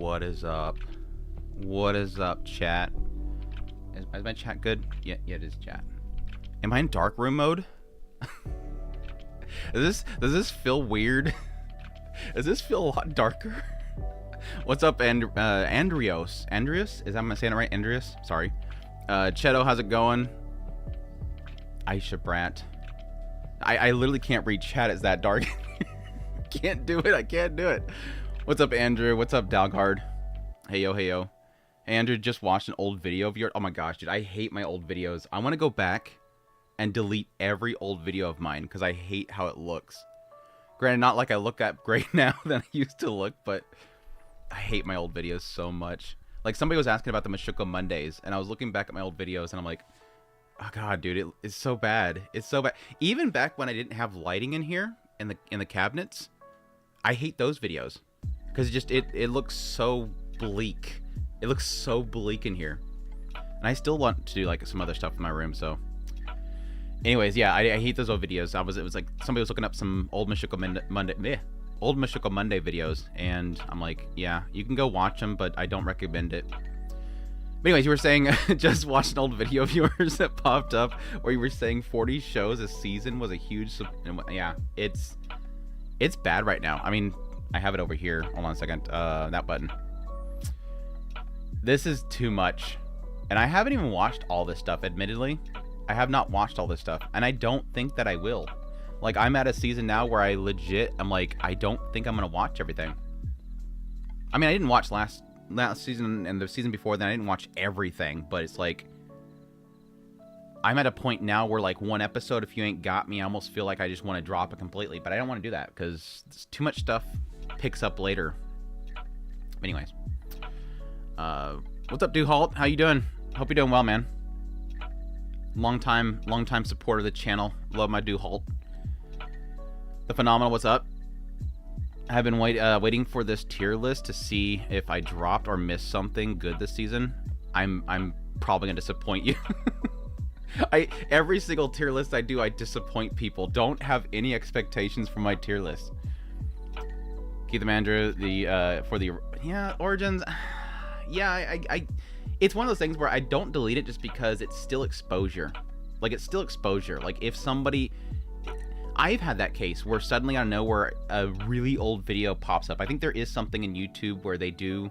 What is up? What is up, chat? Is my chat good? Yeah, it is chat. Am I in dark room mode? Does this feel weird? Does this feel a lot darker? What's up, Andrios? Andrius? Is that saying it right? Andrius? Sorry. Cheto, how's it going? Aisha Brat. I literally can't read chat. It's that dark. Can't do it. I can't do it. What's up, Andrew? What's up, Dalgard? Hey yo, hey yo. Hey, Andrew, just watched an old video of yours. Oh my gosh, dude, I hate my old videos. I want to go back and delete every old video of mine because I hate how it looks. Granted, not like I look that great now than I used to look, but I hate my old videos so much. Like, somebody was asking about the Mashuko Mondays, and I was looking back at my old videos, and I'm like, oh god, dude, it's so bad. It's so bad. Even back when I didn't have lighting in here, in the cabinets, I hate those videos because it looks so bleak. It looks so bleak in here, and I still want to do like some other stuff in my room. So, anyways, yeah, I hate those old videos. It was like somebody was looking up some old Mashuko Monday videos, and I'm like, yeah, you can go watch them, but I don't recommend it. But anyways, you were saying just watched an old video of yours that popped up where you were saying 40 shows a season was a huge. Yeah, it's bad right now. I mean, I have it over here. Hold on a second. That button. This is too much. And I haven't even watched all this stuff, admittedly. I have not watched all this stuff. And I don't think that I will. Like, I'm at a season now where I'm like, I don't think I'm going to watch everything. I mean, I didn't watch last season and the season before then. I didn't watch everything. But it's like, I'm at a point now where, like, one episode, if you ain't got me, I almost feel like I just want to drop it completely. But I don't want to do that because too much stuff picks up later. Anyways. What's up, Duhalt? How you doing? Hope you're doing well, man. Long time supporter of the channel. Love my Duhalt. The Phenomenal, what's up? I've been waiting for this tier list to see if I dropped or missed something good this season. I'm probably gonna disappoint you. Every single tier list I do, I disappoint people. Don't have any expectations for my tier list. Keith Andrew, Origins. Yeah, it's one of those things where I don't delete it just because it's still exposure. Like, it's still exposure. Like, if somebody... I've had that case where suddenly I know where a really old video pops up. I think there is something in YouTube where they do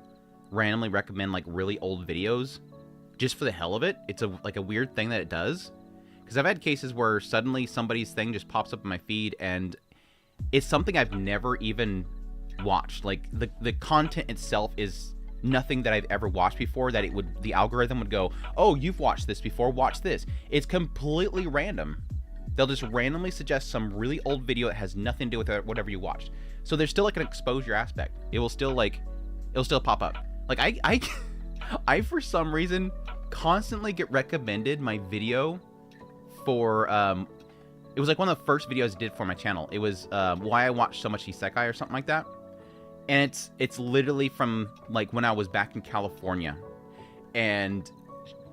randomly recommend, like, really old videos just for the hell of it. It's like a weird thing that it does. Because I've had cases where suddenly somebody's thing just pops up in my feed and it's something I've never even watched. Like, the content itself is... nothing that I've ever watched before that the algorithm would go, oh, you've watched this before, watch this. It's completely random. They'll just randomly suggest some really old video that has nothing to do with whatever you watched. So there's still like an exposure aspect. It'll still pop up. Like I for some reason constantly get recommended my video for it was like one of the first videos I did for my channel. It was why I watched so much Isekai or something like that. And it's literally from, like, when I was back in California. And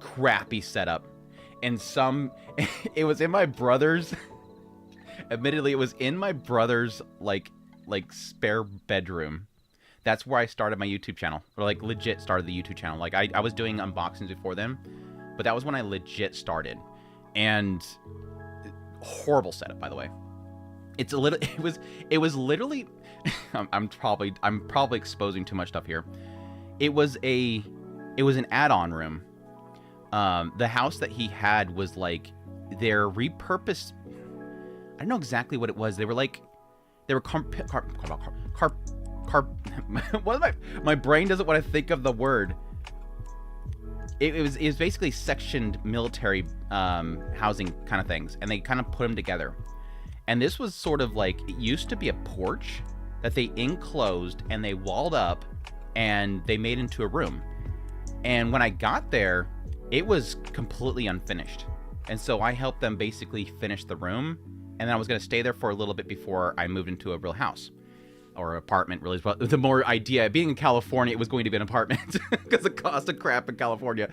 crappy setup. And it was in my brother's... admittedly, it was in my brother's, like spare bedroom. That's where I started my YouTube channel. Or, like, legit started the YouTube channel. Like, I was doing unboxings before then. But that was when I legit started. And... horrible setup, by the way. It was literally... I'm probably exposing too much stuff here. It was an add-on room. The house that he had was like their repurposed. I don't know exactly what it was. They were my brain doesn't want to think of the word. It was basically sectioned military housing kind of things, and they kind of put them together. And this was sort of like, it used to be a porch that they enclosed and they walled up and they made into a room. And when I got there, it was completely unfinished. And so I helped them basically finish the room. And then I was going to stay there for a little bit before I moved into a real house. Or apartment, really. But the more idea, being in California, it was going to be an apartment because the cost of crap in California.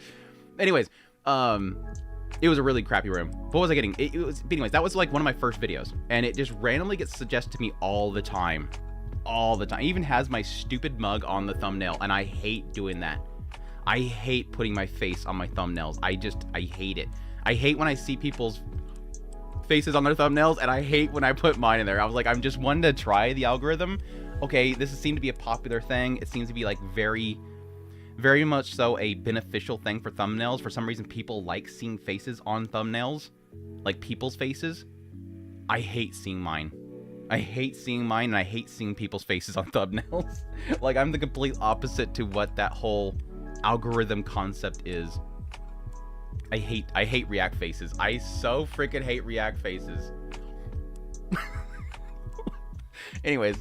Anyways, it was a really crappy room. What was I getting? Anyways, that was like one of my first videos. And it just randomly gets suggested to me all the time. all the time. It even has my stupid mug on the thumbnail, and I hate doing that. I hate putting my face on my thumbnails. I hate it. I hate when I see people's faces on their thumbnails, and I hate when I put mine in there. I was like, I'm just wanting to try the algorithm. Okay, this seemed to be a popular thing. It seems to be like very, very much so a beneficial thing for thumbnails. For some reason, people like seeing faces on thumbnails, like people's faces. I hate seeing mine. I hate seeing mine, and I hate seeing people's faces on thumbnails. Like, I'm the complete opposite to what that whole algorithm concept is. I hate React faces. I so freaking hate React faces. Anyways,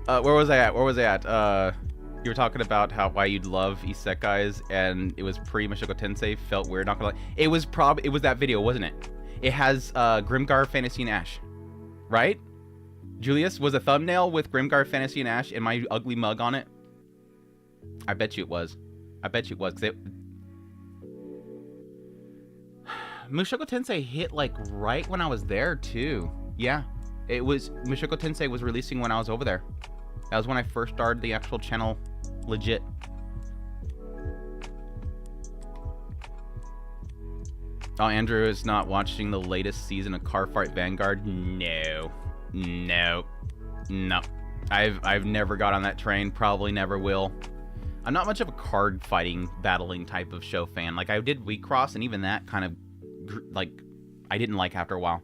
where was I at? You were talking about why you'd love isekais, and it was pre-Mushoku Tensei. Felt weird, not gonna lie. It was that video, wasn't it? It has Grimgar, Fantasy, and Ash, right? Julius, was a thumbnail with Grimgar, Fantasy, and Ash and my ugly mug on it? I bet you it was. I bet you it was. Mushoku Tensei hit like right when I was there too. Yeah, it was. Mushoku Tensei was releasing when I was over there. That was when I first started the actual channel, legit. Oh, Andrew is not watching the latest season of Car Fight Vanguard. No. I've never got on that train. Probably never will. I'm not much of a card fighting, battling type of show fan. Like, I did Week Cross, and even that kind of, like, I didn't like after a while.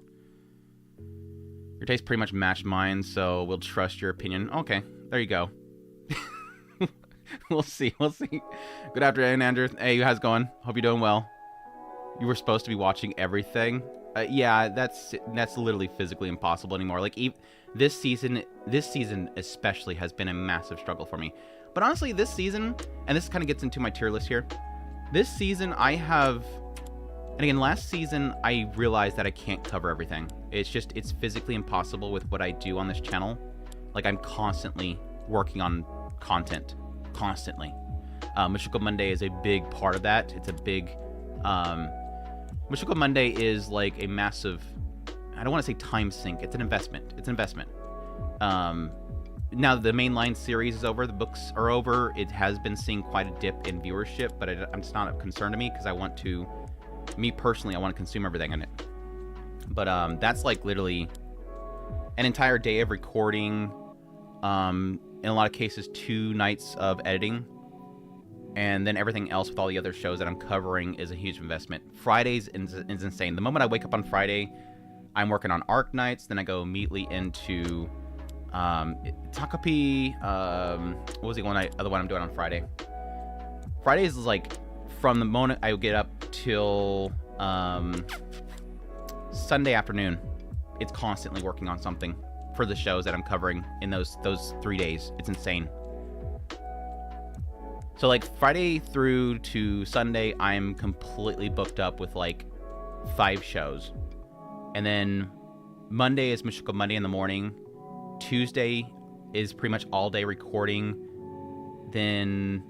Your taste pretty much matched mine, so we'll trust your opinion. Okay, there you go. We'll see. Good afternoon, Andrew. Hey, how's it going? Hope you're doing well. You were supposed to be watching everything. Yeah, that's literally physically impossible anymore. Like, this season especially has been a massive struggle for me. But honestly, this season, and this kind of gets into my tier list here. This season, and again, last season, I realized that I can't cover everything. It's physically impossible with what I do on this channel. Like, I'm constantly working on content. Constantly. Mushoku Monday is a big part of that. It's a big... Mushoku Monday is like a massive... I don't want to say time sink. It's an investment. Now the mainline series is over. The books are over. It has been seeing quite a dip in viewership, but it's not a concern to me because I want to... Me personally, I want to consume everything in it. But that's like literally an entire day of recording. In a lot of cases, 2 nights of editing. And then everything else with all the other shows that I'm covering is a huge investment. Fridays is insane. The moment I wake up on Friday, I'm working on arc nights. Then I go immediately into Takapi. What was the other one I'm doing on Friday? Fridays is like from the moment I get up till Sunday afternoon. It's constantly working on something for the shows that I'm covering in those 3 days. It's insane. So like Friday through to Sunday, I'm completely booked up with like 5 shows. And then Monday is Mushoku Monday in the morning. Tuesday is pretty much all day recording. Then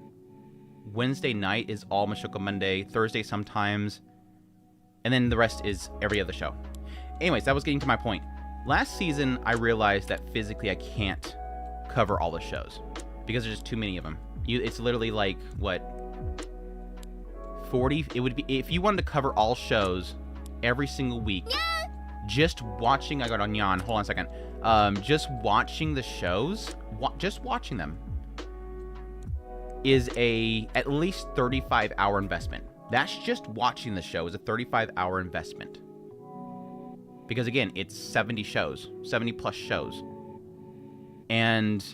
Wednesday night is all Mushoku Monday. Thursday sometimes. And then the rest is every other show. Anyways, that was getting to my point. Last season, I realized that physically I can't cover all the shows because there's just too many of them. It's literally like, what, 40? It would be, if you wanted to cover all shows every single week, just watching, I got on Yan, hold on a second, just watching the shows, just watching them is at least 35-hour investment. That's just watching the show is a 35-hour investment. Because again, it's 70 plus shows. And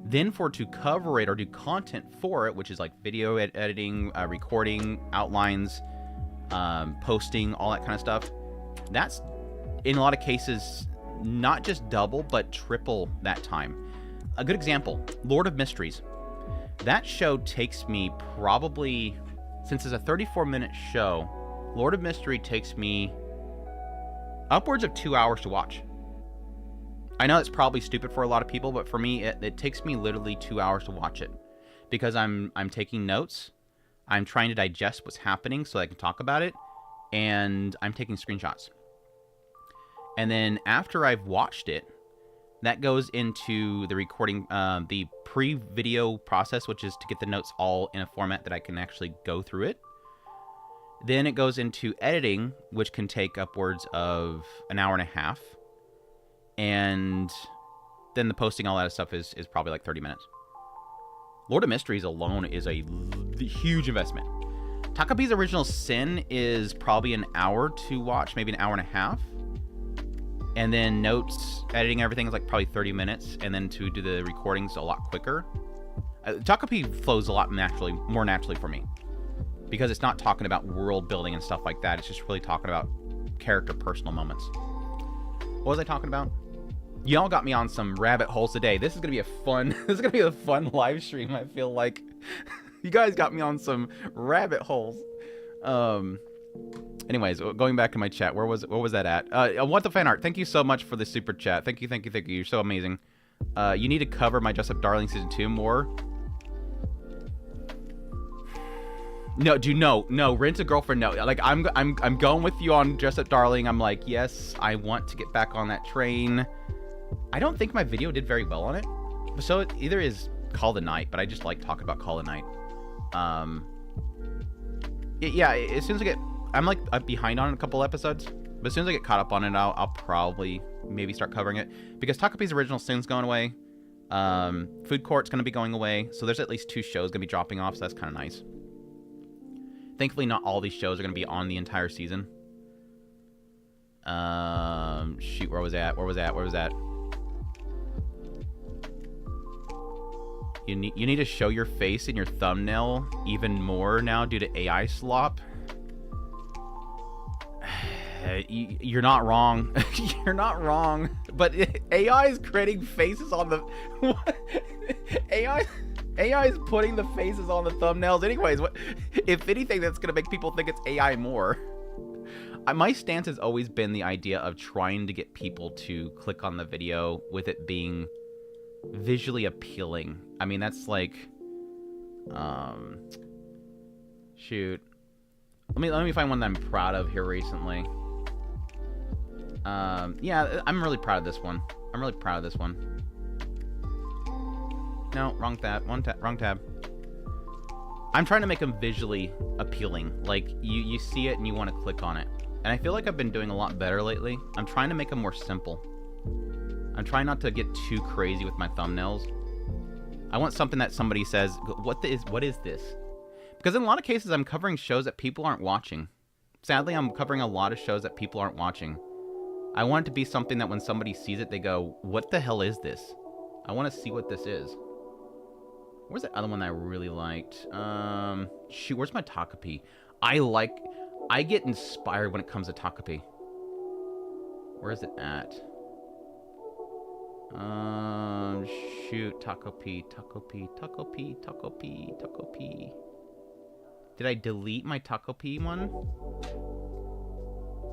then to cover it or do content for it, which is like video editing, recording, outlines, posting, all that kind of stuff, that's, in a lot of cases, not just double, but triple that time. A good example, Lord of Mysteries. That show takes me probably, since it's a 34-minute show, Lord of Mystery takes me upwards of 2 hours to watch. I know it's probably stupid for a lot of people, but for me, it takes me literally 2 hours to watch it because I'm taking notes, I'm trying to digest what's happening so I can talk about it, and I'm taking screenshots. And then after I've watched it, That goes into the recording, the pre-video process, which is to get the notes all in a format that I can actually go through it. Then it goes into editing, which can take upwards of an hour and a half. And then the posting, all that stuff is probably like 30 minutes. Lord of Mysteries alone is a huge investment. Takapi's Original Sin is probably an hour to watch, maybe an hour and a half. And then notes, editing, everything is like probably 30 minutes. And then to do the recordings a lot quicker. Takapi flows a lot more naturally for me. Because it's not talking about world building and stuff like that. It's just really talking about character personal moments. What was I talking about? Y'all got me on some rabbit holes today. This is gonna be a fun live stream, I feel like. You guys got me on some rabbit holes. Anyways, going back to my chat, what was that at? What the fan art? Thank you so much for the super chat. Thank you. You're so amazing. You need to cover my Dress Up Darling season 2 more. No, dude, no. Rent a Girlfriend, no. Like I'm going with you on Dress Up Darling. I'm like, yes, I want to get back on that train. I don't think my video did very well on it. So it either is Call the Night, but I just like talking about Call the Night. Yeah, as soon as I'm like behind on a couple episodes, but as soon as I get caught up on it, I'll probably maybe start covering it, because Takapi's Original Sin's going away. Food Court's going to be going away, so there's at least 2 shows going to be dropping off, so that's kind of nice. Thankfully, not all these shows are going to be on the entire season. Shoot, where was that? You need to show your face in your thumbnail even more now due to AI slop. You're not wrong. You're not wrong. But AI is creating faces on the... What? AI is putting the faces on the thumbnails anyways. What, if anything, that's going to make people think it's AI more. My stance has always been the idea of trying to get people to click on the video with it being visually appealing. I mean, that's like... Shoot. Let me find one that I'm proud of here recently. Yeah, I'm really proud of this one. No, wrong tab. Wrong tab. I'm trying to make them visually appealing. Like, you see it and you want to click on it. And I feel like I've been doing a lot better lately. I'm trying to make them more simple. I'm trying not to get too crazy with my thumbnails. I want something that somebody says, what is this? Because in a lot of cases, I'm covering shows that people aren't watching. Sadly, I'm covering a lot of shows that people aren't watching. I want it to be something that when somebody sees it, they go, what the hell is this? I want to see what this is. Where's that other one that I really liked? Shoot, where's my Takapi? I get inspired when it comes to Takapi. Where is it at? Shoot, Takapi. Did I delete my Takapi one?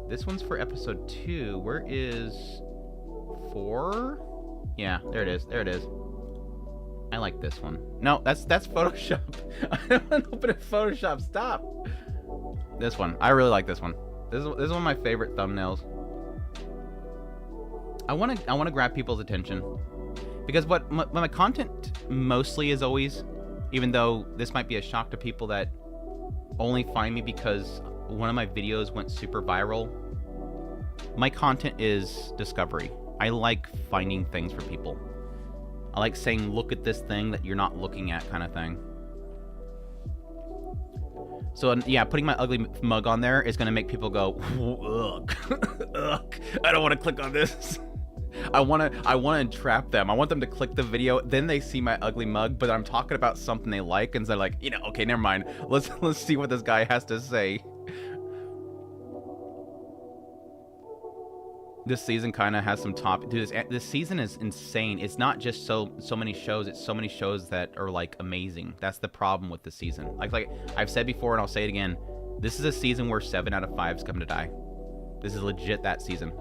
This one's for episode 2. Where is 4? Yeah, there it is. I like this one. No, that's Photoshop. I don't want to open it Photoshop. Stop. This one. I really like this one. This is one of my favorite thumbnails. I want to grab people's attention, because what my content mostly is always, even though this might be a shock to people that only find me because one of my videos went super viral, my content is discovery. I like finding things for people. I like saying, look at this thing that you're not looking at, kind of thing. So yeah, putting my ugly mug on there is going to make people go, ugh, ugh, I don't want to click on this. I want to entrap them. I want them to click the video, then they see my ugly mug, but I'm talking about something they like, and they're like, okay, never mind. Let's see what this guy has to say. This season kind of has some top... Dude, this season is insane. It's not just so many shows. It's so many shows that are, like, amazing. That's the problem with the season. Like I've said before, and I'll say it again. This is a season where 7 out of 5's come to die. This is legit that season.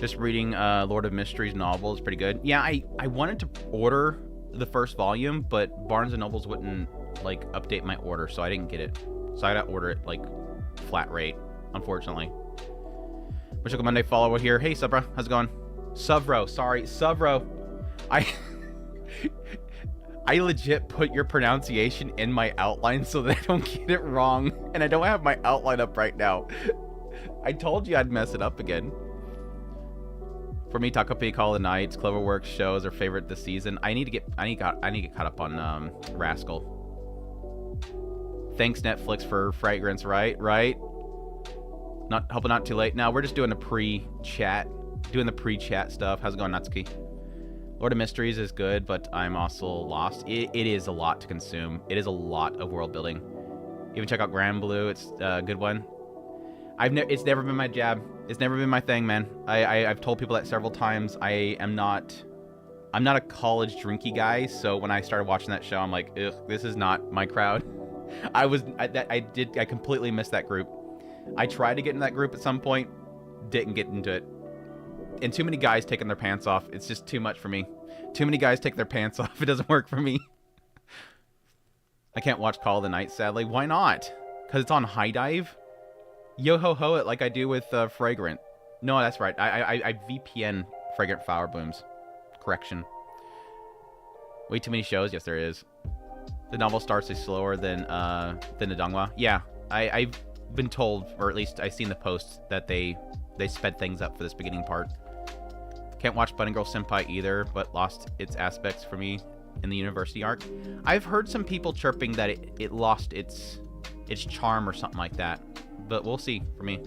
Just reading Lord of Mysteries novel is pretty good. Yeah, I wanted to order the first volume, but Barnes & Nobles wouldn't, like, update my order, so I didn't get it. So I got to order it, like, flat rate, unfortunately. Wish Monday follower here. Hey, Subra, how's it going? Suvro, sorry, Suvro. I I legit put your pronunciation in my outline so that I don't get it wrong, and I don't have my outline up right now. I told you I'd mess it up again. For me, Takapi, Call of the Nights, Cloverworks shows are favorite this season. I need to get caught up on Rascal. Thanks Netflix for Fragrance, right? Not hoping not too late. Now we're just doing the pre-chat stuff. How's it going, Natsuki? Lord of Mysteries is good, but I'm also lost. It is a lot to consume. It is a lot of world building. Even check out Grand Blue. It's a good one. It's never been my jab. It's never been my thing, man. I've told people that several times. I'm not a college drinky guy, so when I started watching that show, I'm like, ugh, this is not my crowd. I completely missed that group. I tried to get in that group at some point, didn't get into it. And too many guys taking their pants off. It's just too much for me. Too many guys take their pants off. It doesn't work for me. I can't watch Call of the Night, sadly. Why not? Because it's on High Dive? Yo-ho-ho it like I do with Fragrant. No, that's right. I VPN Fragrant Flower Blooms. Correction. Way too many shows? Yes, there is. The novel starts slower than the Dongwa. Yeah, I've been told, or at least I've seen the posts, that they sped things up for this beginning part. Can't watch Bunny Girl Senpai either, but lost its aspects for me in the university arc. I've heard some people chirping that it lost its charm or something like that, but we'll see for me.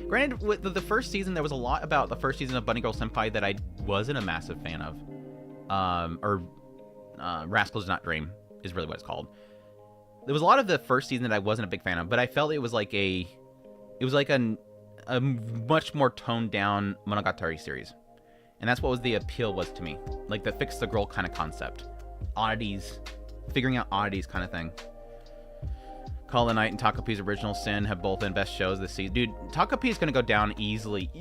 Granted, with the first season, there was a lot about the first season of Bunny Girl Senpai that I wasn't a massive fan of. Rascals Do Not Dream is really what it's called. There was a lot of the first season that I wasn't a big fan of, but I felt it was like a much more toned down Monogatari series. And that's what the appeal was to me. Like the fix the girl kind of concept. Oddities, figuring out oddities kind of thing. Call of the Night and Takapi's Original Sin have both been best shows this season. Dude, Takapi is going to go down easily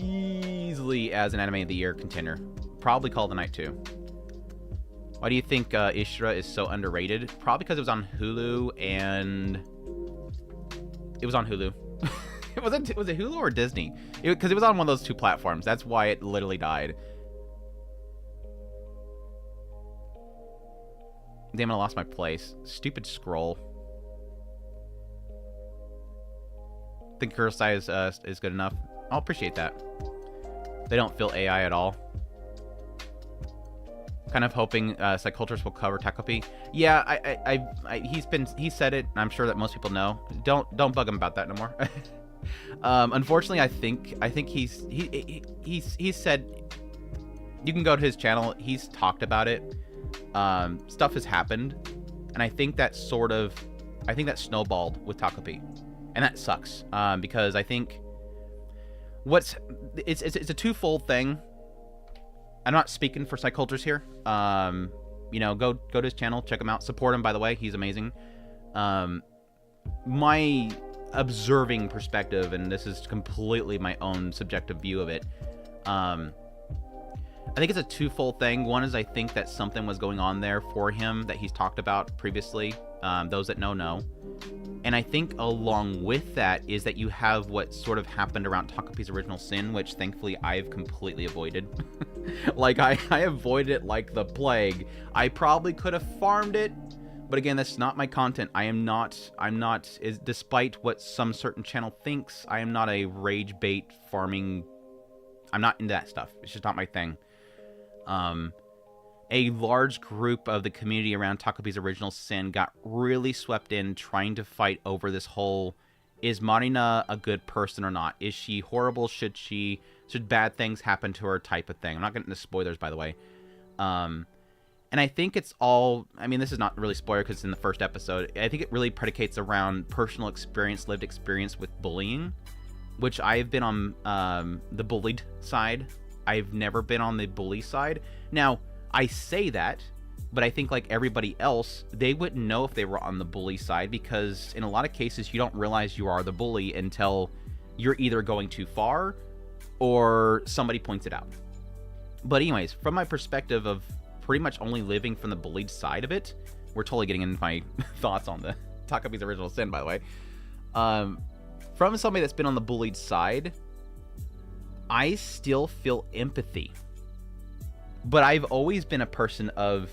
as an Anime of the Year contender. Probably Call of the Night too. Why do you think Ishura is so underrated? Probably because it was on Hulu and... It was on Hulu. Was it Hulu or Disney? Because it was on one of those two platforms. That's why it literally died. Damn, I lost my place. Stupid scroll. Think Kurosai is good enough. I'll appreciate that. They don't feel AI at all. Kind of hoping Psychotrist will cover Takapi. Yeah, he said it. And I'm sure that most people know. Don't bug him about that no more. Unfortunately, I think he's said, you can go to his channel. He's talked about it. Stuff has happened, and I think that snowballed with Takapi, and that sucks. Because I think it's a twofold thing. I'm not speaking for Psychotrist here. You know, go to his channel, check him out, support him. By the way, he's amazing. My observing perspective, and this is completely my own subjective view of it, I think it's a twofold thing. One is I think that something was going on there for him that he's talked about previously. Those that know. And I think along with that is that you have what sort of happened around Takapi's Original Sin, which thankfully I've completely avoided. Like I avoided it like the plague. I probably could have farmed it, but again, that's not my content. I'm not, despite what some certain channel thinks, I am not a rage bait farming. I'm not into that stuff. It's just not my thing. A large group of the community around Takapi's Original Sin got really swept in trying to fight over this whole, is Marina a good person or not? Is she horrible? Should bad things happen to her type of thing? I'm not getting into spoilers, by the way. And I think it's all, I mean, this is not really spoiler because it's in the first episode. I think it really predicates around personal experience, lived experience with bullying, which I've been on the bullied side. I've never been on the bully side. Now, I say that, but I think like everybody else, they wouldn't know if they were on the bully side because in a lot of cases, you don't realize you are the bully until you're either going too far or somebody points it out. But anyways, from my perspective of pretty much only living from the bullied side of it, we're totally getting into my thoughts on the Takapi's Original Sin, by the way. From somebody that's been on the bullied side, I still feel empathy. But I've always been a person of,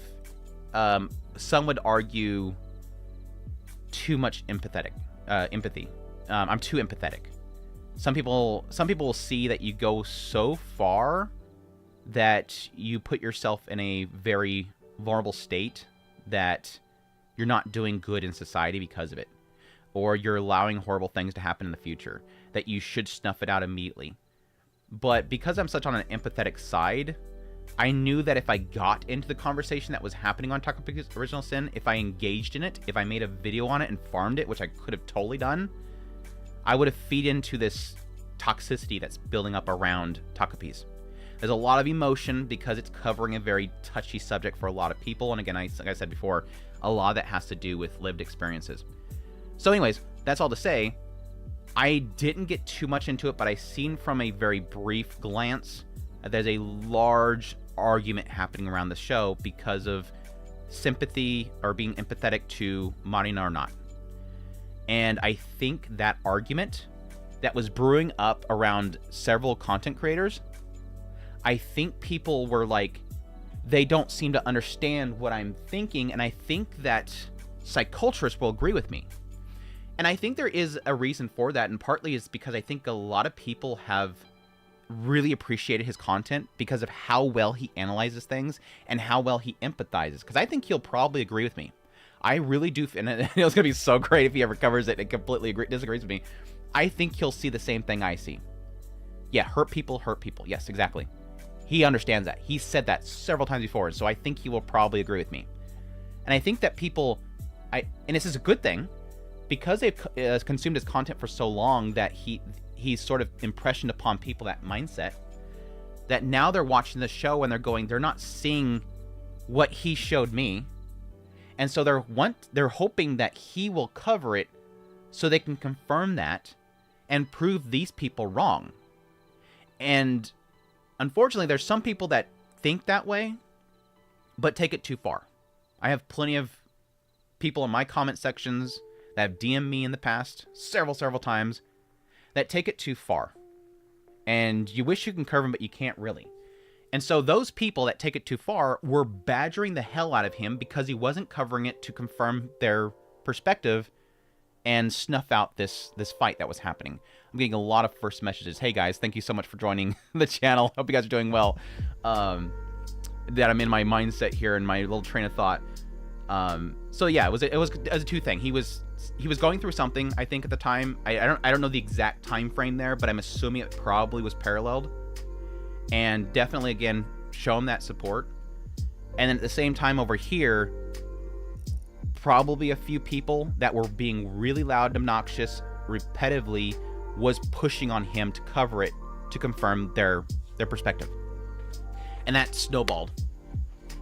some would argue, too much empathy. I'm too empathetic. Some people will see that you go so far that you put yourself in a very vulnerable state that you're not doing good in society because of it, or you're allowing horrible things to happen in the future, that you should snuff it out immediately. But because I'm such on an empathetic side, I knew that if I got into the conversation that was happening on Taco Pig's Original Sin, if I engaged in it, if I made a video on it and farmed it, which I could have totally done, I would have feed into this toxicity that's building up around Takapis. There's a lot of emotion because it's covering a very touchy subject for a lot of people. And again, like I said before, a lot of that has to do with lived experiences. So anyways, that's all to say, I didn't get too much into it, but I seen from a very brief glance that there's a large argument happening around the show because of sympathy or being empathetic to Marina or not. And I think that argument that was brewing up around several content creators, I think people were like, they don't seem to understand what I'm thinking, and I think that psychculturists will agree with me. And I think there is a reason for that, and partly is because I think a lot of people have really appreciated his content because of how well he analyzes things and how well he empathizes. Because I think he'll probably agree with me. I really do, and it's going to be so great if he ever covers it and completely disagrees with me. I think he'll see the same thing I see. Yeah, hurt people. Yes, exactly. He understands that. He said that several times before, so I think he will probably agree with me. And I think that people, and this is a good thing, because they've consumed his content for so long that he's sort of impressioned upon people that mindset, that now they're watching the show and they're not seeing what he showed me. And so they're hoping that he will cover it so they can confirm that and prove these people wrong. And unfortunately, there's some people that think that way, but take it too far. I have plenty of people in my comment sections that have DM'd me in the past several times that take it too far. And you wish you can curve them, but you can't really. And so those people that take it too far were badgering the hell out of him because he wasn't covering it to confirm their perspective and snuff out this fight that was happening. I'm getting a lot of first messages. Hey guys, thank you so much for joining the channel. Hope you guys are doing well. That I'm in my mindset here and my little train of thought. So yeah, it was a two thing. He was going through something, I think at the time. I don't know the exact time frame there, but I'm assuming it probably was paralleled. And definitely, again, show him that support. And then at the same time over here, probably a few people that were being really loud and obnoxious repetitively was pushing on him to cover it to confirm their perspective. And that snowballed.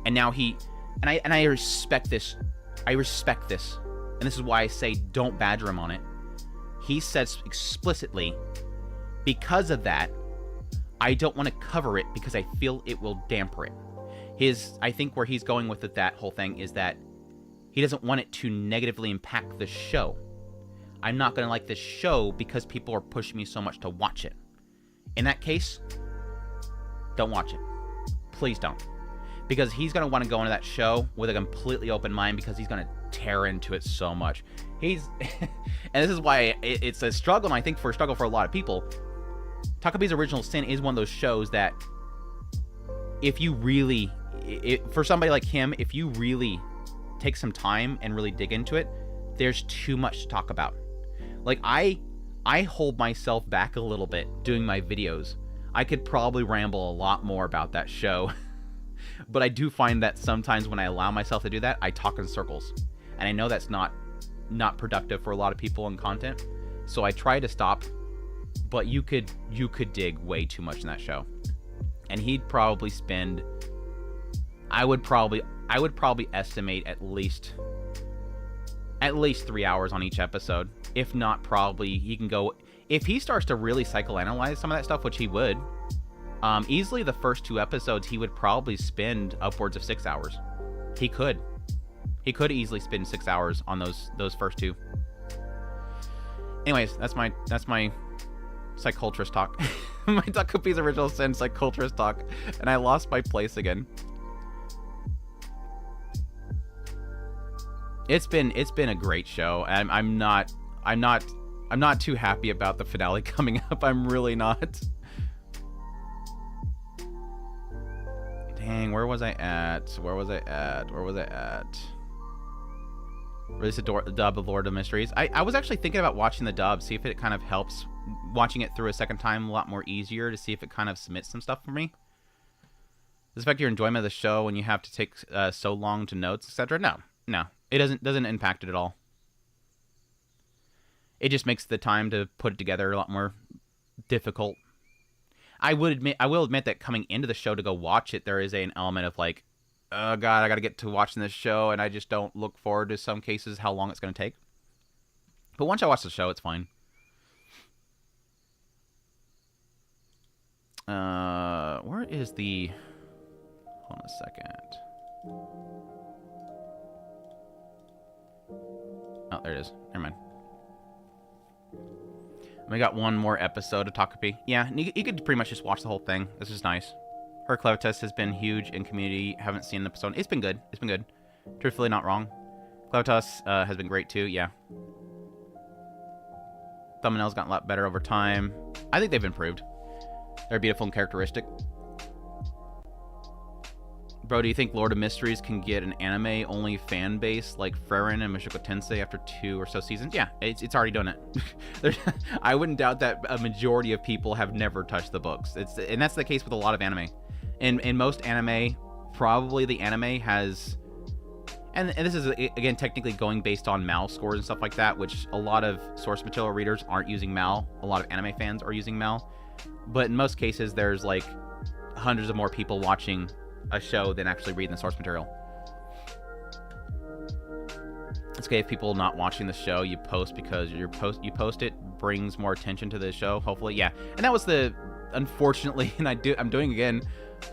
And now I respect this. I respect this. And this is why I say don't badger him on it. He says explicitly, because of that, I don't want to cover it because I feel it will damper it. I think where he's going with it, that whole thing, is that he doesn't want it to negatively impact the show. I'm not going to like this show because people are pushing me so much to watch it. In that case, don't watch it. Please don't. Because he's going to want to go into that show with a completely open mind because he's going to tear into it so much. And this is why it's a struggle, and I think for a lot of people, Takabi's Original Sin is one of those shows that if you really, for somebody like him, if you really take some time and really dig into it, there's too much to talk about. Like, I hold myself back a little bit doing my videos. I could probably ramble a lot more about that show. But I do find that sometimes when I allow myself to do that, I talk in circles. And I know that's not productive for a lot of people in content. So I try to stop. But you could dig way too much in that show. And he'd probably spend, I would probably estimate at least 3 hours on each episode. If not, probably he can go, if he starts to really psychoanalyze some of that stuff, which he would, easily the first 2 episodes, he would probably spend upwards of 6 hours. He could easily spend 6 hours on those first 2. Anyways, that's my Psychotrist talk. My Takupi's original sin, Psychotrist talk, and I lost my place again. It's been a great show. I'm not too happy about the finale coming up. I'm really not. Dang, where was I at? Release the dub of Lord of Mysteries. I was actually thinking about watching the dub, see if it kind of helps watching it through a second time a lot more easier, to see if it kind of submits some stuff for me. Does it affect your enjoyment of the show when you have to take so long to notes, etc.? No. It doesn't impact it at all. It just makes the time to put it together a lot more difficult. I will admit that coming into the show to go watch it, there is an element of like, oh god, I gotta get to watching this show, and I just don't look forward to some cases how long it's gonna take. But once I watch the show, it's fine. Where is the... Hold on a second. Oh, there it is. Never mind. We got one more episode of Takupi. Yeah, you could pretty much just watch the whole thing. This is nice. Her clever test has been huge in community. Haven't seen the episode. It's been good. It's been good. Truthfully, not wrong. Clever test has been great too. Yeah. Thumbnails gotten a lot better over time. I think they've improved. They're beautiful and characteristic. Bro, do you think Lord of Mysteries can get an anime-only fan base like Frieren and Mushoku Tensei after 2 or so seasons? Yeah, it's already done it. I wouldn't doubt that a majority of people have never touched the books. And that's the case with a lot of anime. In most anime, probably the anime has... And this is, again, technically going based on MAL scores and stuff like that, which a lot of source material readers aren't using MAL. A lot of anime fans are using MAL. But in most cases, there's like hundreds of more people watching a show than actually reading the source material. It's okay if people not watching the show, you post because you post it brings more attention to the show, hopefully. Yeah. And that was the, unfortunately, and I'm doing again,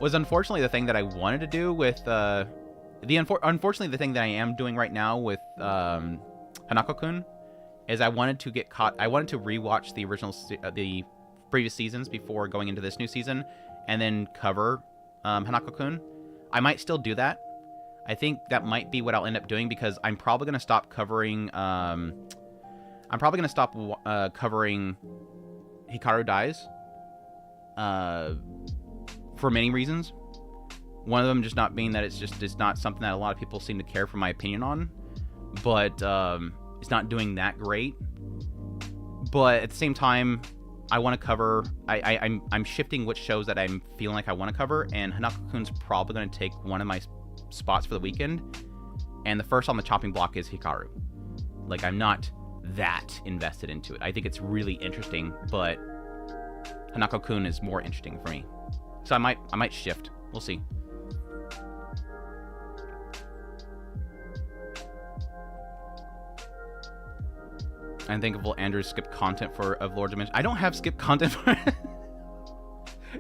was unfortunately the thing that I wanted to do with unfortunately the thing that I am doing right now with Hanako-kun is I wanted to rewatch the original the previous seasons before going into this new season and then cover Hanako-kun. I might still do that. I think that might be what I'll end up doing because I'm probably going to stop covering covering Hikaru Dies for many reasons. One of them just not being that it's not something that a lot of people seem to care for my opinion on, but it's not doing that great. But at the same time, I want to cover... I'm shifting which shows that I'm feeling like I want to cover, and Hanako-kun's probably going to take one of my spots for the weekend, and the first on the chopping block is Hikaru. Like, I'm not that invested into it. I think it's really interesting, but Hanako-kun is more interesting for me. So I might shift. We'll see. I'm thankful Andrew skipped content of Lord Dimension. I don't have skipped content for it.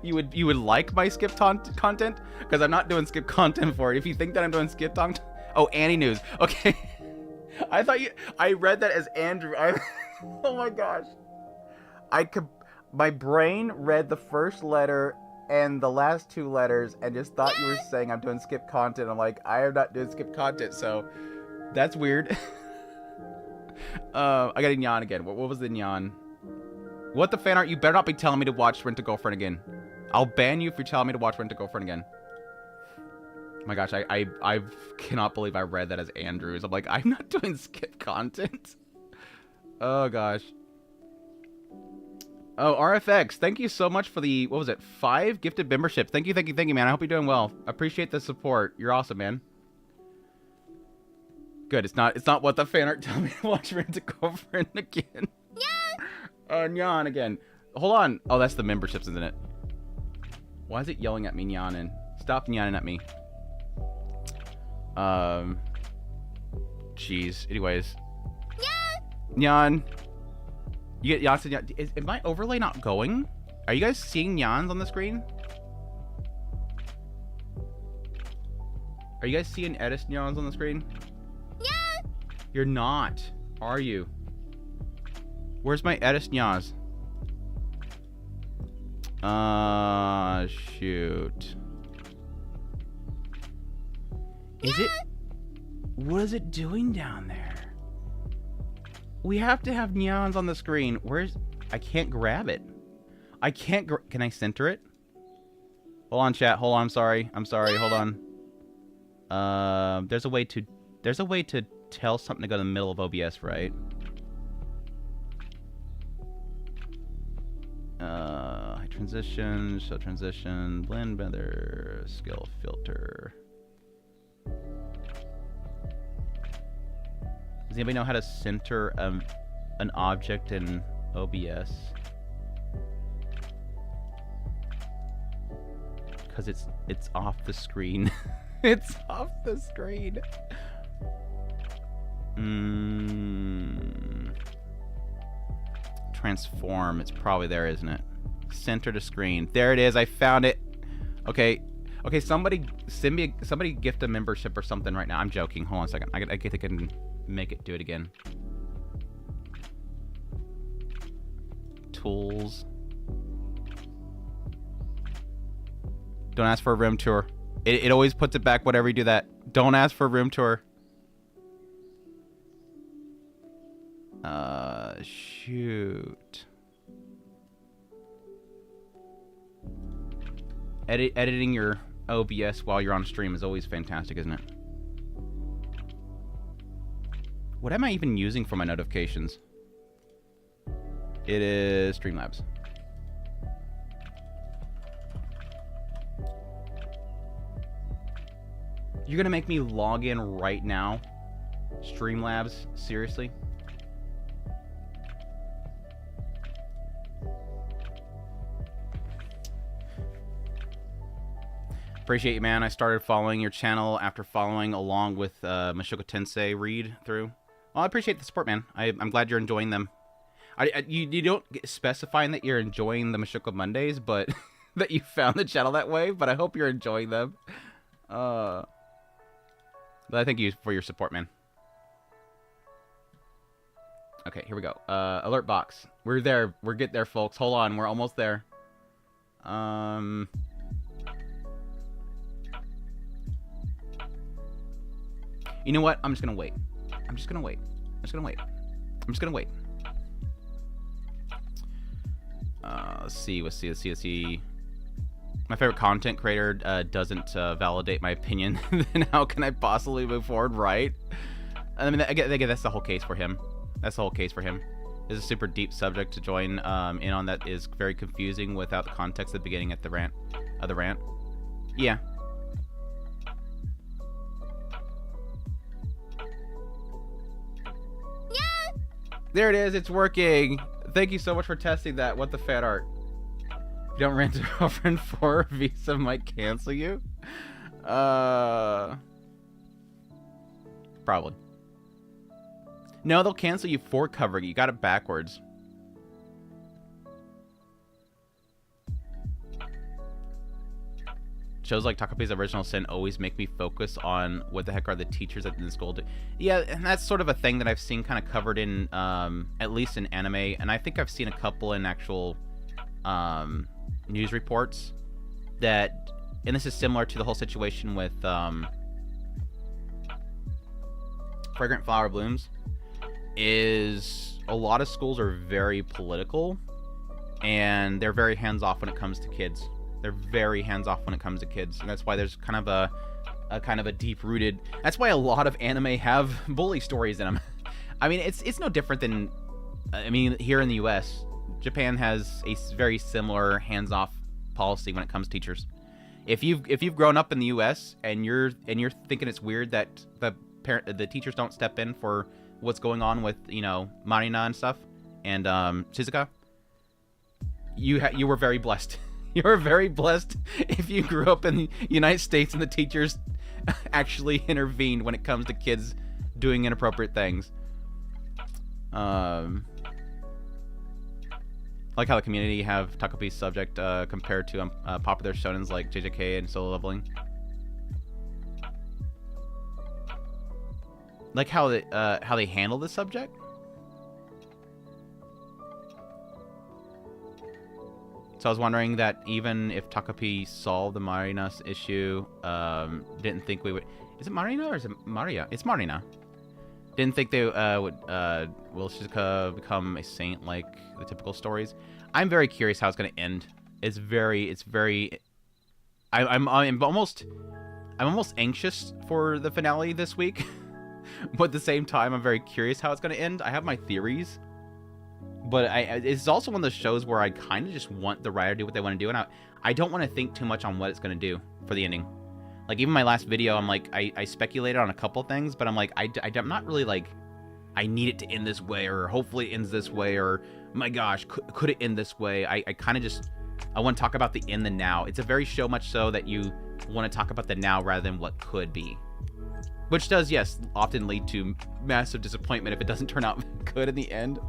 You would like my skipped content? Because I'm not doing skipped content for it. If you think that I'm doing skipped content... Oh, Annie News. Okay. I read that as Andrew. Oh my gosh. My brain read the first letter and the last 2 letters and just thought you were saying I'm doing skipped content. I'm like, I am not doing skipped content, so that's weird. I got a Nyan again. What was the Nyan? What the fan art? You better not be telling me to watch Rent a Girlfriend again. I'll ban you if you're telling me to watch Rent a Girlfriend again. Oh my gosh, I cannot believe I read that as Andrews. I'm like, I'm not doing skip content. Oh gosh. Oh, RFX, thank you so much for the, what was it, 5 gifted memberships. Thank you, man. I hope you're doing well. Appreciate the support. You're awesome, man. Good. It's not what the fan art tell me to watch Rent a Girlfriend again. Nyan again. Hold on. Oh, that's the memberships, isn't it? Why is it yelling at me, Nyanin? Stop nyanning at me. Jeez. Anyways. Nyan. You get Nyan. Is my overlay not going? Are you guys seeing Nyans on the screen? Are you guys seeing Edis Nyans on the screen? You're not, are you? Where's my Edis Nyaz? Shoot. Is it? What is it doing down there? We have to have neons on the screen. Where's... I can't grab it. I can't... Can I center it? Hold on, chat. Hold on. I'm sorry. I'm sorry. Hold on. There's a way to... There's a way to tell something to go in the middle of OBS, right? High transition, show transition, blend better, scale filter. Does anybody know how to center an object in OBS? Because it's off the screen. It's off the screen. Transform. It's probably there, isn't it? Center to screen. There it is. I found it. Okay. Okay, somebody send me... Somebody gift a membership or something right now. I'm joking. Hold on a second. I think I can make it do it again. Tools. Don't ask for a room tour. It always puts it back whenever you do that. Don't ask for a room tour. Shoot. Editing your OBS while you're on stream is always fantastic, isn't it? What am I even using for my notifications? It is Streamlabs. You're gonna make me log in right now? Streamlabs? Seriously? Appreciate you, man. I started following your channel after following along with Mushoku Tensei read through. Well, I appreciate the support, man. I'm glad you're enjoying them. You don't specify that you're enjoying the Mushoku Mondays, but that you found the channel that way. But I hope you're enjoying them. But I thank you for your support, man. Okay, here we go. Alert box. We're there. We're getting there, folks. Hold on. We're almost there. You know what? I'm just gonna wait. I'm just gonna wait. I'm just gonna wait. I'm just gonna wait. Let's see. Let's see. Let's see. Let's see. My favorite content creator doesn't validate my opinion. Then how can I possibly move forward? Right? I mean, again, that's the whole case for him. That's the whole case for him. It's a super deep subject to join in on that is very confusing without the context at the beginning at the rant. Yeah. There it is. It's working. Thank you so much for testing that. What the fan art? If you don't rent a girlfriend for a visa might cancel you. Probably. No, they'll cancel you for covering. You got it backwards. Shows like Takape's Original Sin always make me focus on what the heck are the teachers at the school do. Yeah, and that's sort of a thing that I've seen kind of covered in, at least in anime, and I think I've seen a couple in actual news reports that, and this is similar to the whole situation with Fragrant Flower Blooms, is a lot of schools are very political, and they're very hands-off when it comes to kids. They're very hands-off when it comes to kids, and that's why there's kind of a deep-rooted... That's why a lot of anime have bully stories in them. I mean, it's no different than... I mean, here in the U.S., Japan has a very similar hands-off policy when it comes to teachers. If you've grown up in the U.S. and you're thinking it's weird that the teachers don't step in for what's going on with, you know, Marina and stuff, and Shizuka, you were very blessed. You were very blessed if you grew up in the United States and the teachers actually intervened when it comes to kids doing inappropriate things. Like how the community have Takape's subject compared to popular shonens like JJK and Solo Leveling. Like how they handle the subject. So I was wondering that even if Takapi solved the Marina's issue, didn't think we would... Is it Marina or is it Maria? It's Marina. Didn't think they will Shizuka become a saint like the typical stories. I'm very curious how it's going to end. It's very... I'm almost anxious for the finale this week. But at the same time, I'm very curious how it's going to end. I have my theories. But it's also one of those shows where I kind of just want the writer to do what they want to do, and I don't want to think too much on what it's going to do for the ending. Like, even my last video, I'm like, I speculated on a couple things, but I'm like, I'm not really like, I need it to end this way, or hopefully it ends this way, or, my gosh, could it end this way? I kind of just, I want to talk about the in the now. It's a very show much so that you want to talk about the now rather than what could be. Which does, yes, often lead to massive disappointment if it doesn't turn out good in the end.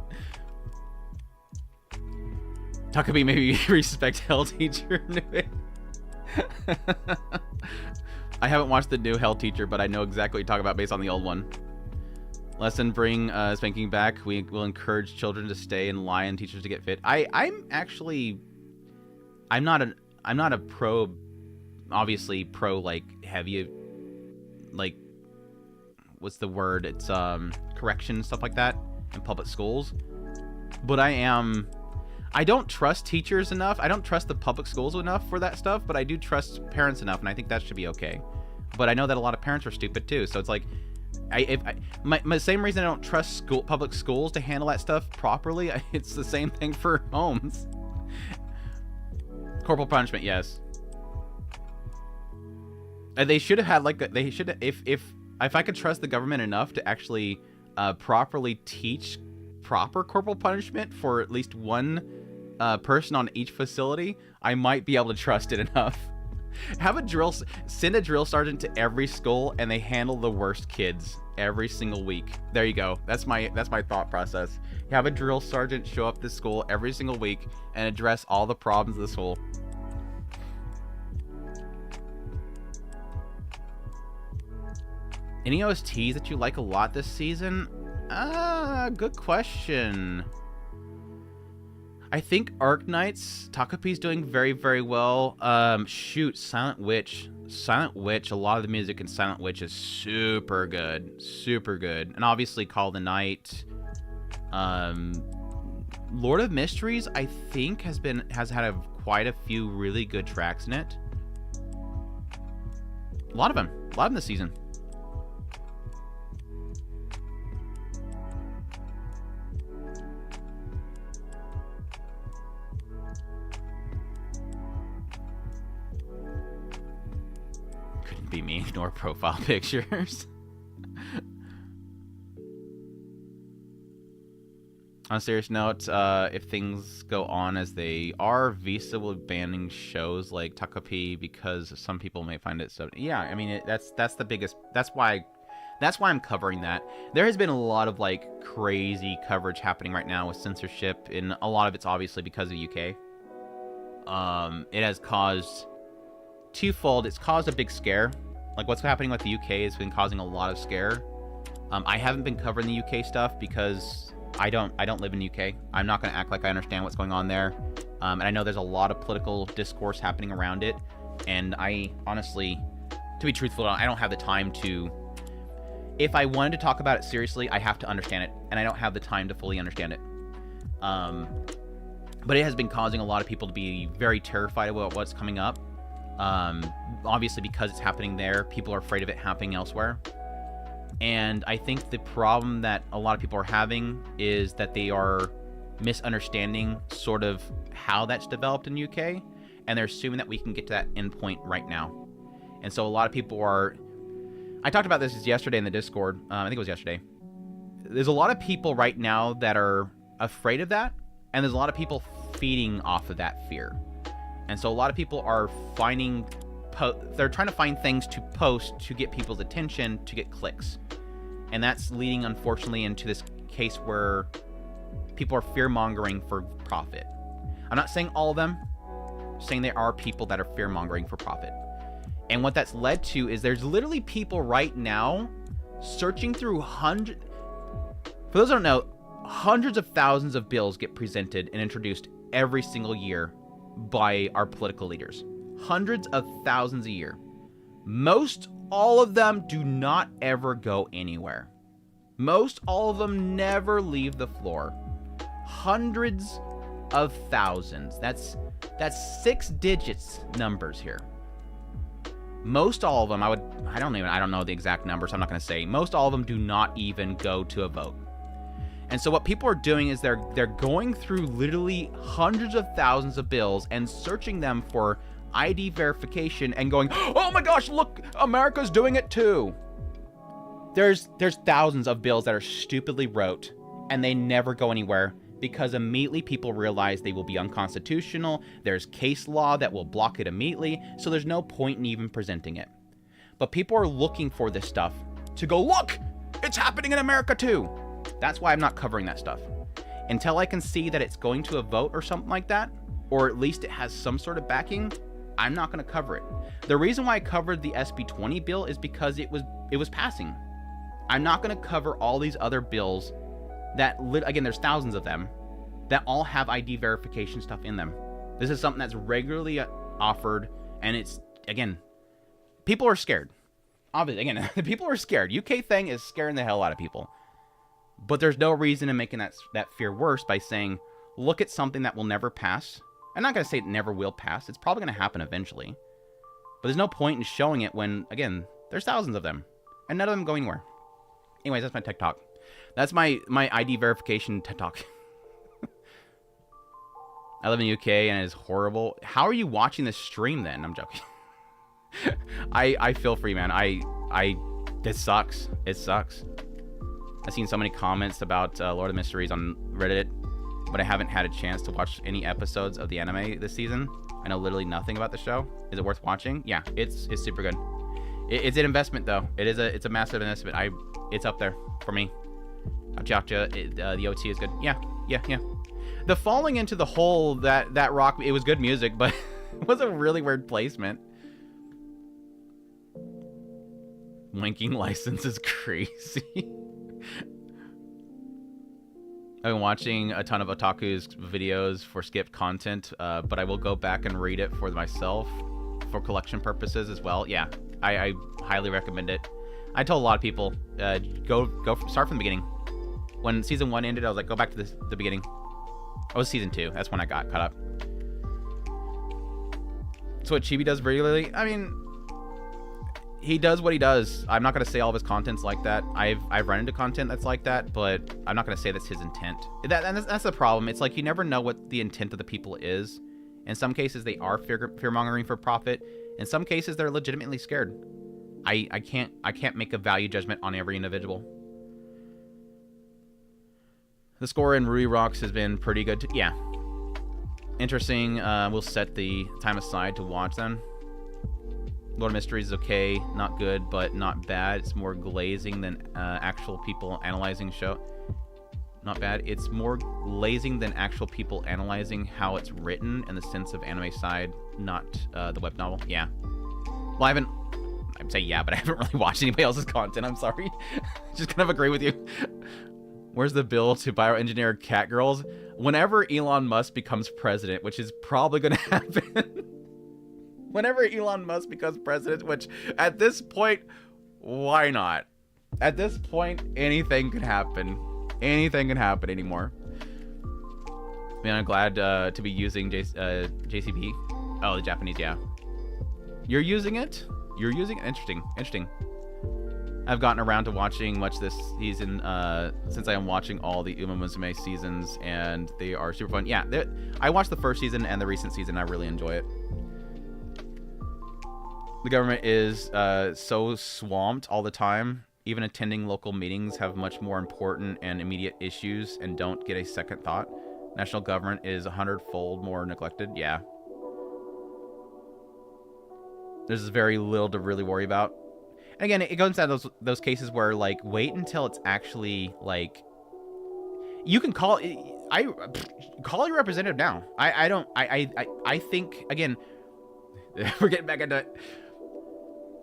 Takabi maybe respect Hell Teacher. I haven't watched the new Hell Teacher, but I know exactly what you're talking about based on the old one. Lesson, bring spanking back. We will encourage children to stay in line and teachers to get fit. I'm not a pro, obviously pro like heavy, like, what's the word? It's correction, stuff like that in public schools. But I don't trust teachers enough. I don't trust the public schools enough for that stuff, but I do trust parents enough, and I think that should be okay. But I know that a lot of parents are stupid too, so it's like, my same reason I don't trust public schools to handle that stuff properly, it's the same thing for homes. Corporal punishment, yes. They should have had like if I could trust the government enough to actually properly teach proper corporal punishment for at least one person on each facility, I might be able to trust it enough. Send a drill sergeant to every school, and they handle the worst kids every single week. There you go. That's my thought process. Have a drill sergeant show up to school every single week and address all the problems of the school. Any OSTs that you like a lot this season? Good question. I think Arknights, Takapi's doing very, very well. Shoot, Silent Witch. Silent Witch, a lot of the music in Silent Witch is super good. Super good. And obviously Call of the Night. Lord of Mysteries, I think, has had quite a few really good tracks in it. A lot of them this season. Be me, ignore profile pictures. On a serious note, if things go on as they are, Visa will be banning shows like Takapi because some people may find it so. Yeah, I mean that's the biggest. That's why I'm covering that. There has been a lot of like crazy coverage happening right now with censorship, and a lot of it's obviously because of UK. It has caused twofold. It's caused a big scare. Like what's happening with the UK has been causing a lot of scare. I haven't been covering the UK stuff because I don't live in UK. I'm not going to act like I understand what's going on there. And I know there's a lot of political discourse happening around it. And I honestly, to be truthful, I don't have the time to. If I wanted to talk about it seriously, I have to understand it, and I don't have the time to fully understand it. But it has been causing a lot of people to be very terrified about what's coming up. Obviously because it's happening there, people are afraid of it happening elsewhere. And I think the problem that a lot of people are having is that they are misunderstanding sort of how that's developed in UK, and they're assuming that we can get to that endpoint right now. And so a lot of people are, I talked about this yesterday in the Discord, I think it was yesterday. There's a lot of people right now that are afraid of that, and there's a lot of people feeding off of that fear. And so a lot of people are they're trying to find things to post to get people's attention, to get clicks. And that's leading, unfortunately, into this case where people are fear-mongering for profit. I'm not saying all of them, I'm saying there are people that are fear-mongering for profit. And what that's led to is there's literally people right now searching through for those who don't know, hundreds of thousands of bills get presented and introduced every single year by our political leaders. Hundreds of thousands a year. Most all of them do not ever go anywhere. Most all of them never leave the floor. Hundreds of thousands. That's 6 digits numbers here. Most all of them, I don't know the exact numbers, I'm not going to say. Most all of them do not even go to a vote. And so what people are doing is they're going through literally hundreds of thousands of bills and searching them for ID verification and going, "Oh my gosh, look, America's doing it too." There's thousands of bills that are stupidly wrote and they never go anywhere because immediately people realize they will be unconstitutional. There's case law that will block it immediately, so there's no point in even presenting it. But people are looking for this stuff to go, "Look, it's happening in America too." That's why I'm not covering that stuff. Until I can see that it's going to a vote or something like that, or at least it has some sort of backing, I'm not going to cover it. The reason why I covered the SB 20 bill is because it was passing. I'm not going to cover all these other bills that, again, there's thousands of them, that all have ID verification stuff in them. This is something that's regularly offered, and it's, again, people are scared. Obviously, again, people are scared. UK thing is scaring the hell out of people. But there's no reason in making that fear worse by saying, look at something that will never pass. I'm not going to say it never will pass. It's probably going to happen eventually. But there's no point in showing it when, again, there's thousands of them. And none of them go anywhere. Anyways, that's my tech talk. That's my ID verification tech talk. I live in the UK and it is horrible. How are you watching this stream then? I'm joking. I feel for you, man. This sucks. It sucks. I've seen so many comments about Lord of the Mysteries on Reddit, but I haven't had a chance to watch any episodes of the anime this season. I know literally nothing about the show. Is it worth watching? Yeah, it's super good. It's an investment though. It's a massive investment. It's up there for me. Gachiakuta, the OT is good. Yeah. The falling into the hole, that rock, it was good music, but it was a really weird placement. Wanking license is crazy. I've been watching a ton of otaku's videos for skip content, but I will go back and read it for myself for collection purposes as well. Yeah, I highly recommend it. I told a lot of people, start from the beginning. When season 1 ended, I was like, go back to the beginning. Oh, it was season 2. That's when I got caught up. So what Chibi does regularly, I mean, he does what he does. I'm not going to say all of his content's like that. I've run into content that's like that, but I'm not going to say that's his intent. That's the problem. It's like you never know what the intent of the people is. In some cases, they are fear-mongering for profit. In some cases, they're legitimately scared. I can't make a value judgment on every individual. The score in Ruby Rocks has been pretty good. Yeah. Interesting. We'll set the time aside to watch them. Lord of Mysteries is okay, not good, but not bad. It's more glazing than actual people analyzing show. Not bad. It's more glazing than actual people analyzing how it's written in the sense of anime side, not the web novel. Yeah. Well, I'd say yeah, but I haven't really watched anybody else's content. I'm sorry. Just kind of agree with you. Where's the bill to bioengineer cat girls? Whenever Elon Musk becomes president, which is probably going to happen. Whenever Elon Musk becomes president, which at this point, why not? At this point, anything could happen. Anything can happen anymore. I mean, I'm glad to be using JCB. Oh, the Japanese, yeah. You're using it? You're using it? Interesting. I've gotten around to watching much this season since I am watching all the Uma Musume seasons, and they are super fun. Yeah, I watched the first season and the recent season. I really enjoy it. The government is so swamped all the time. Even attending local meetings have much more important and immediate issues and don't get a second thought. National government is 100-fold more neglected. Yeah. There's very little to really worry about. And again, it goes into those cases where, like, wait until it's actually, like, you can call your representative now. I think, again, we're getting back into it.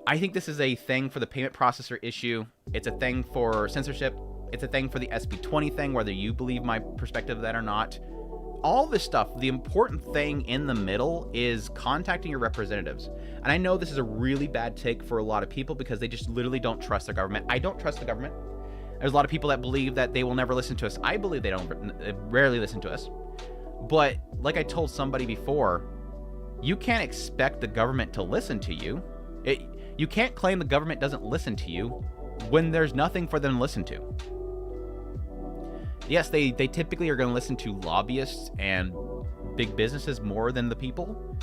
I think this is a thing for the payment processor issue. It's a thing for censorship. It's a thing for the SB 20 thing, whether you believe my perspective of that or not. all this stuff, the important thing in the middle is contacting your representatives. And I know this is a really bad take for a lot of people because they just literally don't trust their government. I don't trust the government. There's a lot of people that believe that they will never listen to us. I believe they rarely listen to us. But like I told somebody before, you can't expect the government to listen to you. You can't claim the government doesn't listen to you when there's nothing for them to listen to. Yes, they typically are going to listen to lobbyists and big businesses more than the people.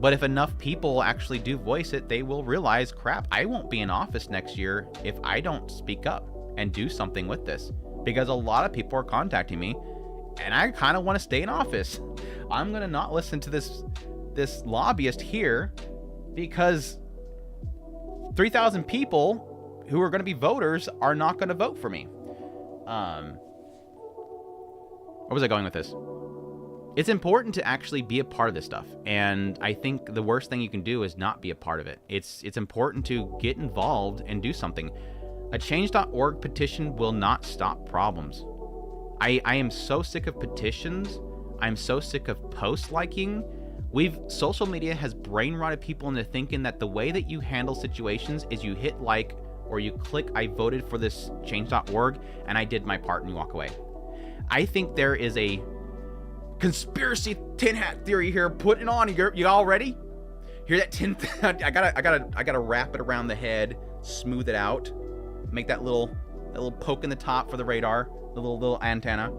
But if enough people actually do voice it, they will realize, crap, I won't be in office next year if I don't speak up and do something with this. Because a lot of people are contacting me, and I kind of want to stay in office. I'm going to not listen to this lobbyist here because 3,000 people who are going to be voters are not going to vote for me. Where was I going with this? It's important to actually be a part of this stuff. And I think the worst thing you can do is not be a part of it. It's important to get involved and do something. A change.org petition will not stop problems. I am so sick of petitions. I'm so sick of post liking. Social media has brain rotted people into thinking that the way that you handle situations is you hit like or you click I voted for this change.org and I did my part and you walk away. I think there is a conspiracy tin hat theory here. Put it on. You all ready? Hear that tin? I gotta wrap it around the head, smooth it out, make that little poke in the top for the radar, the little antenna.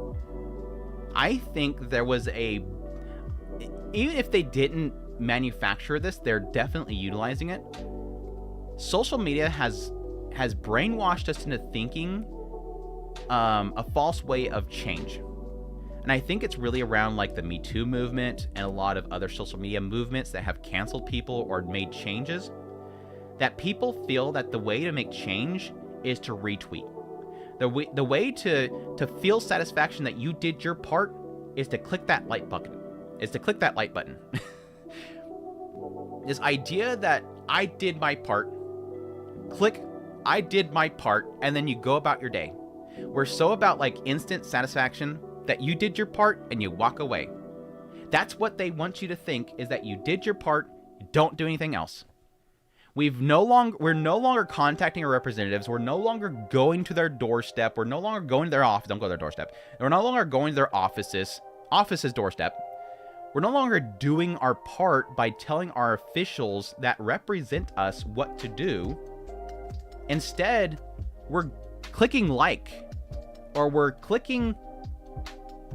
I think there was even if they didn't manufacture this, they're definitely utilizing it. Social media has brainwashed us into thinking a false way of change. And I think it's really around like the Me Too movement and a lot of other social media movements that have canceled people or made changes, that people feel that the way to make change is to retweet. The way to feel satisfaction that you did your part is to click that like button. This idea that I did my part, click I did my part, and then you go about your day. We're so about like instant satisfaction that you did your part and you walk away. That's what they want you to think, is that you did your part, don't do anything else. We're no longer contacting our representatives. We're no longer going to their doorstep. We're no longer going to their office. Don't go to their doorstep. We're no longer going to their office's doorstep. We're no longer doing our part by telling our officials that represent us what to do. Instead, we're clicking like, or we're clicking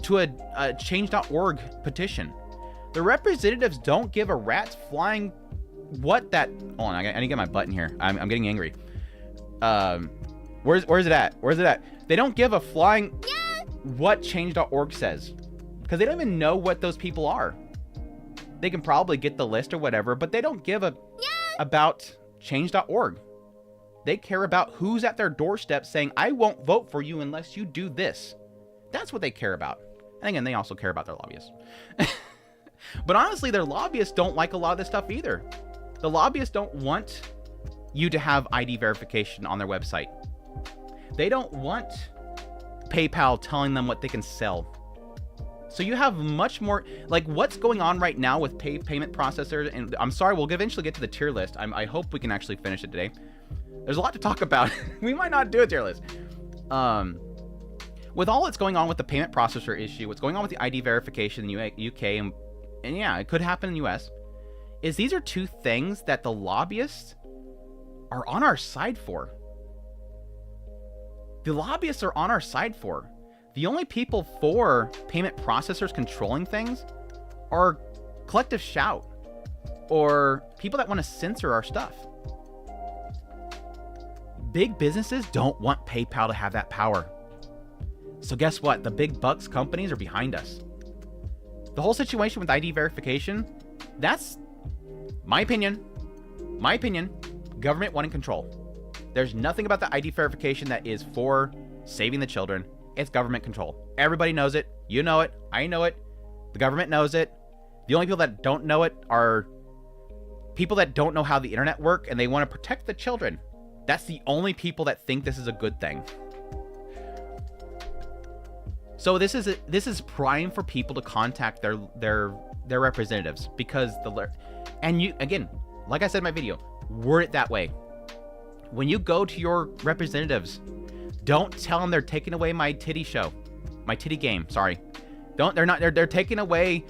to a change.org petition. The representatives don't give a rat's flying what that... Hold on, I need to get my button here. I'm getting angry. Where's it at? They don't give a flying what change.org says. Because they don't even know what those people are. They can probably get the list or whatever, but they don't give about change.org. They care about who's at their doorstep saying, I won't vote for you unless you do this. That's what they care about. And again, they also care about their lobbyists. But honestly, their lobbyists don't like a lot of this stuff either. The lobbyists don't want you to have ID verification on their website. They don't want PayPal telling them what they can sell. So you have much more, like what's going on right now with payment processors. And I'm sorry, we'll eventually get to the tier list. I hope we can actually finish it today. There's a lot to talk about. We might not do a tier list. With all that's going on with the payment processor issue, what's going on with the ID verification in the UK, and yeah, it could happen in the US, is these are two things that the lobbyists are on our side for. The lobbyists are on our side for. The only people for payment processors controlling things are Collective Shout or people that want to censor our stuff. Big businesses don't want PayPal to have that power. So guess what? The big bucks companies are behind us. The whole situation with ID verification, that's my opinion, government wanting control. There's nothing about the ID verification that is for saving the children. It's government control. Everybody knows it. You know it. I know it. The government knows it. The only people that don't know it are people that don't know how the internet works and they want to protect the children. That's the only people that think this is a good thing. So this is prime for people to contact their representatives, because and you, again, like I said in my video, word it that way. When you go to your representatives, don't tell them they're taking away my titty game. Sorry, they're taking away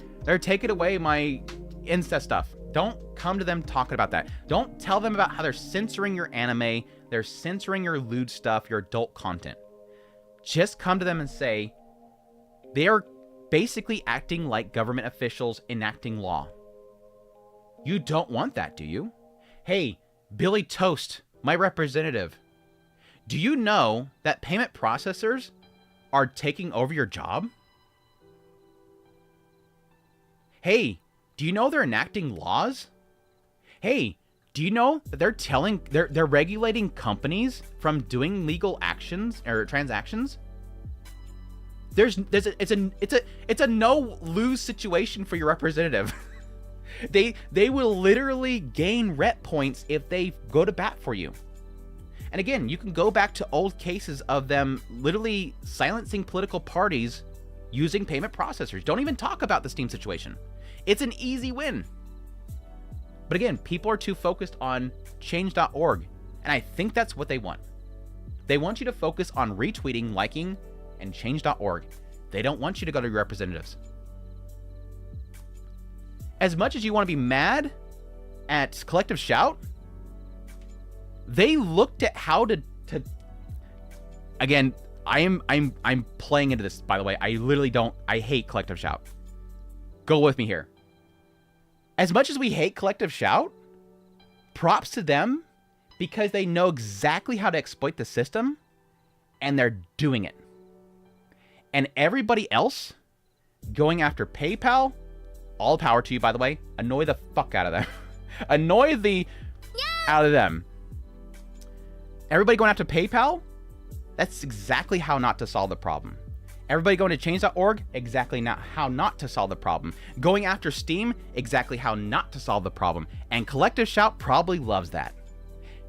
my incest stuff. Don't come to them talking about that. Don't tell them about how they're censoring your anime, they're censoring your lewd stuff, your adult content. Just come to them and say they are basically acting like government officials enacting law. You don't want that, do you? Hey, Billy Toast, my representative, do you know that payment processors are taking over your job? Hey, do you know they're enacting laws? Hey, do you know that they're regulating companies from doing legal actions or transactions? It's a no lose situation for your representative. They will literally gain rep points if they go to bat for you. And again, you can go back to old cases of them literally silencing political parties using payment processors. Don't even talk about the Steam situation. It's an easy win. But again, people are too focused on change.org, and I think that's what they want. They want you to focus on retweeting, liking, and change.org. They don't want you to go to your representatives. As much as you want to be mad at Collective Shout, they looked at how to again, I'm playing into this, by the way. I hate Collective Shout. Go with me here. As much as we hate Collective Shout, props to them, because they know exactly how to exploit the system, and they're doing it. And everybody else going after PayPal, all power to you, by the way. Annoy the fuck out of them. Annoy the out of them. Everybody going after PayPal, that's exactly how not to solve the problem. Everybody going to change.org, exactly how not to solve the problem. Going after Steam, exactly how not to solve the problem. And Collective Shout probably loves that.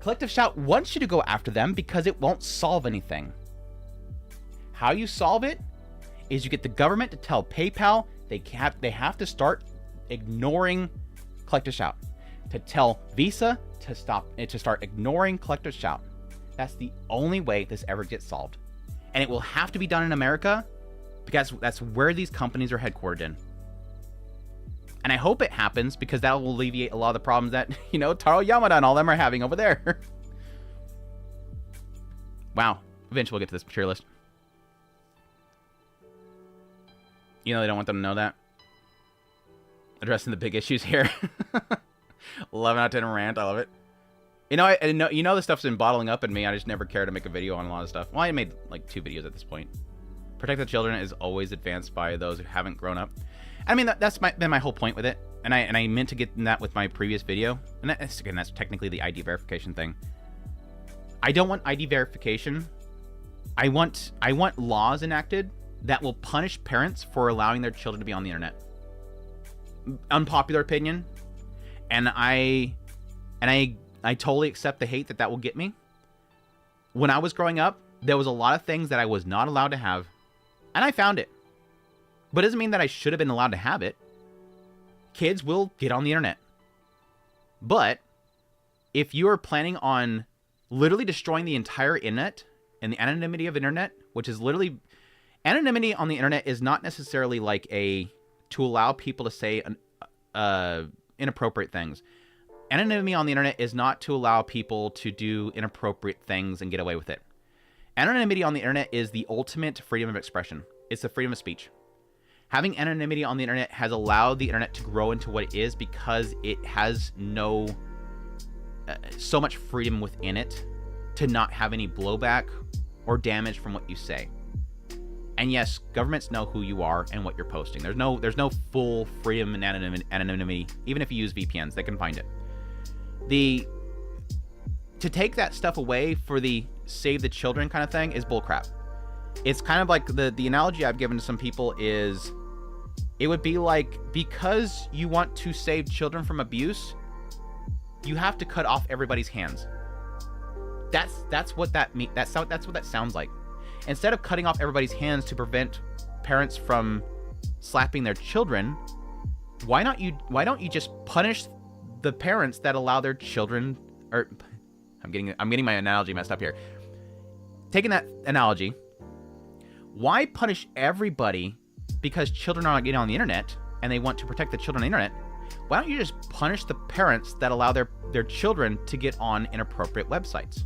Collective Shout wants you to go after them because it won't solve anything. How you solve it is you get the government to tell PayPal they have to start ignoring Collective Shout. To tell Visa to start ignoring Collective Shout. That's the only way this ever gets solved. And it will have to be done in America, because that's where these companies are headquartered in. And I hope it happens, because that will alleviate a lot of the problems that, Taro Yamada and all them are having over there. Wow. Eventually we'll get to this tier list. They don't want them to know that. Addressing the big issues here. 11 out of 10 rant. I love it. I know this stuff's been bottling up in me. I just never care to make a video on a lot of stuff. Well, I made like 2 videos at this point. Protect the children is always advanced by those who haven't grown up. I mean, that's been my whole point with it. And I meant to get in that with my previous video. And that's technically the ID verification thing. I don't want ID verification. I want laws enacted that will punish parents for allowing their children to be on the internet. Unpopular opinion. And I totally accept the hate that will get me. When I was growing up, there was a lot of things that I was not allowed to have. And I found it. But it doesn't mean that I should have been allowed to have it. Kids will get on the internet. But if you are planning on literally destroying the entire internet and the anonymity of internet, which is literally... Anonymity on the internet is not necessarily like to allow people to say inappropriate things. Anonymity on the internet is not to allow people to do inappropriate things and get away with it. Anonymity on the internet is the ultimate freedom of expression. It's the freedom of speech. Having anonymity on the internet has allowed the internet to grow into what it is, because it has so much freedom within it to not have any blowback or damage from what you say. And yes, governments know who you are and what you're posting. There's no full freedom and anonymity. Even if you use VPNs, they can find it. To take that stuff away for the save the children kind of thing is bullcrap. It's kind of like the analogy I've given to some people is, it would be like, because you want to save children from abuse, you have to cut off everybody's hands. That's what that means. That's what that sounds like. Instead of cutting off everybody's hands to prevent parents from slapping their children, why don't you just punish the parents that allow their children, or I'm getting my analogy messed up here. Taking that analogy, why punish everybody because children are not getting on the internet and they want to protect the children on the internet? Why don't you just punish the parents that allow their children to get on inappropriate websites?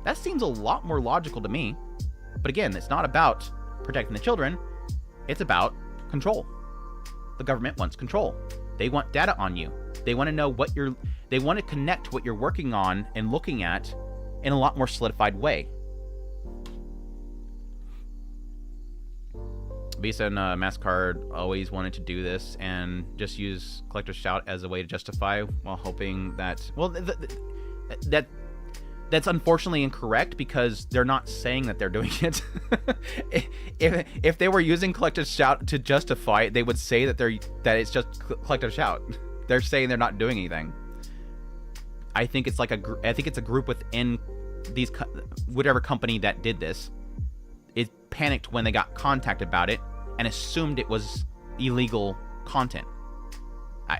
That seems a lot more logical to me. But again, it's not about protecting the children. It's about control. The government wants control. They want data on you. They want to know they want to connect what you're working on and looking at in a lot more solidified way. Visa and MasterCard always wanted to do this and just use collector's shout as a way to justify, while hoping that, well, that's unfortunately incorrect, because they're not saying that they're doing it. if they were using collector's shout to justify it, they would say that it's just collector's shout. They're saying they're not doing anything. I think it's a group within these whatever company that did this. It panicked when they got contacted about it and assumed it was illegal content.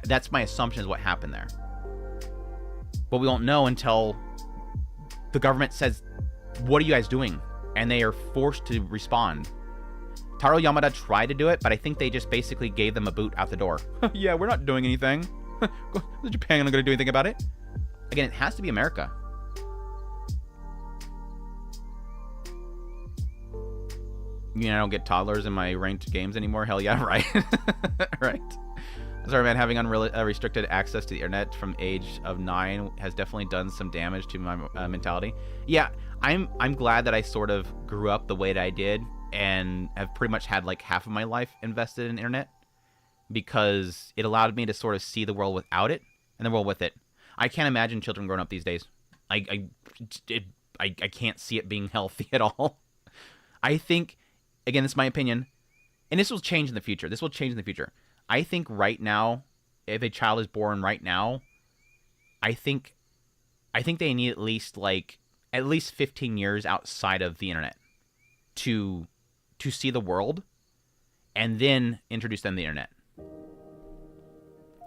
That's my assumption is what happened there. But we won't know until the government says, what are you guys doing? And they are forced to respond. Taro Yamada tried to do it, but I think they just basically gave them a boot out the door. Yeah, we're not doing anything. Is Japan going to do anything about it? Again, it has to be America. You know, I don't get toddlers in my ranked games anymore. Hell yeah, right. Right. Sorry, man. Having unrestricted access to the internet from age of 9 has definitely done some damage to my mentality. Yeah, I'm glad that I sort of grew up the way that I did and have pretty much had like half of my life invested in internet, because it allowed me to sort of see the world without it and the world with it. I can't imagine children growing up these days. I can't see it being healthy at all. I think, again, this is my opinion, and this will change in the future. I think right now, if a child is born right now, I think they need at least 15 years outside of the internet to see the world, and then introduce them to the internet.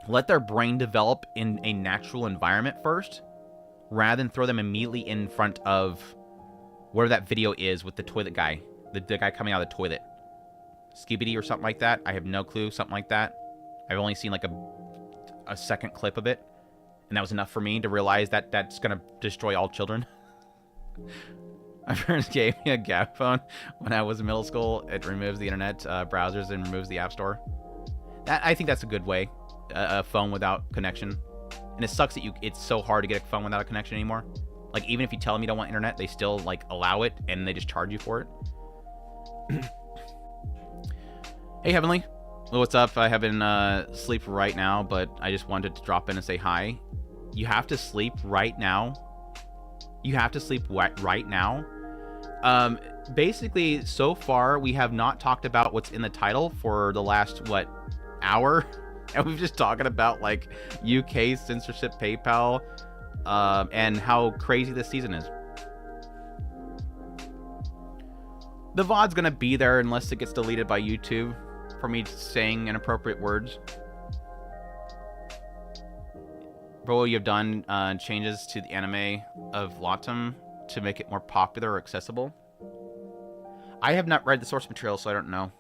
Let their brain develop in a natural environment first, rather than throw them immediately in front of where that video is with the toilet guy, the guy coming out of the toilet. Skibidi or something like that. I have no clue. Something like that. I've only seen like a second clip of it, and that was enough for me to realize that that's gonna destroy all children. My parents gave me a Gap phone when I was in middle school. It removes the internet browsers and removes the app store. I think that's a good way. A phone without connection, and it sucks that it's so hard to get a phone without a connection anymore. Like, even if you tell them you don't want internet, they still like allow it, and they just charge you for it. Hey, Heavenly. What's up? I have been asleep right now, but I just wanted to drop in and say hi. You have to sleep right now. Right now. Basically, so far, we have not talked about what's in the title for the last, hour? And we've just talking about, like, UK censorship, PayPal, and how crazy this season is. The VOD's gonna be there unless it gets deleted by YouTube for me saying inappropriate words. Bro, you've done changes to the anime of lotm to make it more popular or accessible. I have not read the source material, so I don't know.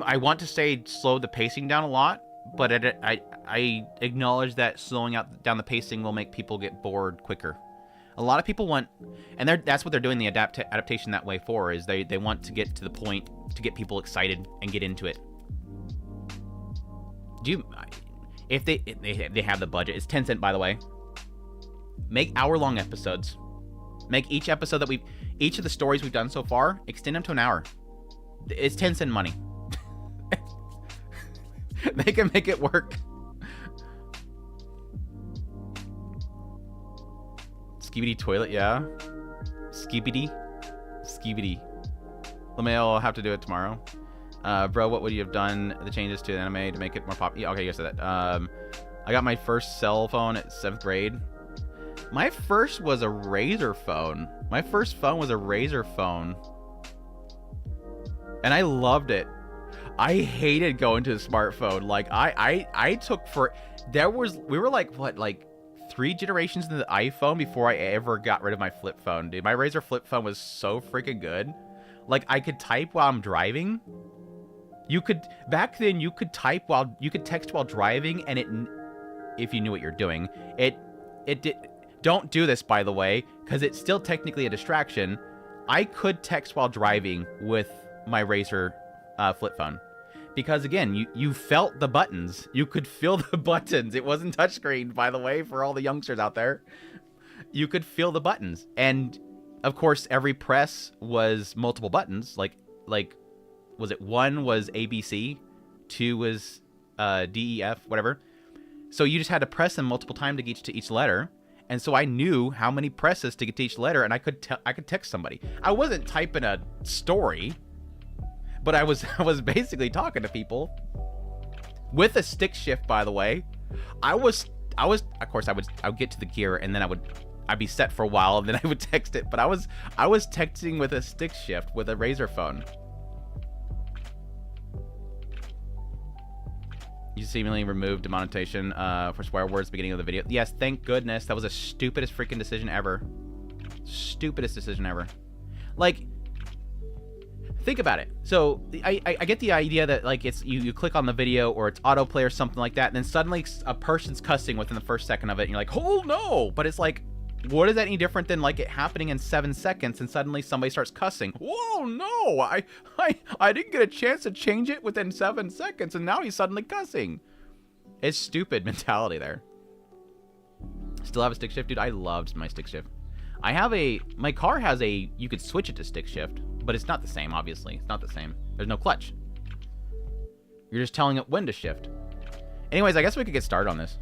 I want to say slow the pacing down a lot, but I acknowledge that slowing down the pacing will make people get bored quicker. A lot of people want, and that's what they're doing the adaptation that way for, is they want to get to the point to get people excited and get into it. If they have the budget, it's 10 cents, by the way. Make hour-long episodes. Make each episode each of the stories we've done so far, extend them to an hour. It's 10 cent money. They can make it work. Skibidi toilet, yeah. Skibidi. LeMail, have to do it tomorrow. Bro, what would you have done the changes to the anime to make it more popular? Yeah, okay, you said that. I got my first cell phone at 7th grade. My first was a Razor phone. My first phone was a Razor phone. And I loved it. I hated going to a smartphone. Like, I took for... We were like, what, like 3 generations into the iPhone before I ever got rid of my flip phone, dude. My Razor flip phone was so freaking good. Like, I could type while I'm driving. Back then, you could text while driving, and if you knew what you're doing, it did... Don't do this, by the way, because it's still technically a distraction. I could text while driving with my Razor flip phone. Because, again, you felt the buttons. You could feel the buttons. It wasn't touchscreen, by the way, for all the youngsters out there. You could feel the buttons. And, of course, every press was multiple buttons. Like was it 1 was ABC, 2 was D, E, F, whatever. So you just had to press them multiple times to get to each letter. And so I knew how many presses to get to each letter, and I could text somebody. I wasn't typing a story, but I was basically talking to people with a stick shift. By the way, I would get to the gear, and then I'd be set for a while, and then I would text it. But I was texting with a stick shift with a Razor phone. You seemingly removed demonetization for swear words at the beginning of the video. Yes, thank goodness. That was the stupidest freaking decision ever. Stupidest decision ever. Like, think about it. So I get the idea that, like, it's you click on the video or it's autoplay or something like that, and then suddenly a person's cussing within the first second of it, and you're like, oh no! But it's like, what is that any different than like it happening in 7 seconds and suddenly somebody starts cussing? Whoa, no! I didn't get a chance to change it within 7 seconds, and now he's suddenly cussing. It's stupid mentality there. Still have a stick shift, dude. I loved my stick shift. My car has you could switch it to stick shift, but it's not the same, obviously. It's not the same. There's no clutch. You're just telling it when to shift. Anyways, I guess we could get started on this.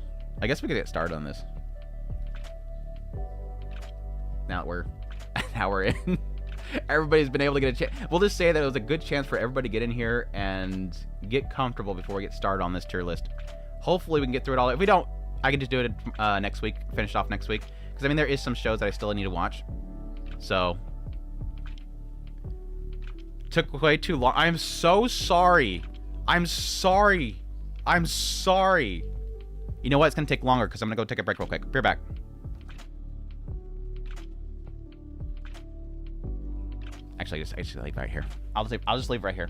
Now we're in. Everybody's been able to get a chance. We'll just say that it was a good chance for everybody to get in here and get comfortable before we get started on this tier list. Hopefully we can get through it all. If we don't, I can just do it next week, finish off next week. Because, I mean, there is some shows that I still need to watch. So, took way too long. I'm so sorry. I'm sorry. You know what? It's going to take longer because I'm going to go take a break real quick. Be right back. Actually, I just leave right here. I'll just leave right here.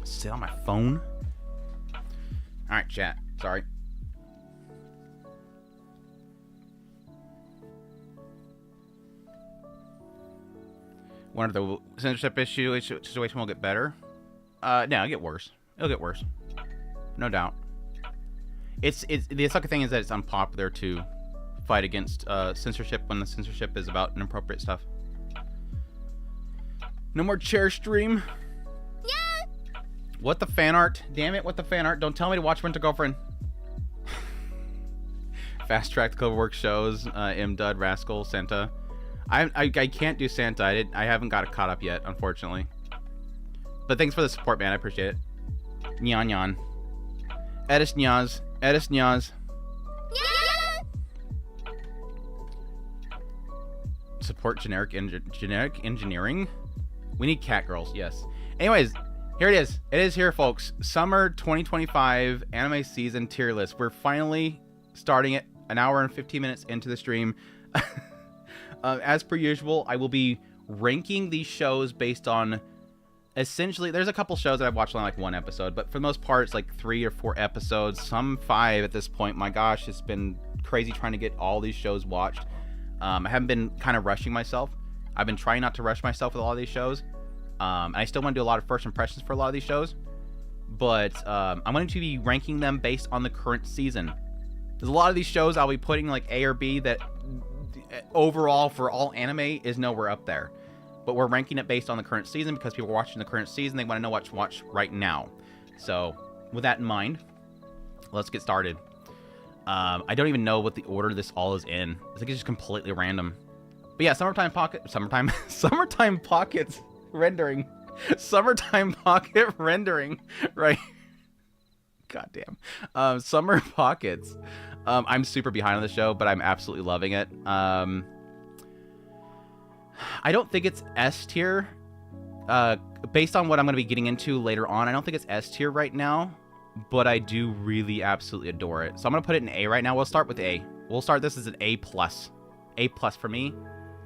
Sit on my phone. All right, chat. Sorry. Wonder if the censorship situation will get better. No, it'll get worse. It'll get worse. No doubt. It's the sucky thing is that it's unpopular to fight against censorship when the censorship is about inappropriate stuff. No more chair stream. Yeah. What the fan art? Damn it! What the fan art? Don't tell me to watch Winter Girlfriend. Fast Track Cloverwork shows. M Dud, Rascal, Santa. I can't do Santa. I haven't got it caught up yet, unfortunately. But thanks for the support, man. I appreciate it. Nyan nyan. Edis nyaz. Edis nyaz. Yeah. Support generic engineering. We need cat girls. Yes. Anyways, here it is. It is here, folks. Summer 2025 anime season tier list. We're finally starting it. An hour and 15 minutes into the stream. As per usual, I will be ranking these shows based on essentially, there's a couple shows that I've watched on like one episode, but for the most part, it's like 3 or 4 episodes, some 5 at this point. My gosh, it's been crazy trying to get all these shows watched. I haven't been kind of rushing myself. I've been trying not to rush myself with a lot of these shows. And I still want to do a lot of first impressions for a lot of these shows, but I'm going to be ranking them based on the current season. There's a lot of these shows I'll be putting like A or B that overall for all anime is nowhere up there. But we're ranking it based on the current season because people are watching the current season. They want to know what to watch right now. So with that in mind, let's get started. I don't even know what the order this all is in. I think it's just completely random. But yeah, summertime pockets rendering. Summertime pocket rendering, right? Goddamn. Summer pockets. I'm super behind on the show, but I'm absolutely loving it. I don't think it's S tier. Based on what I'm going to be getting into later on, I don't think it's S tier right now, but I do really absolutely adore it. So I'm going to put it in A right now. We'll start with A. We'll start this as an A+. A+ for me.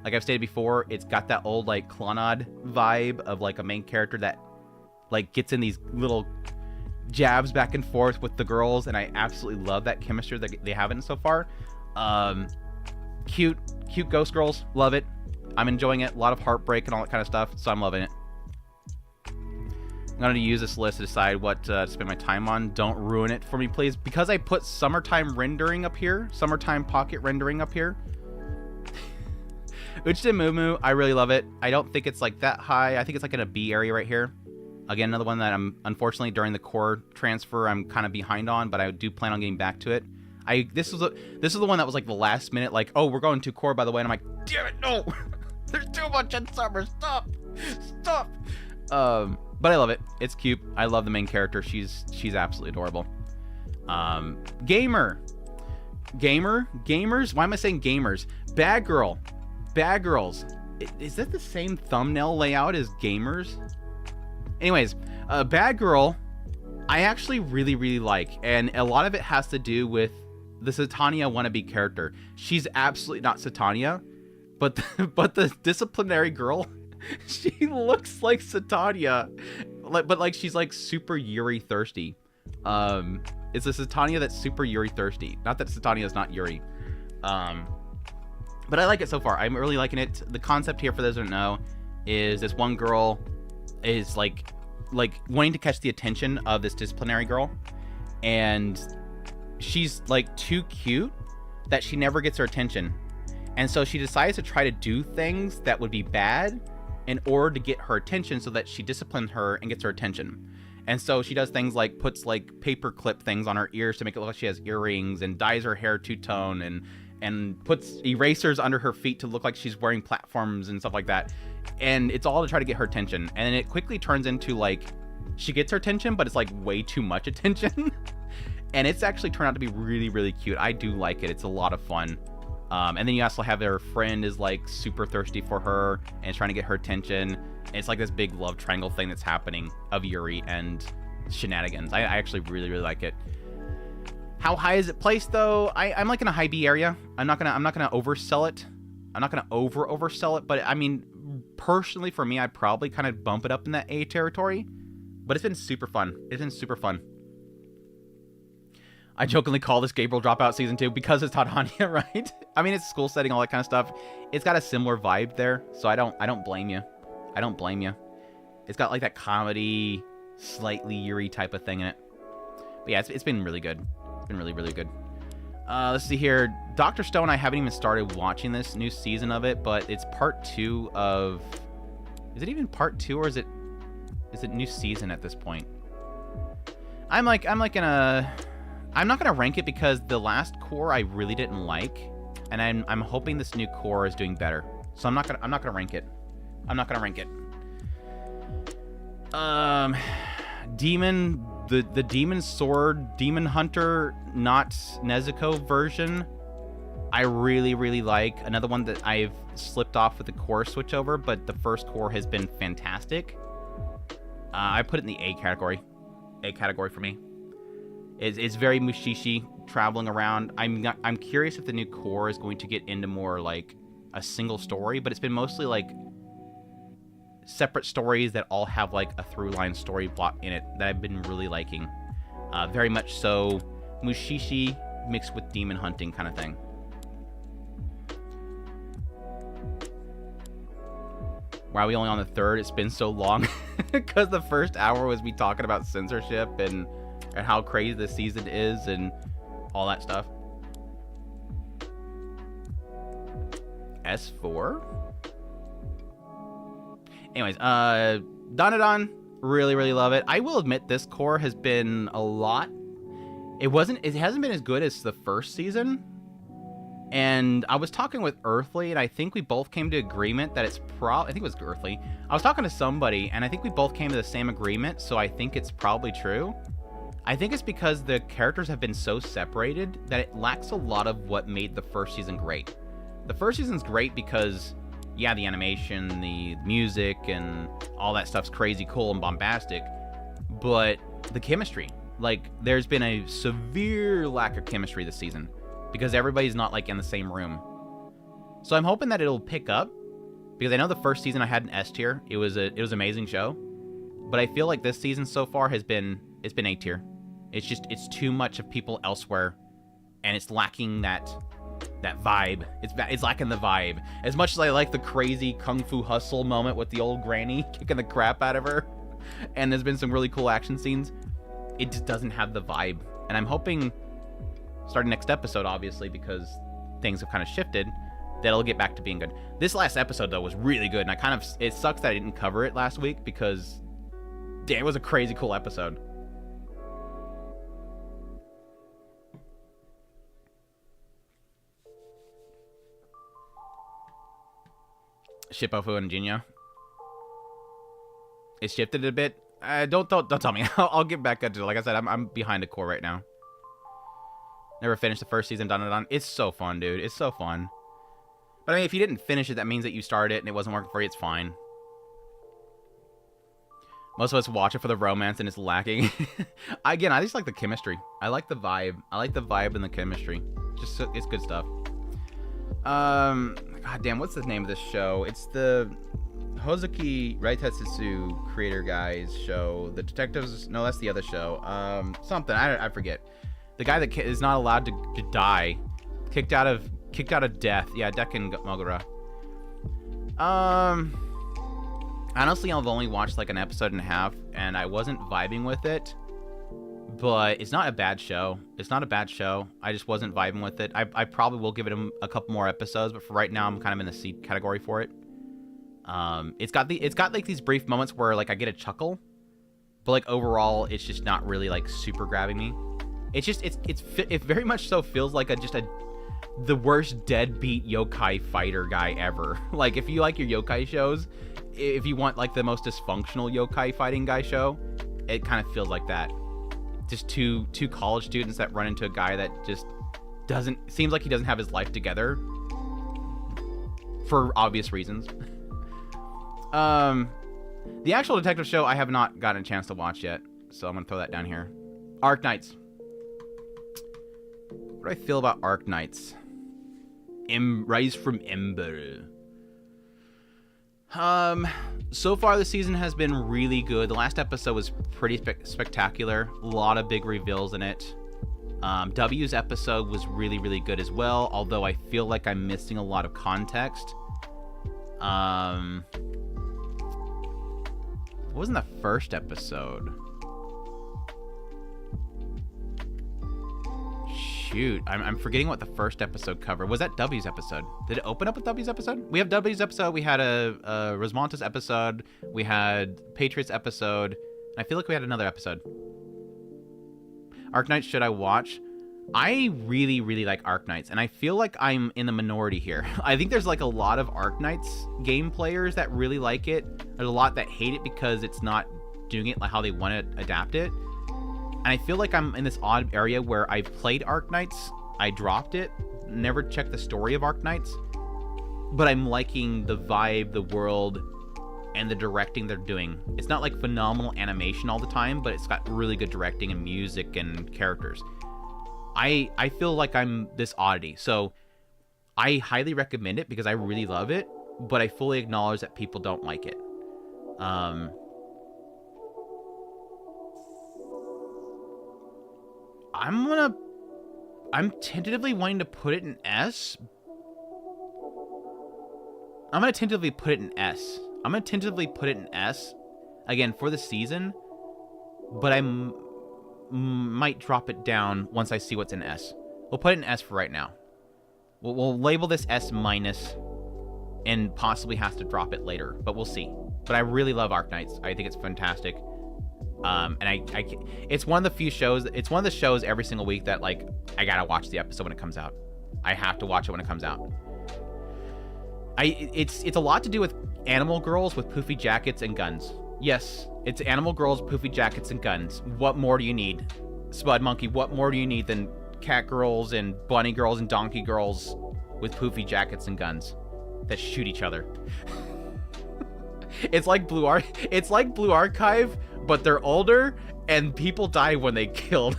Like I've stated before, it's got that old like Clonod vibe of like a main character that like gets in these little jabs back and forth with the girls, and I absolutely love that chemistry that they have in it so far. Cute ghost girls, love it. I'm enjoying it. A lot of heartbreak and all that kind of stuff, so I'm loving it. I'm going to use this list to decide what to spend my time on. Don't ruin it for me, please. Because I put summertime rendering up here, summertime pocket rendering up here. Uchida Mumu, I really love it. I don't think it's like that high. I think it's like in a B area right here. Again, another one that I'm, unfortunately, during the core transfer, I'm kind of behind on, but I do plan on getting back to it. This is the one that was like the last minute, like, oh, we're going to core, by the way, and I'm like, damn it, no! There's too much in summer, stop! But I love it. It's cute. I love the main character. She's absolutely adorable. Gamers. Why am I saying gamers? Bad Girls. Is that the same thumbnail layout as gamers? Anyways, Bad Girl, I actually really like, and a lot of it has to do with the Satania wannabe character. She's absolutely not Satania, but the disciplinary girl, she looks like Satania, but like she's like super Yuri thirsty. It's a Satania that's super Yuri thirsty. Not that Satania is not Yuri. But I like it so far. I'm really liking it. The concept here, for those who don't know, is this one girl is like wanting to catch the attention of this disciplinary girl, and she's like too cute that she never gets her attention, and so she decides to try to do things that would be bad in order to get her attention, so that she disciplines her and gets her attention. And so she does things like puts like paper clip things on her ears to make it look like she has earrings, and dyes her hair two-tone, and puts erasers under her feet to look like she's wearing platforms and stuff like that. And it's all to try to get her attention. And then it quickly turns into like, she gets her attention, but it's like way too much attention. And it's actually turned out to be really cute. I do like it. It's a lot of fun. And then you also have her friend is like super thirsty for her and is trying to get her attention. And it's like this big love triangle thing that's happening of Yuri and shenanigans. I actually really like it. How high is it placed though? I'm like in a high B area. I'm not gonna oversell it. I'm not gonna oversell it, but I mean, personally for me, I probably kind of bump it up in that A territory. But it's been super fun. I jokingly call this Gabriel Dropout Season 2 because it's Tadania, right? I mean, it's school setting, all that kind of stuff. It's got a similar vibe there, so I don't blame you. It's got like that comedy, slightly Yuri type of thing in it. But yeah, it's been really good. It's been really, really good. Let's see here. Dr. Stone, I haven't even started watching this new season of it, but it's part 2 of... Is it even part 2, or is it new season at this point? I'm not gonna rank it because the last core I really didn't like, and I'm hoping this new core is doing better. So I'm not gonna rank it. I'm not gonna rank it. Demon, the Demon Sword, Demon Hunter, not Nezuko version, I really, really like. Another one that I've slipped off with the core switchover, but the first core has been fantastic. I put it in the A category. A category for me. It's very Mushishi, traveling around. I'm curious if the new core is going to get into more like a single story, but it's been mostly like separate stories that all have like a through line story plot in it that I've been really liking. Very much so Mushishi mixed with demon hunting kind of thing. Why are we only on the third? It's been so long. Because the first hour was me talking about censorship and how crazy the season is and all that stuff. S4? Anyways, Danadon, really, really love it. I will admit this core has been a lot. It hasn't been as good as the first season. And I was talking with Earthly, and I think we both came to agreement that it's I think it was Earthly. I was talking to somebody, and I think we both came to the same agreement, so I think it's probably true. I think it's because the characters have been so separated that it lacks a lot of what made the first season great. The first season's great because, yeah, the animation, the music, and all that stuff's crazy cool and bombastic, but the chemistry. Like, there's been a severe lack of chemistry this season because everybody's not, like, in the same room. So I'm hoping that it'll pick up, because I know the first season I had an S tier. It was an amazing show, but I feel like this season so far it's been A tier. It's too much of people elsewhere, and it's lacking that vibe. It's lacking the vibe. As much as I like the crazy kung fu hustle moment with the old granny kicking the crap out of her, and there's been some really cool action scenes, it just doesn't have the vibe. And I'm hoping, starting next episode, obviously, because things have kind of shifted, that it'll get back to being good. This last episode, though, was really good, and it sucks that I didn't cover it last week, because, damn, it was a crazy cool episode. Shippofu and Jinyo. It shifted a bit. Don't tell me. I'll get back into it. Like I said, I'm behind a core right now. Never finished the first season. Dun. It's so fun, dude. It's so fun. But I mean, if you didn't finish it, that means that you started it and it wasn't working for you. It's fine. Most of us watch it for the romance and it's lacking. Again, I just like the chemistry. I like the vibe. I like the vibe and the chemistry. It's good stuff. God damn, what's the name of this show? It's the Hozuki Raitetsu creator guys show. The detectives. No, that's the other show. Something I forget. The guy that is not allowed to die, kicked out of death. Yeah, Dekken Mogura. Honestly, I've only watched like an episode and a half, and I wasn't vibing with it. But it's not a bad show. It's not a bad show. I just wasn't vibing with it. I probably will give it a couple more episodes, but for right now, I'm kind of in the C category for it. It's got like these brief moments where like I get a chuckle, but like overall, it's just not really like super grabbing me. It very much so feels like the worst deadbeat yokai fighter guy ever. Like, if you like your yokai shows, if you want like the most dysfunctional yokai fighting guy show, it kind of feels like that. Just two college students that run into a guy that just seems like he doesn't have his life together for obvious reasons. The actual detective show I have not gotten a chance to watch yet, so I'm gonna throw that down here. Arc Knights. What do I feel about Arc Knights? Rise from Ember. So far the season has been really good. The last episode was pretty spectacular. A lot of big reveals in it. W's episode was really, really good as well, although I feel like I'm missing a lot of context. What was in the first episode? Shoot, I'm forgetting what the first episode covered. Was that W's episode? Did it open up with W's episode? We have W's episode. We had a Rosmontas episode. We had Patriots episode. I feel like we had another episode. Arknights, should I watch? I really, really like Arknights, and I feel like I'm in the minority here. I think there's like a lot of Arknights game players that really like it. There's a lot that hate it because it's not doing it like how they want to adapt it. And I feel like I'm in this odd area where I've played Arknights, I dropped it, never checked the story of Arknights, but I'm liking the vibe, the world, and the directing they're doing. It's not like phenomenal animation all the time, but it's got really good directing and music and characters. I feel like I'm this oddity, so I highly recommend it because I really love it, but I fully acknowledge that people don't like it. I'm tentatively wanting to put it in S. I'm gonna tentatively put it in S. I'm gonna tentatively put it in S, again, for the season, but I might drop it down once I see what's in S. We'll put it in S for right now. We'll label this S minus, and possibly has to drop it later, but we'll see. But I really love Arknights. I think it's fantastic. And it's one of the few shows, it's one of the shows every single week that, like, I gotta watch the episode when it comes out. I have to watch it when it comes out. It's a lot to do with animal girls with poofy jackets and guns. Yes, it's animal girls, poofy jackets, and guns. What more do you need? Spud Monkey, what more do you need than cat girls and bunny girls and donkey girls with poofy jackets and guns that shoot each other? It's like Blue Archive, but they're older and people die when they killed.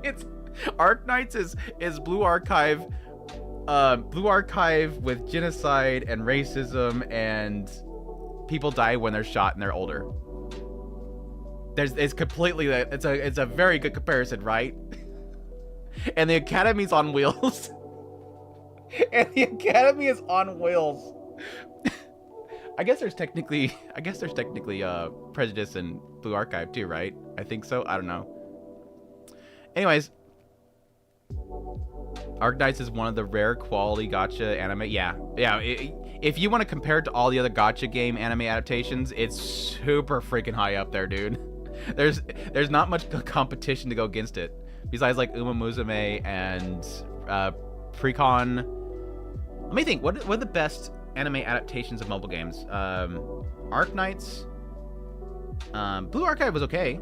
It's Arknights is Blue Archive with genocide and racism, and people die when they're shot and they're older. It's completely, it's a very good comparison, right? And the Academy's on wheels. And the Academy is on wheels. I guess there's technically prejudice in Blue Archive too, right? I think so. I don't know. Anyways, Arknights is one of the rare quality gacha anime. Yeah. If you want to compare it to all the other gacha game anime adaptations, it's super freaking high up there, dude. There's not much competition to go against it. Besides like Uma Musume and Precon. Let me think. What are the best anime adaptations of mobile games? Arknights. Blue Archive was okay.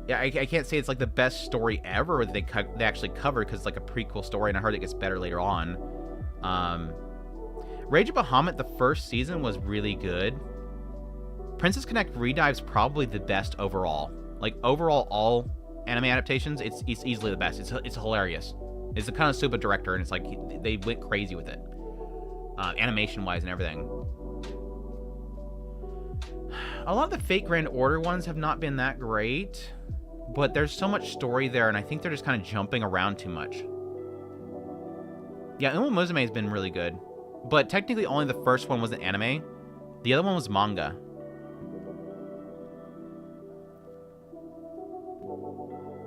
Yeah, I can't say it's like the best story ever that they actually covered, because it's like a prequel story, and I heard it gets better later on. Rage of Bahamut, the first season was really good. Princess Connect Redive's probably the best overall. Like overall, all anime adaptations, it's easily the best. It's hilarious. It's a kind of super director, and it's like they went crazy with it, animation wise and everything. A lot of the Fate Grand Order ones have not been that great, but there's so much story there, and I think they're just kind of jumping around too much. Yeah, Uma Musume has been really good, but technically only the first one was an anime. The other one was manga.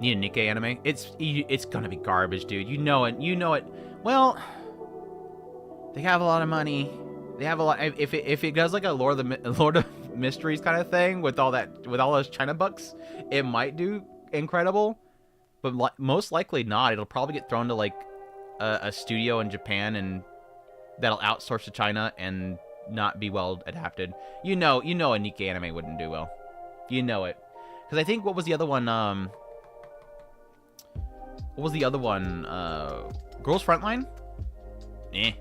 Need a Nikkei anime? It's gonna be garbage, dude. You know it. Well, they have a lot of money. They have a lot. If it does like a Lord of Mysteries kind of thing with all those China bucks, it might do incredible, but most likely not. It'll probably get thrown to like a studio in Japan, and that'll outsource to China and not be well adapted. You know a Nikkei anime wouldn't do well. You know it, because I think what was the other one? What was the other one? Girls Frontline? Eh.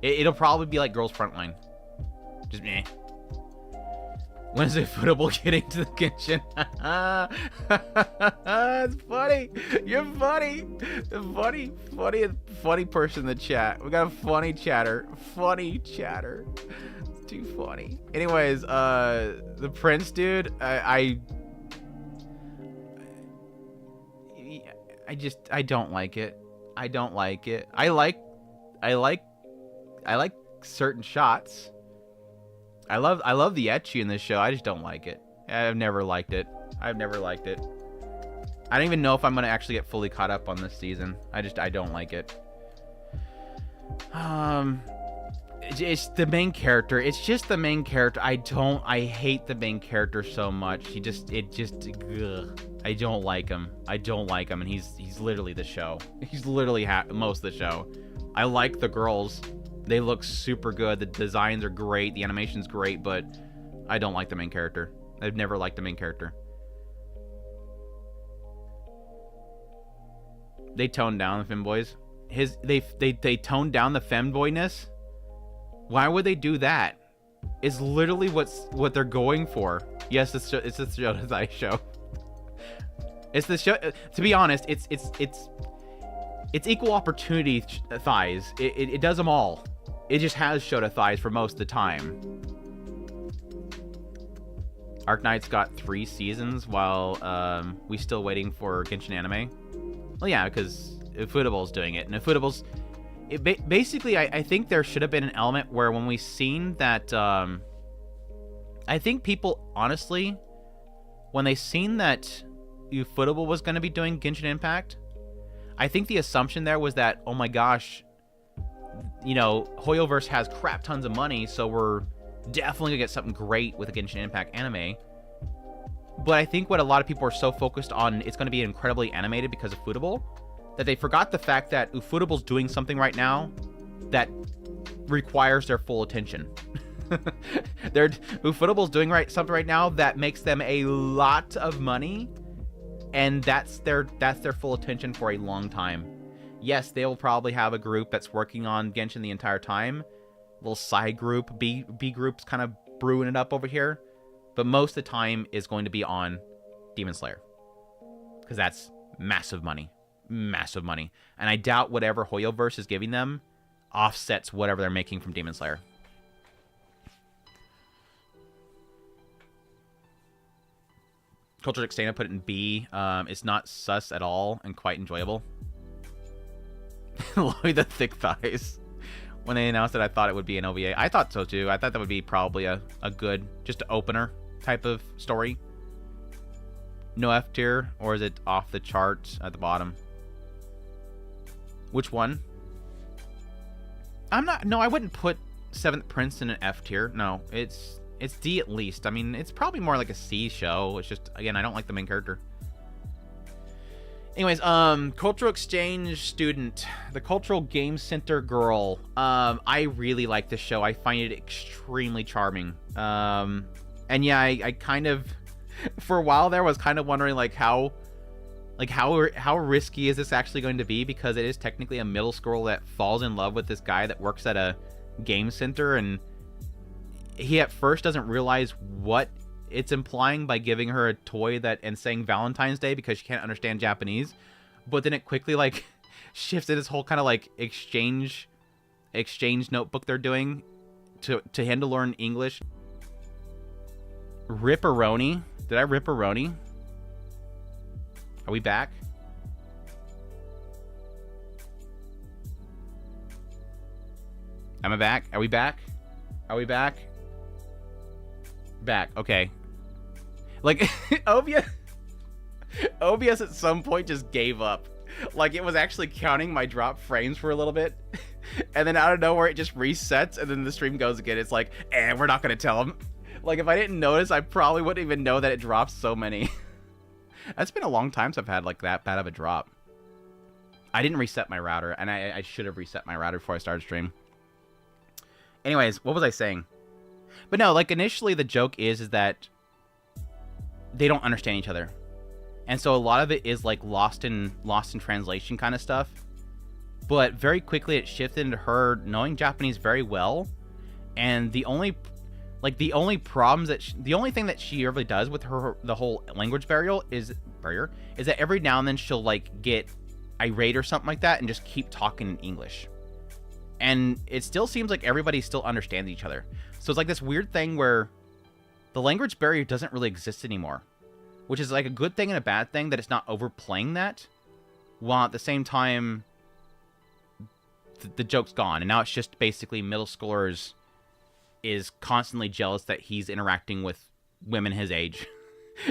It'll probably be like Girls Frontline. Just meh. When is it footable getting to the kitchen? It's funny. You're funny. The funny person in the chat. We got a funny chatter. It's too funny. Anyways, the Prince dude, I don't like it. I don't like it. I like certain shots. I love the ecchi in this show. I just don't like it. I've never liked it. I've never liked it. I don't even know if I'm gonna actually get fully caught up on this season. I don't like it. It's the main character. It's just the main character. I hate the main character so much. Ugh. I don't like him. I don't like him, and he's literally the show. He's literally most of the show. I like the girls. They look super good. The designs are great. The animation's great, but I don't like the main character. I've never liked the main character. They toned down the femboys. They toned down the femboyness. Why would they do that? It's literally what they're going for. Yes, it's the Shota show. It's the show. To be honest, it's equal opportunity thighs. It does them all. It just has Shota thighs for most of the time. Arknight's got 3 seasons while we still waiting for Genshin Anime. Well, yeah, because Ufutable's doing it, and Ufutable's basically. I think there should have been an element where when we seen that. I think people honestly, when they seen that Ufotable was going to be doing Genshin Impact, I think the assumption there was that, oh my gosh, you know, Hoyoverse has crap tons of money, so we're definitely gonna get something great with a Genshin Impact anime. But I think what a lot of people are so focused on, it's going to be incredibly animated because of Ufotable, that they forgot the fact that Ufotable's doing something right now that requires their full attention. Ufotable's doing something right now that makes them a lot of money, and that's their full attention for a long time. Yes, they'll probably have a group that's working on Genshin the entire time, a little side group, B groups kind of brewing it up over here, but most of the time is going to be on Demon Slayer, because that's massive money. Massive money. And I doubt whatever Hoyoverse is giving them offsets whatever they're making from Demon Slayer. Culture Dextana put it in B. It's not sus at all and quite enjoyable. Look at the thick thighs. When they announced it, I thought it would be an OVA. I thought so too. I thought that would be probably a good, just an opener type of story. No F tier, or is it off the chart at the bottom? Which one? No, I wouldn't put 7th Prince in an F tier. No, it's D at least. I mean, it's probably more like a C show. It's just, again, I don't like the main character. Anyways, cultural exchange student, the cultural game center girl. I really like this show. I find it extremely charming. And yeah, I kind of, for a while there, was kind of wondering how risky is this actually going to be, because it is technically a middle schooler that falls in love with this guy that works at a game center, and he at first doesn't realize what it's implying by giving her a toy and saying Valentine's Day because she can't understand Japanese. But then it quickly shifts to this whole kind of exchange notebook they're doing to him to learn English. Ripperoni. Did I Ripperoni? Are we back? Am I back? Are we back? Are we back? Back. Okay. OBS at some point just gave up. It was actually counting my drop frames for a little bit. And then out of nowhere, it just resets, and then the stream goes again. It's we're not going to tell them. If I didn't notice, I probably wouldn't even know that it drops so many. That's been a long time since I've had that bad of a drop. I didn't reset my router, and I should have reset my router before I started stream. Anyways, what was I saying? But no, initially the joke is that they don't understand each other. And so a lot of it is lost in translation kind of stuff. But very quickly it shifted into her knowing Japanese very well. And the only problems the only thing that she really does with the whole language barrier is that every now and then she'll get irate or something like that and just keep talking in English. And it still seems like everybody still understands each other. So it's this weird thing where the language barrier doesn't really exist anymore, which is a good thing and a bad thing, that it's not overplaying that, while at the same time the joke's gone, and now it's just basically middle schoolers is constantly jealous that he's interacting with women his age.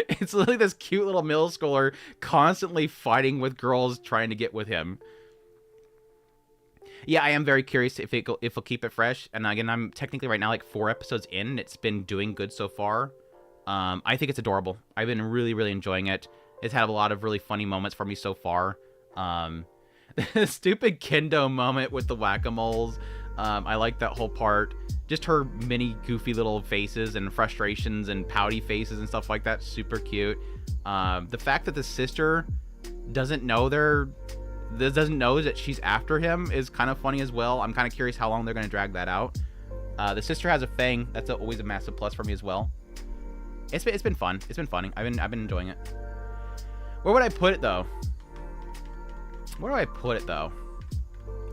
It's literally this cute little middle schooler constantly fighting with girls trying to get with him. Yeah, I am very curious if it'll keep it fresh. And again, I'm technically right now like 4 episodes in, and it's been doing good so far. I think it's adorable. I've been really, really enjoying it. It's had a lot of really funny moments for me so far. The stupid Kendo moment with the whack-a-moles. I like that whole part. Just her mini goofy little faces and frustrations and pouty faces and stuff like that. Super cute. The fact that the sister doesn't know that she's after him is kind of funny as well. I'm kind of curious how long they're going to drag that out. The sister has a fang. That's always a massive plus for me as well. It's been fun. It's been funny. I've been enjoying it. Where would I put it though?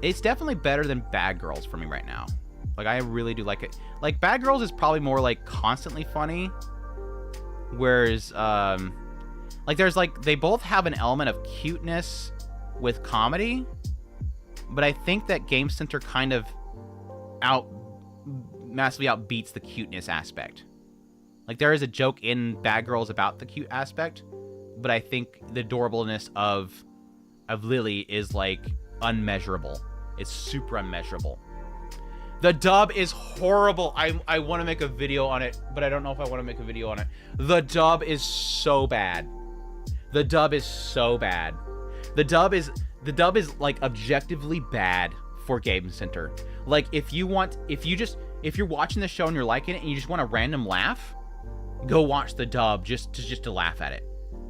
It's definitely better than Bad Girls for me right now. Like, I really do like it. Like, Bad Girls is probably more like constantly funny, whereas like there's like, they both have an element of cuteness with comedy, but I think that Game Center kind of massively outbeats the cuteness aspect. Like, there is a joke in Bad Girls about the cute aspect, but I think the adorableness of Lily is like unmeasurable. It's super unmeasurable. The dub is horrible. I want to make a video on it, but I don't know if I want to make a video on it. The dub is so bad. The dub is so bad. The dub is like objectively bad for Game Center. Like, if you're watching the show and you're liking it and you just want a random laugh, go watch the dub just to laugh at it.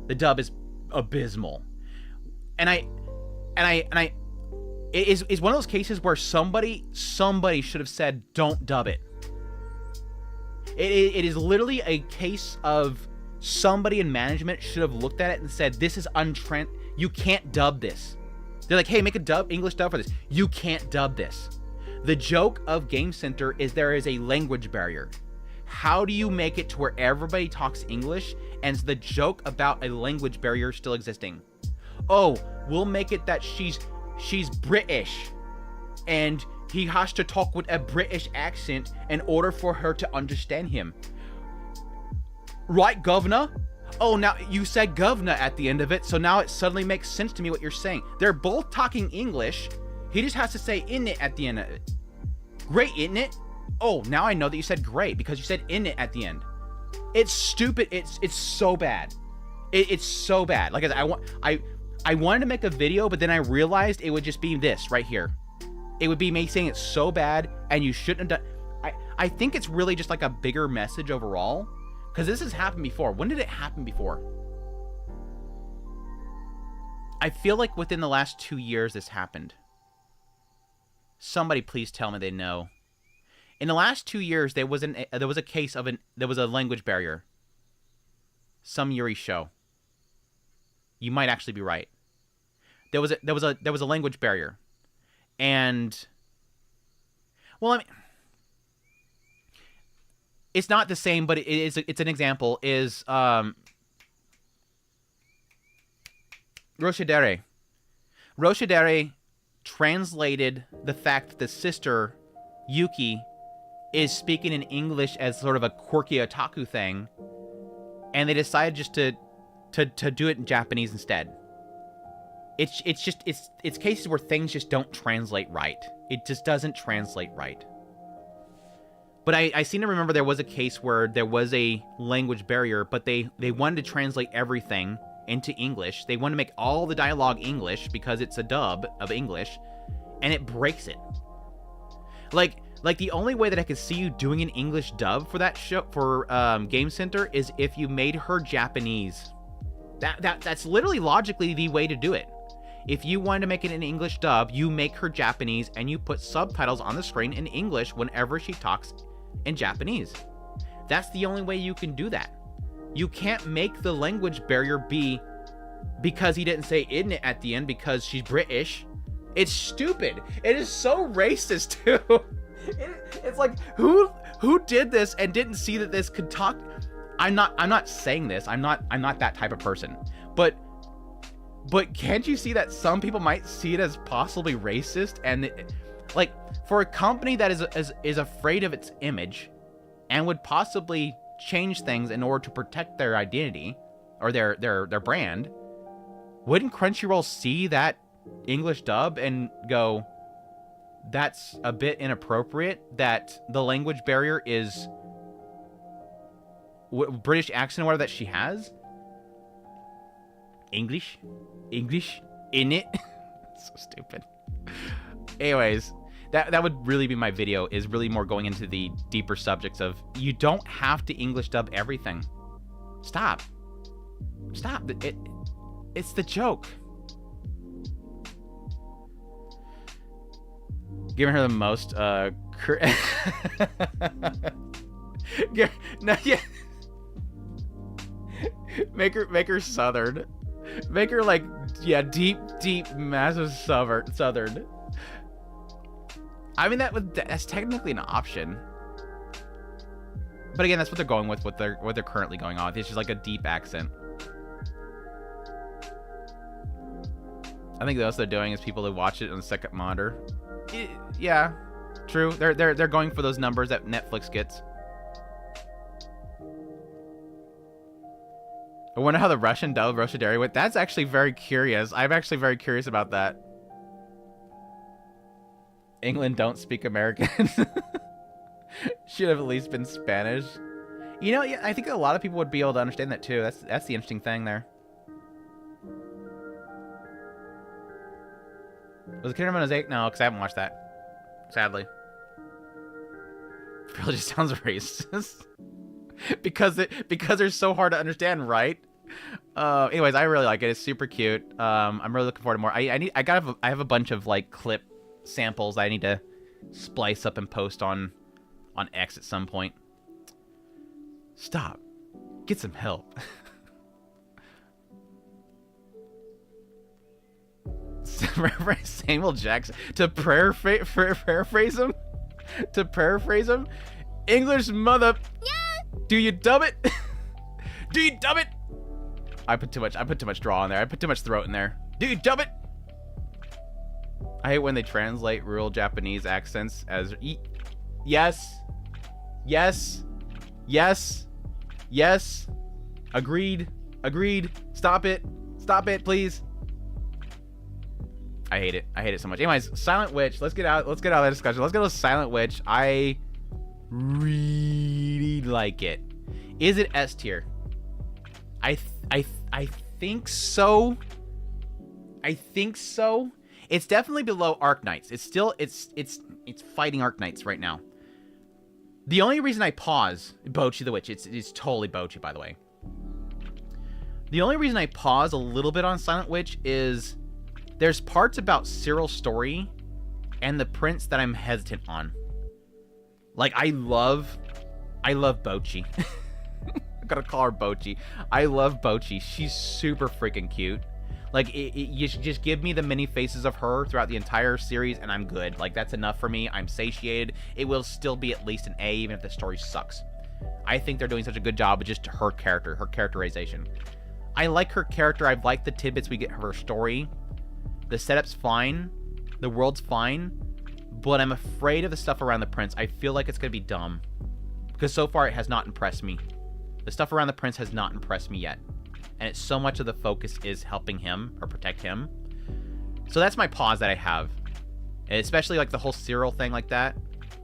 The dub is abysmal. And it is one of those cases where somebody should have said, don't dub it. It is literally a case of somebody in management should have looked at it and said, this is you can't dub this. They're like, hey, make a English dub for this. You can't dub this. The joke of Game Center is there is a language barrier. How do you make it to where everybody talks English and the joke about a language barrier still existing? Oh, we'll make it that she's British and he has to talk with a British accent in order for her to understand him. Right, governor? Oh, now you said governor at the end of it, so now it suddenly makes sense to me what you're saying. They're both talking English. He just has to say in it at the end of it. Great, isn't it? Oh, now I know that you said great because you said in it at the end. It's stupid. It's so bad. It's so bad. Like I wanted to make a video, but then I realized it would just be this right here. It would be me saying it's so bad and you shouldn't have done. I think it's really just like a bigger message overall, because this has happened before. When did it happen before? I feel like within the last 2 years this happened. Somebody please tell me they know. In the last 2 years, there was a case of there was a language barrier. Some Yuri show. You might actually be right. There was a language barrier, and well, I mean, it's not the same, but it's an example. Is Roshidere translated the fact that the sister Yuki is speaking in English as sort of a quirky otaku thing, and they decided just to do it in Japanese instead. It's cases where things just don't translate right. It just doesn't translate right. But I seem to remember there was a case where there was a language barrier, but they wanted to translate everything into English. They want to make all the dialogue English because it's a dub of English, and it breaks it. Like the only way that I could see you doing an English dub for that show, for Game Center, is if you made her Japanese. That's literally logically the way to do it. If you wanted to make it an English dub, you make her Japanese and you put subtitles on the screen in English whenever she talks in Japanese. That's the only way you can do that. You can't make the language barrier be because he didn't say "isn't it" at the end because she's British. It's stupid. It is so racist too. It's like, who did this and didn't see that this could talk? I'm not saying this. I'm not that type of person. But can't you see that some people might see it as possibly racist? And like, for a company that is afraid of its image and would possibly change things in order to protect their identity or their brand, wouldn't Crunchyroll see that English dub and go, that's a bit inappropriate, that the language barrier is British accent or whatever that she has? English in it. So stupid. Anyways, that would really be my video, is really more going into the deeper subjects of, you don't have to English dub everything. Stop. It's the joke. Giving her the most no, yeah. Make her southern. Make her like, yeah, deep, massive southern. I mean, that's technically an option. But again, that's what they're going with, what they're currently going on. It's just like a deep accent. I think the else they're doing is people who watch it on the second monitor. Yeah, true. They're going for those numbers that Netflix gets. I wonder how the Russian dub Roshidari went. That's actually very curious. I'm actually very curious about that. England don't speak American. Should have at least been Spanish. You know, yeah, I think a lot of people would be able to understand that too. That's the interesting thing there. Was it Kingdom of Mosaic? No, because I haven't watched that. Sadly. It really just sounds racist. because they're so hard to understand, right? Anyways, I really like it. It's super cute. I'm really looking forward to more. I have a bunch of like clip samples that I need to splice up and post on X at some point. Stop. Get some help. Samuel Jackson. To paraphrase him? To paraphrase him? English mother... Yeah. Do you dub it? Do you dub it? I put too much draw in there. I put too much throat in there. Do you dub it? I hate when they translate rural Japanese accents as... Yes. Yes. Yes. Yes. Agreed. Agreed. Stop it. Stop it, please. I hate it. I hate it so much. Anyways, Silent Witch. Let's get out of that discussion. Let's go to Silent Witch. I really like it. Is it S tier? I think so. I think so. It's definitely below Arknights. It's still it's fighting Arknights right now. The only reason I pause Bocchi the Witch, it's totally Bocchi, by the way. The only reason I pause a little bit on Silent Witch is there's parts about Cyril's story and the prince that I'm hesitant on. Like, I love Bocchi. I gotta call her Bocchi. I love Bocchi. She's super freaking cute. Like, you should just give me the many faces of her throughout the entire series, and I'm good. Like, that's enough for me. I'm satiated. It will still be at least an A, even if the story sucks. I think they're doing such a good job with just her character, her characterization. I like her character. I've liked the tidbits we get of her story. The setup's fine. The world's fine. But I'm afraid of the stuff around the prince. I feel like it's going to be dumb. Because so far, it has not impressed me. The stuff around the prince has not impressed me yet. And it's so much of the focus is helping him or protect him. So that's my pause that I have. And especially like the whole Cyril thing like that.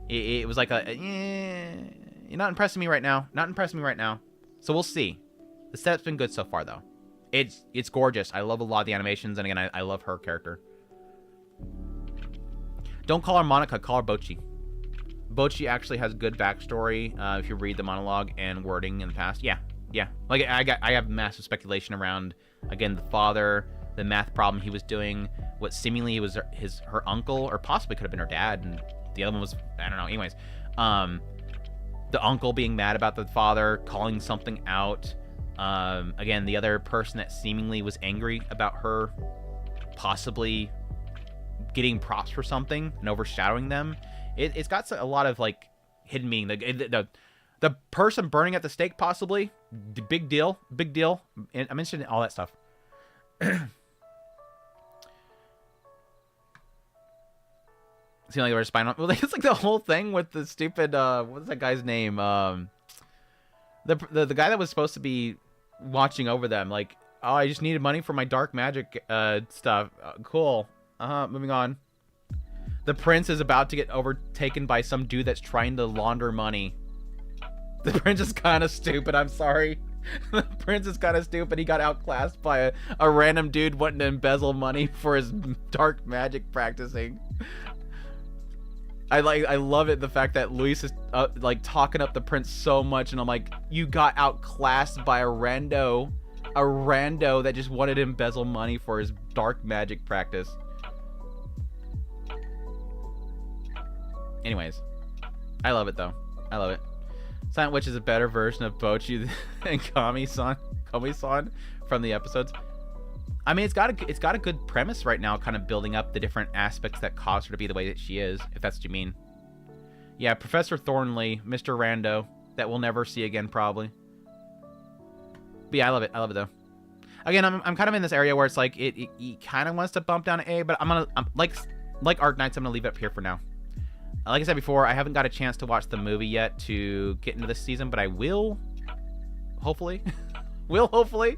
It was like you're not impressing me right now. Not impressing me right now. So we'll see. The setup's been good so far though. It's gorgeous. I love a lot of the animations, and again, I love her character. Don't call her Monica, call her Bocchi. Bocchi actually has good backstory if you read the monologue and wording in the past. Yeah. Like I have massive speculation around, again, the father, the math problem he was doing, what seemingly was her uncle, or possibly could have been her dad, and the other one was, I don't know. Anyways, the uncle being mad about the father, calling something out. Again, the other person that seemingly was angry about her possibly getting props for something and overshadowing them. It's got a lot of like hidden meaning. The person burning at the stake, possibly, big deal. And I'm interested in all that stuff. Seemed like they were spying on. Well, it's like the whole thing with the stupid. What's that guy's name? The guy that was supposed to be watching over them. Like, oh, I just needed money for my dark magic stuff. Cool. Moving on. The prince is about to get overtaken by some dude that's trying to launder money. The prince is kind of stupid. I'm sorry. The prince is kind of stupid. He got outclassed by a random dude wanting to embezzle money for his dark magic practicing. I love it, the fact that Luis is like talking up the prince so much, and I'm like, you got outclassed by a rando that just wanted to embezzle money for his dark magic practice. Anyways, I love it though. I love it. Silent Witch is a better version of Bochi and Kami-san from the episodes. I mean, it's got a good premise right now, kind of building up the different aspects that cause her to be the way that she is, if that's what you mean. Yeah, Professor Thornley, Mr. Rando, that we'll never see again probably. But yeah, I love it. I love it though. Again, I'm kind of in this area where it's like it kind of wants to bump down to A, but I'm like Arknights, I'm gonna leave it up here for now. Like I said before, I haven't got a chance to watch the movie yet to get into this season, but I will, hopefully. Hopefully.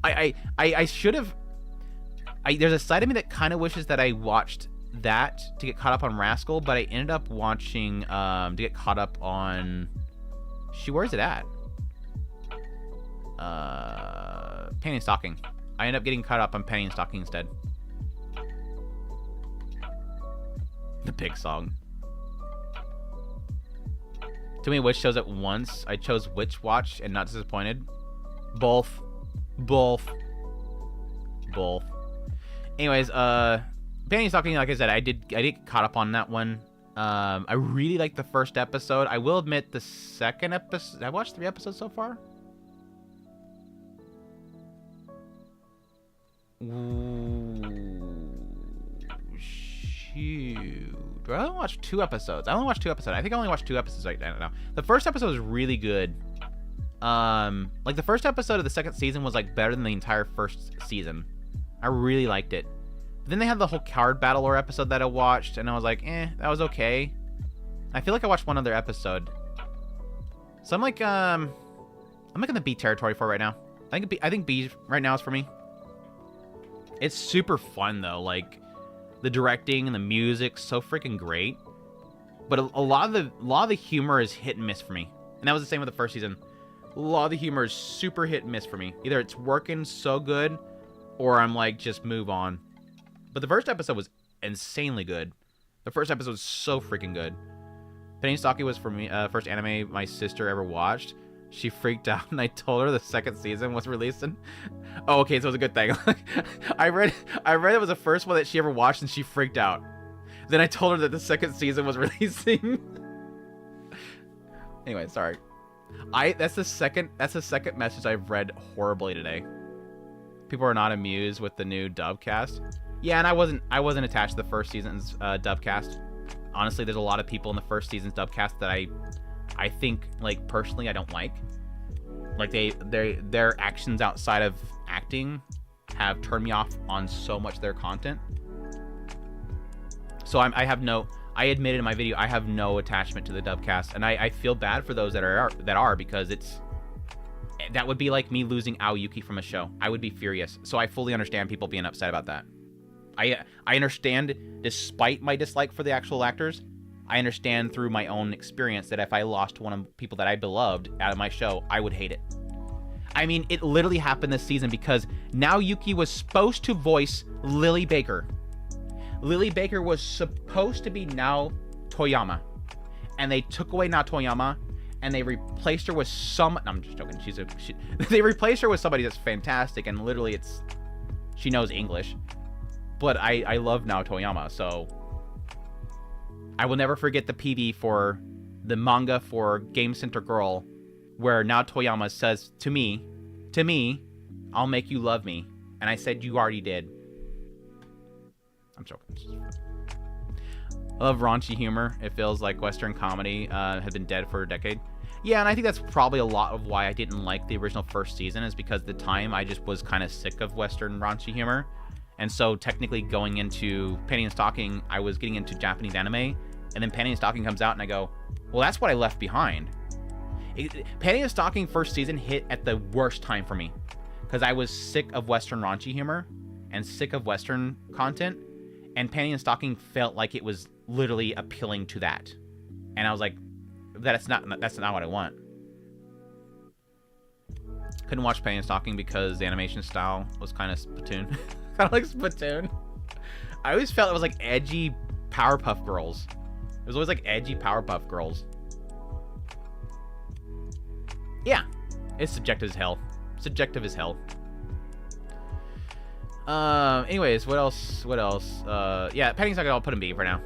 I should have. There's a side of me that kind of wishes that I watched that to get caught up on Rascal, but I ended up watching to get caught up on. Where's it at? Penny and Stocking. I ended up getting caught up on Penny and Stocking instead. The big song. Too many witch shows at once. I chose Witch Watch and not disappointed. Both. Anyways, Penny and Stocking, like I said, I did get caught up on that one. I really liked the first episode. I will admit the second episode. I watched 3 episodes so far. Ooh, shoot. I only watched 2 episodes. I think I only watched 2 episodes right now. The first episode was really good. Like the first episode of the second season was like better than the entire first season. I really liked it. But then they had the whole card battler episode that I watched, and I was like, that was okay. I feel like I watched one other episode. So I'm like in the B territory for it right now. I think B right now is for me. It's super fun though. Like the directing and the music, so freaking great. But a lot of the humor is hit and miss for me, and that was the same with the first season. A lot of the humor is super hit and miss for me. Either it's working so good, or I'm like, just move on. But the first episode was insanely good. The first episode was so freaking good. Penny Stocking was for me first anime my sister ever watched. She freaked out, and I told her the second season was releasing. Oh, okay, so it was a good thing. I read it was the first one that she ever watched, and she freaked out. Then I told her that the second season was releasing. Anyway, sorry. That's the second message I've read horribly today. People are not amused with the new dub cast. Yeah, and I wasn't attached to the first season's dub cast. Honestly, there's a lot of people in the first season's dub cast that I think, like, personally I don't like. Like their actions outside of acting have turned me off on so much of their content. So I admitted in my video I have no attachment to the dub cast, and I feel bad for those that are because that would be like me losing Aoyuki from a show. I would be furious. So I fully understand people being upset about that. I understand, despite my dislike for the actual actors, I understand through my own experience that if I lost one of the people that I beloved out of my show, I would hate it. I mean, it literally happened this season because Naoyuki was supposed to voice Lily Baker. Lily Baker was supposed to be Nao Toyama, and they took away Nao Toyama, and they replaced her with no, I'm just joking. They replaced her with somebody that's fantastic, and literally she knows English. But I love Nao Toyama, so I will never forget the PV for the manga for Game Center Girl, where Nao Toyama says to me, I'll make you love me, and I said you already did. I'm joking. I love raunchy humor. It feels like Western comedy had been dead for a decade. Yeah, and I think that's probably a lot of why I didn't like the original first season, is because at the time I just was kind of sick of Western raunchy humor. And so technically going into Panty and Stocking, I was getting into Japanese anime, and then Panty and Stocking comes out and I go, well, that's what I left behind. Panty and Stocking first season hit at the worst time for me because I was sick of Western raunchy humor and sick of Western content, and Panty and Stocking felt like it was literally appealing to that. And I was like, that's not what I want. Couldn't watch Panty and Stocking because the animation style was kind of Splatoon. Kind of like Splatoon. I always felt it was like edgy Powerpuff Girls. It was always like edgy Powerpuff Girls. Yeah, it's subjective as hell. Subjective as hell. Anyways, what else? Yeah, Panty and Stocking, I'll put in B for now.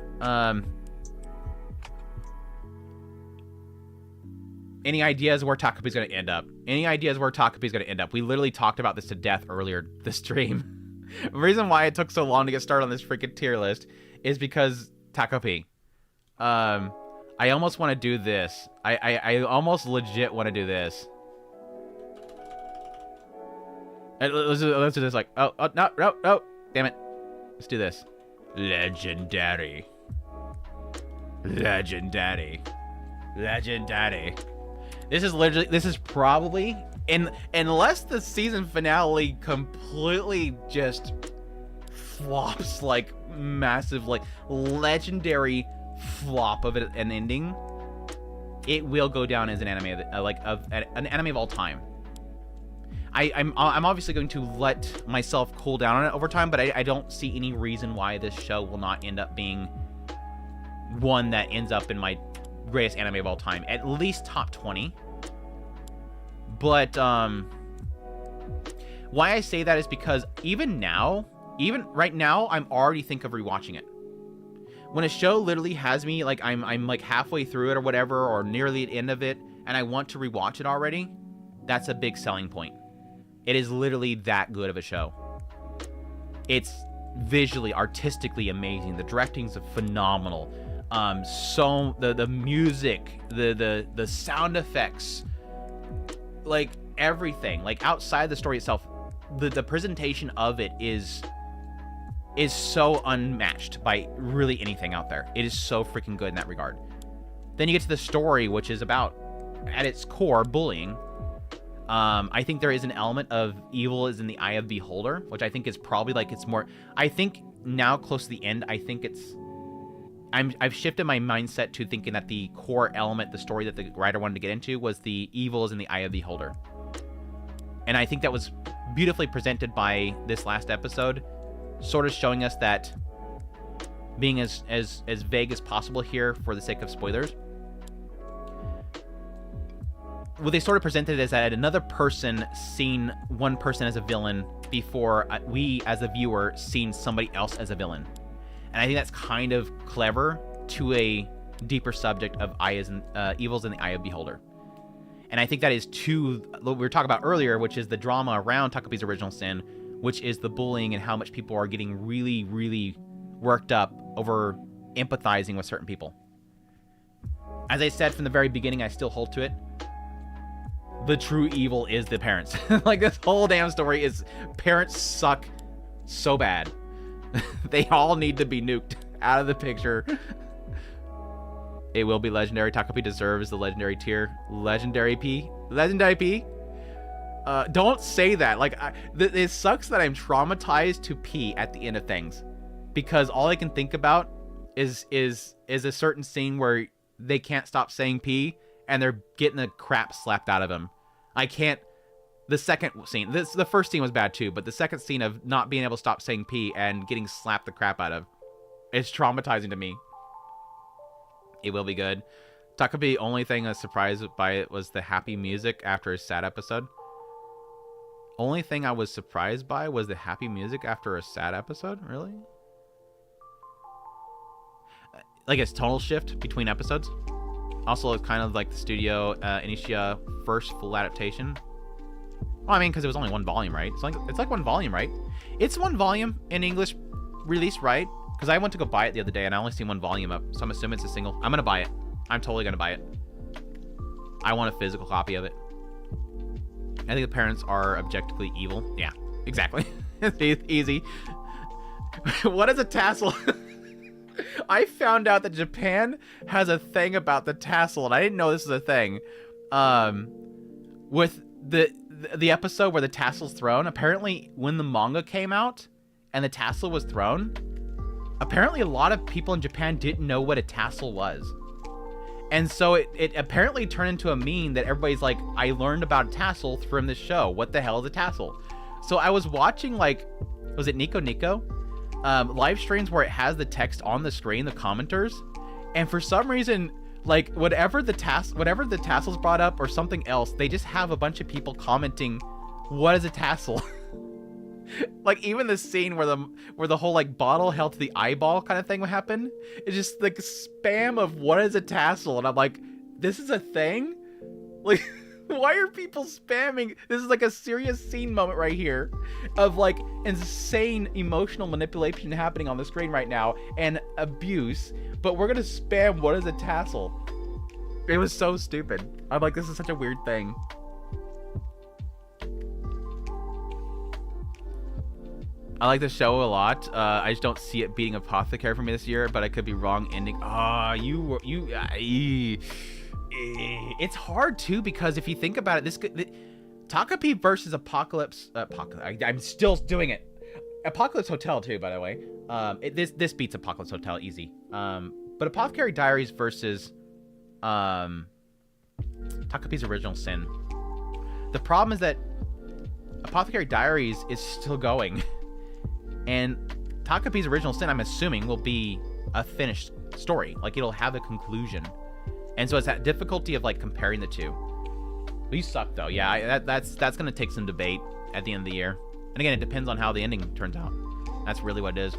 Any ideas where Takapi's going to end up? Any ideas where Takapi's going to end up? We literally talked about this to death earlier this stream. The reason why it took so long to get started on this freaking tier list is because Takapi. I almost want to do this. I almost legit want to do this. Let's do this. Like, no, damn it. Let's do this. Legendary. This is probably, unless the season finale completely just flops, like massive, like legendary flop of an ending, it will go down as an anime an anime of all time. I'm obviously going to let myself cool down on it over time, but I don't see any reason why this show will not end up being one that ends up in my greatest anime of all time, at least top 20. But why I say that is because even right now, I'm already think of rewatching it. When a show literally has me like I'm like halfway through it or whatever, or nearly at the end of it, and I want to rewatch it already, that's a big selling point. It is literally that good of a show. It's visually, artistically amazing. The directing's phenomenal. So the music, the sound effects, like everything, like outside the story itself, the presentation of it is so unmatched by really anything out there. It is so freaking good in that regard. Then you get to the story, which is about, at its core, bullying. I think there is an element of evil is in the eye of the beholder, which I think is probably like it's more. I think now close to the end, I think I've shifted my mindset to thinking that the core element, the story that the writer wanted to get into, was the evil is in the eye of the beholder. And I think that was beautifully presented by this last episode, sort of showing us that, being as vague as possible here for the sake of spoilers, what they sort of presented is that another person seen one person as a villain before we as a viewer seen somebody else as a villain. And I think that's kind of clever to a deeper subject of evils in the eye of beholder. And I think that is to what we were talking about earlier, which is the drama around Takapi's original sin, which is the bullying and how much people are getting really, really worked up over empathizing with certain people. As I said from the very beginning, I still hold to it. The true evil is the parents. Like, this whole damn story is parents suck so bad. They all need to be nuked out of the picture. It will be legendary. Takapi deserves the legendary tier. Legendary P. Legendary P. Don't say that. Like, it sucks that I'm traumatized to P at the end of things, because all I can think about is a certain scene where they can't stop saying P and they're getting the crap slapped out of them. I can't. The second scene, the first scene was bad too, but the second scene of not being able to stop saying P and getting slapped the crap out of, it's traumatizing to me. It will be good. Takapi, only thing I was surprised by it was the happy music after a sad episode. Only thing I was surprised by was the happy music after a sad episode? Really? Like its tonal shift between episodes. Also, it's kind of like the Studio Initia first full adaptation. Well, I mean, because it was only one volume, right? It's like one volume, right? It's one volume in English release, right? Because I went to go buy it the other day and I only seen one volume up, so I'm assuming it's a single. I'm gonna buy it. I'm totally gonna buy it. I want a physical copy of it. I think the parents are objectively evil. Yeah, exactly. It's easy. What is a tassel? I found out that Japan has a thing about the tassel, and I didn't know this was a thing. With the episode where the tassel's thrown, apparently when the manga came out and the tassel was thrown, apparently a lot of people in Japan didn't know what a tassel was. And so it apparently turned into a meme that everybody's like, I learned about a tassel from this show. What the hell is a tassel? So I was watching, like, was it Nico Nico? Live streams where it has the text on the screen, the commenters. And for some reason, like, whatever the tassel's brought up or something else, they just have a bunch of people commenting, what is a tassel? Like, even the scene where the whole, like, bottle held to the eyeball kind of thing would happen, it's just like spam of what is a tassel, and I'm like, this is a thing? Like, why are people spamming? This is like a serious scene moment right here of, like, insane emotional manipulation happening on the screen right now and abuse, but we're gonna spam what is a tassel. It was so stupid. I'm like, this is such a weird thing. I like the show a lot. I just don't see it beating Apothecary for me this year, but I could be wrong ending. It's hard too, because if you think about it, Takapi versus Apocalypse. I'm still doing it. Apocalypse Hotel too, by the way. This beats Apocalypse Hotel easy. But Apothecary Diaries versus Takapi's Original Sin. The problem is that Apothecary Diaries is still going. And Takapi's Original Sin, I'm assuming, will be a finished story. Like, it'll have a conclusion. And so it's that difficulty of, like, comparing the two. These suck, though. Yeah, that's going to take some debate at the end of the year. And again, it depends on how the ending turns out. That's really what it is.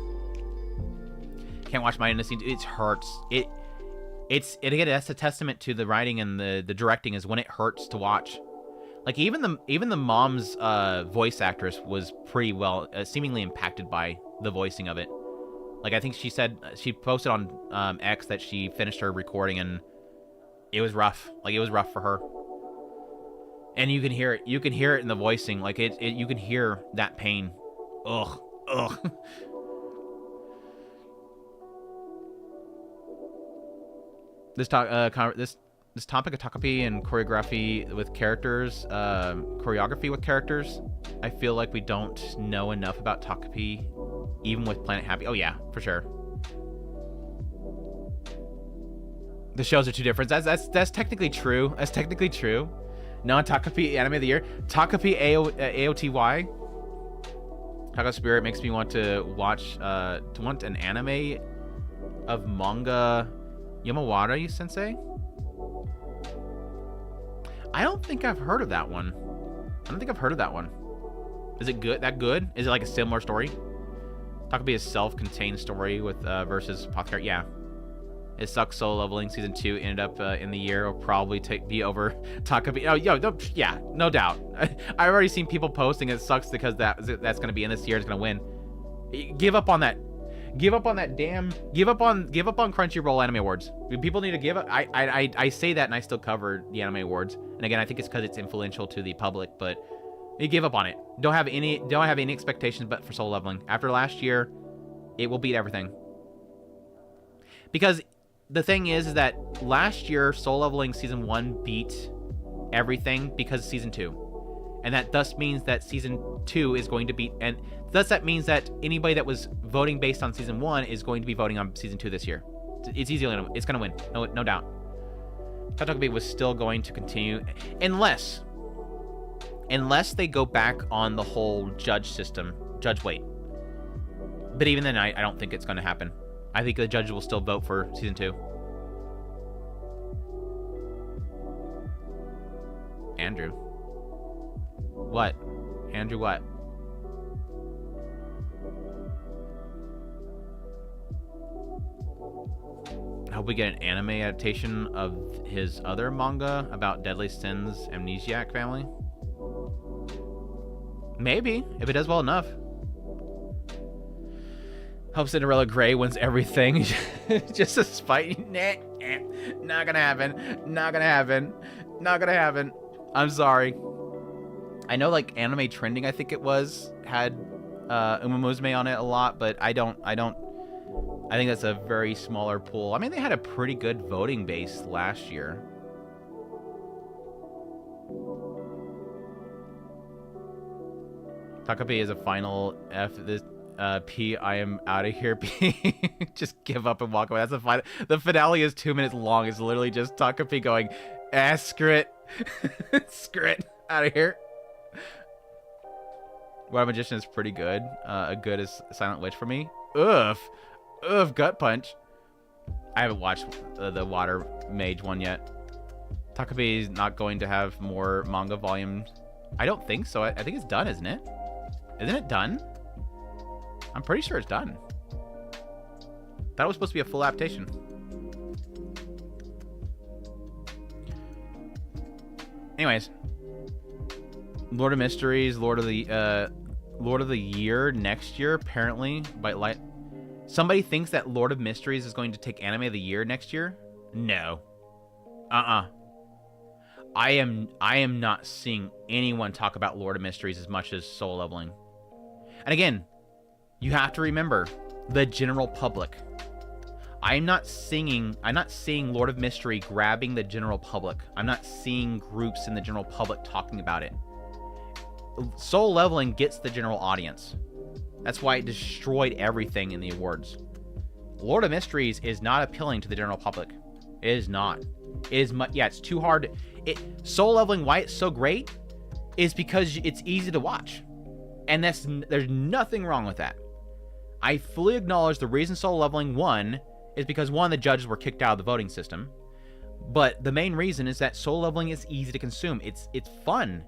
Can't watch my end of the scene. It hurts. Again, that's a testament to the writing and the directing, is when it hurts to watch. Like, even the mom's voice actress was pretty well, seemingly impacted by the voicing of it. Like, I think she said, she posted on X that she finished her recording and it was rough. Like, it was rough for her. And you can hear it. You can hear it in the voicing. Like, you can hear that pain. Ugh. This topic of Takapi and choreography with characters, I feel like we don't know enough about Takapi, even with Planet Happy. Oh yeah, for sure. The shows are too different. That's technically true. That's technically true. No, Takapi Anime of the Year. Takapi AOTY. Taka Spirit makes me want to watch, want an anime of manga Yamawara Sensei. I don't think I've heard of that one. Is it good? That good? Is it like a similar story? Takapi is a self-contained story with versus Apothecary. Yeah. It sucks. Solo Leveling Season 2 ended up in the year. It'll probably be over Takapi. Oh, yeah, no doubt. I've already seen people posting it sucks because that's going to be in this year. It's going to win. Give up on that. Give up on Crunchyroll Anime Awards. People need to give up. I say that and I still cover the Anime Awards. And again, I think it's because it's influential to the public, but you give up on it. Don't have any expectations but for Solo Leveling. After last year, it will beat everything. Because the thing is that last year Solo Leveling Season 1 beat everything because of Season 2. And that thus means that Season 2 is going to beat, and thus that means that anybody that was voting based on Season 1 is going to be voting on Season 2 this year. It's easy. It's going to win. No doubt. Takapi was still going to continue unless they go back on the whole judge weight. But even then, I don't think it's going to happen. I think the judge will still vote for Season 2. Andrew. What? Andrew, what? I hope we get an anime adaptation of his other manga about Deadly Sin's Amnesiac family. Maybe, if it does well enough. Hope Cinderella Grey wins everything. Just a spite. Nah, not gonna happen. I'm sorry. I know, like, Anime Trending, I think it was, had Uma Musume on it a lot, but I think that's a very smaller pool. I mean, they had a pretty good voting base last year. Takabe is a final F. This P. I am out of here. P. Just give up and walk away. That's the final. The finale is 2 minutes long. It's literally just Takabe going, screw it, screw it, out of here. Water Magician is pretty good. A good is Silent Witch for me. Ugh, gut punch. I haven't watched the Water Mage one yet. Takabe is not going to have more manga volumes. I don't think so. I think it's done, isn't it? Isn't it done? I'm pretty sure it's done. That was supposed to be a full adaptation. Anyways, Lord of Mysteries, Lord of the Year next year, apparently. By somebody thinks that Lord of Mysteries is going to take Anime of the Year next year. No. I am not seeing anyone talk about Lord of Mysteries as much as Soul Leveling. And again, you have to remember the general public. I'm not seeing Lord of Mystery grabbing the general public. I'm not seeing groups in the general public talking about it. Soul Leveling gets the general audience. That's why it destroyed everything in the awards. Lord of Mysteries is not appealing to the general public. It is not. It is yeah, it's too hard. Soul Leveling, why it's so great is because it's easy to watch. And there's nothing wrong with that. I fully acknowledge the reason Soul Leveling won is because, one, the judges were kicked out of the voting system. But the main reason is that Soul Leveling is easy to consume. It's fun.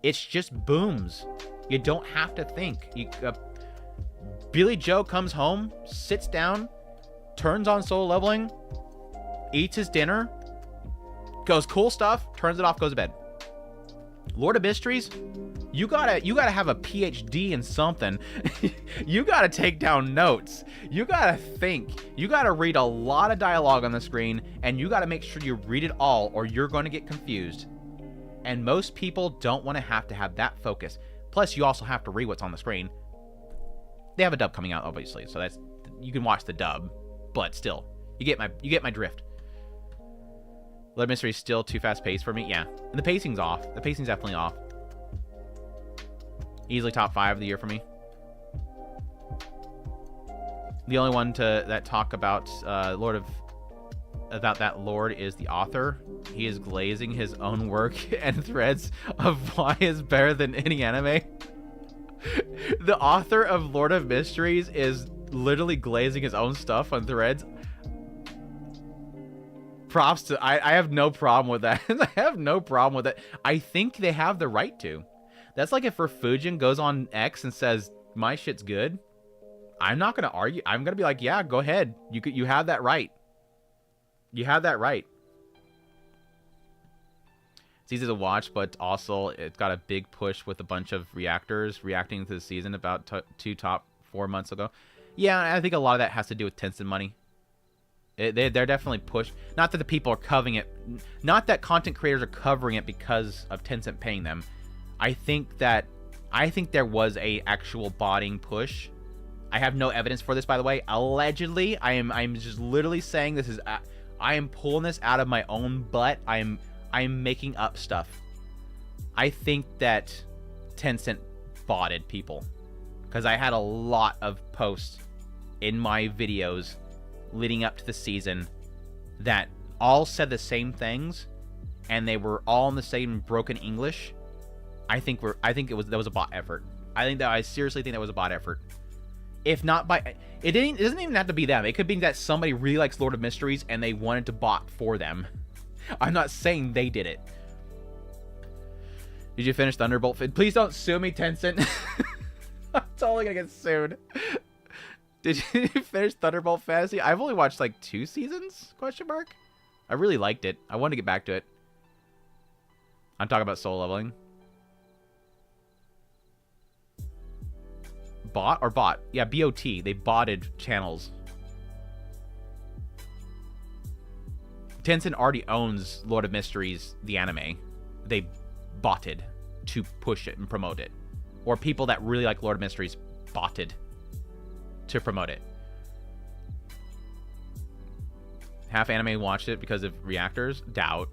It's just booms. You don't have to think. Billy Joe comes home, sits down, turns on Soul Leveling, eats his dinner, goes cool stuff, turns it off, goes to bed. Lord of Mysteries, you gotta have a PhD in something. You gotta take down notes. You gotta think. You gotta read a lot of dialogue on the screen, and you gotta make sure you read it all, or you're going to get confused. And most people don't want to have that focus. Plus, you also have to read what's on the screen. They have a dub coming out, obviously, so you can watch the dub, but still, you get my drift. Lord of Mystery is still too fast-paced for me. Yeah, and the pacing's off. The pacing's definitely off. Easily top 5 of the year for me. The only one that talk about that Lord is the author. He is glazing his own work and threads of why is better than any anime. The author of Lord of Mysteries is literally glazing his own stuff on threads. Props to I have no problem with that. I have no problem with it. I think they have the right to. That's like if Refugin goes on X and says my shit's good. I'm not gonna argue. I'm gonna be like, yeah, go ahead. You have that right. You have that right. It's easy to watch, but also it's got a big push with a bunch of reactors reacting to the season about 4 months ago. Yeah, I think a lot of that has to do with Tencent money. They're definitely pushed. Not that the people are covering it. Not that content creators are covering it because of Tencent paying them. I think there was a actual botting push. I have no evidence for this, by the way. Allegedly, I'm just literally saying this is. I am pulling this out of my own butt. I'm making up stuff. I think that Tencent botted people because I had a lot of posts in my videos leading up to the season that all said the same things, and they were all in the same broken English. I think that was a bot effort. I seriously think that was a bot effort. If not by it doesn't even have to be them. It could be that somebody really likes Lord of Mysteries and they wanted to bot for them. I'm not saying they did it. Did you finish Thunderbolt? Please don't sue me, Tencent. I'm totally gonna get sued. Did you finish Thunderbolt Fantasy? I've only watched like 2 seasons? ? I really liked it. I wanted to get back to it. I'm talking about Soul Leveling. Bot or bot? Yeah, BOT. They botted channels. Tencent already owns Lord of Mysteries, the anime. They botted to push it and promote it. Or people that really like Lord of Mysteries botted to promote it. Half anime watched it because of reactors. Doubt.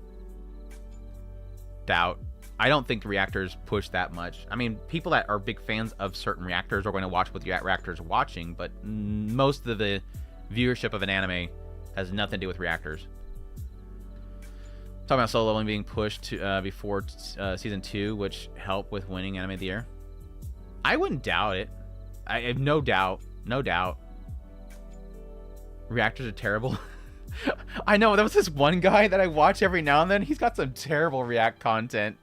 I don't think reactors push that much. I mean, people that are big fans of certain reactors are going to watch what the reactors are watching, but most of the viewership of an anime has nothing to do with reactors. Talking about Solo Leveling being pushed to, before season 2, which helped with winning Anime of the Year. I wouldn't doubt it. I have no doubt. Reactors are terrible. I know, there was this one guy that I watch every now and then. He's got some terrible React content.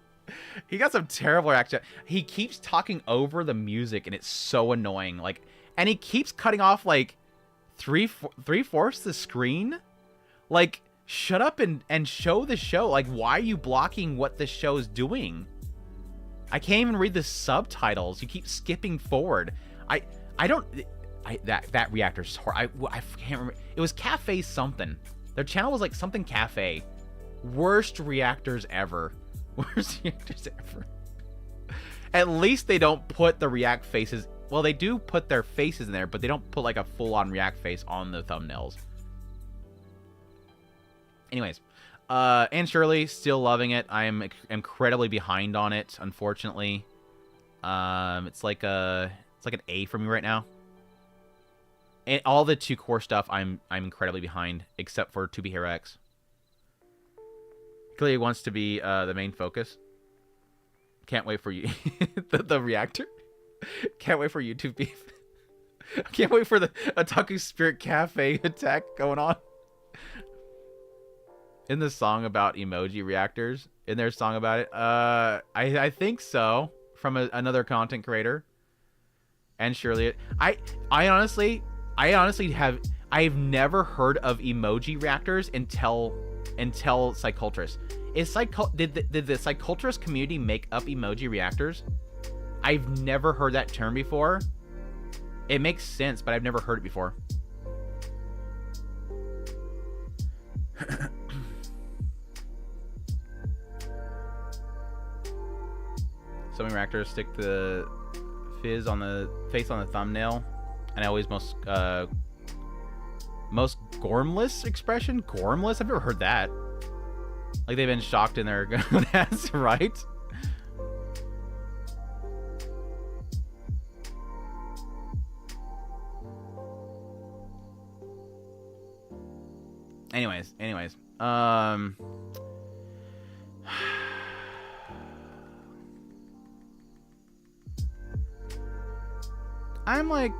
He got some terrible reaction. He keeps talking over the music, and it's so annoying. Like, and he keeps cutting off like three-fourths the screen. Like, shut up and show the show. Like, why are you blocking what the show's doing? I can't even read the subtitles. You keep skipping forward. That reactor's horrible. I can't remember. It was Cafe something. Their channel was like something Cafe. Worst reactors ever. Worst reactors ever. At least they don't put the react faces. Well, they do put their faces in there, but they don't put like a full-on react face on the thumbnails. Anyways, and Shirley, still loving it. I am incredibly behind on it, unfortunately. It's like an A for me right now. And all the 2 core stuff, I'm incredibly behind, except for To Be Hero X. Clearly wants to be the main focus. Can't wait for you. the reactor. Can't wait for YouTube beef. Can't wait for the Otaku Spirit Cafe attack going on. In the song about emoji reactors, in their song about it, I think so, from another content creator. And surely, I honestly I've never heard of emoji reactors until Psycholtrist. Did the Psycholtrist community make up emoji reactors? I've never heard that term before. It makes sense, but I've never heard it before. So many reactors stick the fizz on the face on the thumbnail, and I always most gormless expression. Gormless? I've never heard that. Like they've been shocked in their gonads, right? Anyways. I'm like,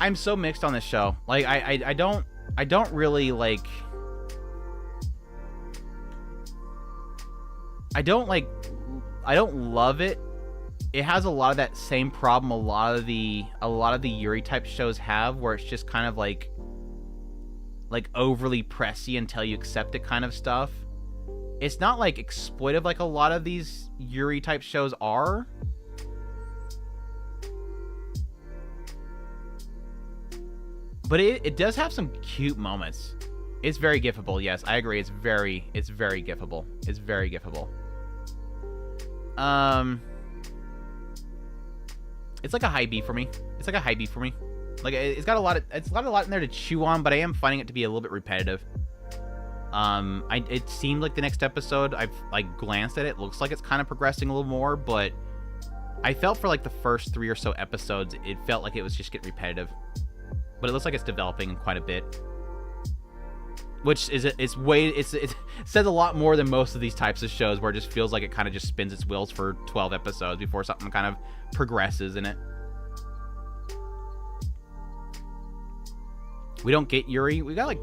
I'm so mixed on this show. Like, I don't really like, I don't love it. It has a lot of that same problem a lot of the Yuri type shows have, where it's just kind of like overly pressy until you accept it kind of stuff. It's not like exploitive like a lot of these Yuri type shows are. But it does have some cute moments. It's very gifable, yes. I agree. It's very gifable. It's very gifable. It's like a high B for me. Like it's got a lot in there to chew on, but I am finding it to be a little bit repetitive. It seemed like the next episode, I've like glanced at it, looks like it's kind of progressing a little more, but I felt for like the first 3 or so episodes, it felt like it was just getting repetitive. But it looks like it's developing quite a bit. Which is it says a lot more than most of these types of shows, where it just feels like it kind of just spins its wheels for 12 episodes before something kind of progresses in it. We don't get Yuri. We got like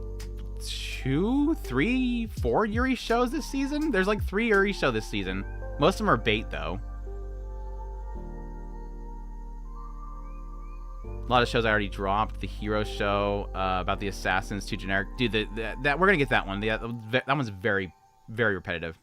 2, 3, 4 Yuri shows this season. There's like 3 Yuri shows this season. Most of them are bait though. A lot of shows I already dropped. The Hero show about the assassins, too generic. Dude, that we're gonna get that one. That one's very, very repetitive.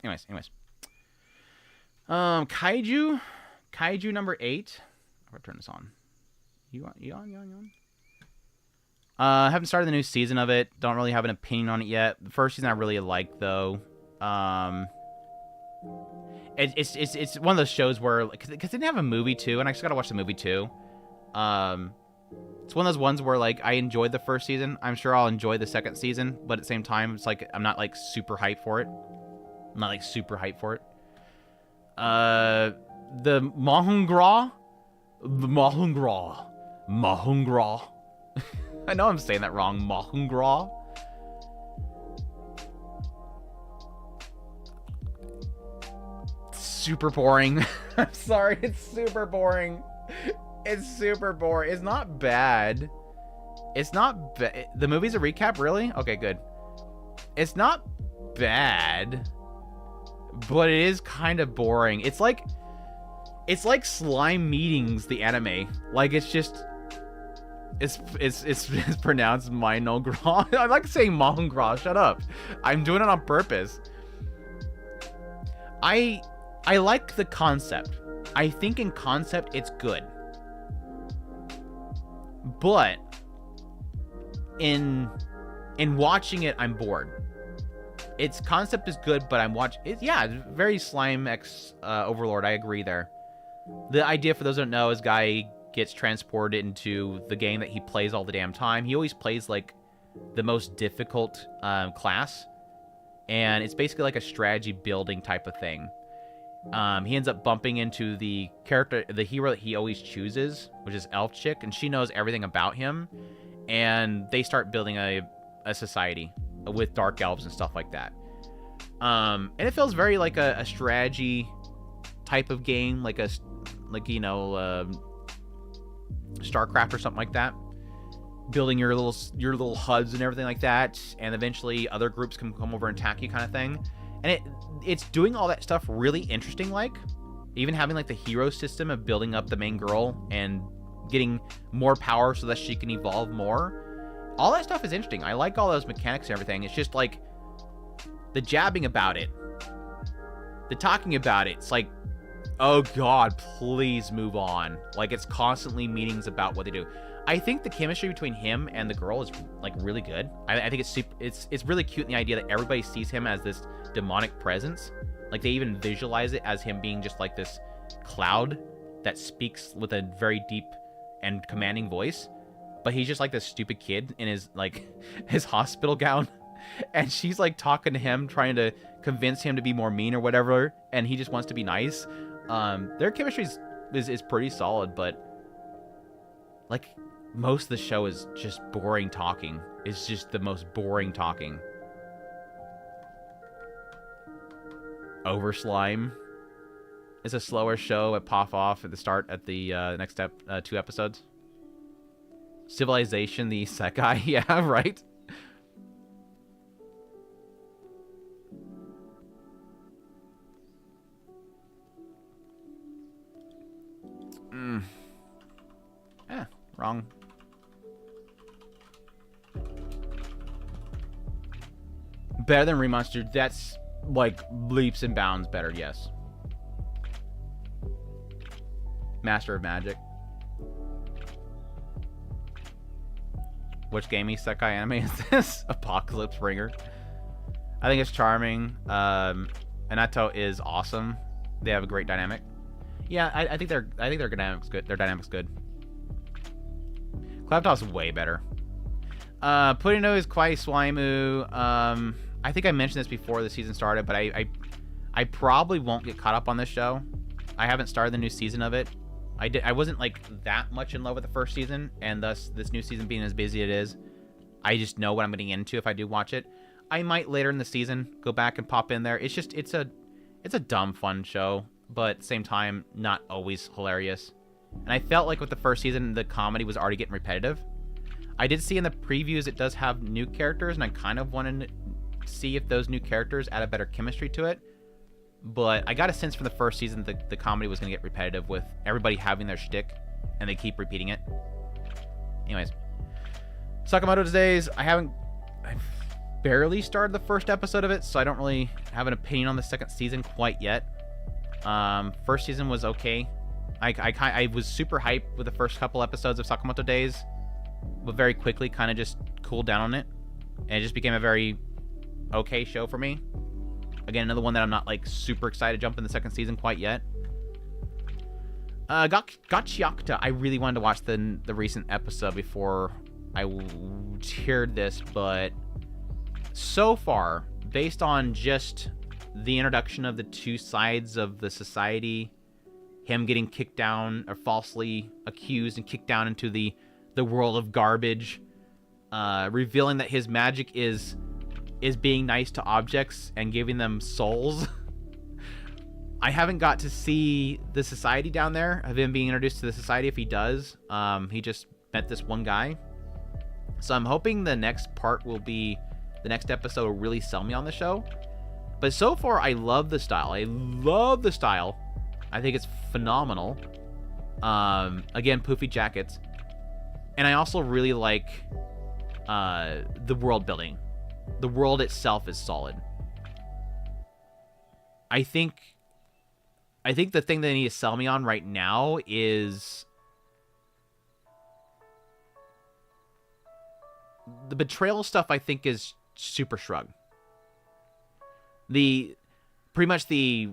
Anyways. Kaiju number 8. I'm gonna turn this on. You on? Haven't started the new season of it. Don't really have an opinion on it yet. The first season I really liked though. It's one of those shows where, because it didn't have a movie too, and I just gotta watch the movie too. It's one of those ones where like I enjoyed the first season. I'm sure I'll enjoy the second season, but at the same time, it's like I'm not like super hyped for it. The Mahungra. I know I'm saying that wrong. Mahungra. Super boring. I'm sorry, it's super boring. It's super boring. It's not bad. It's not bad. The movie's a recap, really? Okay, good. It's not bad, but it is kind of boring. It's like Slime Meetings, the anime. Like, it's just... It's pronounced Minogra. I like saying Mahungra. Shut up. I'm doing it on purpose. I like the concept. I think in concept it's good. But in watching it, I'm bored. Its concept is good, but I'm watching it. Yeah, very Slime X Overlord. I agree there. The idea, for those who don't know, is guy gets transported into the game that he plays all the damn time. He always plays like the most difficult class, and it's basically like a strategy building type of thing. He ends up bumping into the hero that he always chooses, which is Elf Chick, and she knows everything about him, and they start building a society with dark elves and stuff like that. And it feels very like a strategy type of game, like StarCraft or something like that. Building your little HUDs and everything like that, and eventually other groups can come over and attack you, kind of thing. And it's doing all that stuff really interesting, like even having like the hero system of building up the main girl and getting more power so that she can evolve more. All that stuff is interesting. I like all those mechanics and everything. It's just like the jabbing about it, the talking about it. It's like, oh god, please move on. Like, it's constantly meetings about what they do. I think the chemistry between him and the girl is like really good. I think it's really cute in the idea that everybody sees him as this demonic presence. Like, they even visualize it as him being just like this cloud that speaks with a very deep and commanding voice. But he's just like this stupid kid in his like his hospital gown, and she's like talking to him, trying to convince him to be more mean or whatever, and he just wants to be nice. Their chemistry is pretty solid, but like most of the show is just boring talking. It's just the most boring talking. Over Slime is a slower show at Pop Off at the start at the next 2 episodes. Civilization, the Isekai. Yeah, right. Wrong. Better than Remastered. That's like leaps and bounds better, yes. Master of Magic. Which gaming Isekai anime is this? Apocalypse Ringer. I think it's charming. Anato is awesome. They have a great dynamic. Yeah, I think their dynamic's good. Their dynamic's good. Claptop's way better. Putino is Kwai Swaimu. I think I mentioned this before the season started, but I probably won't get caught up on this show. I haven't started the new season of it. I wasn't like that much in love with the first season, and thus this new season being as busy as it is, I just know what I'm getting into if I do watch it. I might later in the season go back and pop in there. It's just it's a dumb fun show, but at the same time not always hilarious. And I felt like with the first season the comedy was already getting repetitive. I did see in the previews it does have new characters, and I kind of wanted to see if those new characters add a better chemistry to it. But I got a sense from the first season that the comedy was going to get repetitive with everybody having their shtick, and they keep repeating it. Anyways. Sakamoto's Days, I've barely started the first episode of it, so I don't really have an opinion on the second season quite yet. First season was okay. I was super hyped with the first couple episodes of Sakamoto Days, but very quickly kind of just cooled down on it, and it just became a very okay show for me. Again, another one that I'm not like super excited to jump in the second season quite yet. Gachiakuta, I really wanted to watch the recent episode before I tiered this, but so far, based on just the introduction of the two sides of the society, him getting kicked down or falsely accused and kicked down into the world of garbage, revealing that his magic is being nice to objects and giving them souls. I haven't got to see the society down there, of him being introduced to the society. If he does, he just met this one guy. So I'm hoping the next episode will really sell me on the show. But so far, I love the style. I think it's phenomenal. Again, poofy jackets. And I also really like the world building. The world itself is solid. I think the thing they need to sell me on right now is the betrayal stuff. I think is super shrug. Pretty much the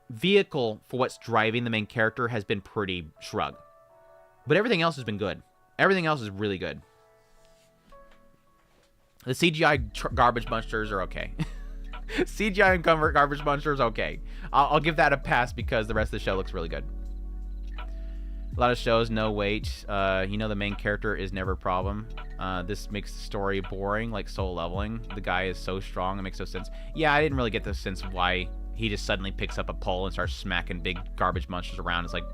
vehicle for what's driving the main character has been pretty shrug, but everything else has been good. Everything else is really good. The CGI garbage monsters are okay. CGI and garbage monsters, okay. I'll give that a pass because the rest of the show looks really good. A lot of shows, no wait. The main character is never a problem. This makes the story boring, like Soul Leveling. The guy is so strong, it makes no sense. Yeah, I didn't really get the sense of why he just suddenly picks up a pole and starts smacking big garbage monsters around. It's like,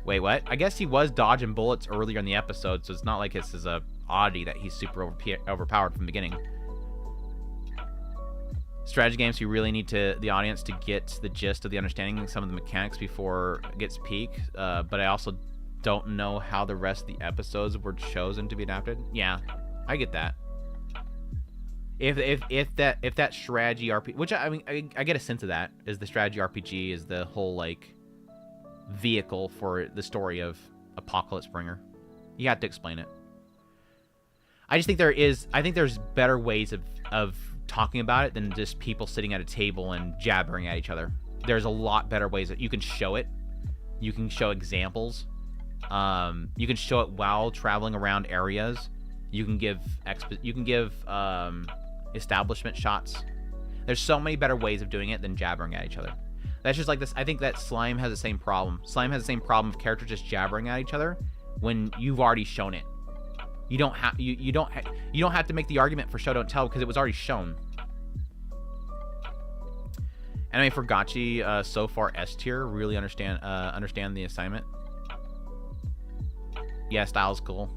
wait, what? I guess he was dodging bullets earlier in the episode, so it's not like this is a oddity that he's super overpowered from the beginning. Strategy games, you really need the audience to get the gist of the understanding of some of the mechanics before it gets peak. But I also don't know how the rest of the episodes were chosen to be adapted. Yeah, I get that. If that strategy RPG, which I get a sense of that, is the strategy RPG is the whole like vehicle for the story of Apocalypse Bringer. You have to explain it. I just think there's better ways of talking about it than just people sitting at a table and jabbering at each other. There's a lot better ways that you can show it. You can show examples. You can show it while traveling around areas. You can give establishment shots. There's so many better ways of doing it than jabbering at each other. That's just like this. I think that Slime has the same problem. Slime has the same problem of characters just jabbering at each other when you've already shown it. You don't have to make the argument for show don't tell because it was already shown. Anime for Gachi so far S tier. Really understand the assignment. Yeah, style's cool.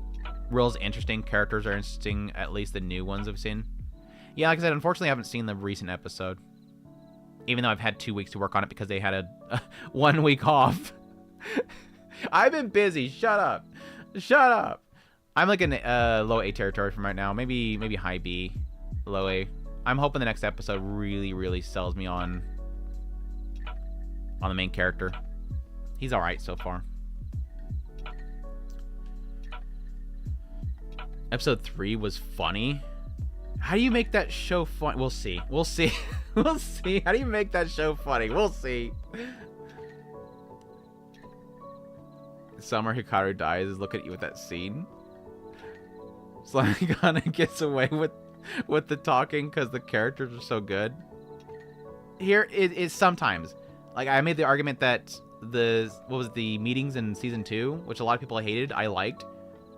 Reel's interesting. Characters are interesting. At least the new ones I've seen. Yeah, like I said, unfortunately I haven't seen the recent episode. Even though I've had 2 weeks to work on it because they had a 1 week off. I've been busy. Shut up. Shut up. I'm like in low A territory from right now. Maybe high B, low A. I'm hoping the next episode really, really sells me on the main character. He's all right so far. Episode 3 was funny. How do you make that show fun? We'll see. We'll see. We'll see. How do you make that show funny? We'll see. Summer Hikaru dies. Look at you with that scene. Slime kind of gets away with the talking because the characters are so good. Here it is sometimes. Like I made the argument that the meetings in season 2, which a lot of people hated, I liked.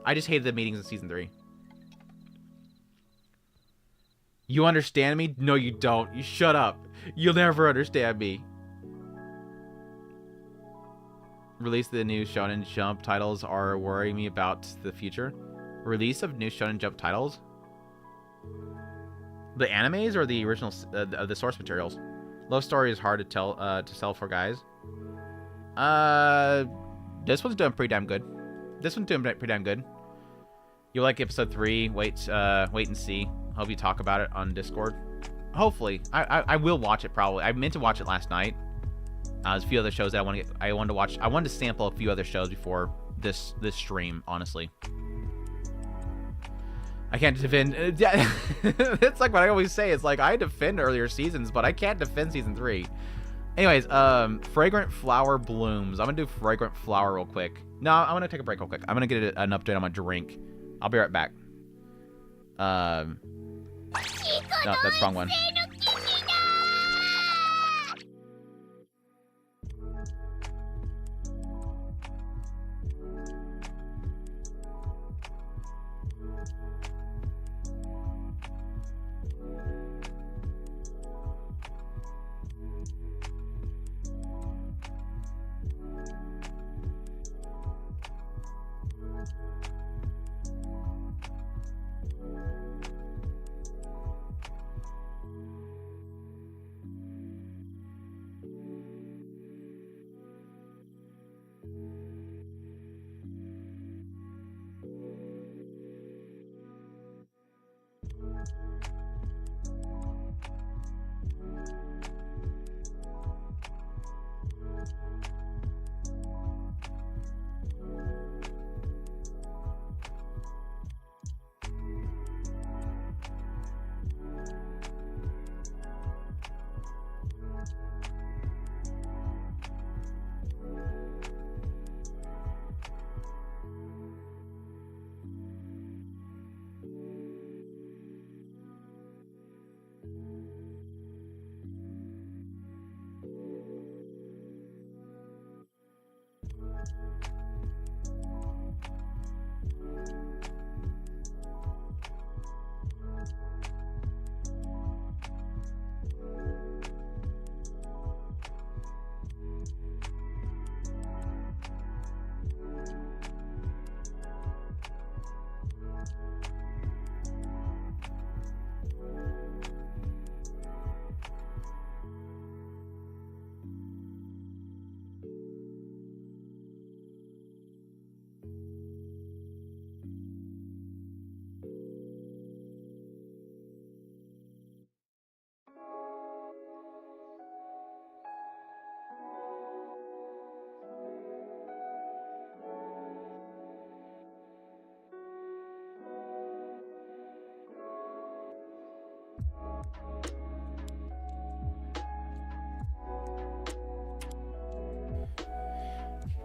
I just hated the meetings in season 3. You understand me? No, you don't. You shut up. You'll never understand me. Release the new Shonen Jump titles are worrying me about the future. Release of new Shonen Jump titles? The animes or the original the source materials? Love story is hard to sell for guys. This one's doing pretty damn good. This one's doing pretty damn good. You like episode 3? Wait and see. Hope you talk about it on Discord. Hopefully, I will watch it probably. I meant to watch it last night. There's a few other shows that I wanted to watch. I wanted to sample a few other shows before this stream. Honestly, I can't defend. It's like what I always say. It's like I defend earlier seasons, but I can't defend season 3. Anyways, fragrant flower blooms. I'm gonna do fragrant flower real quick. No, I'm gonna take a break real quick. I'm gonna get an update on my drink. I'll be right back. No, that's the wrong one.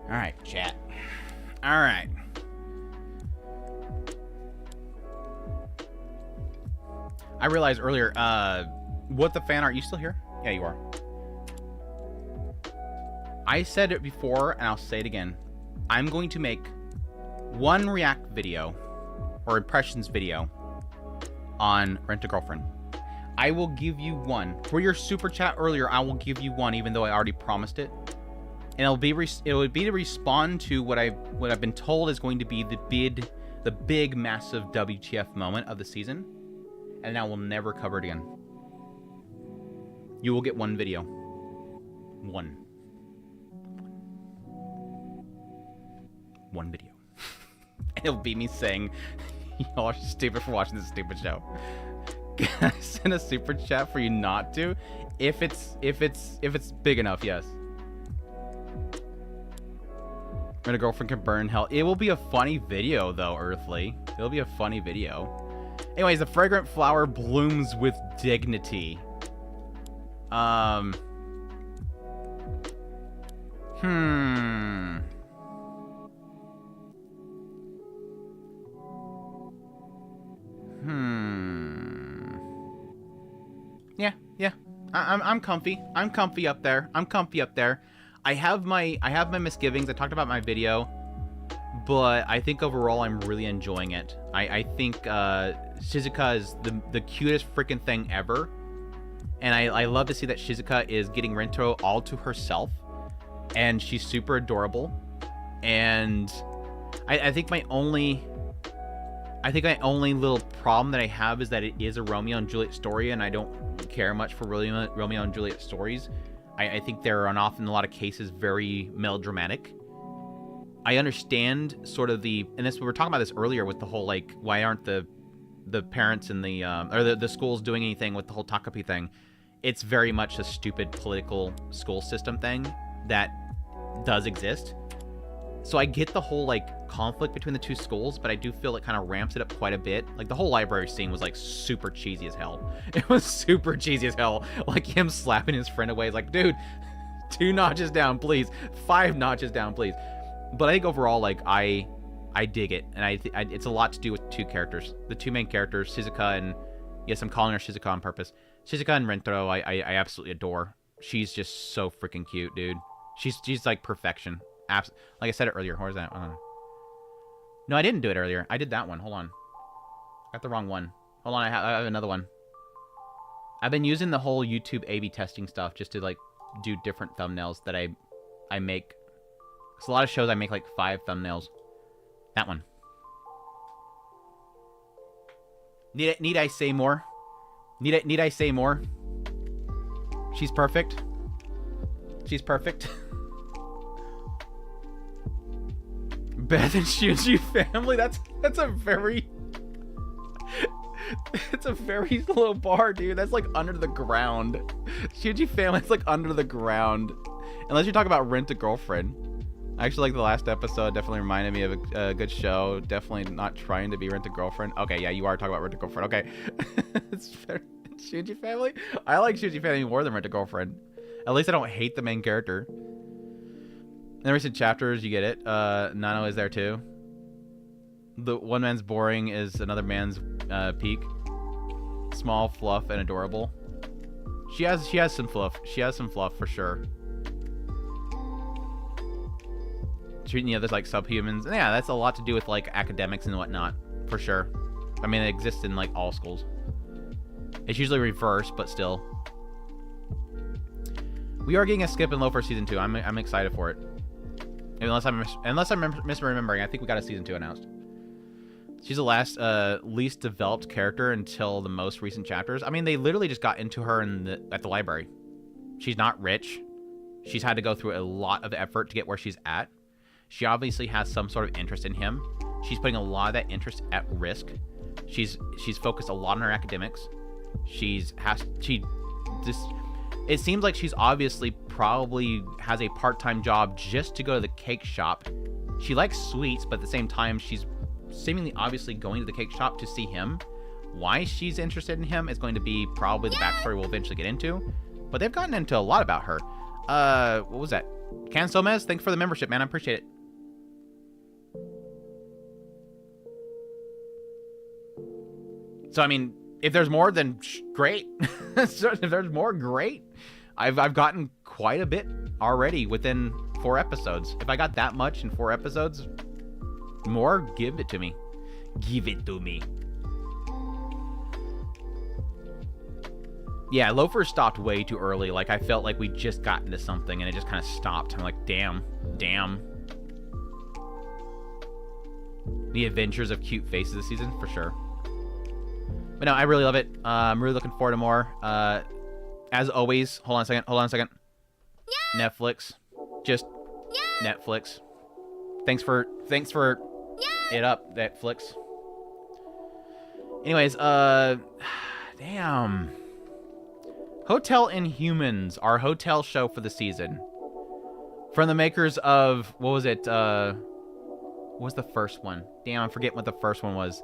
All right, chat. All right. I realized earlier, what the fan art, you still here? Yeah, you are. I said it before, and I'll say it again. I'm going to make one react video, or impressions video, on Rent a Girlfriend. I will give you one. For your super chat earlier, I will give you one, even though I already promised it. And it would be to respond to what I've been told is going to be the big massive WTF moment of the season, and I will never cover it again. You will get one video. One video. It'll be me saying, y'all are stupid for watching this stupid show. Can I send a super chat for you not to? If it's big enough, yes. When a girlfriend can burn hell. It will be a funny video, though, Earthly. It'll be a funny video. Anyways, the fragrant flower blooms with dignity. Yeah. I'm comfy. I'm comfy up there. I have my misgivings. I talked about my video, but I think overall I'm really enjoying it. I think Shizuka is the cutest freaking thing ever, and I love to see that Shizuka is getting Rento all to herself, and she's super adorable. And I think my only little problem that I have is that it is a Romeo and Juliet story, and I don't care much for Romeo and Juliet stories. I think they're often in a lot of cases very melodramatic. I understand sort of and this we were talking about this earlier with the whole like why aren't the parents and the schools doing anything with the whole Takapi thing. It's very much a stupid political school system thing that does exist. So I get the whole like conflict between the two schools, but I do feel it kind of ramps it up quite a bit. Like the whole library scene was like super cheesy as hell. It was super cheesy as hell. Like him slapping his friend away. It's like, dude, 2 notches down, please. 5 notches down, please. But I think overall, like I dig it, and it's a lot to do with 2 characters. The 2 main characters, Shizuka and yes, I'm calling her Shizuka on purpose. Shizuka and Rentaro, I absolutely adore. She's just so freaking cute, dude. She's like perfection. Like I said it earlier. Where's that? No, I didn't do it earlier. I did that one. Hold on. Got the wrong one. Hold on. I have another one. I've been using the whole YouTube A/B testing stuff just to like do different thumbnails that I make. Because a lot of shows I make like 5 thumbnails. That one. Need I say more? Need I say more? She's perfect. She's perfect. Beth and Shuji family. That's a very it's a very low bar, dude. That's like under the ground. Shuji family is like under the ground. Unless you talk about Rent a Girlfriend. Actually, like the last episode definitely reminded me of a good show. Definitely not trying to be Rent a Girlfriend. Okay, yeah, you are talking about Rent a Girlfriend. Okay. It's fair. Shuji family? I like Shuji family more than Rent a Girlfriend. At least I don't hate the main character. In the recent chapters, you get it. Nano is there too. The one man's boring is another man's peak. Small, fluff, and adorable. She has some fluff. She has some fluff for sure. Treating the others like subhumans. Yeah, that's a lot to do with like academics and whatnot, for sure. I mean, it exists in like all schools. It's usually reversed, but still. We are getting a skip in Low for season 2. I'm excited for it. Unless I'm misremembering, I think we got a season 2 announced. She's the least developed character until the most recent chapters. I mean, they literally just got into her at the library. She's not rich. She's had to go through a lot of effort to get where she's at. She obviously has some sort of interest in him. She's putting a lot of that interest at risk. She's focused a lot on her academics. It seems like she's obviously probably has a part-time job just to go to the cake shop. She likes sweets, but at the same time, she's seemingly obviously going to the cake shop to see him. Why she's interested in him is going to be probably the backstory we'll eventually get into. But they've gotten into a lot about her. What was that? Can Somez, thanks for the membership, man. I appreciate it. So, I mean, if there's more, then great. So if there's more, great. I've gotten quite a bit already within 4 episodes. If I got that much in 4 episodes, more, give it to me. Give it to me. Yeah, Loafer stopped way too early. Like, I felt like we just got into something and it just kind of stopped. I'm like, damn. The adventures of cute faces this season, for sure. But no, I really love it. I'm really looking forward to more. As always, hold on a second. Yeah. Netflix. Just Netflix. Thanks for it up, Netflix. Anyways, damn. Hotel Inhumans, our hotel show for the season. From the makers of, what was it? What was the first one? Damn, I forget what the first one was.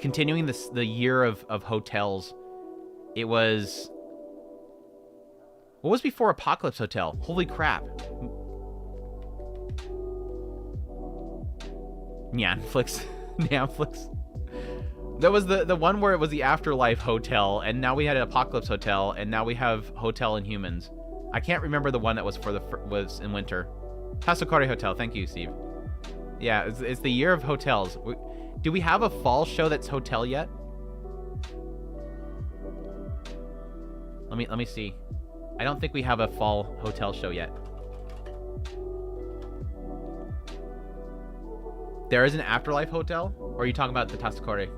Continuing the year of hotels. It was... What was before Apocalypse Hotel? Holy crap. Netflix. Netflix. That was the one where it was the Afterlife Hotel, and now we had an Apocalypse Hotel, and now we have Hotel Inhumans. I can't remember the one that was was in winter. Tasukari Hotel. Thank you, Steve. Yeah, it's the year of hotels. Do we have a fall show that's hotel yet? Let me see. I don't think we have a fall hotel show yet. There is an Afterlife Hotel? Or are you talking about the Tasukari?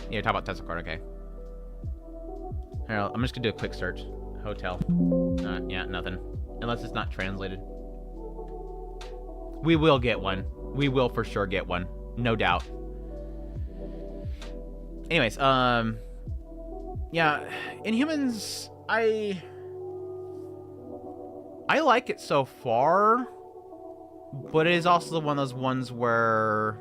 Yeah, you're talking about Tasukari, okay. Here, I'm just gonna do a quick search. Hotel. Yeah, nothing. Unless it's not translated. We will get one. We will for sure get one. No doubt. Anyways, yeah, Inhumans, I like it so far, but it is also one of those ones where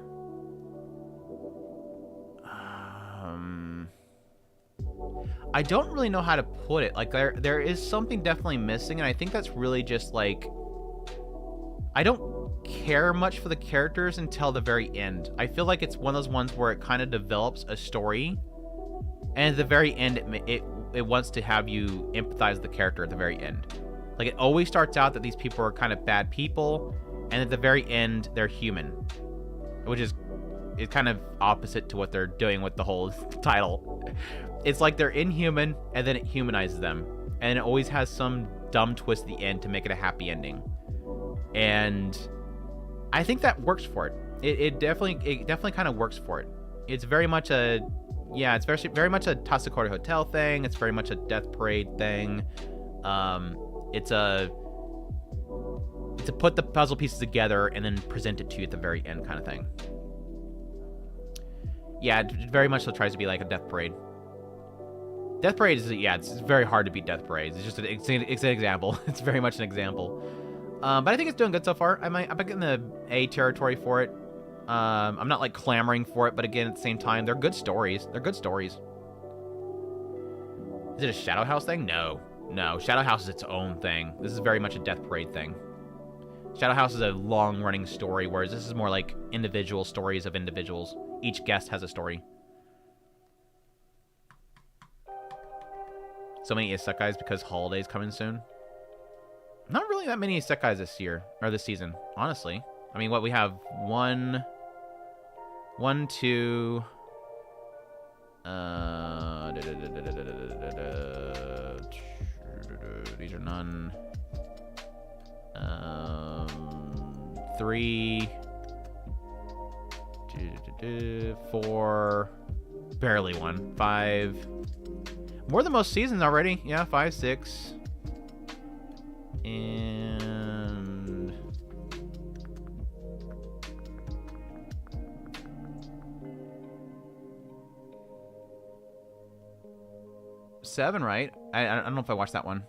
I don't really know how to put it. Like, there is something definitely missing, and I think that's really just, like, I don't care much for the characters until the very end. I feel like it's one of those ones where it kind of develops a story, and at the very end, it wants to have you empathize with the character at the very end. Like, it always starts out that these people are kind of bad people, and at the very end, they're human, which is kind of opposite to what they're doing with the whole title. It's like they're inhuman, and then it humanizes them, and it always has some dumb twist at the end to make it a happy ending. And I think that works for it. It definitely kind of works for it. It's very much a, yeah, it's very much a Tasakori Hotel thing. It's very much a Death Parade thing. It's a put the puzzle pieces together and then present it to you at the very end kind of thing. Yeah, it very much so tries to be like a Death Parade. Death Parade is, yeah, it's very hard to beat Death Parade. It's just it's an example. It's very much an example. But I think it's doing good so far. I'm in the A territory for it. I'm not like clamoring for it, but again, at the same time, they're good stories. They're good stories. Is it a Shadow House thing? No. No, Shadow House is its own thing. This is very much a Death Parade thing. Shadow House is a long-running story, whereas this is more like individual stories of individuals. Each guest has a story. So many isekais because holidays coming soon. Not really that many isekais this year, or this season, honestly. I mean, what we have, one, two, these are none, 3, 4, barely one, 5, more than most seasons already, yeah, 5, 6, and 7, right? I don't know if I watched that one.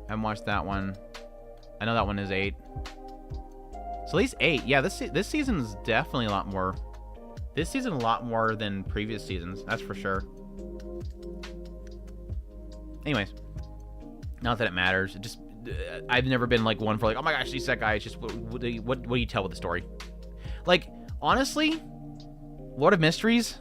I haven't watched that one. I know that one is 8. So at least 8. Yeah, this season is definitely a lot more. This season a lot more than previous seasons. That's for sure. Anyways, not that it matters. It just I've never been like one for like, oh my gosh, isekai. It's just what do you tell with the story? Like, honestly, Lord of Mysteries.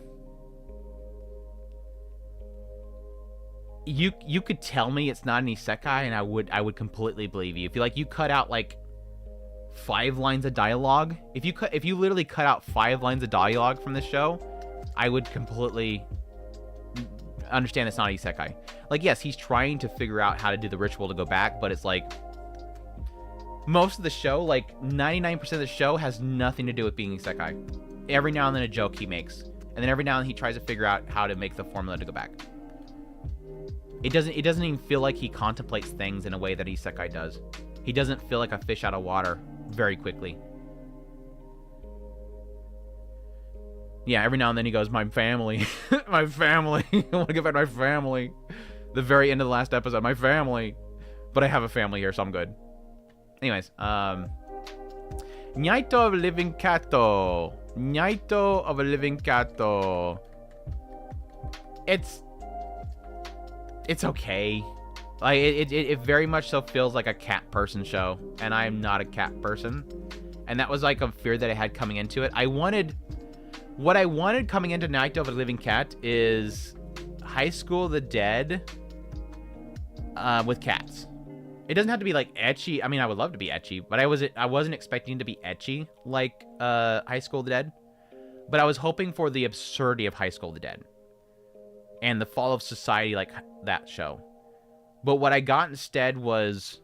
You could tell me it's not an isekai, and I would completely believe you. If you cut out like 5 lines of dialogue, if you literally cut out 5 lines of dialogue from this show, I would completely understand it's not isekai. Like, yes, he's trying to figure out how to do the ritual to go back, but it's like most of the show, like 99% of the show, has nothing to do with being isekai. Every now and then a joke he makes, and then every now and then he tries to figure out how to make the formula to go back. It doesn't even feel like he contemplates things in a way that isekai does. He doesn't feel like a fish out of water very quickly. Yeah, every now and then he goes, my family. My family. I want to get back to my family. The very end of the last episode, my family. But I have a family here, so I'm good. Anyways, Nyaito of Living Kato. Nyaito of a Living Kato. It's okay. Like, it very much so feels like a cat person show, and I am not a cat person. And that was like a fear that I had coming into it. What I wanted coming into Night of a Living Cat is High School of the Dead with cats. It doesn't have to be like ecchi. I mean, I would love to be ecchi, but I wasn't expecting to be ecchi like High School of the Dead. But I was hoping for the absurdity of High School of the Dead and the fall of society like that show. But what I got instead was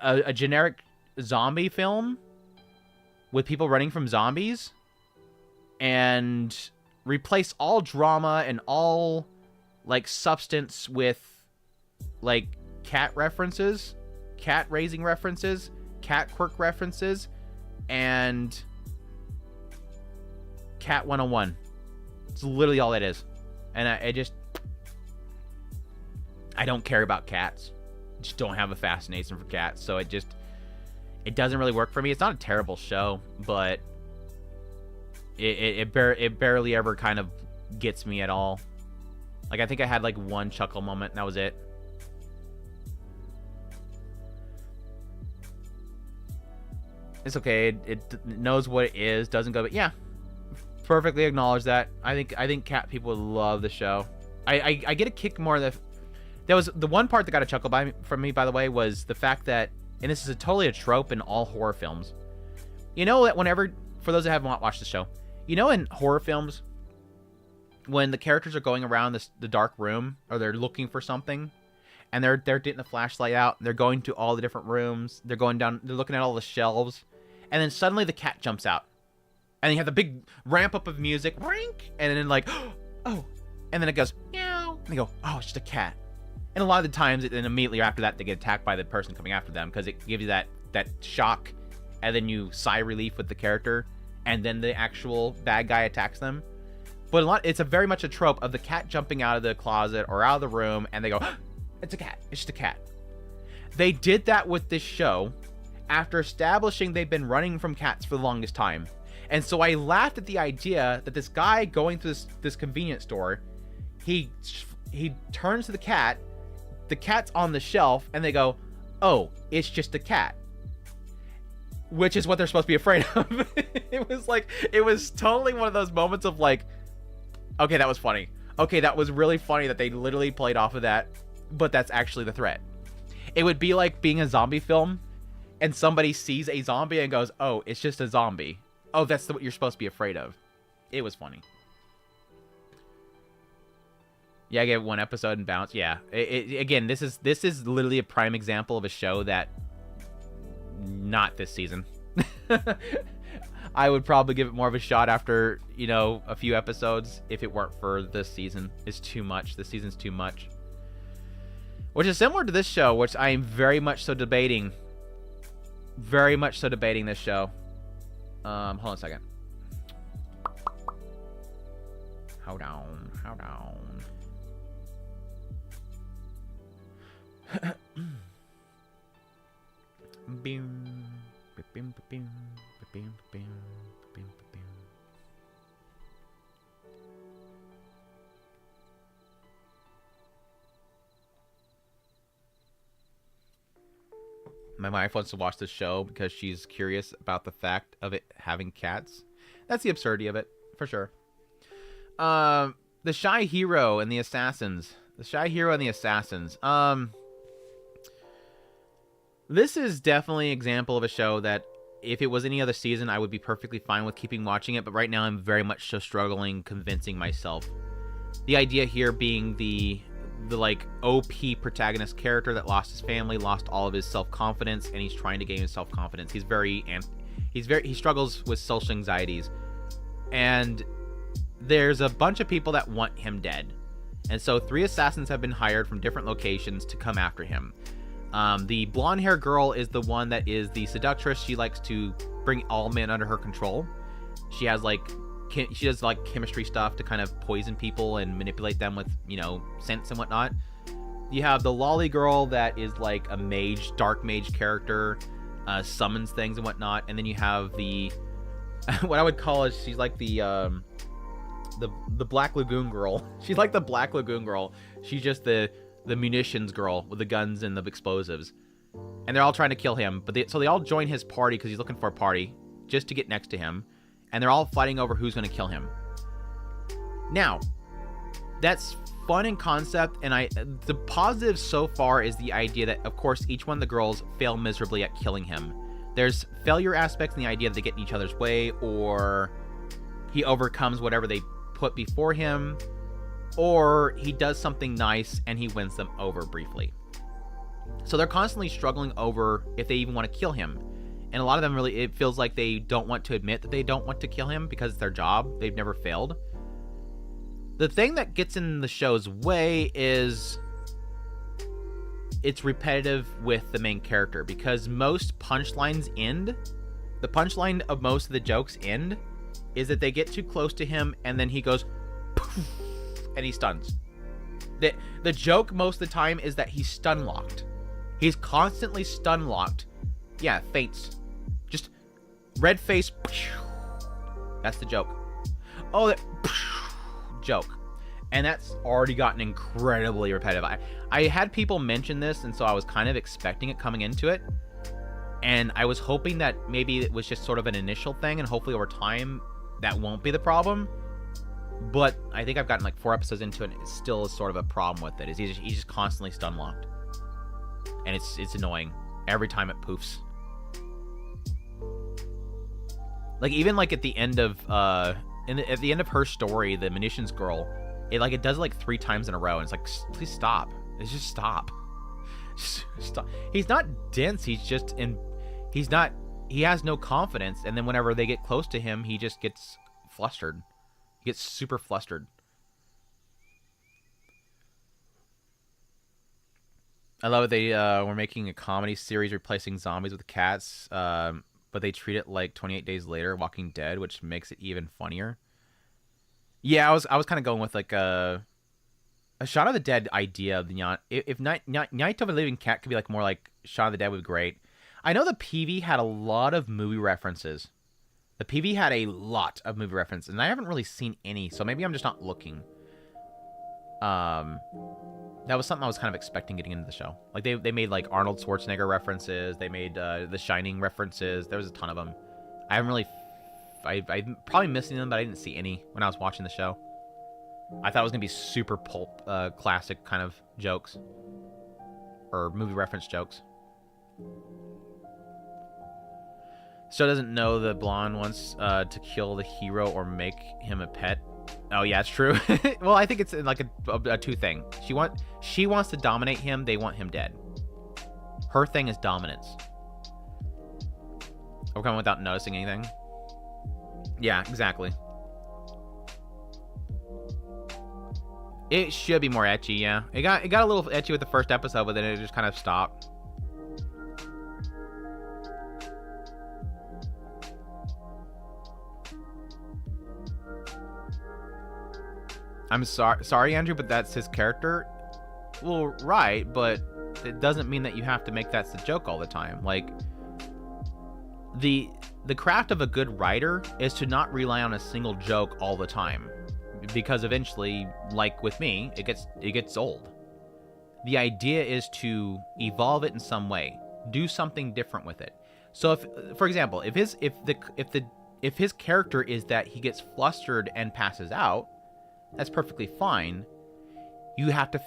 a generic zombie film with people running from zombies and replace all drama and all like substance with like cat references, cat raising references, cat quirk references, and cat 101. It's literally all it is. And I don't care about cats. I just don't have a fascination for cats, so it doesn't really work for me. It's not a terrible show, but it barely ever kind of gets me at all. Like, I think I had like one chuckle moment, and that was it. It's okay. It knows what it is, doesn't go, but yeah, perfectly acknowledge that. I think cat people would love the show. I get a kick more that there was the one part that got a chuckle from me, by the way, was the fact that, and this is totally a trope in all horror films. You know that whenever, for those that haven't watched the show, you know in horror films, when the characters are going around the dark room, or they're looking for something, and they're getting the flashlight out, and they're going to all the different rooms, they're going down, they're looking at all the shelves, and then suddenly the cat jumps out. And you have the big ramp up of music, rink, and then like, oh, and then it goes, meow, and they go, oh, it's just a cat. And a lot of the times, then immediately after that, they get attacked by the person coming after them, because it gives you that shock, and then you sigh relief with the character, and then the actual bad guy attacks them. But it's very much a trope of the cat jumping out of the closet or out of the room, and they go, oh, it's a cat, it's just a cat. They did that with this show after establishing they've been running from cats for the longest time. And so I laughed at the idea that this guy going to this convenience store, he turns to the cat's on the shelf, and they go, oh, it's just a cat. Which is what they're supposed to be afraid of. It was totally one of those moments of like, okay, that was funny. Okay, that was really funny that they literally played off of that, but that's actually the threat. It would be like being a zombie film, and somebody sees a zombie and goes, oh, it's just a zombie. Oh, that's what you're supposed to be afraid of. It was funny. Yeah, I gave it one episode and bounce. Yeah. Again, this is literally a prime example of a show that not this season. I would probably give it more of a shot after, a few episodes if it weren't for this season. It's too much. This season's too much. Which is similar to this show, which I am very much so debating. Very much so debating this show. Hold on a second. Hold on. My wife wants to watch this show because she's curious about the fact of it having cats. That's the absurdity of it, for sure. The Shy Hero and the Assassins. This is definitely an example of a show that if it was any other season, I would be perfectly fine with keeping watching it. But right now, I'm very much so struggling convincing myself. The idea here being the like OP protagonist character that lost his family, lost all of his self-confidence, and he's trying to gain his self-confidence. He struggles with social anxieties, and there's a bunch of people that want him dead. And so 3 assassins have been hired from different locations to come after him. The blonde hair girl is the one that is the seductress. She likes to bring all men under her control. She does chemistry stuff to kind of poison people and manipulate them with, scents and whatnot. You have the lolly girl that is like a mage, dark mage character, summons things and whatnot. And then you have the, what I would call is she's like the Black Lagoon girl. She's like the Black Lagoon girl. She's just the munitions girl with the guns and the explosives. And they're all trying to kill him. So they all join his party because he's looking for a party just to get next to him. And they're all fighting over who's going to kill him. Now, that's fun in concept, and the positive so far is the idea that, of course, each one of the girls fail miserably at killing him. There's failure aspects in the idea that they get in each other's way, or he overcomes whatever they put before him, or he does something nice and he wins them over briefly. So they're constantly struggling over if they even want to kill him. And a lot of them really, it feels like they don't want to admit that they don't want to kill him because it's their job. They've never failed. The thing that gets in the show's way is it's repetitive with the main character, because most punchlines end, the punchline of most of the jokes end, is that they get too close to him and then he goes poof, and he stuns. The joke most of the time is that he's stun locked. He's constantly stun locked. Yeah, faints. Just red face. That's the joke. Oh, that joke. And that's already gotten incredibly repetitive. I had people mention this, and so I was kind of expecting it coming into it. And I was hoping that maybe it was just sort of an initial thing, and hopefully over time that won't be the problem. But I think I've gotten like 4 episodes into it, and it still is sort of a problem with it. Is he's just constantly stun locked. And it's annoying every time it poofs. Like even like at the end of at the end of her story, the munitions girl, it does it like 3 times in a row, and it's like, please stop. It's just stop. Just stop. He's not dense. He has no confidence, and then whenever they get close to him, he just gets flustered. He gets super flustered. I love it. They were making a comedy series replacing zombies with cats, but they treat it like 28 Days Later, Walking Dead, which makes it even funnier. Yeah, I was kind of going with like a Shaun of the Dead idea of the if Night of a Living Cat could be like more like Shaun of the Dead would be great. I know the PV had a lot of movie references. The PV had a lot of movie references, and I haven't really seen any, so maybe I'm just not looking. That was something I was kind of expecting getting into the show. Like they made like Arnold Schwarzenegger references. They made The Shining references. There was a ton of them. I haven't really. I'm probably missing them, but I didn't see any when I was watching the show. I thought it was gonna be super pulp, classic kind of jokes, or movie reference jokes. Show doesn't know the blonde wants to kill the hero or make him a pet. Oh yeah, it's true. Well, I think it's like a 2 thing. She wants to dominate him. They want him dead. Her thing is dominance. We're coming without noticing anything. Yeah, exactly. It should be more ecchi, yeah. It got a little ecchi with the first episode, but then it just kind of stopped. I'm sorry, Andrew, but that's his character. Well, right, but it doesn't mean that you have to make that the joke all the time. Like, the craft of a good writer is to not rely on a single joke all the time, because eventually, like with me, it gets old. The idea is to evolve it in some way, do something different with it. So, if, for example, if his character is that he gets flustered and passes out, that's perfectly fine. You have to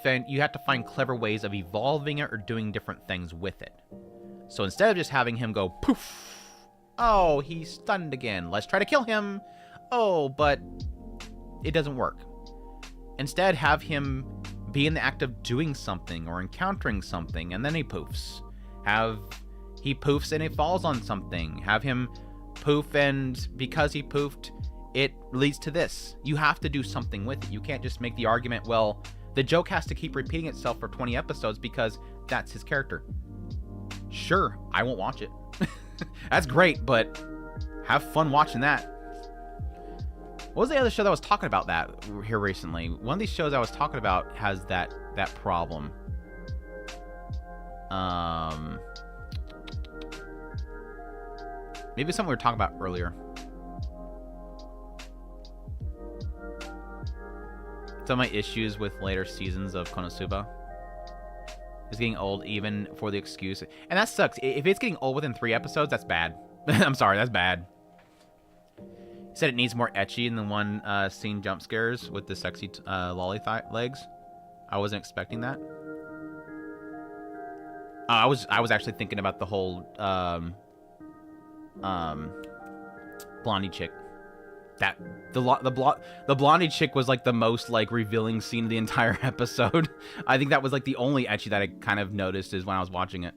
find clever ways of evolving it or doing different things with it. So instead of just having him go poof, oh, he's stunned again, let's try to kill him. Oh, but it doesn't work. Instead, have him be in the act of doing something or encountering something, and then he poofs. He poofs and he falls on something. Have him poof, and because he poofed, it leads to this. You have to do something with it. You can't just make the argument, well, the joke has to keep repeating itself for 20 episodes because that's his character. Sure, I won't watch it. That's great, but have fun watching that. What was the other show that was talking about that here recently? One of these shows I was talking about has that problem. Maybe something we were talking about earlier. Some of my issues with later seasons of Konosuba is getting old even for the excuse. And that sucks. If it's getting old within 3 episodes, that's bad. I'm sorry, that's bad. He said it needs more ecchi in the one scene jump scares with the sexy lolly legs. I wasn't expecting that. I was actually thinking about the whole blondie chick. That the blondie chick was like the most like revealing scene of the entire episode. I think that was like the only ecchi that I kind of noticed is when I was watching it.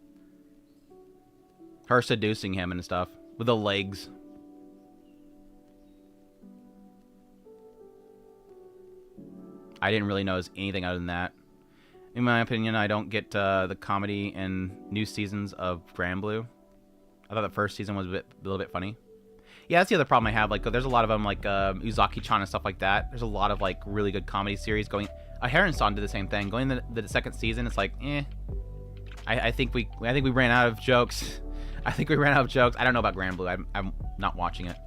Her seducing him and stuff with the legs. I didn't really notice anything other than that. In my opinion, I don't get the comedy in new seasons of Grand Blue. I thought the first season was a little bit funny. Yeah, that's the other problem I have. Like, there's a lot of them, like Uzaki-chan and stuff like that. There's a lot of like really good comedy series going. Heron-san did the same thing. Going into the second season, it's like, eh. I think we ran out of jokes. I think we ran out of jokes. I don't know about Grand Blue. I'm not watching it.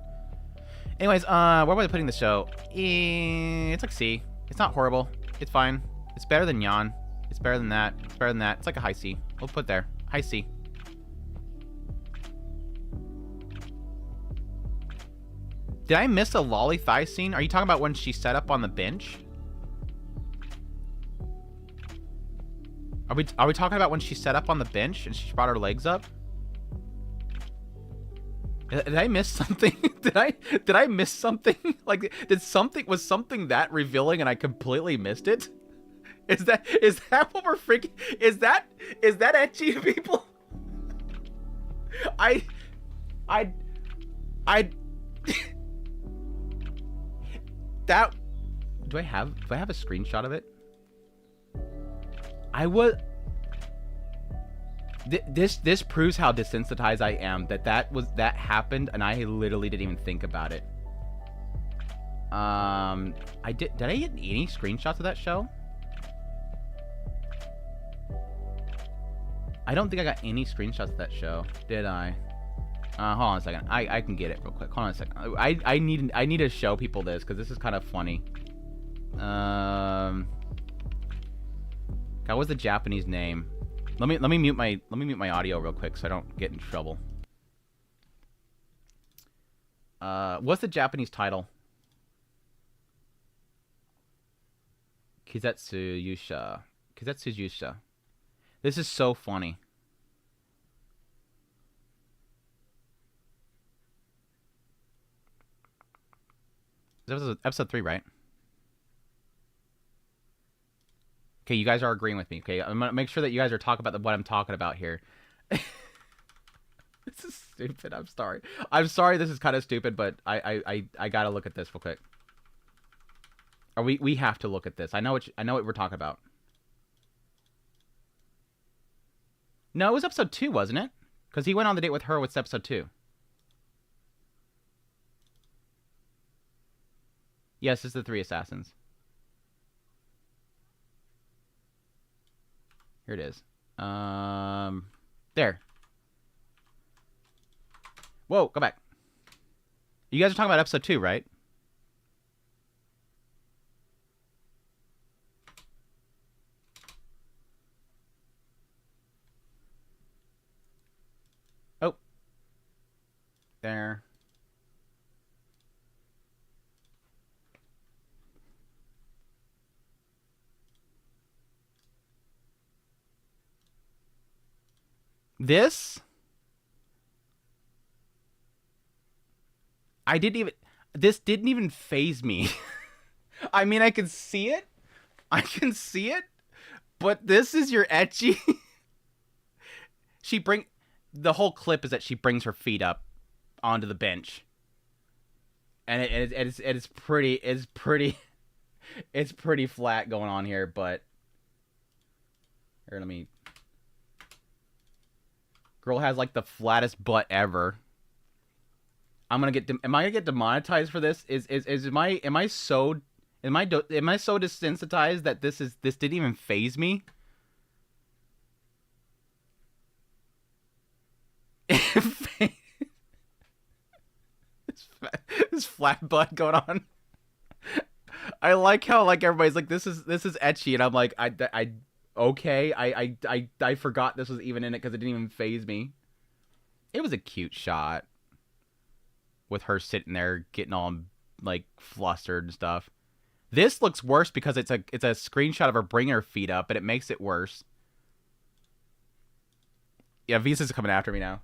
Anyways, where was I putting the show? It's like C. It's not horrible. It's fine. It's better than Yan. It's better than that. It's better than that. It's like a high C. We'll put there. High C. Did I miss a lolly thigh scene? Are you talking about when she sat up on the bench? Are we talking about when she sat up on the bench and she brought her legs up? Did I miss something? Did I miss something? Like, was something that revealing and I completely missed it? Is that what we're freaking? Is that ecchi, people? I that do I have a screenshot of it? I would. This proves how desensitized I am. That happened, and I literally didn't even think about it. Did I get any screenshots of that show? I don't think I got any screenshots of that show. Did I? Hold on a second. I can get it real quick. Hold on a second. I need to show people this because this is kind of funny. God, what's the Japanese name? Let me mute my audio real quick so I don't get in trouble. What's the Japanese title? Kizetsu Yusha. This is so funny. This was episode 3, right? Okay, you guys are agreeing with me. Okay, I'm gonna make sure that you guys are talking about what I'm talking about here. This is stupid. I'm sorry. I'm sorry. This is kind of stupid, but I gotta look at this real quick. Or we have to look at this. I know what we're talking about. No, it was episode 2, wasn't it? Because he went on the date with her with episode 2. Yes, it's the 3 assassins. Here it is. There. Whoa, go back. You guys are talking about episode 2, right? Oh. There. This didn't even faze me. I mean, I can see it, but this is your ecchi. The whole clip is that she brings her feet up onto the bench, and it's pretty flat going on here. But here, let me. Girl has like the flattest butt ever. Am I gonna get demonetized for this? Am I so desensitized that this didn't even faze me? This flat butt going on. I like how like everybody's like this is ecchi, and I'm like okay, I forgot this was even in it because it didn't even faze me. It was a cute shot with her sitting there getting all like flustered and stuff. This looks worse because it's a screenshot of her bringing her feet up, and it makes it worse. Yeah, Visa's coming after me now.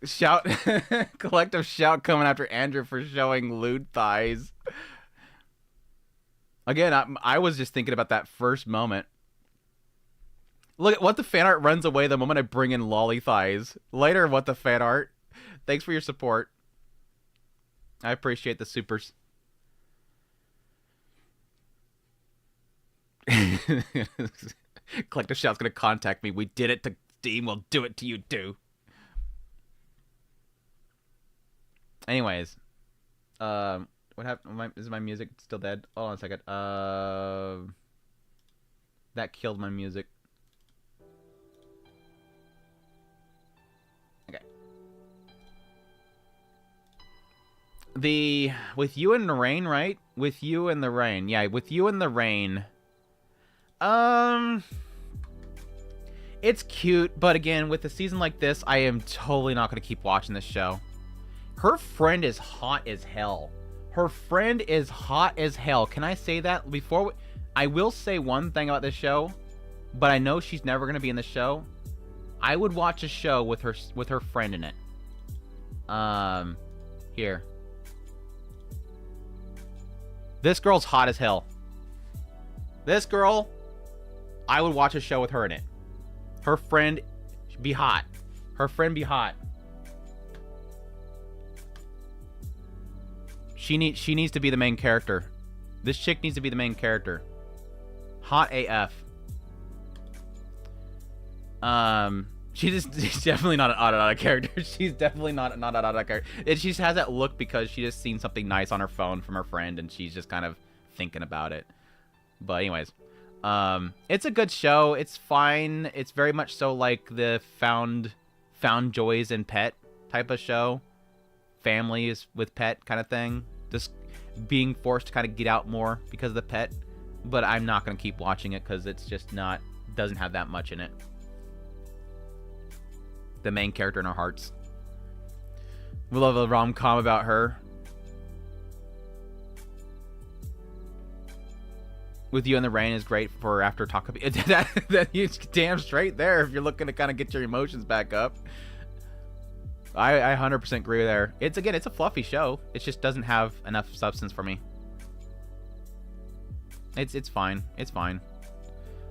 Shout, collective shout coming after Andrew for showing lewd thighs. Again, I was just thinking about that first moment. Look at what the fan art runs away the moment I bring in lolly thighs. Later, what the fan art. Thanks for your support. I appreciate the supers. Collective Shout's gonna contact me. We did it to Steam. We'll do it to you too. Anyways, what happened? Is my music still dead? Hold on a second. That killed my music. Okay. With You in the Rain, right? With You in the Rain. Yeah, With You in the Rain. It's cute, but again, with a season like this, I am totally not going to keep watching this show. Her friend is hot as hell. Her friend is hot as hell. Can I say that before? I will say one thing about this show, but I know she's never going to be in the show. I would watch a show with her friend in it. Here. This girl's hot as hell. This girl, I would watch a show with her in it. Her friend be hot. Her friend be hot. She needs to be the main character. This chick needs to be the main character. Hot AF. She's definitely not an odd character. She's definitely not an odd character. She just has that look because she just seen something nice on her phone from her friend and she's just kind of thinking about it. But anyways, it's a good show. It's fine. It's very much so like the found joys in pet type of show. Families with pet kind of thing. Just being forced to kind of get out more because of the pet. But I'm not going to keep watching it because it's just not, doesn't have that much in it. The main character in our hearts. We love a rom-com about her. With You in the Rain is great for after talk. That you damn straight there if you're looking to kind of get your emotions back up. I 100% agree there. It's a fluffy show. It just doesn't have enough substance for me. It's fine. It's fine.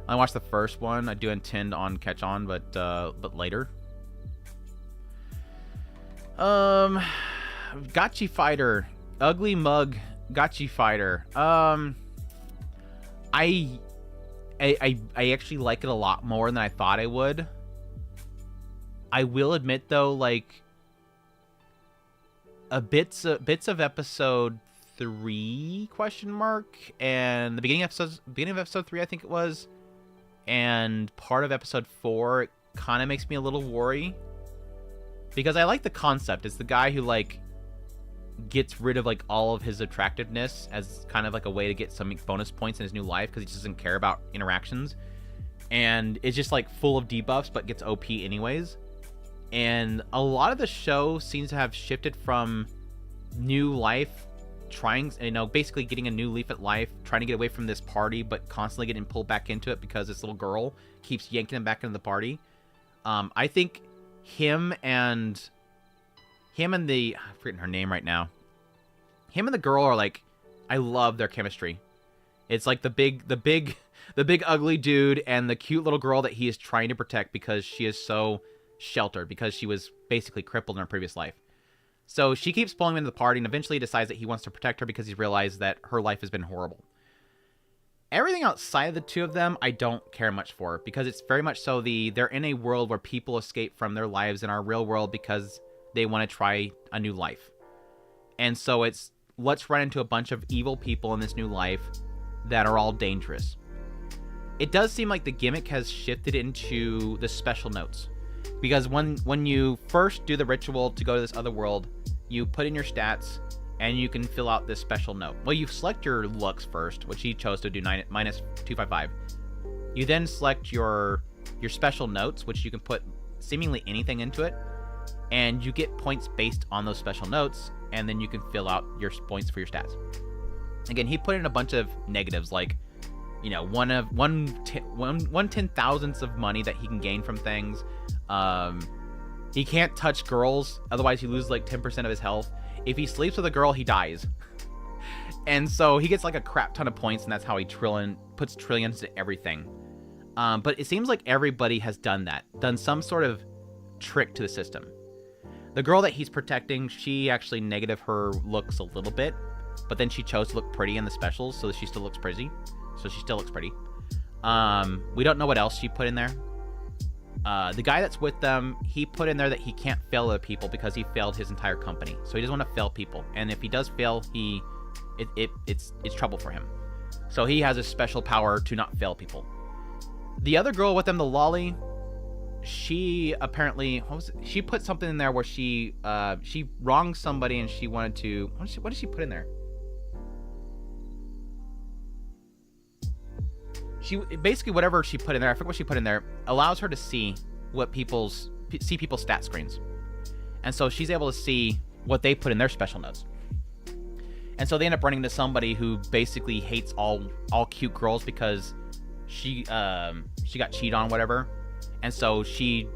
I watched the first one. I do intend on catch on, but later. Gachi Fighter, Ugly Mug, Gachi Fighter. I actually like it a lot more than I thought I would. I will admit though, like bits of episode 3 ? And the beginning of episode 3, I think it was, and part of episode 4, it kind of makes me a little worried. Because I like the concept. It's the guy who, like, gets rid of, like, all of his attractiveness as kind of, like, a way to get some bonus points in his new life because he just doesn't care about interactions. And it's just, like, full of debuffs but gets OP anyways. And a lot of the show seems to have shifted from new life, basically getting a new leaf at life, trying to get away from this party but constantly getting pulled back into it because this little girl keeps yanking him back into the party. I think... Him and the I'm forgetting her name right now. Him and the girl are like, I love their chemistry. It's like the big ugly dude and the cute little girl that he is trying to protect because she is so sheltered because she was basically crippled in her previous life. So she keeps pulling him into the party and eventually decides that he wants to protect her because he's realized that her life has been horrible. Everything outside of the two of them, I don't care much for because it's very much so they're in a world where people escape from their lives in our real world because they want to try a new life. And so it's, let's run into a bunch of evil people in this new life that are all dangerous. It does seem like the gimmick has shifted into the special notes. Because when you first do the ritual to go to this other world, you put in your stats and you can fill out this special note. Well, you select your looks first, which he chose to do minus 255. You then select your special notes, which you can put seemingly anything into it, and you get points based on those special notes, and then you can fill out your points for your stats. Again, he put in a bunch of negatives, like, you know, one 10,000th of money that he can gain from things. He can't touch girls, otherwise he loses like 10% of his health. If he sleeps with a girl, he dies. And so he gets like a crap ton of points, and that's how he puts trillions into everything. But it seems like everybody has done that, done some sort of trick to the system. The girl that he's protecting, she actually negative her looks a little bit, but then she chose to look pretty in the specials, so she still looks pretty. So she still looks pretty. We don't know what else she put in there. The guy that's with them, he put in there that he can't fail other people because he failed his entire company. So he doesn't want to fail people, and if he does fail, it's trouble for him. So he has a special power to not fail people. The other girl with them, the lolly, she apparently she put something in there where she wronged somebody and she wanted to what did she put in there? She basically, whatever she put in there, I forget what she put in there, allows her to see people's stat screens. And so she's able to see what they put in their special notes. And so they end up running into somebody who basically hates all cute girls because she got cheated on, whatever. And so she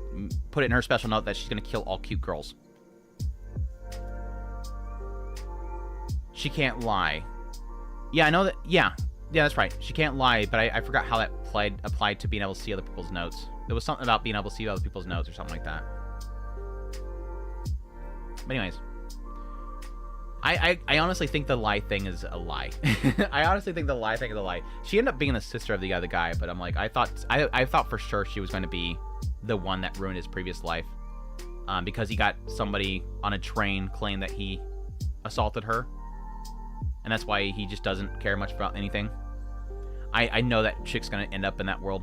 put it in her special note that she's going to kill all cute girls. She can't lie. Yeah, I know that. Yeah, that's right. She can't lie, but I forgot how that applied to being able to see other people's notes. There was something about being able to see other people's notes or something like that. But anyways, I honestly think the lie thing is a lie. I honestly think the lie thing is a lie. She ended up being the sister of the other guy, but I'm like, I thought for sure she was going to be the one that ruined his previous life, because he got somebody on a train claim that he assaulted her, and that's why he just doesn't care much about anything. I know that chick's going to end up in that world.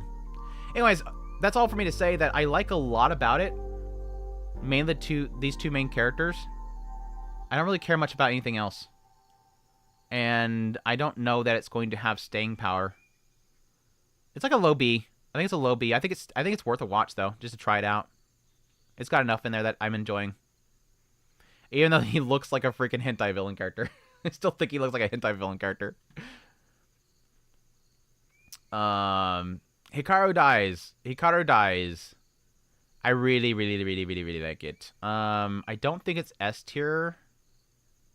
Anyways, that's all for me to say that I like a lot about it. Mainly these two main characters. I don't really care much about anything else. And I don't know that it's going to have staying power. It's like a low B. I think it's a low B. I think it's worth a watch though, just to try it out. It's got enough in there that I'm enjoying. Even though he looks like a freaking hentai villain character. I still think he looks like a hentai villain character. Hikaru dies. I really like it. I don't think it's S tier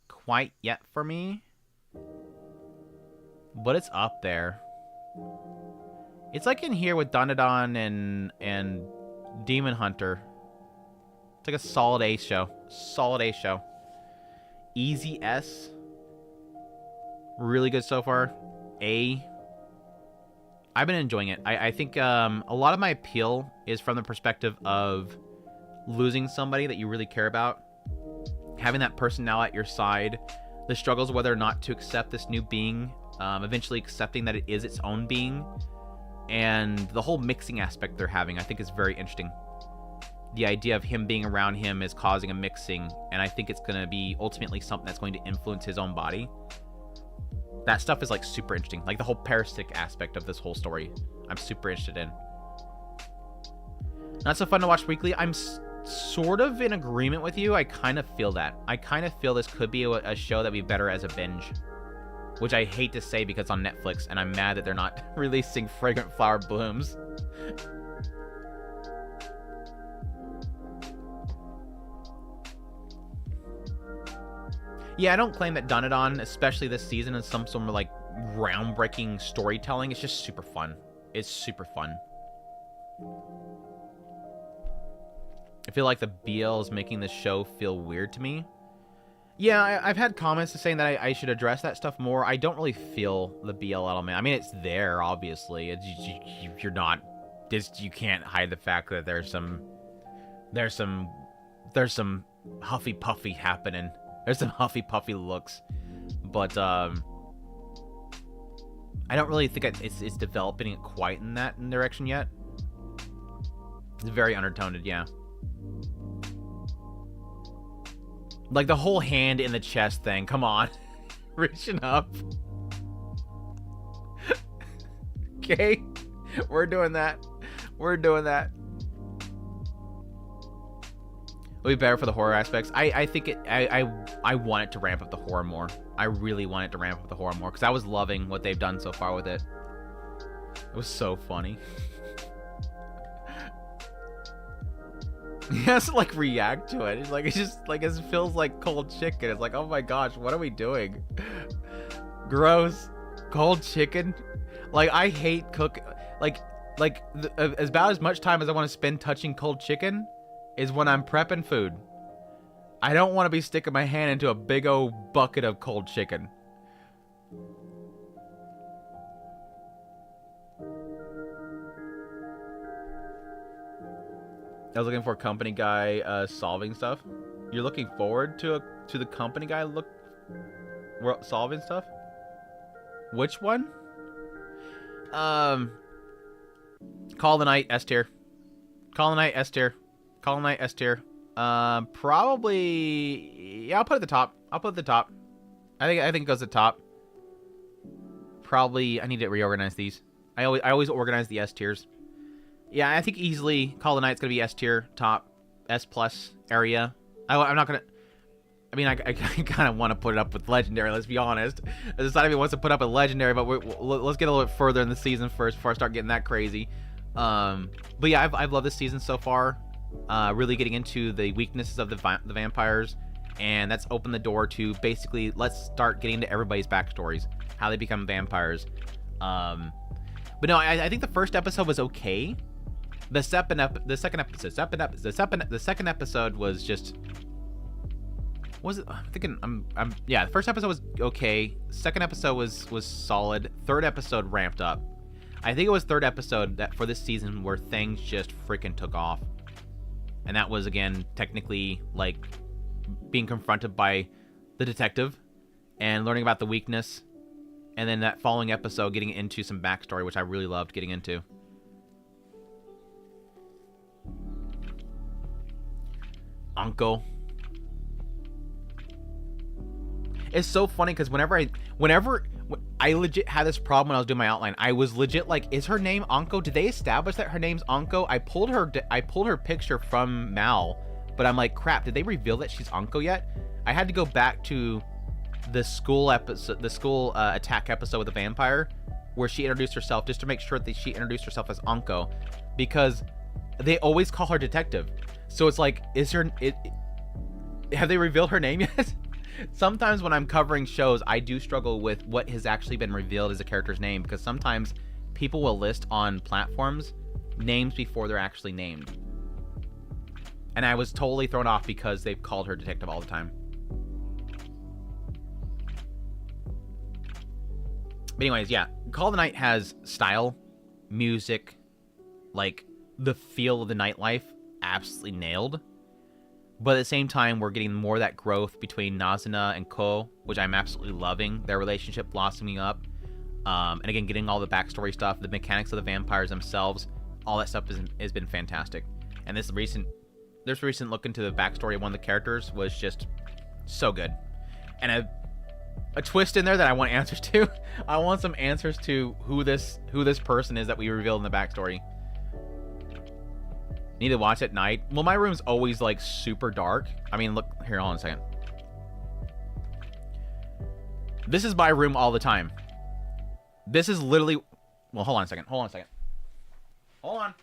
quite yet for me, but it's up there. It's like in here with Dandadan and Demon Hunter. It's like a solid A show. Easy S. Really good so far. A. I've been enjoying it. I think a lot of my appeal is from the perspective of losing somebody that you really care about. Having that person now at your side. The struggles whether or not to accept this new being. Eventually accepting that it is its own being. And the whole mixing aspect they're having, I think, is very interesting. The idea of him being around him is causing a mixing. And I think it's going to be ultimately something that's going to influence his own body. That stuff is like super interesting. Like the whole parasitic aspect of this whole story, I'm super interested in. Not so fun to watch weekly. I'm sort of in agreement with you. I kind of feel that. I kind of feel this could be a show that'd be better as a binge. Which I hate to say because it's on Netflix, and I'm mad that they're not releasing Fragrant Flower Blooms. Yeah, I don't claim that Dandadan, especially this season, is some sort of like groundbreaking storytelling. It's just super fun. It's super fun. I feel like the BL is making this show feel weird to me. Yeah, I've had comments saying that I should address that stuff more. I don't really feel the BL element. I mean, it's there, obviously. You're not... You can't hide the fact that there's some huffy puffy happening. There's some huffy puffy looks, but I don't really think it's developing it quite in that direction yet. It's very undertoned, yeah. Like the whole hand in the chest thing. Come on, reaching up. Okay, we're doing that. We're doing that. It'll be better for the horror aspects. I think I want it to ramp up the horror more. I really want it to ramp up the horror more because I was loving what they've done so far with it. It was so funny. He has to like react to it. It's like it just like it feels like cold chicken. It's like, oh my gosh, what are we doing? Gross. Cold chicken. Like I hate cook. Like Like, about as much time as I want to spend touching cold chicken is when I'm prepping food. I don't want to be sticking my hand into a big old bucket of cold chicken. I was looking for a company guy solving stuff. You're looking forward to the company guy solving stuff? Which one? Call the Night S tier. Call the Night S tier. Call the Night S tier. Probably, yeah, I'll put it at the top. I'll put it at the top. I think it goes at the top. Probably I need to reorganize these. I always organize the S tiers. Yeah, I think easily Call the Night's gonna be S tier, top, S plus area. I'm not gonna. I mean, I kind of want to put it up with Legendary. Let's be honest. I decided he wants to put up a Legendary, but let's get a little bit further in the season first before I start getting that crazy. But yeah, I've loved this season so far. Really getting into the weaknesses of the vampires, and that's opened the door to basically let's start getting into everybody's backstories, how they become vampires. But no, I think the first episode was okay. The second episode was just. Was it? I'm thinking. Yeah. The first episode was okay. Second episode was solid. Third episode ramped up. I think it was third episode that for this season where things just freaking took off, and that was again technically like being confronted by the detective and learning about the weakness, and then that following episode getting into some backstory, which I really loved getting into. Uncle. It's so funny because whenever I legit had this problem when I was doing my outline, I was legit like, is her name Anko? Did they establish that her name's Anko? I pulled her picture from Mal, but I'm like, crap, did they reveal that she's Anko yet? I had to go back to the school episode, the school attack episode with the vampire, where she introduced herself, just to make sure that she introduced herself as Anko, because they always call her detective. So it's like, have they revealed her name yet? Sometimes when I'm covering shows, I do struggle with what has actually been revealed as a character's name, because sometimes people will list on platforms names before they're actually named. And I was totally thrown off because they've called her detective all the time. But anyways, yeah, Call of the Night has style, music, like the feel of the nightlife absolutely nailed. But at the same time, we're getting more of that growth between Nazuna and Ko, which I'm absolutely loving. Their relationship blossoming up. And again, getting all the backstory stuff, the mechanics of the vampires themselves, all that stuff has been fantastic. And this recent look into the backstory of one of the characters was just so good. And a twist in there that I want answers to. I want some answers to who this person is that we revealed in the backstory. Need to watch at night. Well, my room's always like super dark. I mean, look here, hold on a second. This is my room all the time. This is literally, well, hold on a second. Hold on.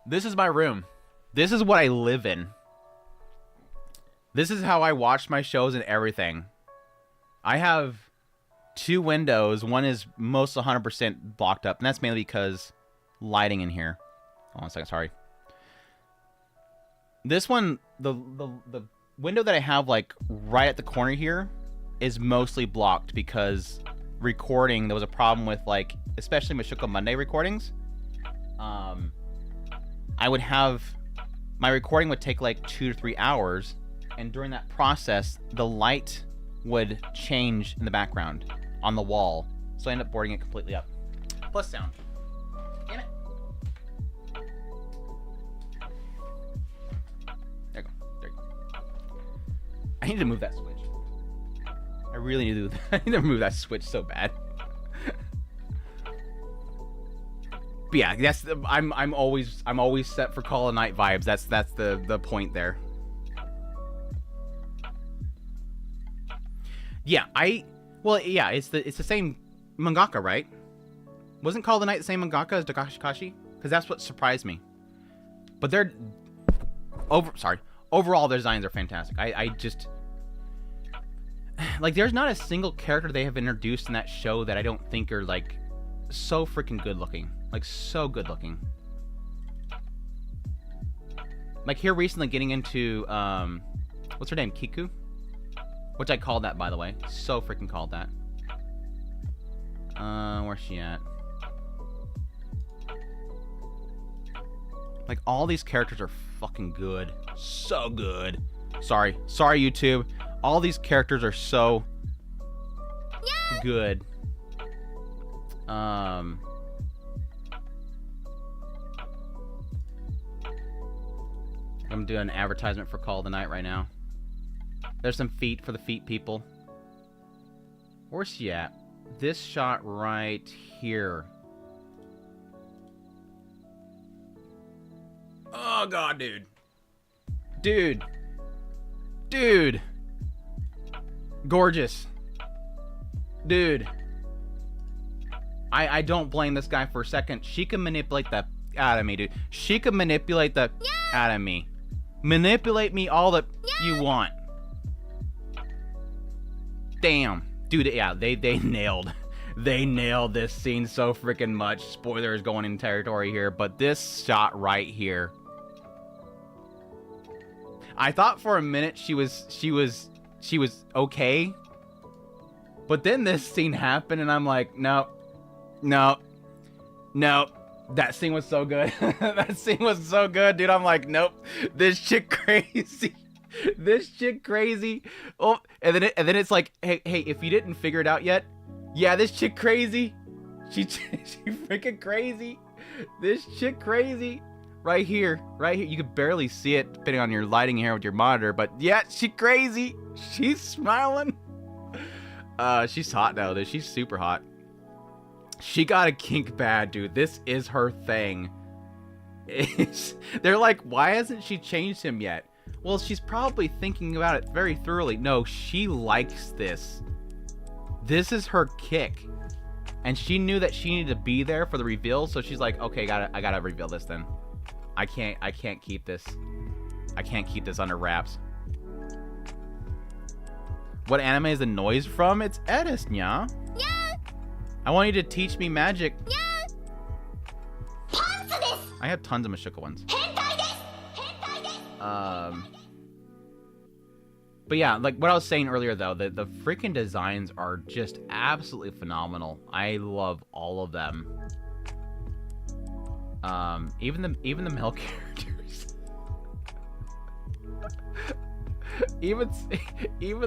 This is my room. This is what I live in. This is how I watch my shows and everything. I have 2 windows. One is most 100% blocked up, and that's mainly because lighting in here. Hold on a second, sorry. This one, the window that I have like right at the corner here is mostly blocked because recording, there was a problem with like, especially Mashuko Monday recordings. I would have, my recording would take like 2 to 3 hours, and during that process, the light would change in the background on the wall. So I ended up boarding it completely up. Plus sound. Damn it. There you go. I need to move that switch. I really need to do that. I need to move that switch so bad. But yeah, that's I'm always set for Call of Night vibes. That's the point there. Yeah, it's the same mangaka, right? Wasn't Call of the Night the same mangaka as Dakashi? Because that's what surprised me. But overall their designs are fantastic. I just like, there's not a single character they have introduced in that show that I don't think are like so freaking good looking. Like, so good looking. Like, here recently getting into, what's her name? Kiku? Which I called that, by the way. So freaking called that. Where's she at? Like, all these characters are fucking good. So good. Sorry, YouTube. All these characters are so good. I'm doing an advertisement for Call of the Night right now. There's some feet for the feet people. Where's she at? This shot right here. Oh god, dude. Dude. Gorgeous. Dude. I don't blame this guy for a second. She can manipulate the out of me, dude. She can manipulate the out of me. Manipulate me all that you want. Damn. Dude, yeah, they nailed. They nailed this scene so freaking much. Spoilers going in territory here, but this shot right here. I thought for a minute she was okay. But then this scene happened and I'm like, no. That scene was so good. That scene was so good, dude. I'm like, nope. This chick crazy. This chick crazy. Oh, and then it's like, hey, if you didn't figure it out yet, yeah, this chick crazy. She freaking crazy. This chick crazy. Right here. You can barely see it depending on your lighting here with your monitor, but yeah, she crazy. She's smiling. She's hot now, dude. She's super hot. She got a kink bad, dude. This is her thing. They're like, why hasn't she changed him yet? Well, she's probably thinking about it very thoroughly. No, she likes this. This is her kick. And she knew that she needed to be there for the reveal, so she's like, okay, I gotta reveal this then. I can't keep this. I can't keep this under wraps. What anime is the noise from? It's Edis, nya. Yeah. I want you to teach me magic. Yeah. I have tons of Mashuka ones. But yeah, like what I was saying earlier though, the freaking designs are just absolutely phenomenal. I love all of them. Even the male characters. even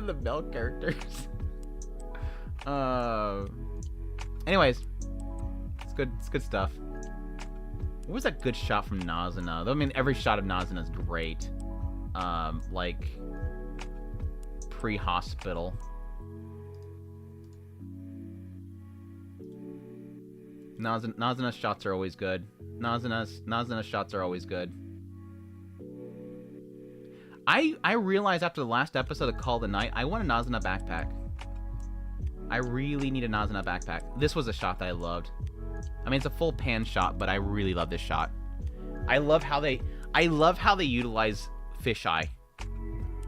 the male characters. Anyways, it's good stuff. What was that good shot from Nazuna? I mean, every shot of Nazuna is great. Like pre-hospital. Nazuna shots are always good. Nazuna shots are always good. I realized after the last episode of Call of the Night, I want a Nazuna backpack. I really need a Nazuna backpack. This was a shot that I loved. I mean, it's a full pan shot, but I really love this shot. I love how they utilize fisheye.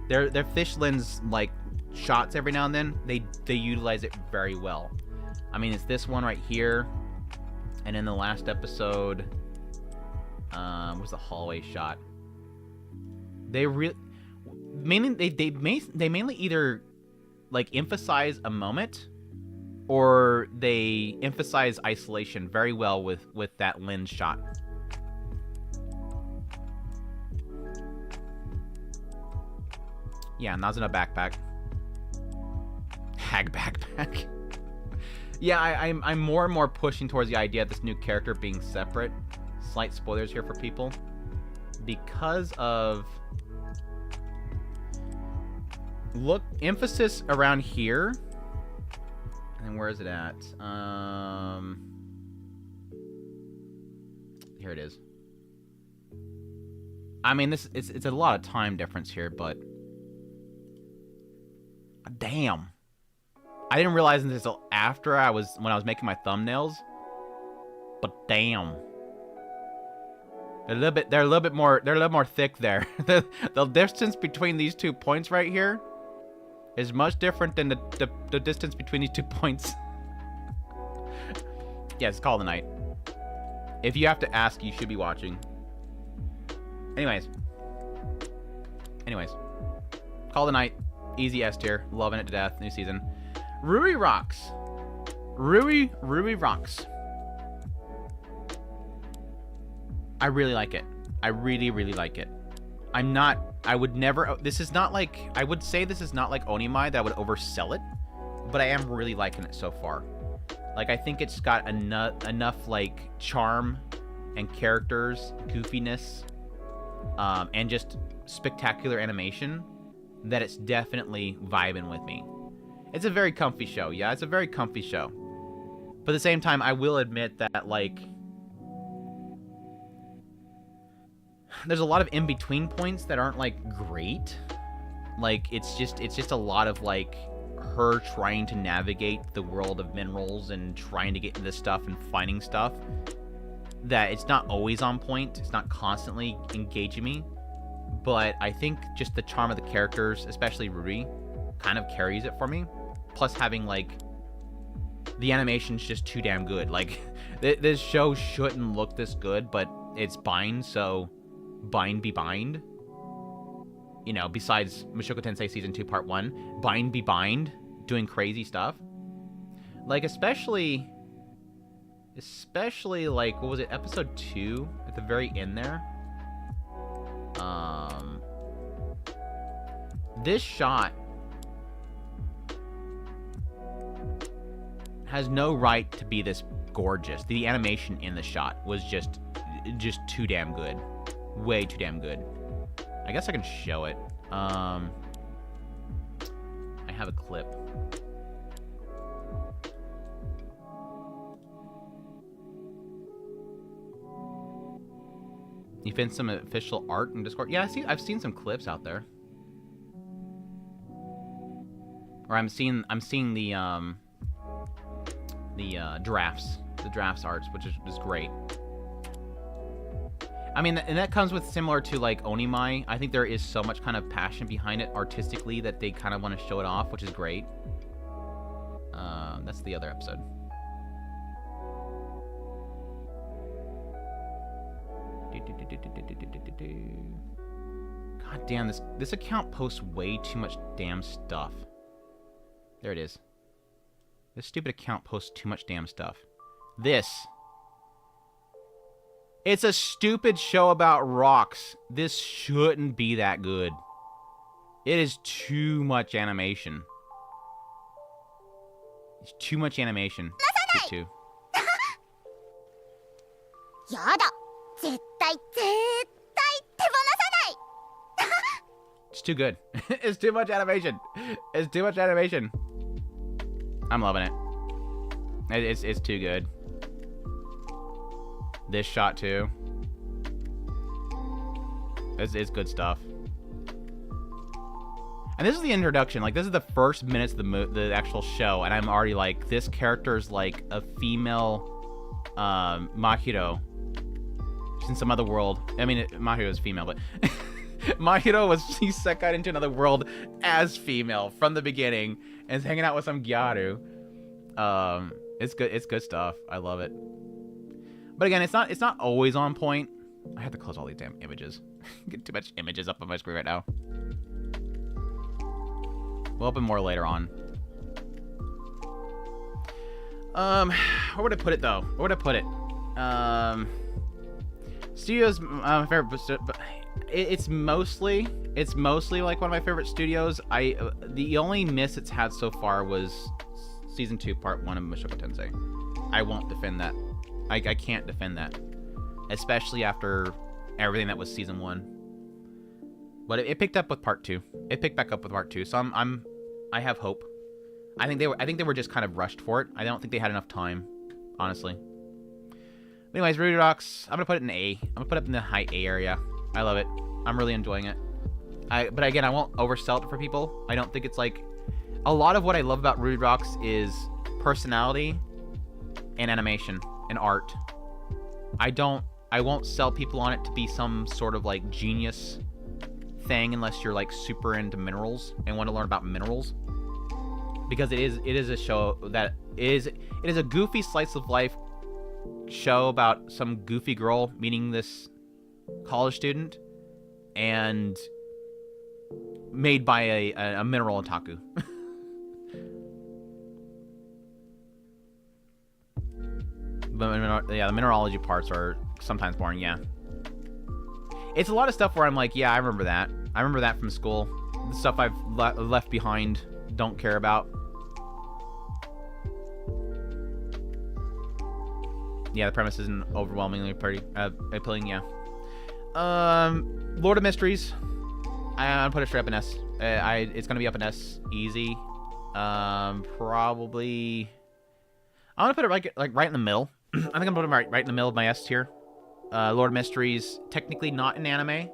Their fish lens like shots every now and then. They utilize it very well. I mean, it's this one right here, and in the last episode, was the hallway shot. They mainly either like emphasize a moment, or they emphasize isolation very well with that lens shot. Yeah, Nazuna backpack. Hag backpack. Yeah, I'm more and more pushing towards the idea of this new character being separate. Slight spoilers here for people. Because of... Look, emphasis around here. And where is it at? Here it is. I mean, it's a lot of time difference here, but... Damn. I didn't realize this until after when I was making my thumbnails. But damn. They're a little bit more thick there. The distance between these 2 points right here is much different than the distance between these 2 points. Yes, call the night. If you have to ask, you should be watching. Anyways. Call the night. Easy S tier. Loving it to death. New season. Rui rocks. Rui rocks. I really like it. I really, really like it. I would never, this is not like, I would say this is not like Onimai that I would oversell it, but I am really liking it so far. Like, I think it's got enough like charm and characters, goofiness, and just spectacular animation that it's definitely vibing with me. It's a very comfy show. Yeah, it's a very comfy show. But at the same time, I will admit that, like, there's a lot of in-between points that aren't, like, great. Like, it's just a lot of, like, her trying to navigate the world of minerals and trying to get into stuff and finding stuff. That it's not always on point. It's not constantly engaging me. But I think just the charm of the characters, especially Ruri, kind of carries it for me. Plus having, like, the animation's just too damn good. Like, this show shouldn't look this good, but it's Bind, so Bind be Bind. You know, besides Mushoku Tensei Season 2 Part 1, Bind be Bind, doing crazy stuff. Like, especially, like, what was it, Episode 2, at the very end there? This shot has no right to be this gorgeous. The animation in the shot was just too damn good. Way too damn good. I guess I can show it. I have a clip. You found some official art in Discord? Yeah, I've seen some clips out there. Or I'm seeing the drafts arts, which is great. I mean, and that comes with similar to like Onimai. I think there is so much kind of passion behind it artistically that they kind of want to show it off, which is great. That's the other episode. God damn, this account posts way too much damn stuff. There it is. This stupid account posts too much damn stuff. It's a stupid show about rocks. This shouldn't be that good. It is too much animation. It's too much animation. Too. It's too good. It's too much animation. It's too much animation. I'm loving it. It's too good. This shot too. It's good stuff. And this is the introduction. Like, this is the first minutes of the actual show, and I'm already like, this character is like a female Mahiro. She's in some other world. I mean, Mahiro is female, but Mahiro he's second into another world as female from the beginning and is hanging out with some Gyaru. It's good stuff. I love it. But again, it's not always on point. I have to close all these damn images. Get too much images up on my screen right now. We'll open more later on. Where would I put it though? Where would I put it? Studio's my favorite, but it's mostly like one of my favorite studios. The only miss it's had so far was Season 2 Part 1 of Mushoku Tensei. I won't defend that. I can't defend that, especially after everything that was Season 1. But it picked up with Part 2. It picked back up with Part 2. So I have hope. I think they were just kind of rushed for it. I don't think they had enough time, honestly. But anyways, Rudy Rocks, I'm gonna put it in A. I'm gonna put it in the high A area. I love it. I'm really enjoying it. But again, I won't oversell it for people. I don't think it's like, a lot of what I love about Rudy Rocks is personality and animation and art. I won't sell people on it to be some sort of like genius thing unless you're like super into minerals and want to learn about minerals. Because it is a show that it is a goofy slice of life show about some goofy girl meeting this college student, and made by a mineral otaku. Yeah, the mineralogy parts are sometimes boring, yeah. It's a lot of stuff where I'm like, yeah, I remember that. I remember that from school. The stuff I've left behind, don't care about. Yeah, the premise isn't overwhelmingly pretty appealing, yeah. Lord of Mysteries. I'm gonna put it straight up in S. It's gonna be up in S, easy. Probably. I'm gonna put it right in the middle. I think I'm putting it right in the middle of my S tier. Lord of Mysteries, technically not an anime.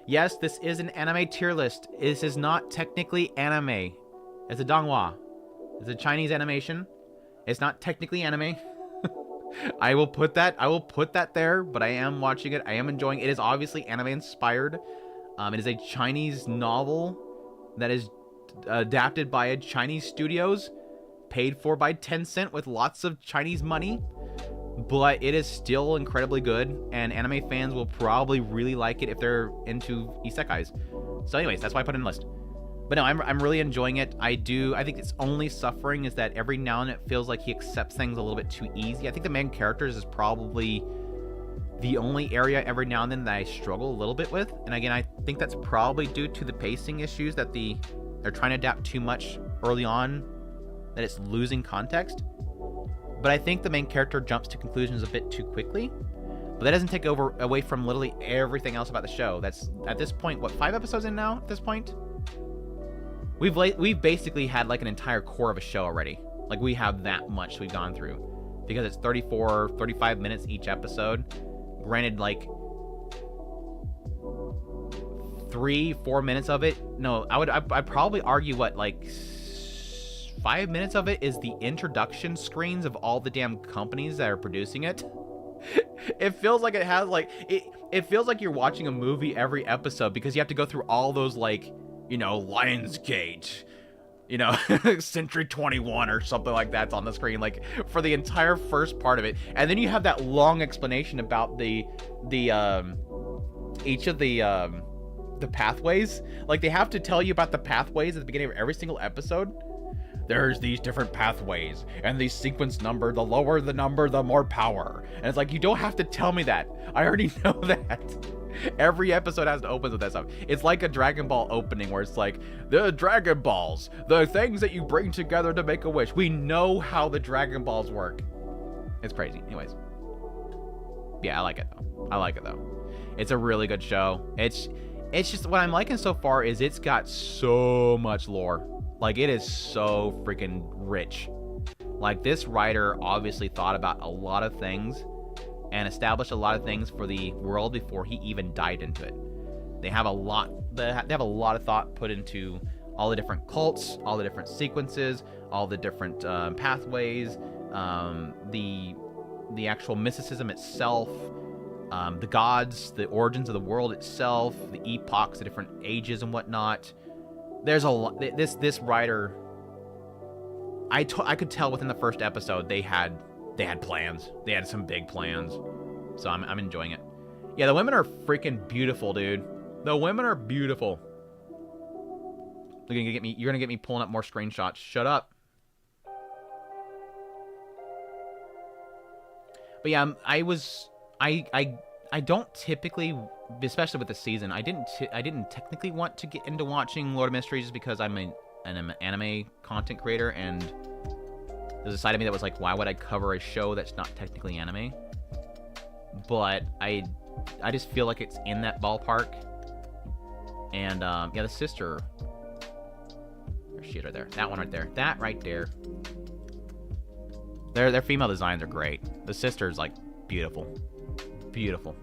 Yes, this is an anime tier list. This is not technically anime. It's a donghua. It's a Chinese animation. It's not technically anime. I will put that there, but I am watching it. I am enjoying it. It is obviously anime inspired. It is a Chinese novel that is adapted by a Chinese studios, paid for by Tencent with lots of Chinese money. But it is still incredibly good, and anime fans will probably really like it if they're into isekais. So anyways, that's why I put it in the list. But no, I'm really enjoying it. I think its only suffering is that every now and then it feels like he accepts things a little bit too easy. I think the main characters is probably the only area every now and then that I struggle a little bit with. And again, I think that's probably due to the pacing issues that they're trying to adapt too much early on, that it's losing context. But I think the main character jumps to conclusions a bit too quickly. But that doesn't take away from literally everything else about the show. That's, at this point, what, 5 episodes in now at this point? We've basically had like an entire core of a show already. Like, we have that much we've gone through. Because it's 34, 35 minutes each episode. Granted, like 3-4 minutes of it. No, I'd probably argue what, like 5 minutes of it is the introduction screens of all the damn companies that are producing it. It feels like it has like it feels like you're watching a movie every episode, because you have to go through all those, like, you know, Lionsgate, you know, Century 21 or something like that's on the screen, like, for the entire first part of it. And then you have that long explanation about each of the pathways. Like, they have to tell you about the pathways at the beginning of every single episode. There's these different pathways, and the sequence number, the lower the number, the more power. And it's like, you don't have to tell me that. I already know that. Every episode has to open with that stuff. It's like a Dragon Ball opening where it's like, the Dragon Balls, the things that you bring together to make a wish. We know how the Dragon Balls work. It's crazy. Anyways. Yeah, I like it though. It's a really good show. It's just, what I'm liking so far is it's got so much lore. Like, it is so freaking rich. Like, this writer obviously thought about a lot of things and established a lot of things for the world before he even dived into it. They have a lot of thought put into all the different cults, all the different sequences, all the different pathways, the actual mysticism itself, the gods, the origins of the world itself, the epochs, the different ages and whatnot. There's a lot. This writer, I could tell within the first episode they had plans. They had some big plans. So I'm enjoying it. Yeah, the women are freaking beautiful, dude. The women are beautiful. You're gonna get me pulling up more screenshots. Shut up. But yeah, I don't typically, especially with the season, I didn't technically want to get into watching Lord of Mysteries just because I'm an anime content creator, and there's a side of me that was like, why would I cover a show that's not technically anime? But I just feel like it's in that ballpark. And yeah, the sister, there she is right there. That one right there. That right there. Their female designs are great. The sister's like beautiful. Beautiful.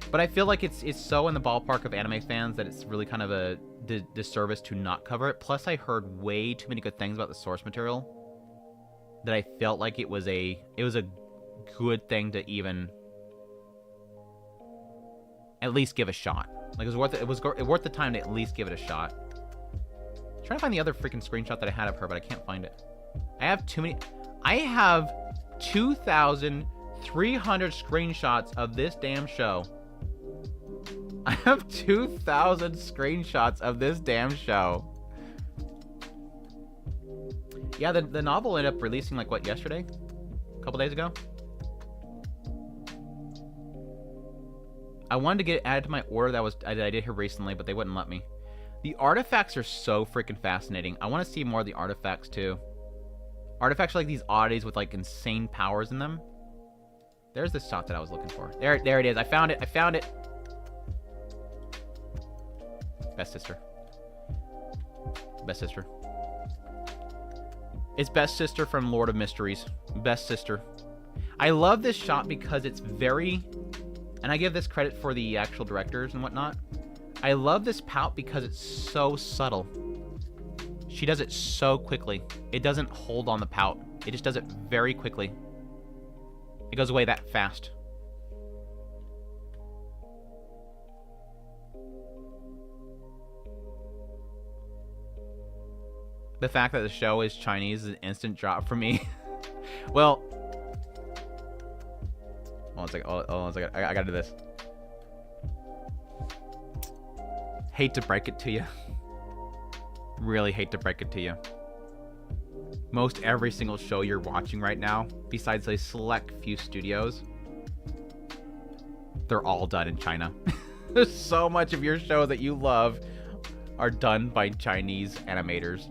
But I feel like it's so in the ballpark of anime fans that it's really kind of a disservice to not cover it. Plus, I heard way too many good things about the source material that I felt like it was a good thing to even at least give a shot. Like, it was worth the time to at least give it a shot. I'm trying to find the other freaking screenshot that I had of her, but I can't find it. I have too many. I have 2,300 screenshots of this damn show. I have 2,000 screenshots of this damn show. Yeah, the novel ended up releasing, like, what, yesterday? A couple days ago? I wanted to get it added to my order that I did here recently, but they wouldn't let me. The artifacts are so freaking fascinating. I want to see more of the artifacts, too. Artifacts are like these oddities with, like, insane powers in them. There's the shot that I was looking for. There it is. I found it. I found it. Best sister. Best sister. It's Best Sister from Lord of Mysteries. Best Sister. I love this shot because it's very... And I give this credit for the actual directors and whatnot. I love this pout because it's so subtle. She does it so quickly. It doesn't hold on the pout. It just does it very quickly. It goes away that fast. The fact that the show is Chinese is an instant drop for me. Well... Hold on a second. I gotta do this. Hate to break it to you. Really hate to break it to you. Most every single show you're watching right now, besides a select few studios, they're all done in China. There's so much of your show that you love are done by Chinese animators.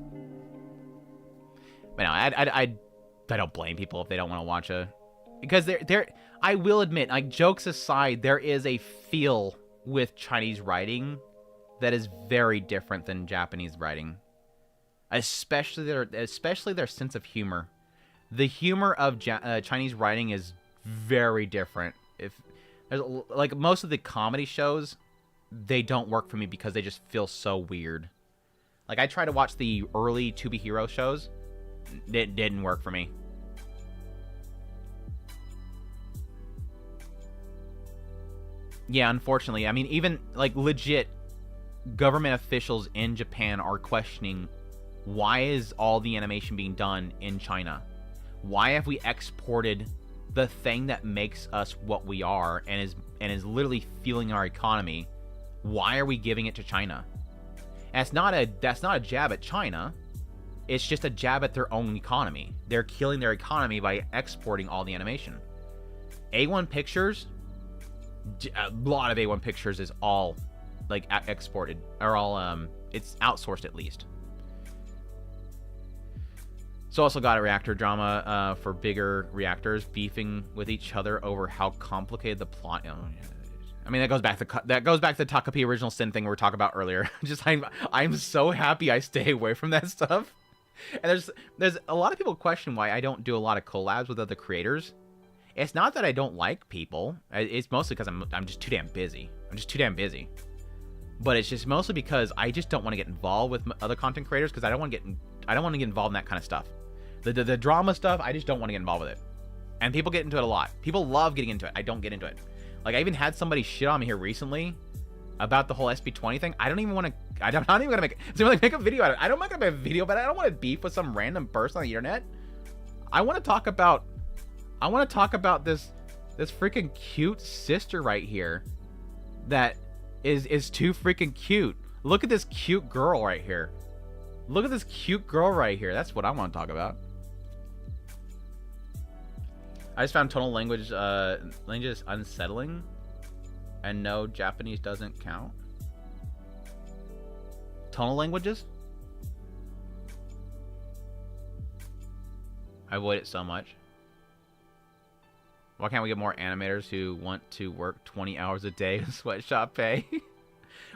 But no, I don't blame people if they don't want to watch a... Because they're I will admit, like, jokes aside, there is a feel with Chinese writing that is very different than Japanese writing. Especially their sense of humor. The humor of Chinese writing is very different. If there's, like, most of the comedy shows, they don't work for me because they just feel so weird. Like, I try to watch the early To Be Hero shows. It didn't work for me. Yeah, unfortunately. I mean, even, like, legit government officials in Japan are questioning, why is all the animation being done in China? Why have we exported the thing that makes us what we are and is literally fueling our economy? Why are we giving it to China? And that's not a jab at China. It's just a jab at their own economy. They're killing their economy by exporting all the animation. A1 Pictures, a lot of A1 Pictures is all, like, exported, or all, it's outsourced at least. So also got a reactor drama for bigger reactors beefing with each other over how complicated the plot. I mean, that goes back to the Takapi Original Sin thing we were talking about earlier. Just I'm so happy I stay away from that stuff. And there's a lot of people question why I don't do a lot of collabs with other creators. It's not that I don't like people. It's mostly because I'm just too damn busy. But it's just mostly because I just don't want to get involved with other content creators because I don't want to get involved in that kind of stuff. The drama stuff, I just don't want to get involved with it. And people get into it a lot. People love getting into it. I don't get into it. Like, I even had somebody shit on me here recently about the whole SB20 thing. I don't even want to. I'm not even gonna make a video out of it. I'm not gonna make a video, but I don't want to beef with some random person on the internet. I want to talk about this freaking cute sister right here that is too freaking cute. Look at this cute girl right here. That's what I want to talk about. I just found tonal language unsettling, and no, Japanese doesn't count. Tonal languages? I avoid it so much. Why can't we get more animators who want to work 20 hours a day with sweatshop pay?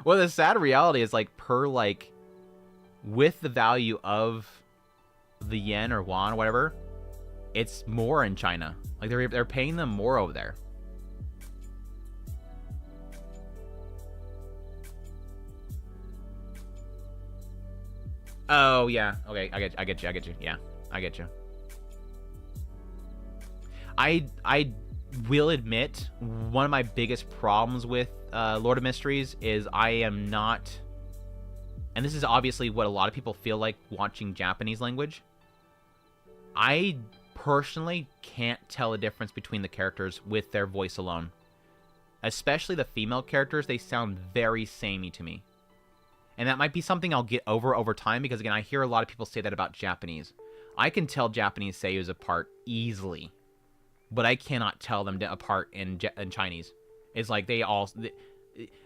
Well, the sad reality is, like, with the value of the yen or won or whatever, it's more in China. Like, they're paying them more over there. Oh, yeah. Okay, I get you. Yeah, I get you. I will admit, one of my biggest problems with Lord of Mysteries is I am not... And this is obviously what a lot of people feel like watching Japanese language. I personally can't tell the difference between the characters with their voice alone. Especially the female characters, they sound very samey to me. And that might be something I'll get over time, because again, I hear a lot of people say that about Japanese. I can tell Japanese seiyus apart easily, but I cannot tell them apart in Chinese. It's like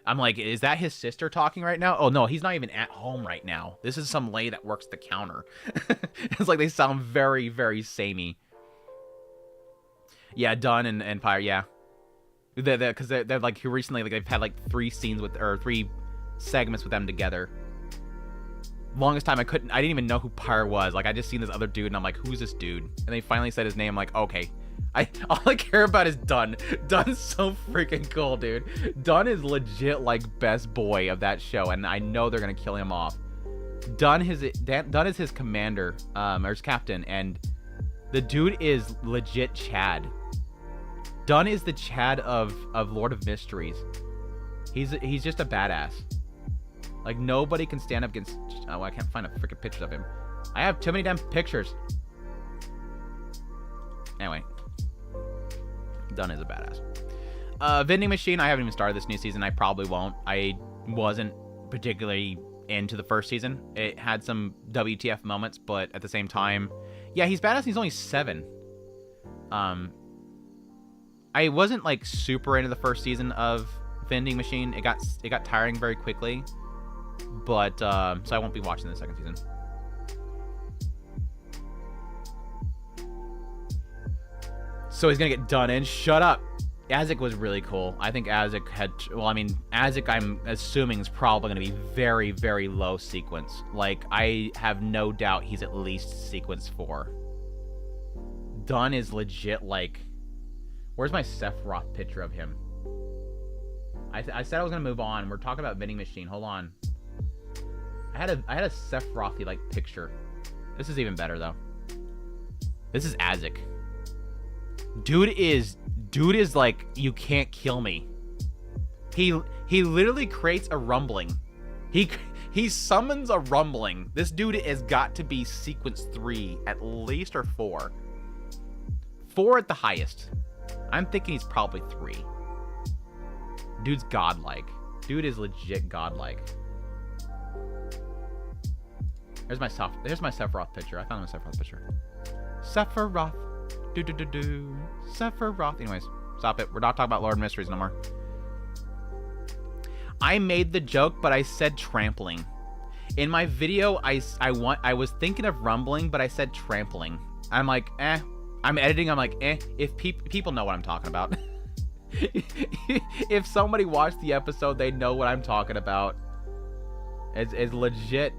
I'm like, is that his sister talking right now? Oh no, he's not even at home right now. This is some lady that works the counter. It's like they sound very, very samey. Yeah, Dun and Empire, yeah. Because they're like, recently, like, they've had like 3 segments with them together. Longest time I didn't even know who Pyre was. Like, I just seen this other dude, and I'm like, who's this dude? And they finally said his name. I'm like, okay. All I care about is Dun. Dun's so freaking cool, dude. Dun is legit, like, best boy of that show, and I know they're gonna kill him off. Dun is his commander, or his captain, and the dude is legit Chad. Dun is the Chad of Lord of Mysteries. He's just a badass. Like, nobody can stand up against... Oh, I can't find a freaking picture of him. I have too many damn pictures. Anyway. Dun is a badass. Vending machine, I haven't even started this new season. I probably won't. I wasn't particularly into the first season. It had some WTF moments, but at the same time... Yeah, he's badass and he's only 7. I wasn't, like, super into the first season of Vending Machine. It got tiring very quickly. But, so I won't be watching the second season. So he's gonna get done in. Shut up. Azik was really cool. I think Azik had... Well, I mean, Azik, I'm assuming, is probably gonna be very, very low sequence. Like, I have no doubt he's at least sequence 4. Dunn is legit, like... Where's my Sephiroth picture of him? I said I was gonna move on. We're talking about Vending Machine. Hold on. I had a Sephiroth-y like picture. This is even better though. This is Azik. Dude is like, you can't kill me. He literally creates a rumbling. He summons a rumbling. This dude has got to be sequence 3 at least, or 4. 4 at the highest. I'm thinking he's probably 3. Dude's godlike. Dude is legit godlike. There's my Sephiroth picture. I found my Sephiroth picture. Sephiroth. Do. Sephiroth. Anyways, stop it. We're not talking about Lord of Mysteries no more. I made the joke, but I said trampling. In my video, I was thinking of rumbling, but I said trampling. I'm like, eh. I'm editing. I'm like, eh. If people know what I'm talking about. If somebody watched the episode, they know what I'm talking about. It's legit.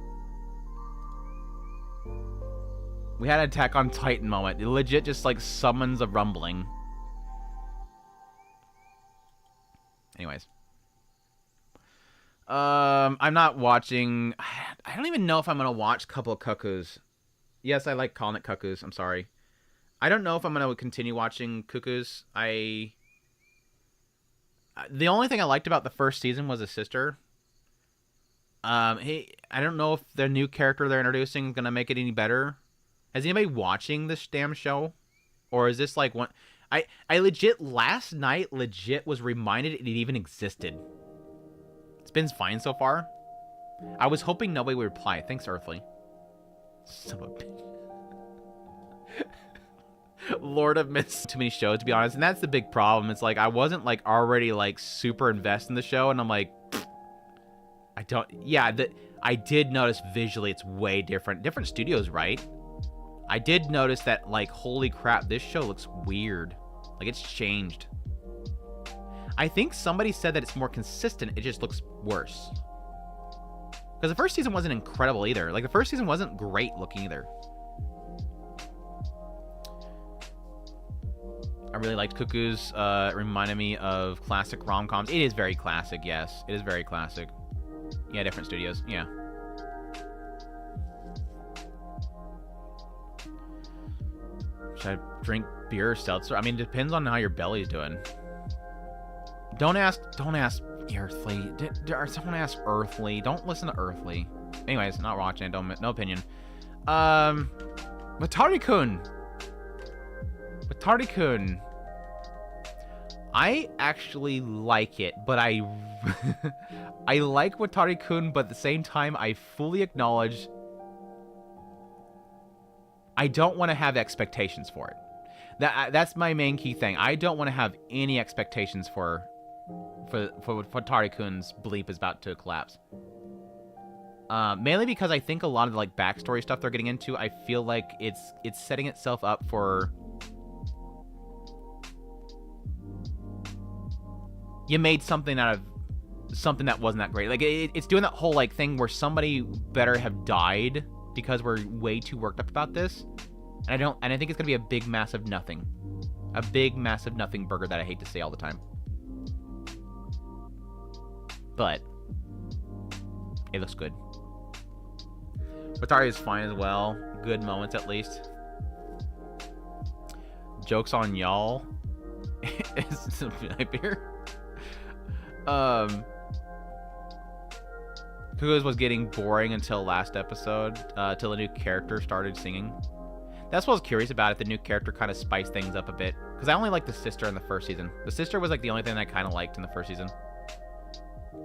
We had an Attack on Titan moment. It legit just like summons a rumbling. Anyways. I'm not watching... I don't even know if I'm going to watch Couple of Cuckoos. Yes, I like calling it Cuckoos. I'm sorry. I don't know if I'm going to continue watching Cuckoos. The only thing I liked about the first season was his sister. I don't know if the new character they're introducing is going to make it any better. Is anybody watching this damn show? Or is this like one... I legit, last night, was reminded it even existed. It's been fine so far. I was hoping nobody would reply. Thanks, Earthly. Son of a bitch. Lord of missed too many shows, to be honest. And that's the big problem. It's like, I wasn't like already like super invested in the show. And I'm like, I don't... Yeah, I did notice visually it's way different. Different studios, right? I did notice that, like, holy crap, this show looks weird. Like, it's changed. I think somebody said that it's more consistent. It just looks worse. Because the first season wasn't incredible either. Like, the first season wasn't great looking either. I really liked Cuckoo's. It reminded me of classic rom-coms. It is very classic, yes. It is very classic. Yeah, different studios. Yeah. Should I drink beer or seltzer? I mean, it depends on how your belly's doing. Don't ask Earthly. Someone ask Earthly. Don't listen to Earthly. Anyways, not watching it. No opinion. Matari-kun. Wataru-kun. I actually like it, but I like Wataru-kun, but at the same time, I fully acknowledge I don't want to have expectations for it. That's my main key thing. I don't want to have any expectations for Wataru-kun's bleep is about to collapse. Mainly because I think a lot of the, like, backstory stuff they're getting into, I feel like it's setting itself up for... You made something out of something that wasn't that great. Like, it's doing that whole, like, thing where somebody better have died because we're way too worked up about this. And I think it's gonna be a big, massive nothing. A big, massive nothing burger that I hate to say all the time. But it looks good. Wataru is fine as well. Good moments, at least. Jokes on y'all. Is beer. Kugo's was getting boring until last episode, till a new character started singing. That's what I was curious about, if the new character kind of spiced things up a bit. Because I only liked the sister in the first season. The sister was like the only thing that I kind of liked in the first season.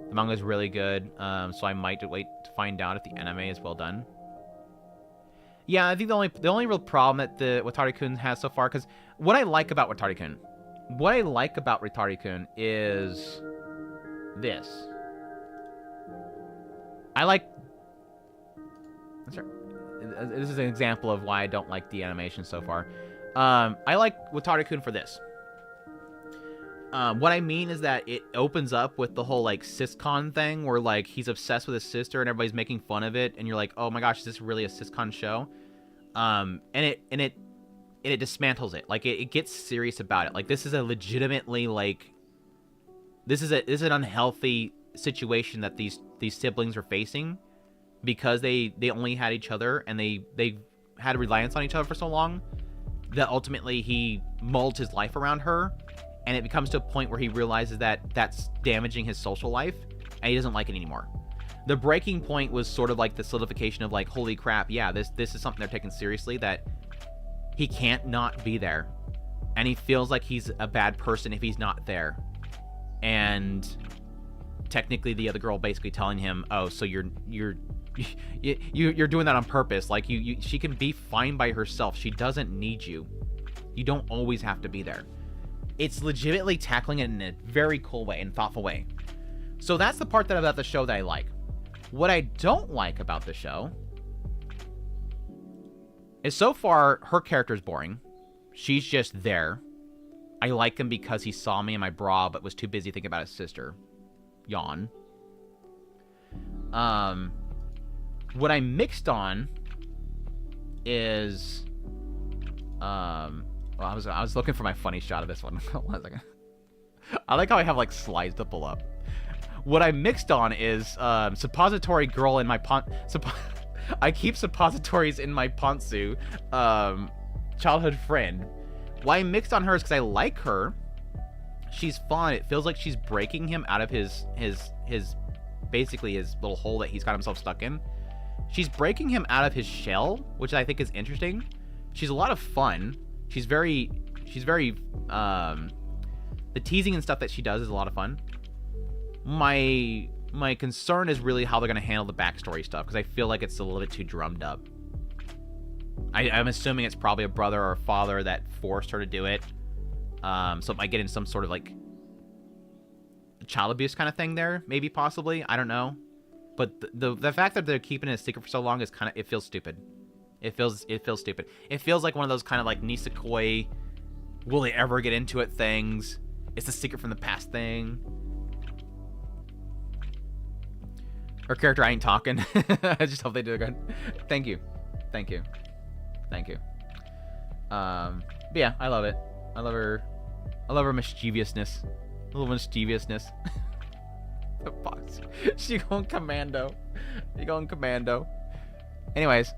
The manga is really good, so I might wait to find out if the anime is well done. Yeah, I think the only real problem that the Wataru-kun has so far, because what I like about Wataru-kun is this. I like... This is an example of why I don't like the animation so far. I like Wataru-kun for this. What I mean is that it opens up with the whole, like, siscon thing, where, like, he's obsessed with his sister and everybody's making fun of it, and you're like, oh my gosh, is this really a siscon show? And it dismantles it. Like, it gets serious about it. Like, this is a legitimately, like, this is an unhealthy situation that these siblings are facing, because they only had each other, and they had reliance on each other for so long that ultimately he molds his life around her, and it becomes to a point where he realizes that that's damaging his social life, and he doesn't like it anymore. The breaking point was sort of like the solidification of, like, holy crap, yeah, this is something they're taking seriously, that he can't not be there, and he feels like he's a bad person if he's not there. And technically the other girl basically telling him, oh, so you're doing that on purpose. Like, she can be fine by herself. She doesn't need you. You don't always have to be there. It's legitimately tackling it in a very cool way and thoughtful way. So that's the part about the show that I like. What I don't like about the show is, so far, her character's boring. She's just there. I like him because he saw me in my bra but was too busy thinking about his sister. Yawn. What I'm mixed on is, well, I was looking for my funny shot of this one. One second. I like how I have, like, slides to pull up. What I'm mixed on is suppository girl in my I keep suppositories in my pantsu. Childhood friend. Why I'm mixed on her is because I like her. She's fun. It feels like she's breaking him out of his basically his little hole that he's got himself stuck in. She's breaking him out of his shell, which I think is interesting. She's a lot of fun. She's very the teasing and stuff that she does is a lot of fun. My concern is really how they're going to handle the backstory stuff, because I feel like it's a little bit too drummed up. I'm assuming it's probably a brother or a father that forced her to do it. So it might get in some sort of, like, child abuse kind of thing there, maybe, possibly. I don't know. But the fact that they're keeping it a secret for so long is kind of, it feels stupid. It feels stupid. It feels like one of those kind of, like, nisekoi, will they ever get into it things. It's a secret from the past thing. Her character, I ain't talking. I just hope they do it good. Thank you. But yeah, I love it. I love her mischievousness. A little mischievousness. The box. She going commando. Anyways,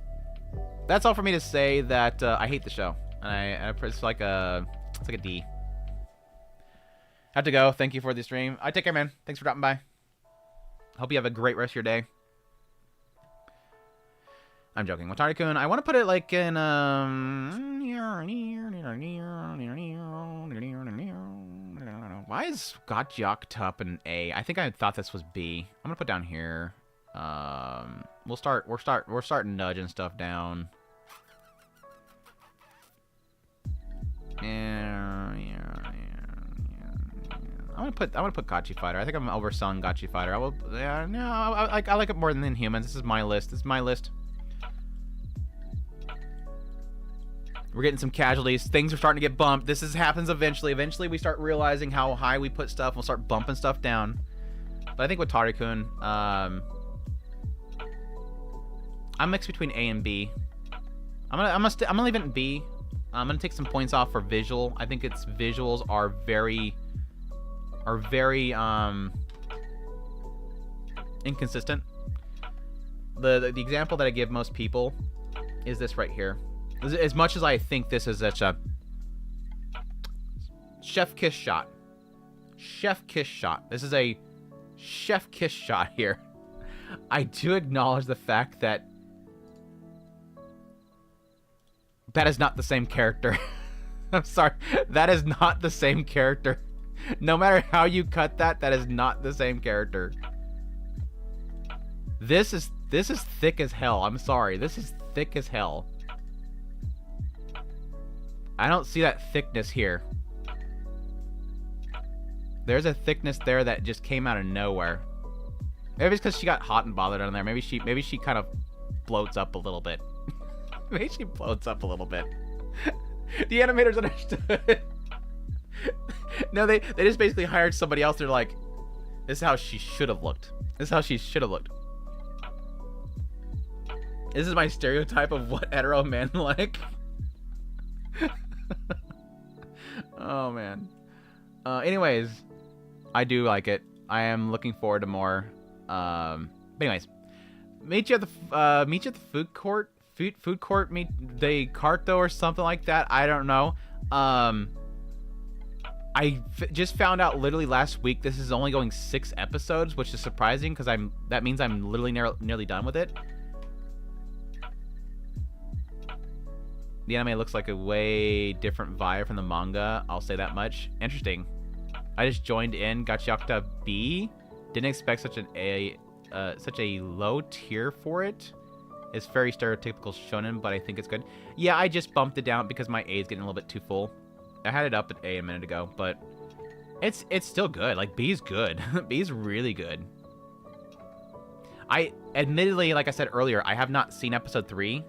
that's all for me to say that I hate the show. And it's like a D. I have to go. Thank you for the stream. I take care, man. Thanks for dropping by. Hope you have a great rest of your day. I'm joking. Watari-kun, I want to put it like in why is gachiakuta up in A? I think I thought this was B. I'm gonna put down here. We're starting nudging stuff down. I'm gonna put Gachi Fighter. I think I'm overselling Gachi Fighter. I like it more than Inhumans. This is my list. This is my list. We're getting some casualties. Things are starting to get bumped. This happens eventually. Eventually, we start realizing how high we put stuff. We'll start bumping stuff down. But I think with Watari-kun, I'm mixed between A and B. I'm gonna leave it in B. I'm gonna take some points off for visual. I think its visuals are very inconsistent. The example that I give most people is this right here. As much as I think this is such a chef kiss shot. Chef kiss shot. This is a chef kiss shot here. I do acknowledge the fact that that is not the same character. I'm sorry. That is not the same character. No matter how you cut that, that is not the same character. This is thick as hell. I'm sorry. This is thick as hell. I don't see that thickness here. There's a thickness there that just came out of nowhere. Maybe it's because she got hot and bothered on there. Maybe she kind of bloats up a little bit. Maybe she bloats up a little bit. The animators understood. No, they just basically hired somebody else. They're like, this is how she should have looked. This is how she should have looked. This is my stereotype of what hetero men like. Oh man. Anyways, I do like it. I am looking forward to more. But anyways, meet you at the food court. Food court meet de carto or something like that. I don't know. Just found out literally last week this is only going 6 episodes, which is surprising because that means I'm literally nearly done with it. The anime looks like a way different vibe from the manga. I'll say that much. Interesting. I just joined in gachiakuta B. Didn't expect such a low tier for it. It's very stereotypical shonen, but I think it's good. Yeah, I just bumped it down because my A is getting a little bit too full. I had it up at A a minute ago, but it's still good. Like, B's good. B's really good. I admittedly, like I said earlier, I have not seen episode 3,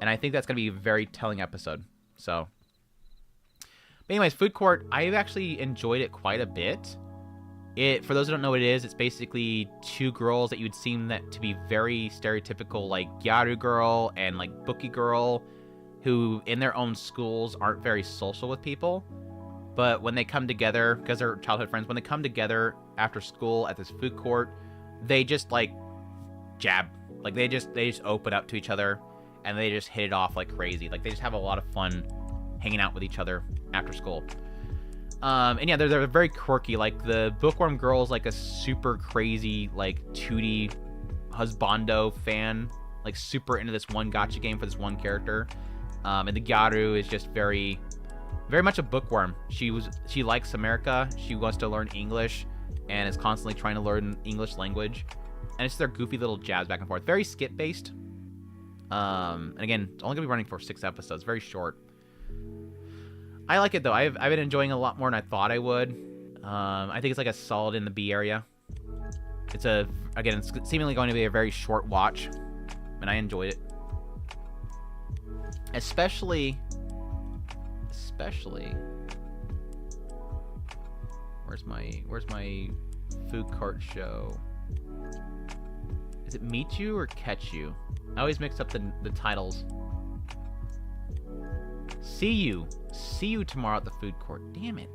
and I think that's going to be a very telling episode. So, but anyways, Food Court, I've actually enjoyed it quite a bit. For those who don't know what it is, it's basically 2 girls that you would seem that to be very stereotypical, like Gyaru girl and like Bookie girl, who in their own schools aren't very social with people. But when they come together, because they're childhood friends, when they come together after school at this food court, they just like jab. Like they just open up to each other and they just hit it off like crazy. Like they just have a lot of fun hanging out with each other after school. And yeah, they're very quirky. Like the Bookworm girl is like a super crazy like 2D husbando fan, like super into this one gacha game for this one character. And the Gyaru is just very much a bookworm. She likes America. She wants to learn English and is constantly trying to learn English language. And it's their goofy little jabs back and forth. Very skit based. And again, it's only gonna be running for 6 episodes. Very short. I like it though. I've been enjoying it a lot more than I thought I would. I think it's like a solid in the B area. It's seemingly going to be a very short watch, and I enjoyed it. Especially. Where's my food court show? Is it Meet You or Catch You? I always mix up the titles. See you tomorrow at the food court. Damn it.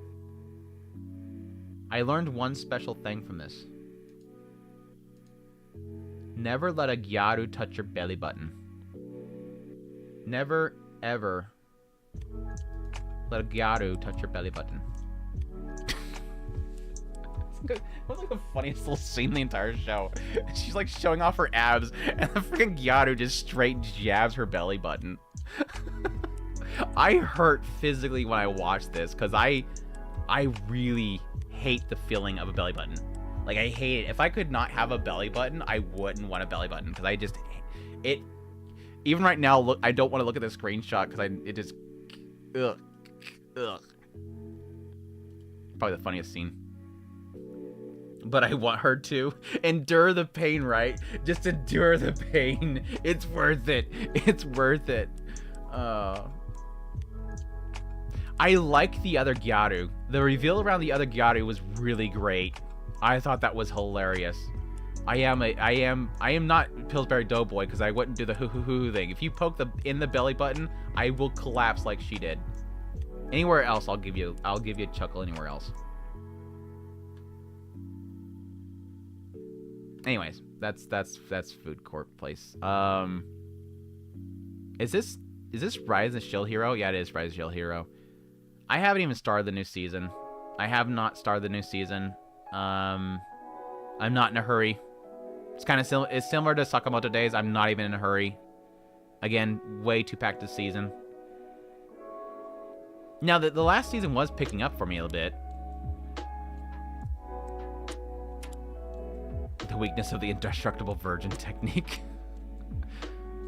I learned one special thing from this. Never let a gyaru touch your belly button. Never, ever let a gyaru touch your belly button. It was like the funniest little scene in the entire show. She's like showing off her abs, and the freaking Gyaru just straight jabs her belly button. I hurt physically when I watched this, because I really hate the feeling of a belly button. Like, I hate it. If I could not have a belly button, I wouldn't want a belly button, because I just... Even right now, look, I don't want to look at the screenshot, because it just... Ugh. Probably the funniest scene. But I want her to endure the pain, right? Just endure the pain. It's worth it. It's worth it. I like the other Gyaru. The reveal around the other Gyaru was really great. I thought that was hilarious. I am not Pillsbury Doughboy, because I wouldn't do the hoo thing. If you poke in the belly button, I will collapse like she did. Anywhere else, I'll give you a chuckle anywhere else. Anyways, that's food court place. Is this Rise of Shield Hero? Yeah, it is Rise of Shield Hero. I haven't even started the new season. I have not started the new season. I'm not in a hurry. It's kind of it's similar to Sakamoto Days. I'm not even in a hurry. Again, way too packed this season. Now, the last season was picking up for me a little bit. The weakness of the indestructible virgin technique.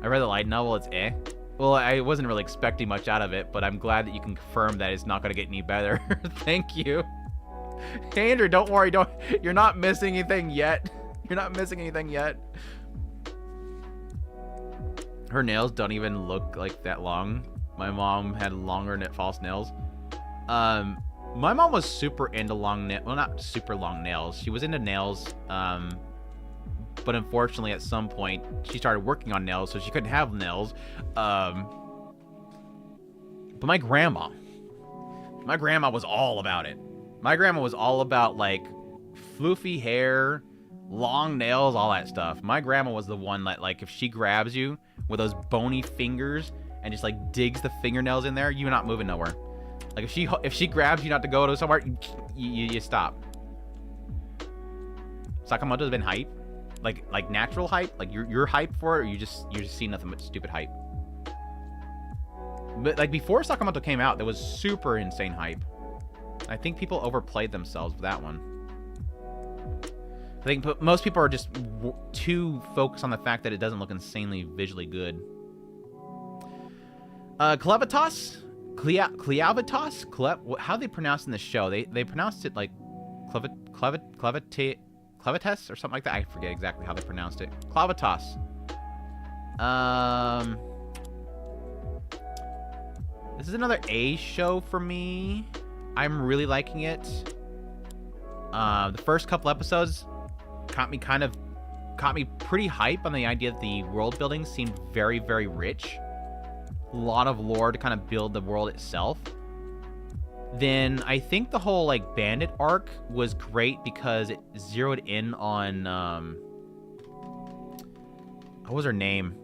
I read the light novel, it's eh. Well, I wasn't really expecting much out of it, but I'm glad that you can confirm that it's not going to get any better. Thank you. Hey, Andrew, don't worry. You're not missing anything yet. You're not missing anything yet. Her nails don't even look like that long. My mom had longer false nails. My mom was super into long nails. Well, not super long nails. She was into nails. But unfortunately, at some point, she started working on nails, so she couldn't have nails. But my grandma was all about it. My grandma was all about, like, floofy hair, long nails, all that stuff. My grandma was the one that, like, if she grabs you with those bony fingers and just, like, digs the fingernails in there, you're not moving nowhere. Like, if she grabs you not to go to somewhere, you stop. Sakamoto's been hype. Like natural hype? Like, you're hype for it, or you just see nothing but stupid hype? But, like, before Sakamoto came out, there was super insane hype. I think people overplayed themselves with that one. I think most people are just too focused on the fact that it doesn't look insanely visually good. Clevitas? Clevitas? How they pronounce in the show? They pronounced it like Clevitas or something like that. I forget exactly how they pronounced it. Clevitas. This is another A show for me. I'm really liking it. The first couple episodes caught me pretty hype on the idea that the world building seemed very, very rich. A lot of lore to kind of build the world itself. Then I think the whole, like, bandit arc was great because it zeroed in on what was her name?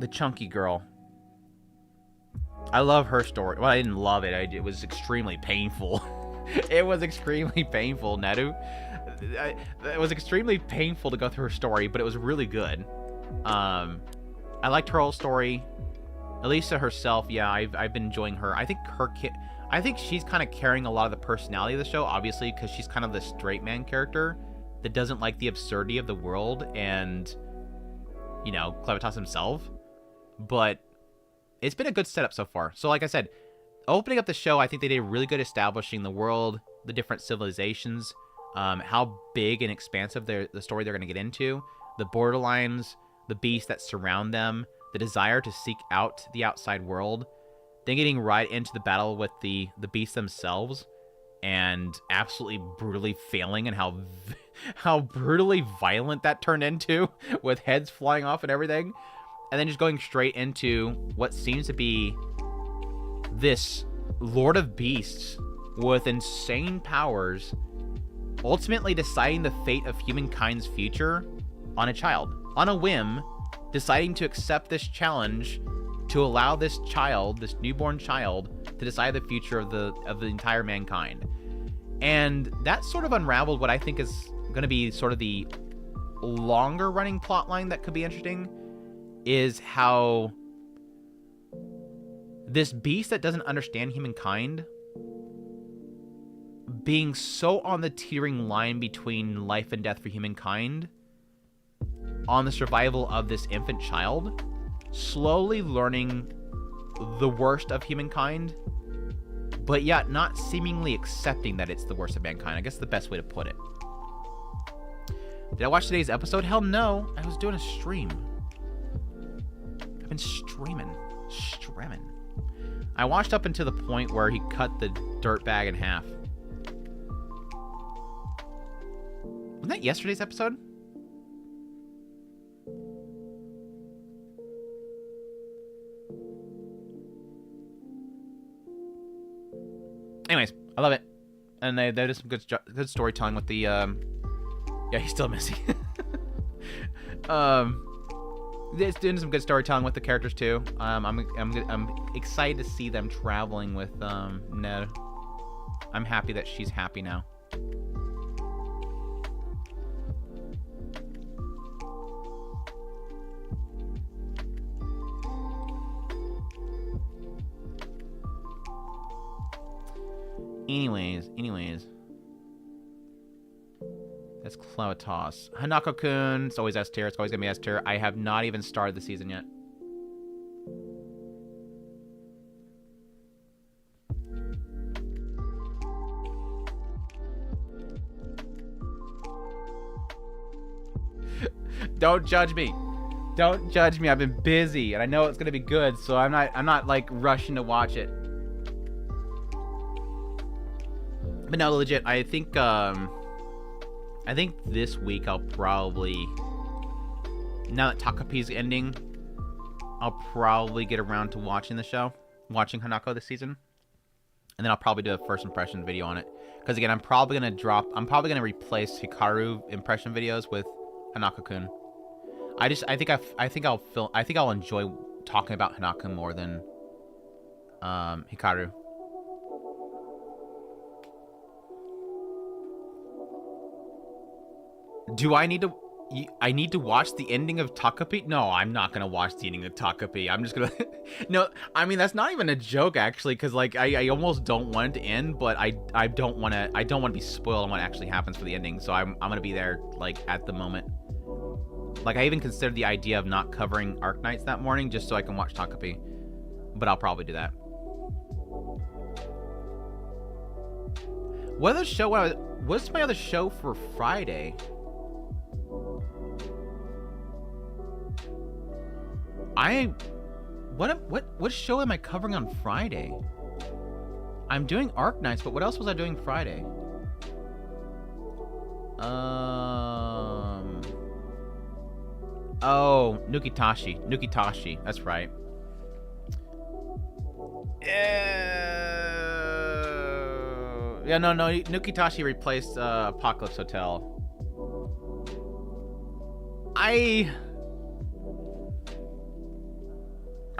The chunky girl. I love her story. Well, I didn't love it. It was extremely painful. It was extremely painful, Neru. It was extremely painful to go through her story, but it was really good. I liked her whole story. Elisa herself, yeah, I've been enjoying her. I think she's kind of carrying a lot of the personality of the show, obviously, because she's kind of the straight man character that doesn't like the absurdity of the world and, you know, Clevitas himself. But it's been a good setup so far. So, like I said, opening up the show, I think they did really good establishing the world, the different civilizations, how big and expansive the story they're going to get into, the borderlines, the beasts that surround them, the desire to seek out the outside world, then getting right into the battle with the beasts themselves, and absolutely brutally failing, and how brutally violent that turned into, with heads flying off and everything. And then just going straight into what seems to be this Lord of Beasts with insane powers, ultimately deciding the fate of humankind's future on a child. On a whim, deciding to accept this challenge to allow this child, this newborn child, to decide the future of the entire mankind. And that sort of unraveled what I think is going to be sort of the longer running plot line that could be interesting, is how this beast that doesn't understand humankind, being so on the teetering line between life and death for humankind, on the survival of this infant child, slowly learning the worst of humankind, but yet not seemingly accepting that it's the worst of mankind. I guess the best way to put it. Did I watch today's episode? Hell no. I was doing a stream. I've been streaming. I watched up until the point where he cut the dirt bag in half. Wasn't that yesterday's episode? Anyways, I love it. And they did some good storytelling with the, yeah, he's still missing. It's doing some good storytelling with the characters too. I'm excited to see them traveling with Ned. I'm happy that she's happy now. Anyways. That's Cloud Toss. Hanako-kun. It's always S tier. It's always gonna be S tier. I have not even started the season yet. Don't judge me. Don't judge me. I've been busy, and I know it's gonna be good, so I'm not like rushing to watch it. But no, legit, I think this week I'll probably, now that Takapi's ending, I'll probably get around to watching the show, watching Hanako this season. And then I'll probably do a first impression video on it. Because again, I'm probably gonna replace Hikaru impression videos with Hanako-kun. I think I'll enjoy talking about Hanako more than Hikaru. Do I need to watch the ending of Takapi? No, I'm not gonna watch the ending of Takapi. I'm just gonna no, I mean that's not even a joke actually, because like I almost don't want it to end, but I don't want to be spoiled on what actually happens for the ending, so I'm gonna be there like at the moment. Like I even considered the idea of not covering Arc Nights that morning just so I can watch Takapi, but I'll probably do that. What's my other show for Friday? What show am I covering on Friday? I'm doing Arc Nights, but what else was I doing Friday? Oh, Nukitashi. That's right. Yeah, no, Nukitashi replaced Apocalypse Hotel.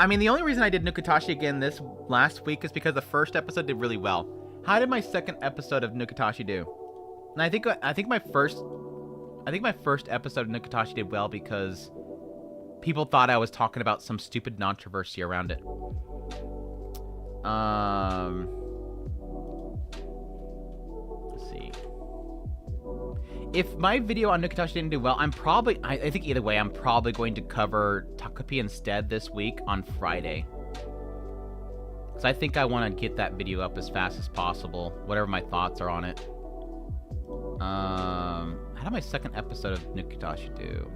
I mean, the only reason I did Nukitashi again this last week is because the first episode did really well. How did my second episode of Nukitashi do? And I think my first episode of Nukitashi did well because people thought I was talking about some stupid controversy around it. Let's see. If my video on Nukitashi didn't do well, I think either way, I'm probably going to cover Takapi instead this week on Friday. Because I think I want to get that video up as fast as possible, whatever my thoughts are on it. How did my second episode of Nukitashi do?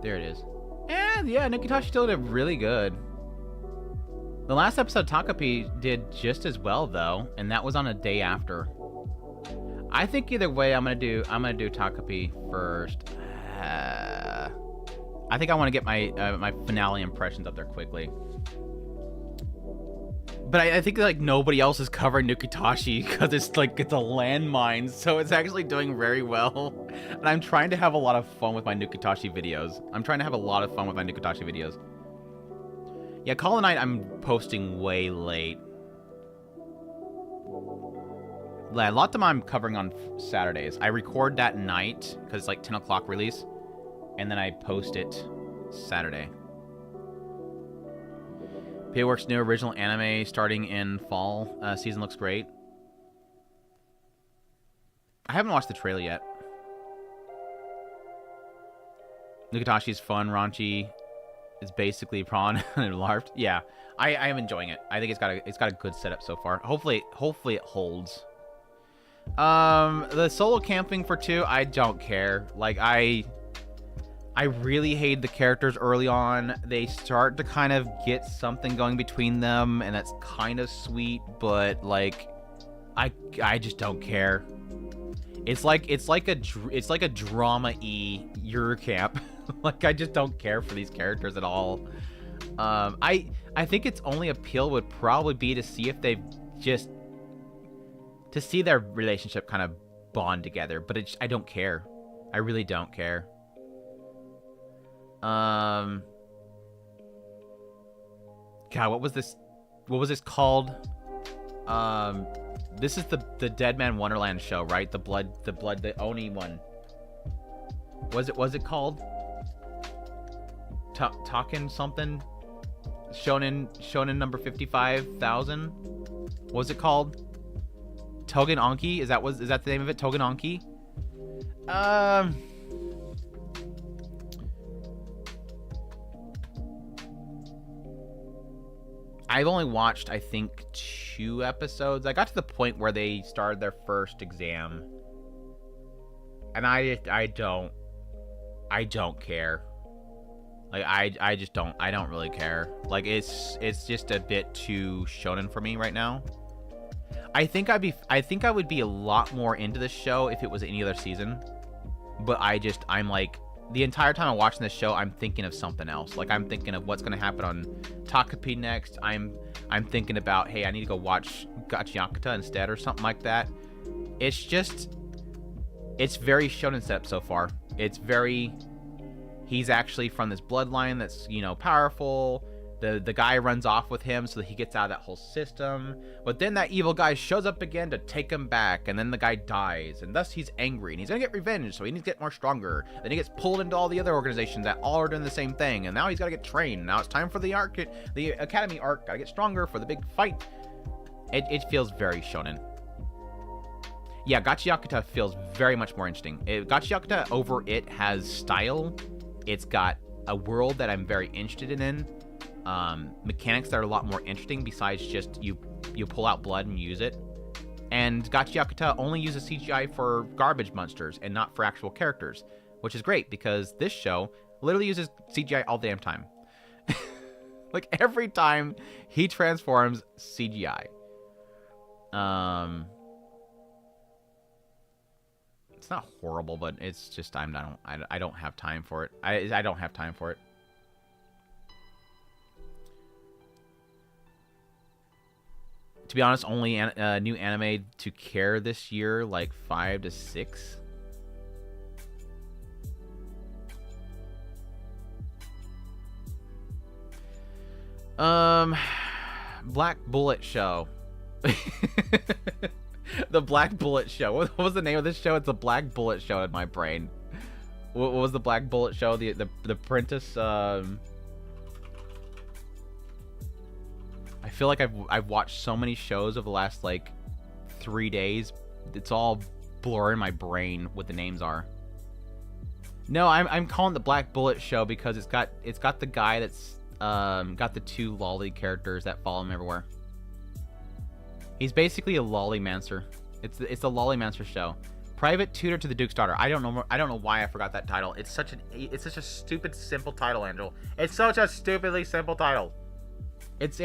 There it is. And yeah, Nukitashi still did really good. The last episode, Takapi did just as well though, and that was on a day after. I think either way, I'm gonna do Takapi first. I think I want to get my my finale impressions up there quickly. But I think like nobody else is covering Nukitashi because it's like it's a landmine, so it's actually doing very well. And I'm trying to have a lot of fun with my Nukitashi videos. Yeah, Call of Night I'm posting way late. Lotm I'm covering on Saturdays. I record that night because it's like 10 o'clock release, and then I post it Saturday. PWorks' new original anime starting in fall. Season looks great. I haven't watched the trailer yet. Nukitashi's fun, raunchy. It's basically prawn and larped. Yeah, I am enjoying it. I think it's got a good setup so far. Hopefully it holds. The solo camping for 2, I don't care. Like I really hate the characters early on. They start to kind of get something going between them, and that's kind of sweet, but like I just don't care. It's like a drama-y Eurocamp. Like I just don't care for these characters at all. I think its only appeal would probably be to see if they just to see their relationship kind of bond together, but I don't care. I really don't care. God, what was this called? This is the Dead Man Wonderland show, right? The Oni one. Was it called? Talking something? Shonen number 55,000? What was it called? Togen Anki? Is that the name of it? Togen Anki? I've only watched, I think, 2 episodes. I got to the point where they started their first exam, and I don't care. Like I just don't. I don't really care. Like it's just a bit too shonen for me right now. I think I would be a lot more into this show if it was any other season. But I'm like, the entire time I'm watching this show, I'm thinking of something else. Like I'm thinking of what's gonna happen on Takapi next. I'm thinking about, hey, I need to go watch Gachiakuta instead or something like that. It's very shonen setup so far. He's actually from this bloodline that's, powerful. The guy runs off with him so that he gets out of that whole system. But then that evil guy shows up again to take him back, and then the guy dies, and thus he's angry, and he's gonna get revenge, so he needs to get more stronger. Then he gets pulled into all the other organizations that all are doing the same thing, and now he's gotta get trained. Now it's time for the academy arc. Gotta get stronger for the big fight. It feels very shonen. Yeah, Gachiakuta feels very much more interesting. Gachiakuta over it has style. It's got a world that I'm very interested in. Mechanics that are a lot more interesting besides just you pull out blood and use it. And Gachiakuta only uses CGI for garbage monsters and not for actual characters, which is great because this show literally uses CGI all the damn time. Like every time he transforms, CGI. It's not horrible, but it's just I don't have time for it. I don't have time for it. To be honest, only new anime to care this year, like 5 to 6. Black Bullet Show. The Black Bullet Show. What was the name of this show? It's the Black Bullet Show in my brain. What was the Black Bullet Show? The Apprentice. I feel like I've watched so many shows over the last like 3 days. It's all blurring my brain what the names are. No, I'm calling it the Black Bullet Show because it's got the guy that's got the 2 lolly characters that follow him everywhere. He's basically a lollymancer. It's the lollymancer show. Private Tutor to the Duke's Daughter. I don't know why I forgot that title. It's such a stupid simple title, Angel. It's such a stupidly simple title. It's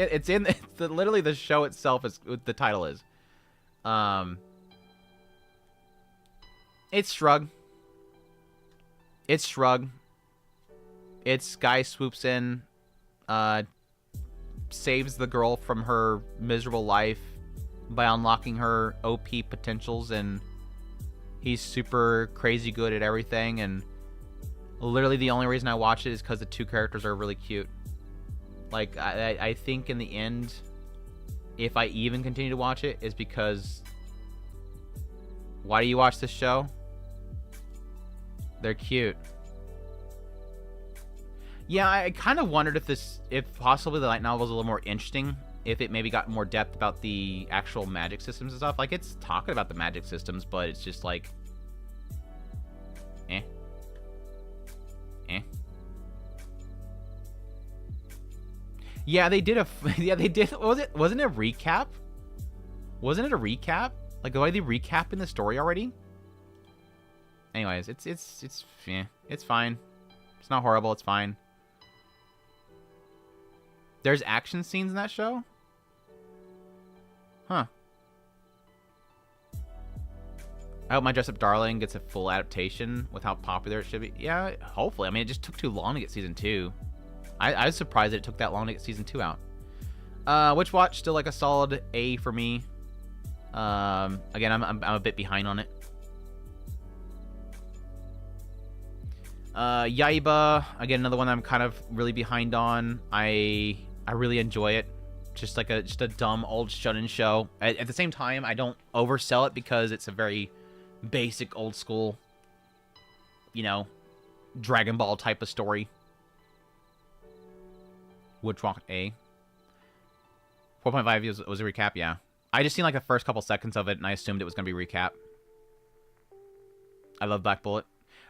literally the show itself is what the title is. It's Shrug. It's Guy swoops in, saves the girl from her miserable life by unlocking her OP potentials, and he's super crazy good at everything, and literally the only reason I watch it is because the two characters are really cute. Like, I think in the end, if I even continue to watch it, is because... Why do you watch this show? They're cute. Yeah, I kind of wondered if possibly the light novel was a little more interesting, if it maybe got more depth about the actual magic systems and stuff. Like, it's talking about the magic systems, but it's just like, eh. Yeah, they did wasn't it a recap? Wasn't it a recap? Like, are they recapping the story already? Anyways, it's fine. It's not horrible, it's fine. There's action scenes in that show? Huh. I hope My Dress Up Darling gets a full adaptation with how popular it should be. Yeah, hopefully. I mean, it just took too long to get season 2. I was surprised that it took that long to get season 2 out. Witch Watch, still like a solid A for me. Again, I'm a bit behind on it. Yaiba, again, another one I'm kind of really behind on. I really enjoy it. Just like a dumb old shonen show. At the same time, I don't oversell it because it's a very basic old school, you know, Dragon Ball type of story. Witch Watch A. 4.5 was a recap, yeah. I just seen like the first couple seconds of it and I assumed it was gonna be a recap. I love Black Bullet.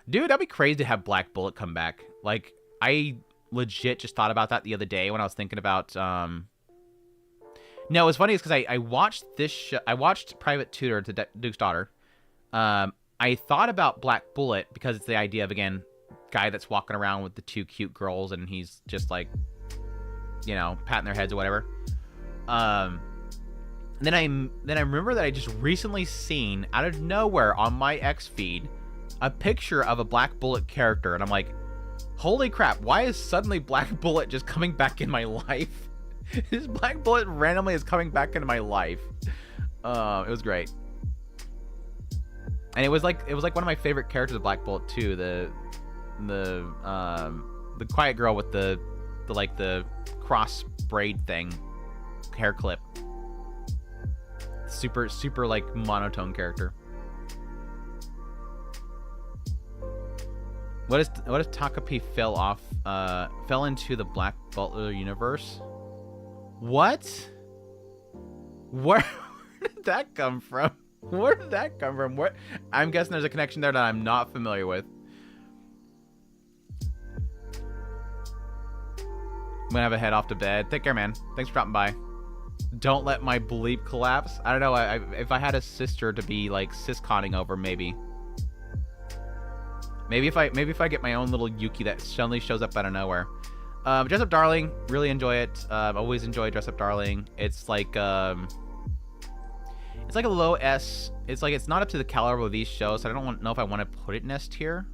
Dude, that'd be crazy to have Black Bullet come back. Like, I legit just thought about that the other day when I was thinking about, No, what's funny is because I watched this show. I watched Private Tutor to Duke's Daughter. I thought about Black Bullet because it's the idea of, again, guy that's walking around with the two cute girls and he's just like, you know, patting their heads or whatever. Then I remember that I just recently seen out of nowhere on my X feed a picture of a Black Bullet character, and I'm like, holy crap, why is suddenly Black Bullet just coming back in my life? This Black Bullet randomly is coming back into my life. It was great. And it was like one of my favorite characters of Black Bullet too, the quiet girl with the cross braid thing, hair clip. Super like monotone character. What is Takapi fell into the Black Butler universe? What? Where did that come from? Where did that come from? What? I'm guessing there's a connection there that I'm not familiar with. I'm gonna have a head off to bed. Take care, man. Thanks for dropping by. Don't let my bleep collapse. I don't know. If I had a sister to be like cisconning over, maybe. Maybe if I get my own little Yuki that suddenly shows up out of nowhere. Dress Up Darling, really enjoy it. Always enjoy Dress Up Darling. It's like a low S. It's like it's not up to the caliber of these shows. So I don't know if I want to put it in S tier.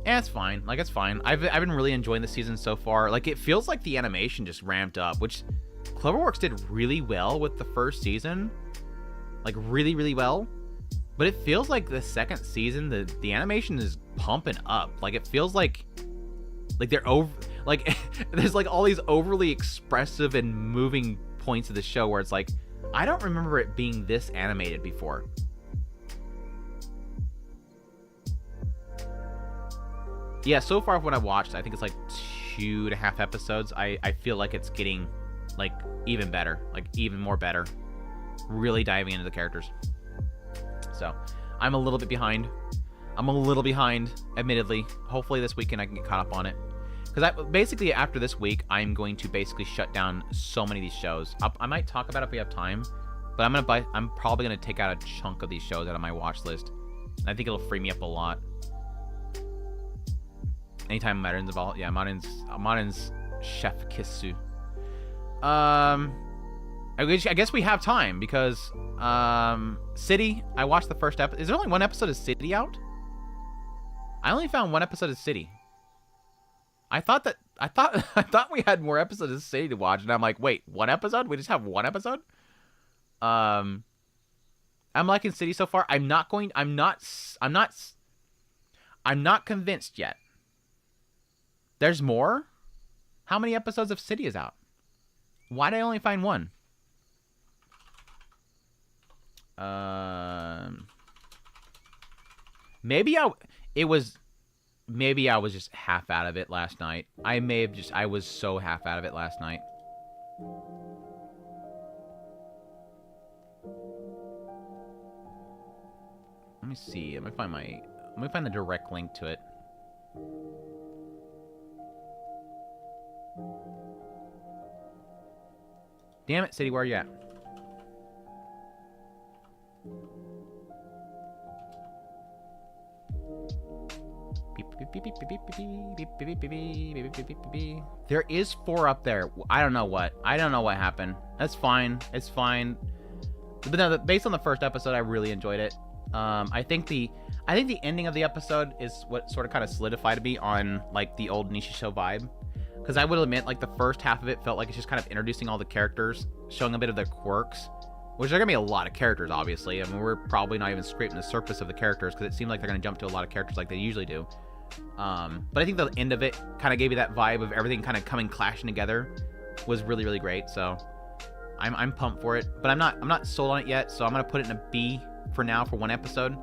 It's fine. Like, it's fine. I've been really enjoying the season so far. Like, it feels like the animation just ramped up, which Cloverworks did really well with the first season. Like, really, really well. But it feels like the second season, the animation is pumping up. Like, it feels like they're over, like, there's like all these overly expressive and moving points of the show where it's like, I don't remember it being this animated before. Yeah, so far what I've watched, I think it's like 2.5 episodes. I feel like it's getting like even better, like even more better. Really diving into the characters. So, I'm a little bit behind. Admittedly. Hopefully this weekend I can get caught up on it. Because basically after this week, I'm going to basically shut down so many of these shows. I might talk about it if we have time, but I'm probably gonna take out a chunk of these shows out of my watch list. I think it'll free me up a lot. Anytime Modern's involved, yeah, Modern's Chef Kisu. I guess we have time because City. I watched the first episode. Is there only one episode of City out? I only found one episode of City. I thought I thought I thought we had more episodes of City to watch, and I'm like, wait, one episode? We just have one episode? I'm liking City so far. I'm not convinced yet. There's more? How many episodes of City is out? Why did I only find one? Maybe I was just half out of it last night. I was so half out of it last night. Let me see. Let me find the direct link to it. Damn it, City, where are you at? There is 4 up there. I don't know what happened. That's fine. It's fine. But no, based on the first episode, I really enjoyed it. I think the ending of the episode is what sort of kind of solidified me on like the old Nishi Show vibe. Because I will admit, like the first half of it felt like it's just kind of introducing all the characters, showing a bit of their quirks, which are gonna be a lot of characters, obviously. I mean, we're probably not even scraping the surface of the characters because it seemed like they're gonna jump to a lot of characters like they usually do. But I think the end of it kind of gave you that vibe of everything kind of clashing together was really, really great. So I'm pumped for it, but I'm not sold on it yet. So I'm gonna put it in a B for now for one episode,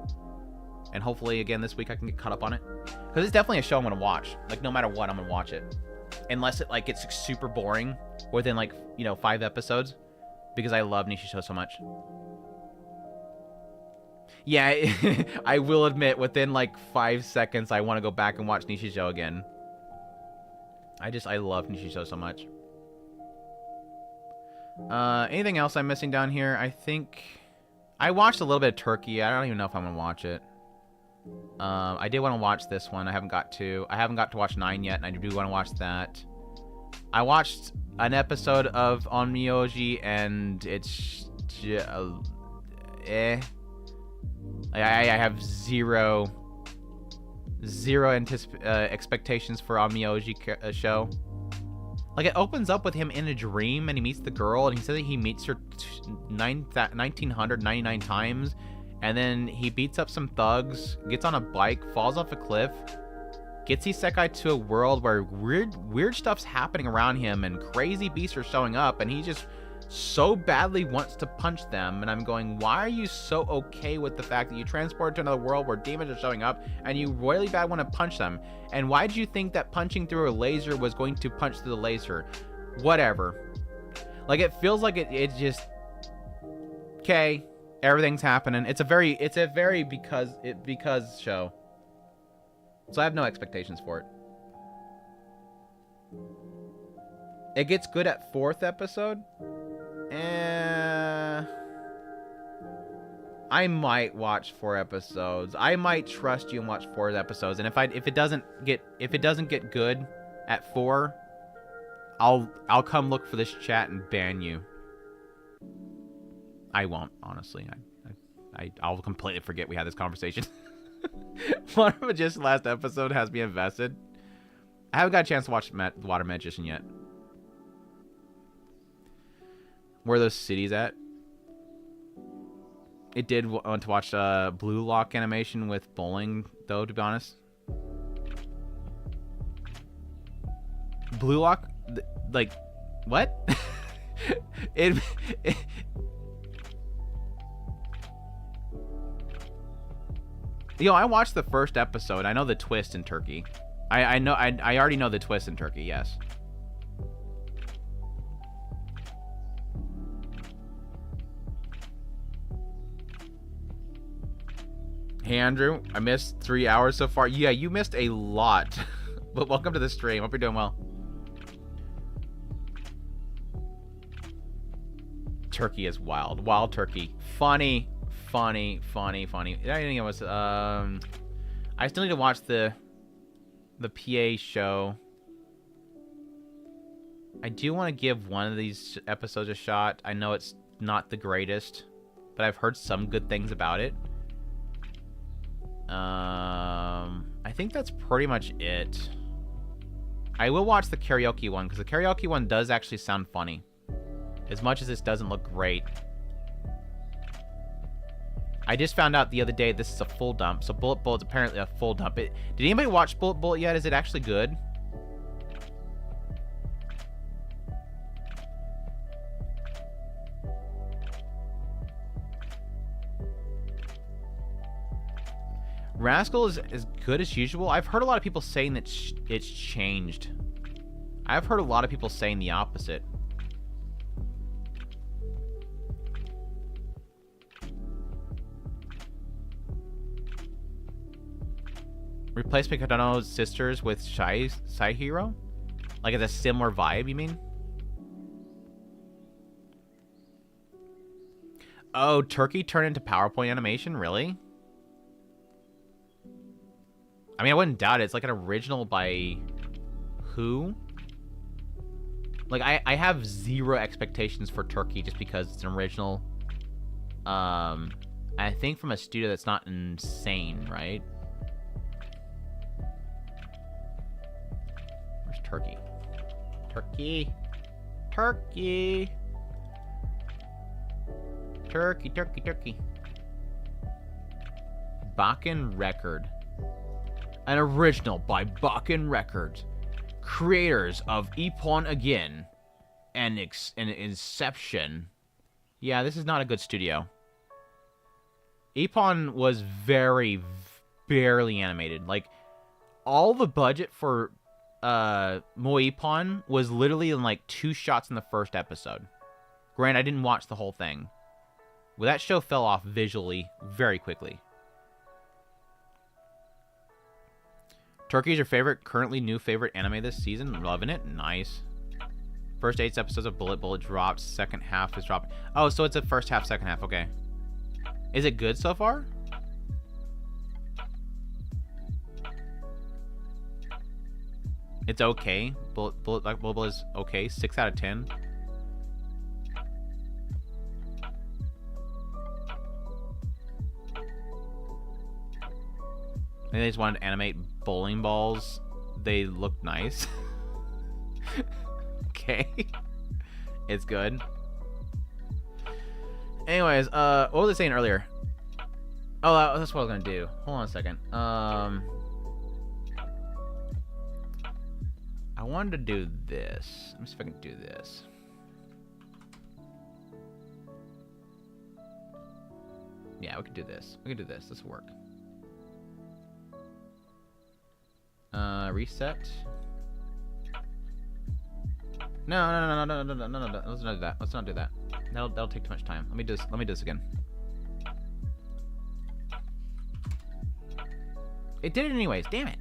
and hopefully again this week I can get caught up on it because it's definitely a show I'm gonna watch. Like no matter what, I'm gonna watch it, unless it like gets super boring within like 5 episodes, because I love Nishi Show so much. Yeah, I will admit, within like 5 seconds, I want to go back and watch Nishi Show again. I love Nishi Show so much. Anything else I'm missing down here? I think I watched a little bit of Turkey. I don't even know if I'm gonna watch it. I did want to watch this one. I haven't got to watch 9 yet, and I do want to watch that. I watched an episode of Onmyoji, and it's I have zero expectations for Onmyoji show. Like, it opens up with him in a dream, and he meets the girl, and he says that he meets her 1,999 times, and then he beats up some thugs, gets on a bike, falls off a cliff, gets isekai to a world where weird stuff's happening around him, and crazy beasts are showing up, and he just so badly wants to punch them. And I'm going, why are you so okay with the fact that you transport to another world where demons are showing up and you really bad want to punch them? And why did you think that punching through a laser was going to punch through the laser? Whatever. Like, it feels like it just, okay, everything's happening. It's a very because show. So I have no expectations for it. It gets good at 4th episode. I might watch 4 episodes. I might trust you and watch 4 episodes. And if it doesn't get good at 4, I'll come look for this chat and ban you. I won't, honestly. I'll completely forget we had this conversation. One of just last episode has me invested. I haven't got a chance to watch The Water Magician yet. Where are those cities at? It did want to watch Blue Lock animation with bowling, though, to be honest. Blue Lock? Like, what? Yo, I watched the first episode. I know the twist in Turkey. I already know the twist in Turkey, yes. Hey, Andrew, I missed 3 hours so far. Yeah, you missed a lot. But welcome to the stream. Hope you're doing well. Turkey is wild. Wild Turkey. Funny. I think it was, I still need to watch the PA show. I do want to give one of these episodes a shot. I know it's not the greatest, but I've heard some good things about it. I think that's pretty much it. I will watch the karaoke one, because the karaoke one does actually sound funny. As much as this doesn't look great. I just found out the other day this is a full dump. So Bullet Bullet's apparently a full dump. Did anybody watch Bullet Bullet yet? Is it actually good? Rascal is as good as usual. I've heard a lot of people saying that it's changed. I've heard a lot of people saying the opposite. Replace Mikadano's sisters with Sai Hero? Like it's a similar vibe, you mean? Oh, Turkey turned into PowerPoint animation? Really? I mean, I wouldn't doubt it. It's like an original by who? Like, I have zero expectations for Turkey just because it's an original. I think from a studio that's not insane, right? Where's Turkey? Turkey. Turkey. Turkey, Turkey, Turkey. Bakken Record. An original by Bakken Records. Creators of Ippon Again and Inception. Yeah, this is not a good studio. Ippon was very, barely animated. Like, all the budget for Moe Ippon was literally in like 2 shots in the first episode. Granted, I didn't watch the whole thing. Well, that show fell off visually very quickly. Turkey's your favorite, currently new favorite anime this season. Loving it. Nice. First 8 episodes of Bullet Bullet dropped. Second half is dropped. Oh, so it's a first half, second half. Okay. Is it good so far? It's okay. Bullet is okay. 6 out of 10. I think they just wanted to animate bowling balls. They look nice. Okay. It's good. Anyways, what was I saying earlier? Oh, that's what I was gonna do. Hold on a second. I wanted to do this. Let me see if I can do this. Yeah, we could do this. We could do this. This will work. Reset. No. Let's not do that. Let's not do that. That'll take too much time. Let me do this again. It did it anyways. Damn it.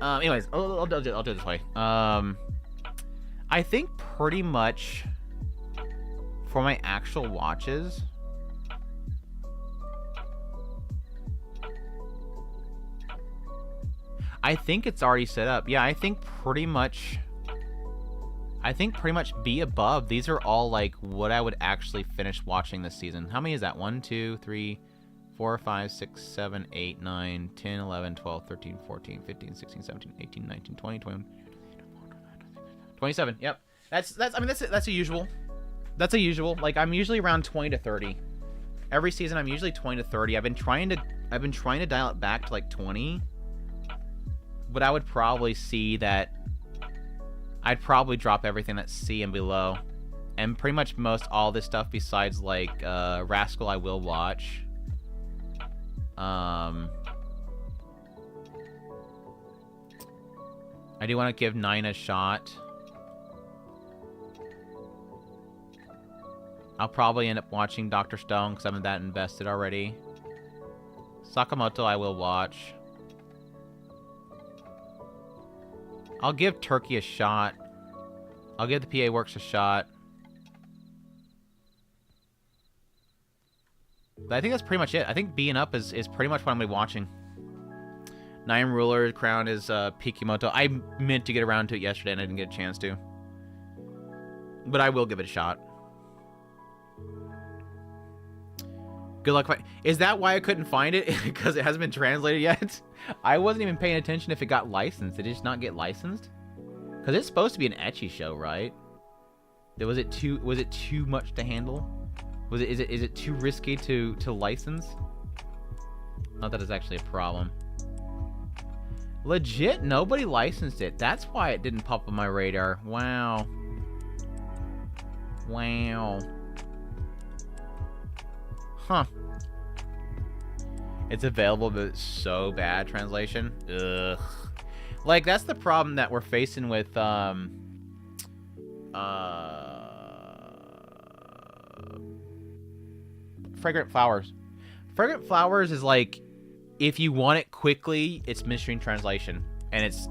Anyways, I'll do it this way. I think pretty much for my actual watches, I think it's already set up. Yeah, I think pretty much be above. These are all like what I would actually finish watching this season. How many is that? 1, 2, 3, 4, 5, 6, 7, 8, 9, 10, 11, 12, 13, 14, 15, 16, 17, 18, 19, 20, 21, 27. Yep. That's a usual. That's a usual. Like, I'm usually around 20 to 30. Every season I'm usually 20 to 30. I've been trying to dial it back to like 20. But I would probably see that I'd probably drop everything that's C and below. And pretty much all this stuff besides like Rascal I will watch. I do want to give 9 a shot. I'll probably end up watching Dr. Stone because I'm that invested already. Sakamoto I will watch. I'll give Turkey a shot. I'll give the PA Works a shot. But I think that's pretty much it. I think B and Up is pretty much what I'm going to be watching. 9 Ruler Crown is Pikimoto. I meant to get around to it yesterday and I didn't get a chance to. But I will give it a shot. Good luck. Is that why I couldn't find it? Because it hasn't been translated yet? I wasn't even paying attention if it got licensed. Did it just not get licensed? Because it's supposed to be an ecchi show, right? Was it too much to handle? Is it too risky to license? Not that it's actually a problem. Legit, nobody licensed it. That's why it didn't pop on my radar. Wow. Wow. Huh. It's available, but it's so bad, translation. Ugh. Like, that's the problem that we're facing with, Fragrant Flowers. Fragrant Flowers is like, if you want it quickly, it's machine translation. And it's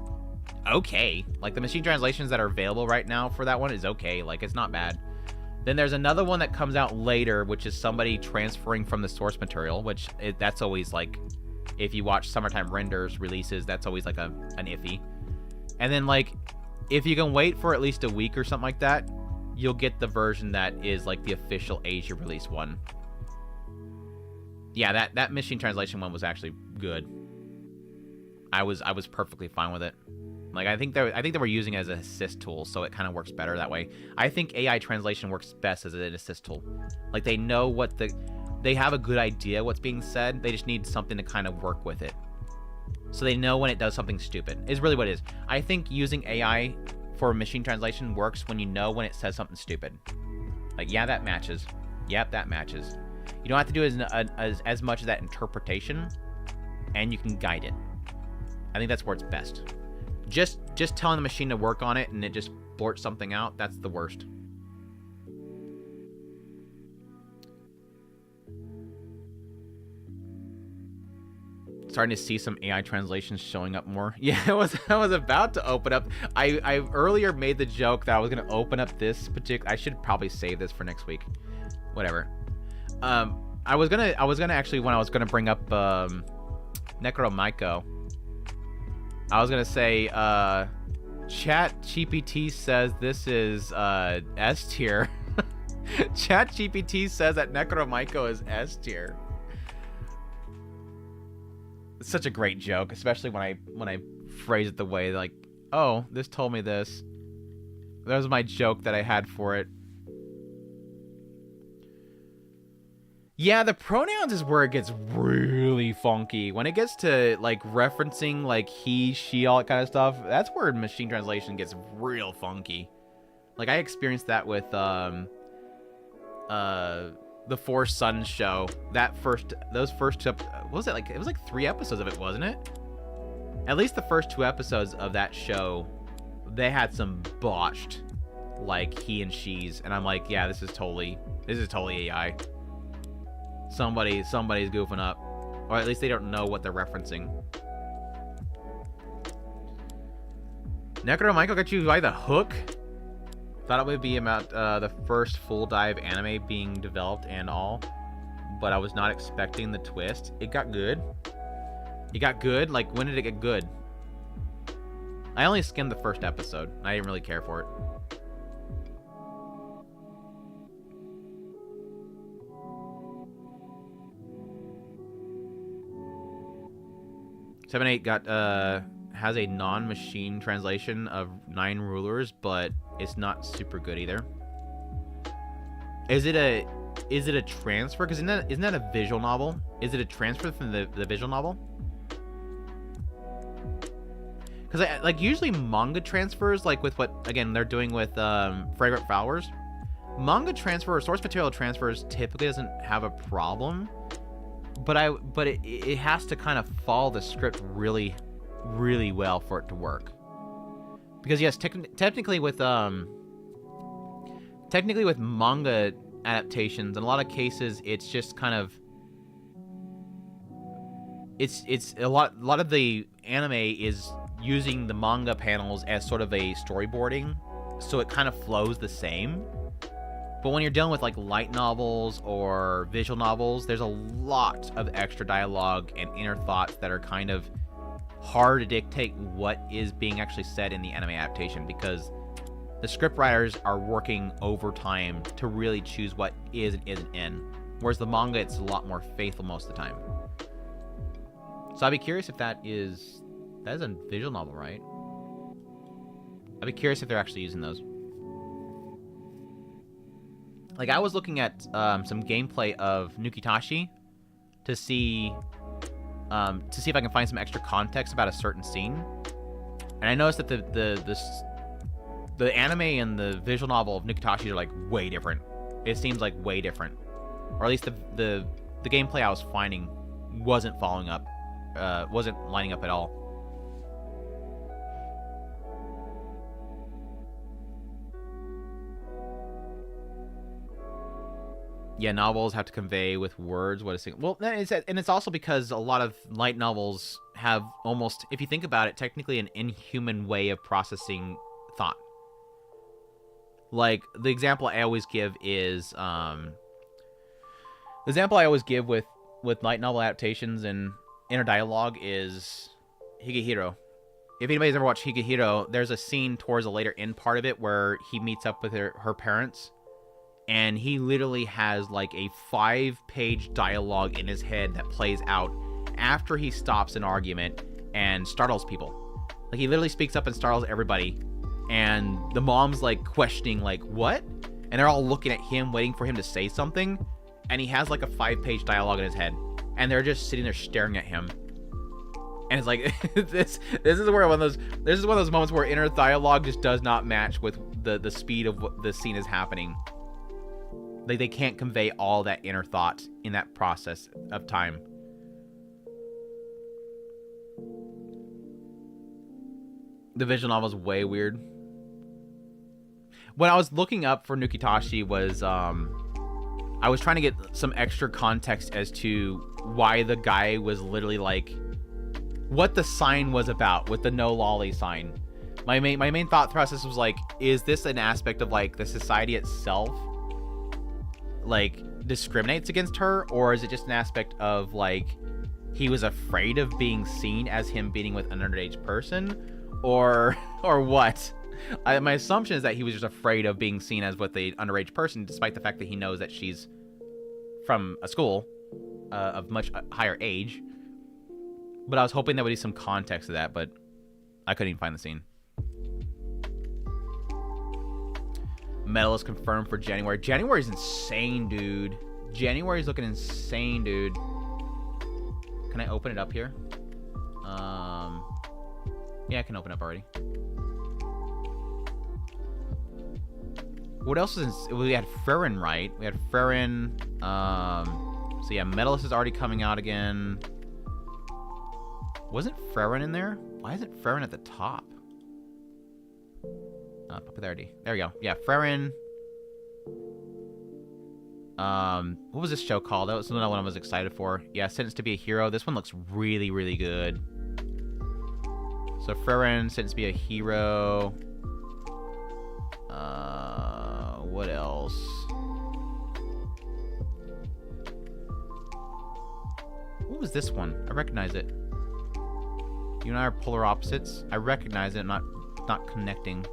okay. Like, the machine translations that are available right now for that one is okay. Like, it's not bad. Then there's another one that comes out later, which is somebody transferring from the source material, which that's always like, if you watch Summertime Renders releases, that's always like an iffy. And then, like, if you can wait for at least a week or something like that, you'll get the version that is like the official Asia release one. Yeah, that machine translation one was actually good. I was perfectly fine with it. Like, I think they were using it as an assist tool, so it kind of works better that way. I think AI translation works best as an assist tool. Like, they know they have a good idea what's being said. They just need something to kind of work with it. So they know when it does something stupid, is really what it is. I think using AI for machine translation works when you know when it says something stupid. Like, yeah, that matches. Yep, that matches. You don't have to do as much of that interpretation, and you can guide it. I think that's where it's best. Just telling the machine to work on it and it just blurts something out, that's the worst. Starting to see some AI translations showing up more. Yeah, I was about to open up. I earlier made the joke that I was gonna open up this particular. I should probably save this for next week. Whatever. I was gonna actually, when I was gonna bring up Necromaiko, I was gonna say ChatGPT says this is S tier. ChatGPT says that Necromaiko is S tier. It's such a great joke, especially when I phrase it the way, like, oh, this told me this. That was my joke that I had for it. Yeah, the pronouns is where it gets really funky. When it gets to, like, referencing, like, he, she, all that kind of stuff, that's where machine translation gets real funky. Like, I experienced that with, the Four Sons show. Those first two, what was it, like, it was like 3 episodes of it, wasn't it? At least the first 2 episodes of that show, they had some botched, like, he and she's, and I'm like, yeah, this is totally AI. Somebody's goofing up, or at least they don't know what they're referencing. Necromaiko got you by the hook. Thought it would be about the first full dive anime being developed and all, but I was not expecting the twist. It got good. It got good? Like, when did it get good? I only skimmed the first episode. I didn't really care for it. Seven Eight got has a non-machine translation of 9 Rulers, but it's not super good either. Is it a transfer? Because isn't that a visual novel? Is it a transfer from the visual novel? Because like usually manga transfers, like with what again they're doing with Fragrant Flowers, manga transfer or source material transfers typically doesn't have a problem. But it has to kind of follow the script really, really well for it to work. Because yes, technically with manga adaptations, in a lot of cases, it's just kind of it's a lot of the anime is using the manga panels as sort of a storyboarding, so it kind of flows the same. But when you're dealing with like light novels or visual novels, there's a lot of extra dialogue and inner thoughts that are kind of hard to dictate what is being actually said in the anime adaptation, because the scriptwriters are working overtime to really choose what is and isn't in. Whereas the manga, it's a lot more faithful most of the time. So I'd be curious if that is a visual novel, right? I'd be curious if they're actually using those. Like, I was looking at some gameplay of Nukitashi to see if I can find some extra context about a certain scene. And I noticed that the anime and the visual novel of Nukitashi are like way different. It seems like way different, or at least the gameplay I was finding wasn't lining up at all. Yeah, novels have to convey with words what a single... Well, it's also because a lot of light novels have almost, if you think about it, technically an inhuman way of processing thought. Like, the example I always give is... the example I always give with light novel adaptations and inner dialogue is Higehiro. If anybody's ever watched Higehiro, there's a scene towards the later end part of it where he meets up with her parents. And he literally has like a 5-page dialogue in his head that plays out after he stops an argument and startles people. Like, he literally speaks up and startles everybody. And the mom's like questioning, like, what? And they're all looking at him, waiting for him to say something. And he has like a 5-page dialogue in his head. And they're just sitting there staring at him. And it's like, this is one of those moments where inner dialogue just does not match with the speed of what the scene is happening. They can't convey all that inner thought in that process of time. The visual novel is way weird. What I was looking up for Nukitashi was, I was trying to get some extra context as to why the guy was literally like, what the sign was about with the no lolly sign. My main thought process was like, is this an aspect of like the society itself like discriminates against her, or is it just an aspect of like he was afraid of being seen as him being with an underage person, or what? My assumption is that he was just afraid of being seen as with an underage person, despite the fact that he knows that she's from a school of much higher age. But I was hoping there would be some context to that, but I couldn't even find the scene. Medal is confirmed for January. January is insane, dude. January is looking insane, dude. Can I open it up here? Yeah, I can open it up already. What else is in... We had Ferrin, right? We had Ferrin. So yeah, Medalist is already coming out again. Wasn't Ferrin in there? Why isn't Ferrin at the top? Popularity. There we go. Yeah, Ferrin. What was this show called? That was another one I was excited for. Yeah, Sentenced to be a Hero. This one looks really, really good. So Ferrin, Sentenced to be a Hero. What else? What was this one? I recognize it. You and I are polar opposites. I recognize it. I'm not connecting.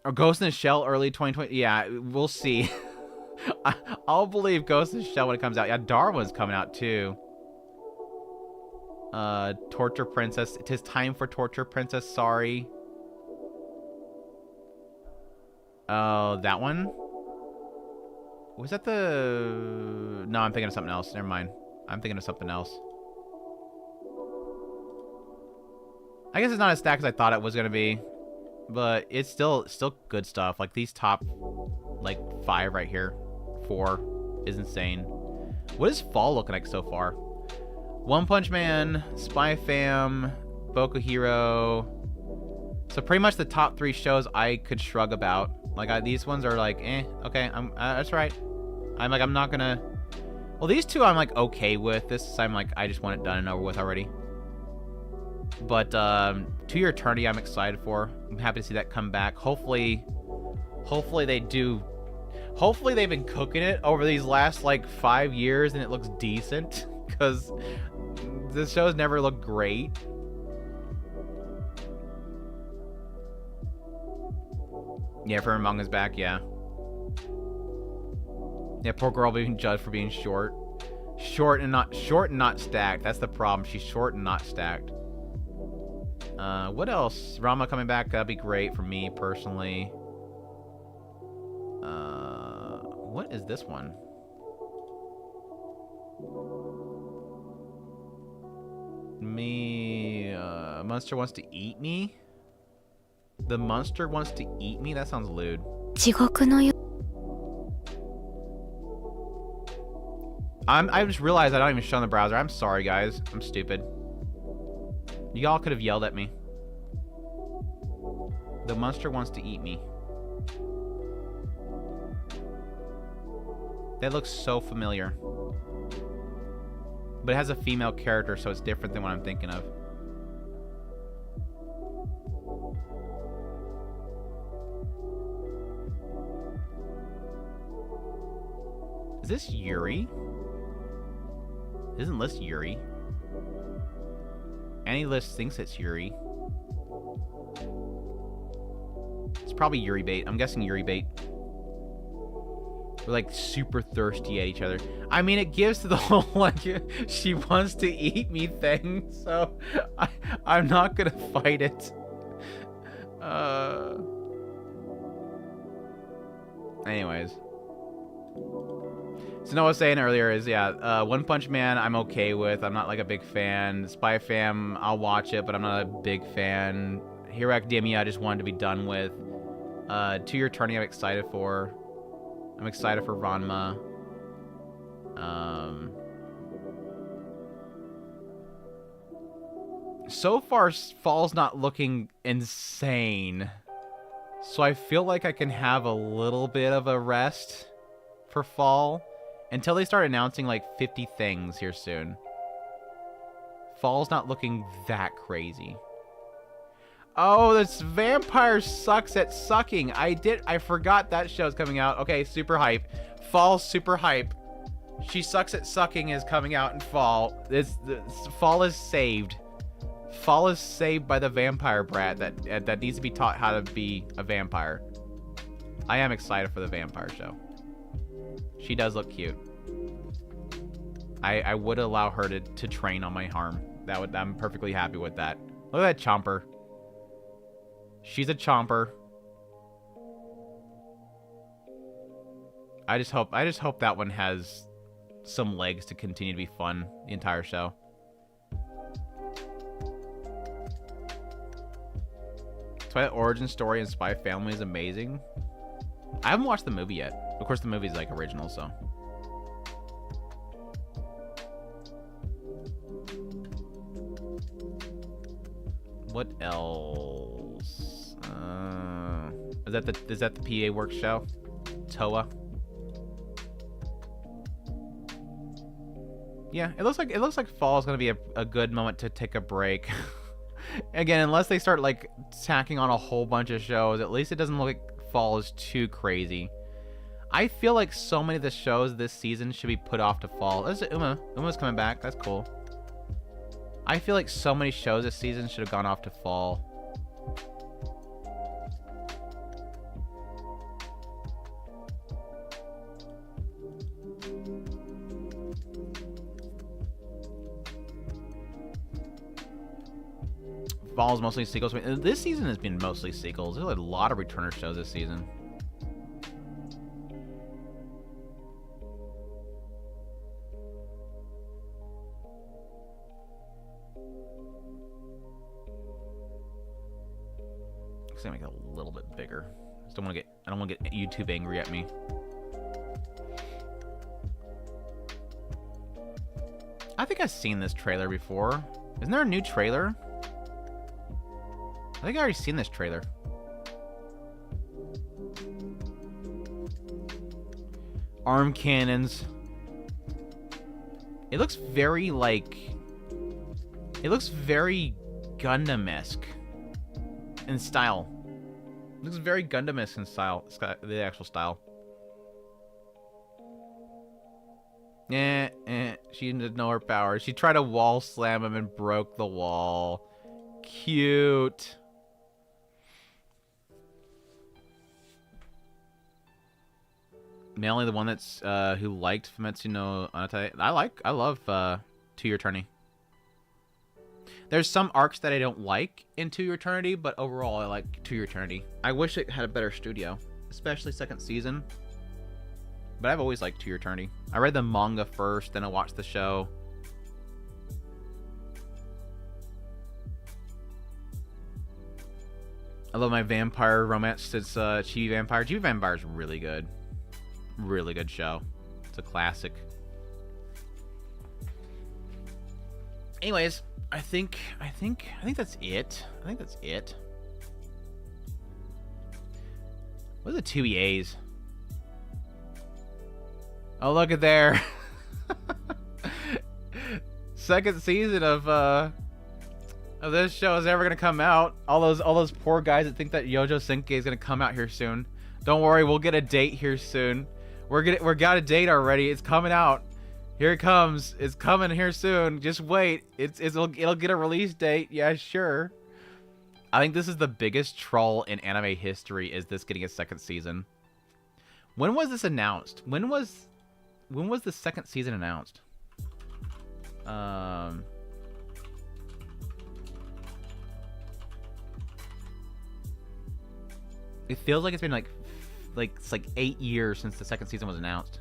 Or Ghost in the Shell early 2020. Yeah, we'll see. I'll believe Ghost in the Shell when it comes out. Yeah, Darwin's coming out too. Torture Princess. It is time for Torture Princess. Sorry. Oh, that one? Was that the... No, I'm thinking of something else. Never mind. I'm thinking of something else. I guess it's not as stacked as I thought it was going to be. But it's still good stuff. Like, these top, like, 5 right here. 4 is insane. What is fall looking like so far? One Punch Man, Spy Fam, Boku Hero. So pretty much the top 3 shows I could shrug about. Like, these ones are like, okay, that's right. I'm not gonna... Well, these 2 I'm, like, okay with. This, I'm like, I just want it done and over with already. But, To Your Eternity, I'm excited for. I'm happy to see that come back. Hopefully they do... Hopefully they've been cooking it over these last, like, 5 years and it looks decent. Because this show's never looked great. Yeah, for Amonga's back, yeah. Yeah, poor girl being judged for being short. Short and not stacked. That's the problem. She's short and not stacked. What else? Rama coming back, that'd be great for me personally. What is this one? Monster wants to eat me? The monster wants to eat me? That sounds lewd. I just realized I don't even show in the browser. I'm sorry, guys. I'm stupid. Y'all could have yelled at me. The monster wants to eat me. That looks so familiar. But it has a female character, so it's different than what I'm thinking of. Is this Yuri? Isn't this Yuri? Any list thinks it's Yuri. It's probably Yuri bait. I'm guessing Yuri bait. We're like super thirsty at each other. I mean, it gives to the whole like she wants to eat me thing, so I'm not gonna fight it. Anyways. So what I was saying earlier is, yeah, One Punch Man I'm okay with. I'm not like a big fan. Spy Fam, I'll watch it, but I'm not a big fan. Hero Academia I just wanted to be done with. 2-Year Turning I'm excited for. I'm excited for Ranma. So far, Fall's not looking insane. So I feel like I can have a little bit of a rest for Fall. Until they start announcing like 50 things here soon. Fall's not looking that crazy. Oh, this vampire sucks at sucking. I forgot that show's coming out. Okay, super hype. Fall's super hype. She sucks at sucking is coming out in Fall. Fall is saved. Fall is saved by the vampire brat that needs to be taught how to be a vampire. I am excited for the vampire show. She does look cute. I would allow her to train on my harm. I'm perfectly happy with that. Look at that chomper. She's a chomper. I just hope that one has some legs to continue to be fun the entire show. Twilight origin story and Spy Family is amazing. I haven't watched the movie yet. Of course, the movie's like original, so. What else? Is that the PA Works show? Toa. Yeah, it looks like fall is gonna be a good moment to take a break. Again, unless they start like tacking on a whole bunch of shows, at least it doesn't look like fall is too crazy. I feel like so many of the shows this season should be put off to fall. This is Uma. Uma's coming back. That's cool. I feel like so many shows this season should have gone off to fall. Fall's mostly sequels. This season has been mostly sequels. There's a lot of returner shows this season. I'm gonna make it a little bit bigger. I don't want to get YouTube angry at me. I think I've seen this trailer before. Isn't there a new trailer? I think I already seen this trailer. Arm cannons. It looks very like... It looks very Gundam-esque in style. It looks very Gundam-esque in style. The actual style. She didn't know her power. She tried to wall slam him and broke the wall. Cute. Mainly the one that's who liked Famitsu no Anatai. I love To Your Eternity. There's some arcs that I don't like in To Your Eternity, but overall I like To Your Eternity. I wish it had a better studio, especially second season. But I've always liked To Your Eternity. I read the manga first, then I watched the show. I love my vampire romance. It's Chibi Vampire. Chibi Vampire is really good. Really good show. It's a classic. Anyways, I think that's it. I think that's it. What are the two EAs? Oh, look at there. Second season of this show is ever gonna come out. All those poor guys that think that Yojo Senki is gonna come out here soon. Don't worry, we'll get a date here soon. We got a date already. It's coming out. Here it comes. It's coming here soon. Just wait. It'll get a release date. Yeah, sure. I think this is the biggest troll in anime history. Is this getting a second season? When was this announced? When was the second season announced? It feels like it's been like it's like 8 years since the second season was announced.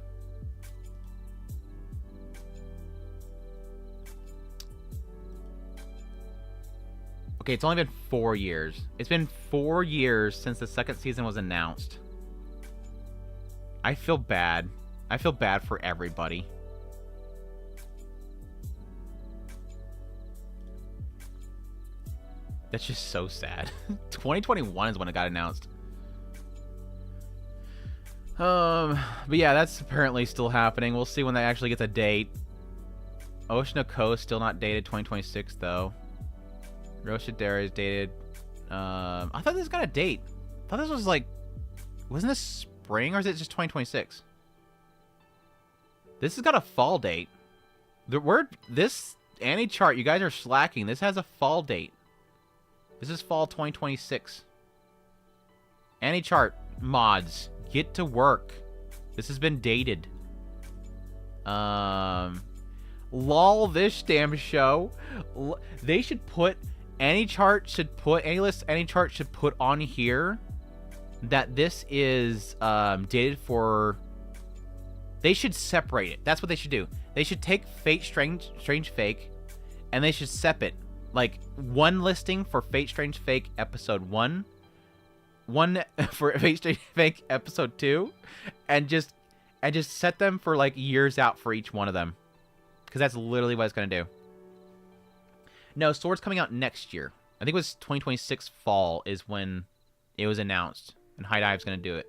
Okay, it's only been 4 years. It's been 4 years since the second season was announced. I feel bad. I feel bad for everybody. That's just so sad. 2021 is when it got announced. But yeah, that's apparently still happening. We'll see when that actually gets a date. Ocean of Coast still not dated 2026 though. Roshidera is dated. I thought this got a date. I thought this was like, wasn't this spring or is it just 2026? This has got a fall date. This Annie chart, you guys are slacking. This has a fall date. This is fall 2026. Annie chart mods, get to work. This has been dated. Lol, this damn show. They should put AnyList should put on here that this is dated for. They should separate it. That's what they should do. They should take Fate Strange Fake, and they should separate it. Like one listing for Fate Strange Fake episode 1, one for Fate Strange Fake episode 2, and just set them for like years out for each one of them, because that's literally what it's gonna do. No, Sword's coming out next year. I think it was 2026 fall is when it was announced, and High Dive's gonna do it.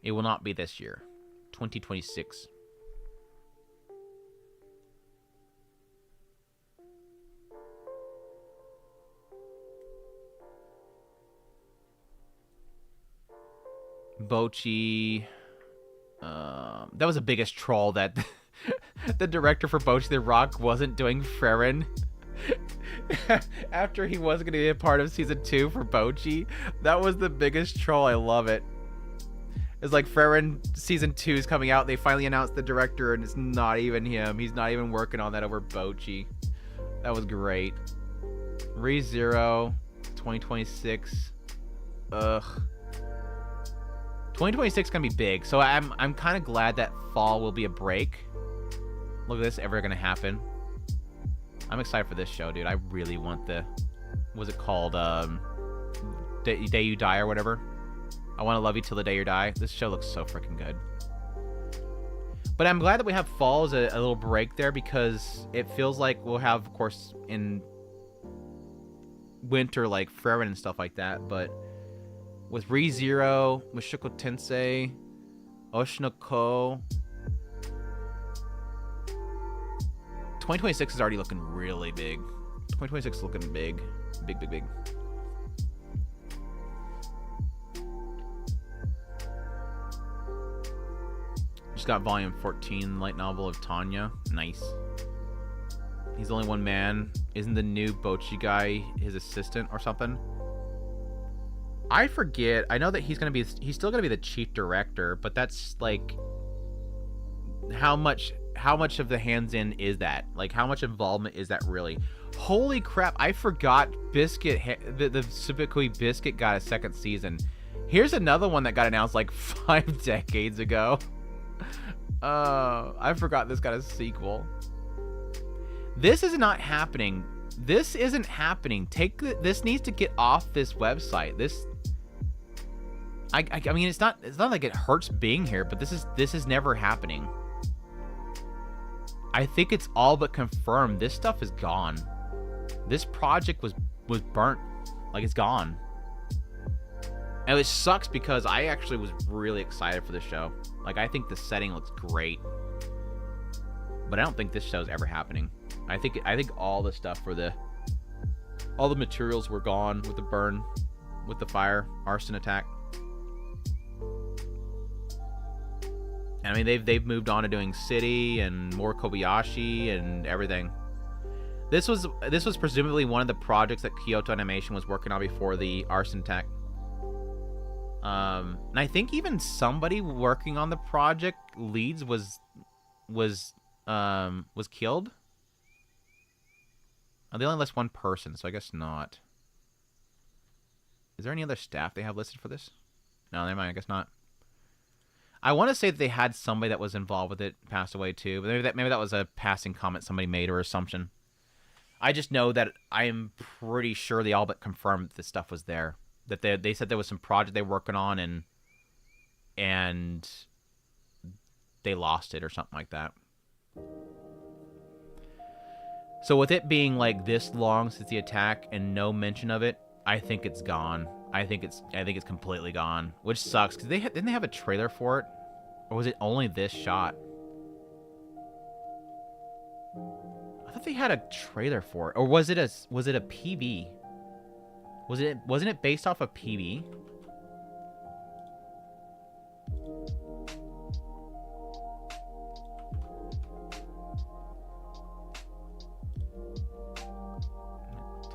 It will not be this year. 2026. Bocchi. That was the biggest troll that the director for Bocchi the Rock wasn't doing Frerin after he was going to be a part of season 2 for Bocchi. That was the biggest troll. I love it. It's like Frerin season 2 is coming out. They finally announced the director, and it's not even him. He's not even working on that over Bocchi. That was great. ReZero 2026. Ugh. 2026 is gonna be big, so I'm kind of glad that fall will be a break. Look at this ever gonna happen. I'm excited for this show, dude. I really want the, what's it called? Day You Die or whatever. I Want to Love You Till the Day You Die. This show looks so freaking good. But I'm glad that we have fall as a little break there, because it feels like we'll have, of course, in winter like Frerin and stuff like that, but with ReZero, Mushoku Tensei, Oshinoko. 2026 is already looking really big. 2026 is looking big. Big, big, big. Just got volume 14, light novel of Tanya. Nice. He's only one man. Isn't the new Bocchi guy his assistant or something? I forget. I know that he's still gonna be the chief director, but that's like how much of the hands-in is that? Like, how much involvement is that really? Holy crap! I forgot Biscuit, the Subikui Biscuit got a second season. Here's another one that got announced like 5 decades ago. I forgot this got a sequel. This is not happening. This isn't happening. This needs to get off this website. I mean, it's not like it hurts being here, but this is never happening. I think it's all but confirmed. This stuff is gone. This project was burnt. Like, it's gone. And it sucks because I actually was really excited for the show. Like, I think the setting looks great. But I don't think this show's ever happening. I think all the stuff all the materials were gone with the burn, with the fire, arson attack. And I mean, they've moved on to doing City and more Kobayashi and everything. This was presumably one of the projects that Kyoto Animation was working on before the arson attack. And I think even somebody working on the project leads was killed. Oh, they only list one person, so I guess not. Is there any other staff they have listed for this? No, never mind. I guess not. I want to say that they had somebody that was involved with it pass away too, but maybe that was a passing comment somebody made or assumption. I just know that I am pretty sure they all but confirmed that this stuff was there. That they said there was some project they were working on and they lost it or something like that. So with it being like this long since the attack and no mention of it, I think it's gone. I think it's completely gone, which sucks because didn't they have a trailer for it, or was it only this shot? I thought they had a trailer for it, or was it a PB? Wasn't it based off a PB?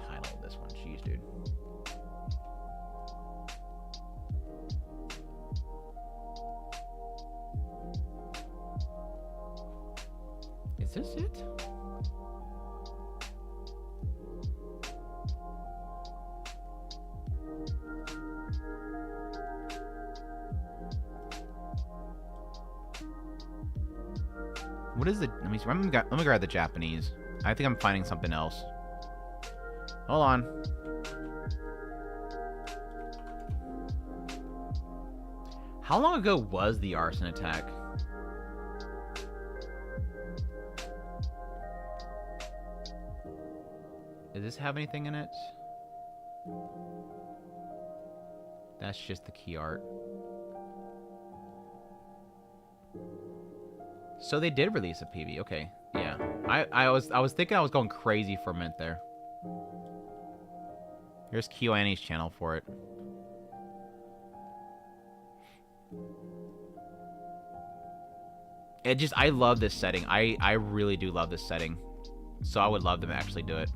Title this one, jeez, dude. Is this it? What is it? Let me grab the Japanese. I think I'm finding something else. Hold on. How long ago was the arson attack? Does this have anything in it? That's just the key art. So they did release a PV. Okay, yeah. I was thinking I was going crazy for a minute there. Here's KyoAni's channel for it. I love this setting. I really do love this setting. So I would love them to actually do it.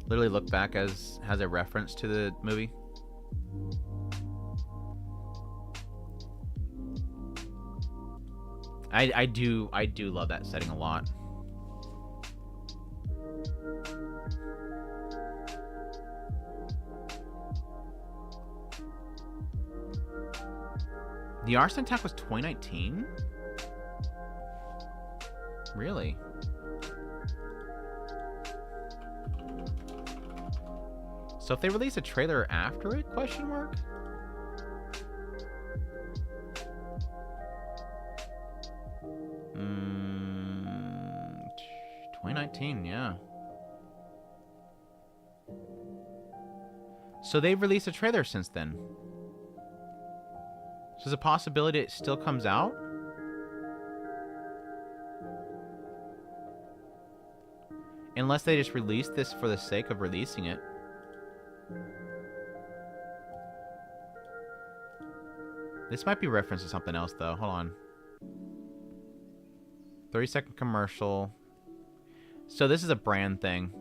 Literally look back has a reference to the movie. I do love that setting a lot. The arson attack was 2019? Really? So if they release a trailer after it, question mark? Hmm, 2019, yeah. So they've released a trailer since then. So there's a possibility it still comes out? Unless they just released this for the sake of releasing it. This might be reference to something else, though. Hold on. 30-second commercial. So this is a brand thing.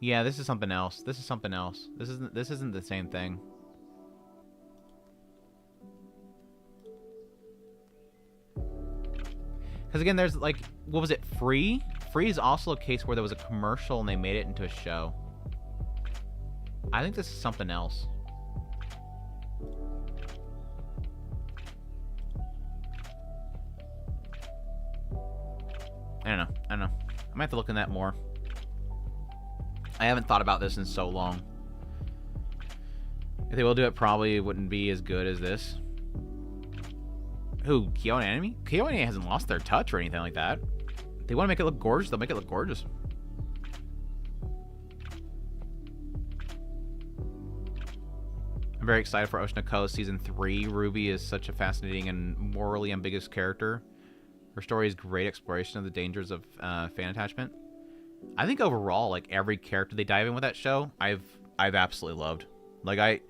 Yeah, this is something else. This is something else. This isn't the same thing. Because again, there's like, what was it? Free? Free is also a case where there was a commercial and they made it into a show. I think this is something else. I don't know. I might have to look in that more. I haven't thought about this in so long. If they will do it, probably wouldn't be as good as this. Who? Kyo and Anime? Kyo and Anime hasn't lost their touch or anything like that. They want to make it look gorgeous, they'll make it look gorgeous. I'm very excited for Oshinoko Season 3. Ruby is such a fascinating and morally ambiguous character. Her story is great exploration of the dangers of fan attachment. I think overall, like, every character they dive in with that show, I've absolutely loved. Like,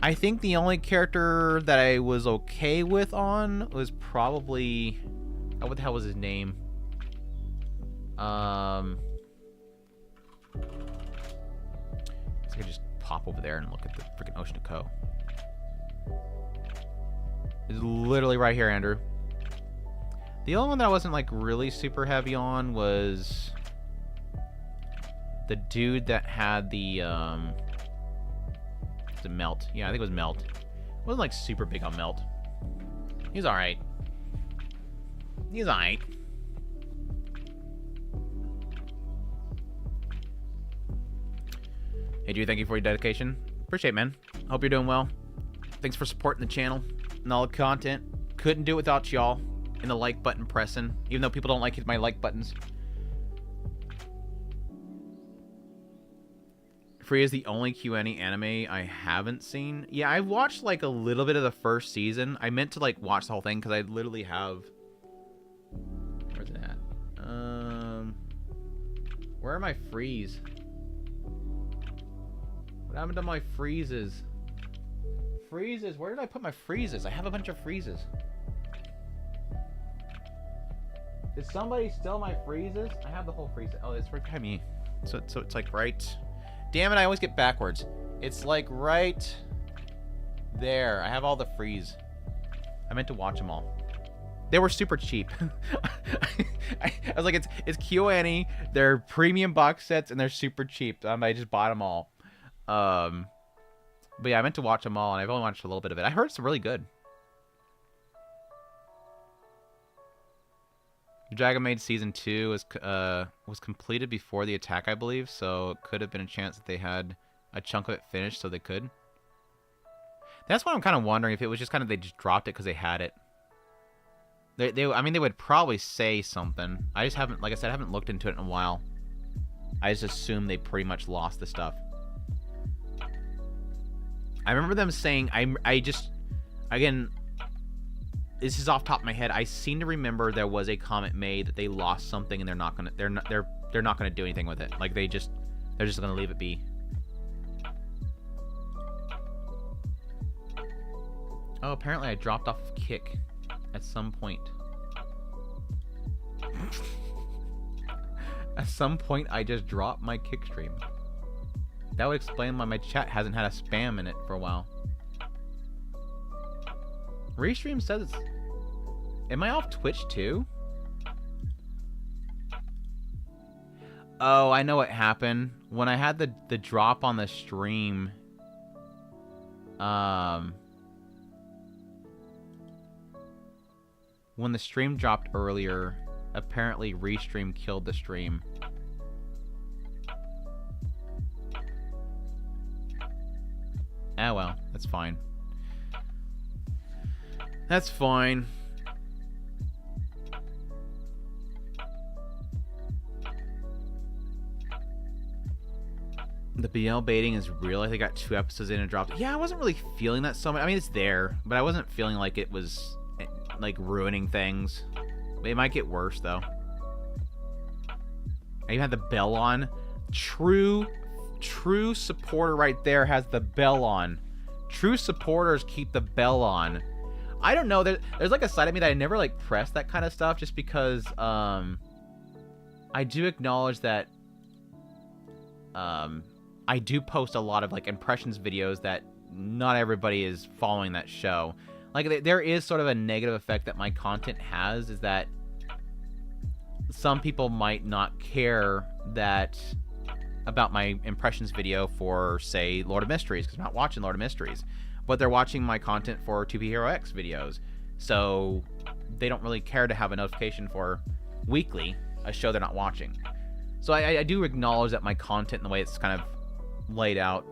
I think the only character that I was okay with on was probably... Oh, what the hell was his name? I could just pop over there and look at the freaking Oshinoko. It's literally right here, Andrew. The only one that I wasn't, like, really super heavy on was... the dude that had the, was it Melt? Yeah, I think it was Melt. Wasn't, like, super big on Melt. He's alright. He's alright. Hey, Drew, thank you for your dedication. Appreciate it, man. Hope you're doing well. Thanks for supporting the channel and all the content. Couldn't do it without y'all. And the like button pressing. Even though people don't like my like buttons. Free is the only QNE anime I haven't seen. Yeah, I watched like a little bit of the first season. I meant to like watch the whole thing because I literally have... Where's it at? Where are my frees? What happened to my freezes? Freezes? Where did I put my freezes? I have a bunch of freezes. Did somebody steal my freezes? I have the whole freeze. Oh, it's right behind me. So it's like right... Damn it, I always get backwards. It's like right there. I have all the freeze. I meant to watch them all. They were super cheap. I was like, it's KyoAni. They're premium box sets and they're super cheap. I just bought them all. But yeah, I meant to watch them all, and I've only watched a little bit of it. I heard it's really good. Dragon Maid Season 2 was completed before the attack, I believe, so it could have been a chance that they had a chunk of it finished so they could. That's why I'm kind of wondering if it was just kind of they just dropped it because they had it. I mean, they would probably say something. I just haven't, like I said, I haven't looked into it in a while. I just assume they pretty much lost the stuff. I remember them saying, again, this is off the top of my head. I seem to remember there was a comment made that they lost something and they're not gonna do anything with it. Like they're just gonna leave it be. Oh, apparently I dropped off of Kick at some point. At some point, I just dropped my Kick stream. That would explain why my chat hasn't had a spam in it for a while. Restream says it's... Am I off Twitch too? Oh, I know what happened. When I had the drop on the stream... When the stream dropped earlier, apparently Restream killed the stream. Ah, well, that's fine. That's fine. The BL baiting is real. I think I got 2 episodes in and dropped. Yeah, I wasn't really feeling that so much. I mean, it's there, but I wasn't feeling like it was, like, ruining things. It might get worse, though. I even had the bell on. True supporter right there has the bell on. True supporters keep the bell on. I don't know. There's like a side of me that I never like press that kind of stuff just because I do acknowledge that I do post a lot of like impressions videos that not everybody is following that show. Like there is sort of a negative effect that my content has, is that some people might not care that about my impressions video for, say, Lord of Mysteries, because I'm not watching Lord of Mysteries, but they're watching my content for 2P Hero X videos, so they don't really care to have a notification for weekly a show they're not watching. So I do acknowledge that my content and the way it's kind of laid out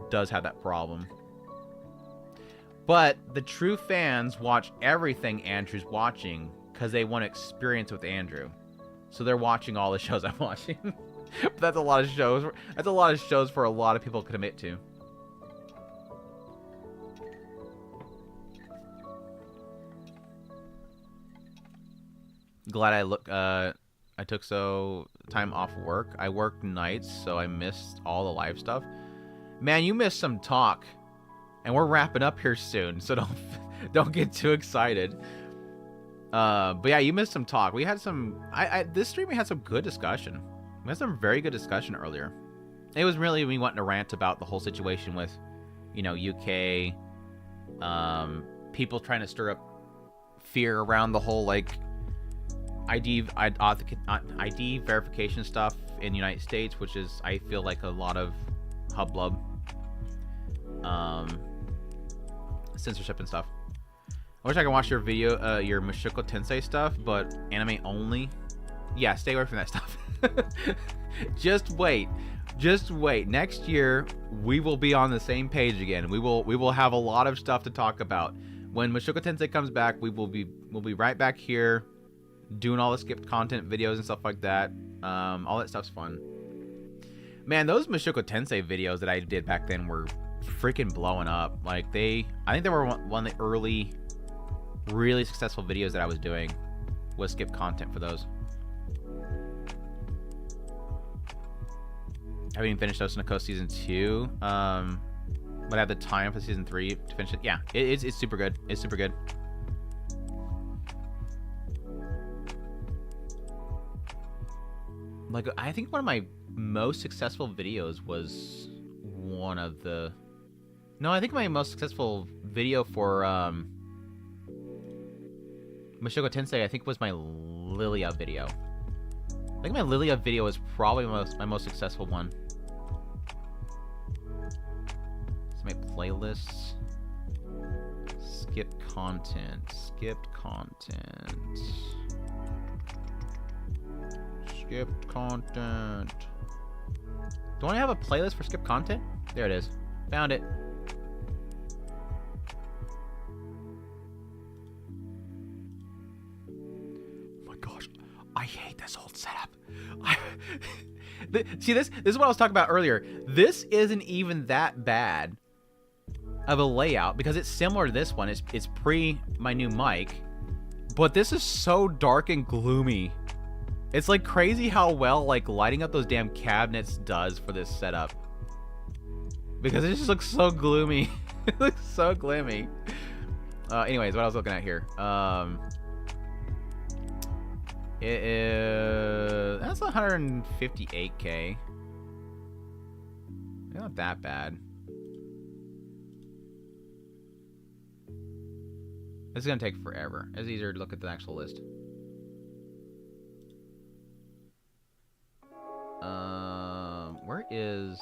does have that problem. But the true fans watch everything Andrew's watching because they want experience with Andrew. So they're watching all the shows I'm watching. But that's a lot of shows. That's a lot of shows for a lot of people to commit to. Glad I took time off work. I worked nights, so I missed all the live stuff. Man, you missed some talk. And we're wrapping up here soon, so don't get too excited. But yeah, you missed some talk. We had some... this stream, we had some good discussion. We had some very good discussion earlier. It was really me wanting to rant about the whole situation with, you know, UK, people trying to stir up fear around the whole, like, ID verification stuff in the United States, which is, I feel like, a lot of hubbub. Censorship and stuff. I wish I could watch your video, your Mushoku Tensei stuff, but anime only. Yeah, stay away from that stuff. Just wait. Just wait. Next year, we will be on the same page again. We will have a lot of stuff to talk about. When Mushoku Tensei comes back, we'll be right back here, doing all the skipped content videos and stuff like that. All that stuff's fun. Man, those Mushoku Tensei videos that I did back then were freaking blowing up. Like I think they were one of the early, really successful videos that I was doing, was skip content for those. I haven't even finished Osunoko Season 2, but I have the time for Season 3 to finish it. Yeah, it's super good. It's super good. Like, I think one of my most successful videos was one of the... No, I think my most successful video for Mushoku Tensei, I think, was my Lilia video. I think my Lilia video was probably my most successful one. So my playlists. Skipped content. Skipped content. Skipped content. Do I have a playlist for skipped content? There it is. Found it. I hate this whole setup. See, this is what I was talking about earlier. This isn't even that bad of a layout because it's similar to this one. It's pre my new mic, but this is so dark and gloomy. It's like crazy how well like lighting up those damn cabinets does for this setup, because it just looks so gloomy. It looks so gloomy. Anyways, what I was looking at here. It is... That's 158K. Not that bad. This is gonna take forever. It's easier to look at the actual list. Where is...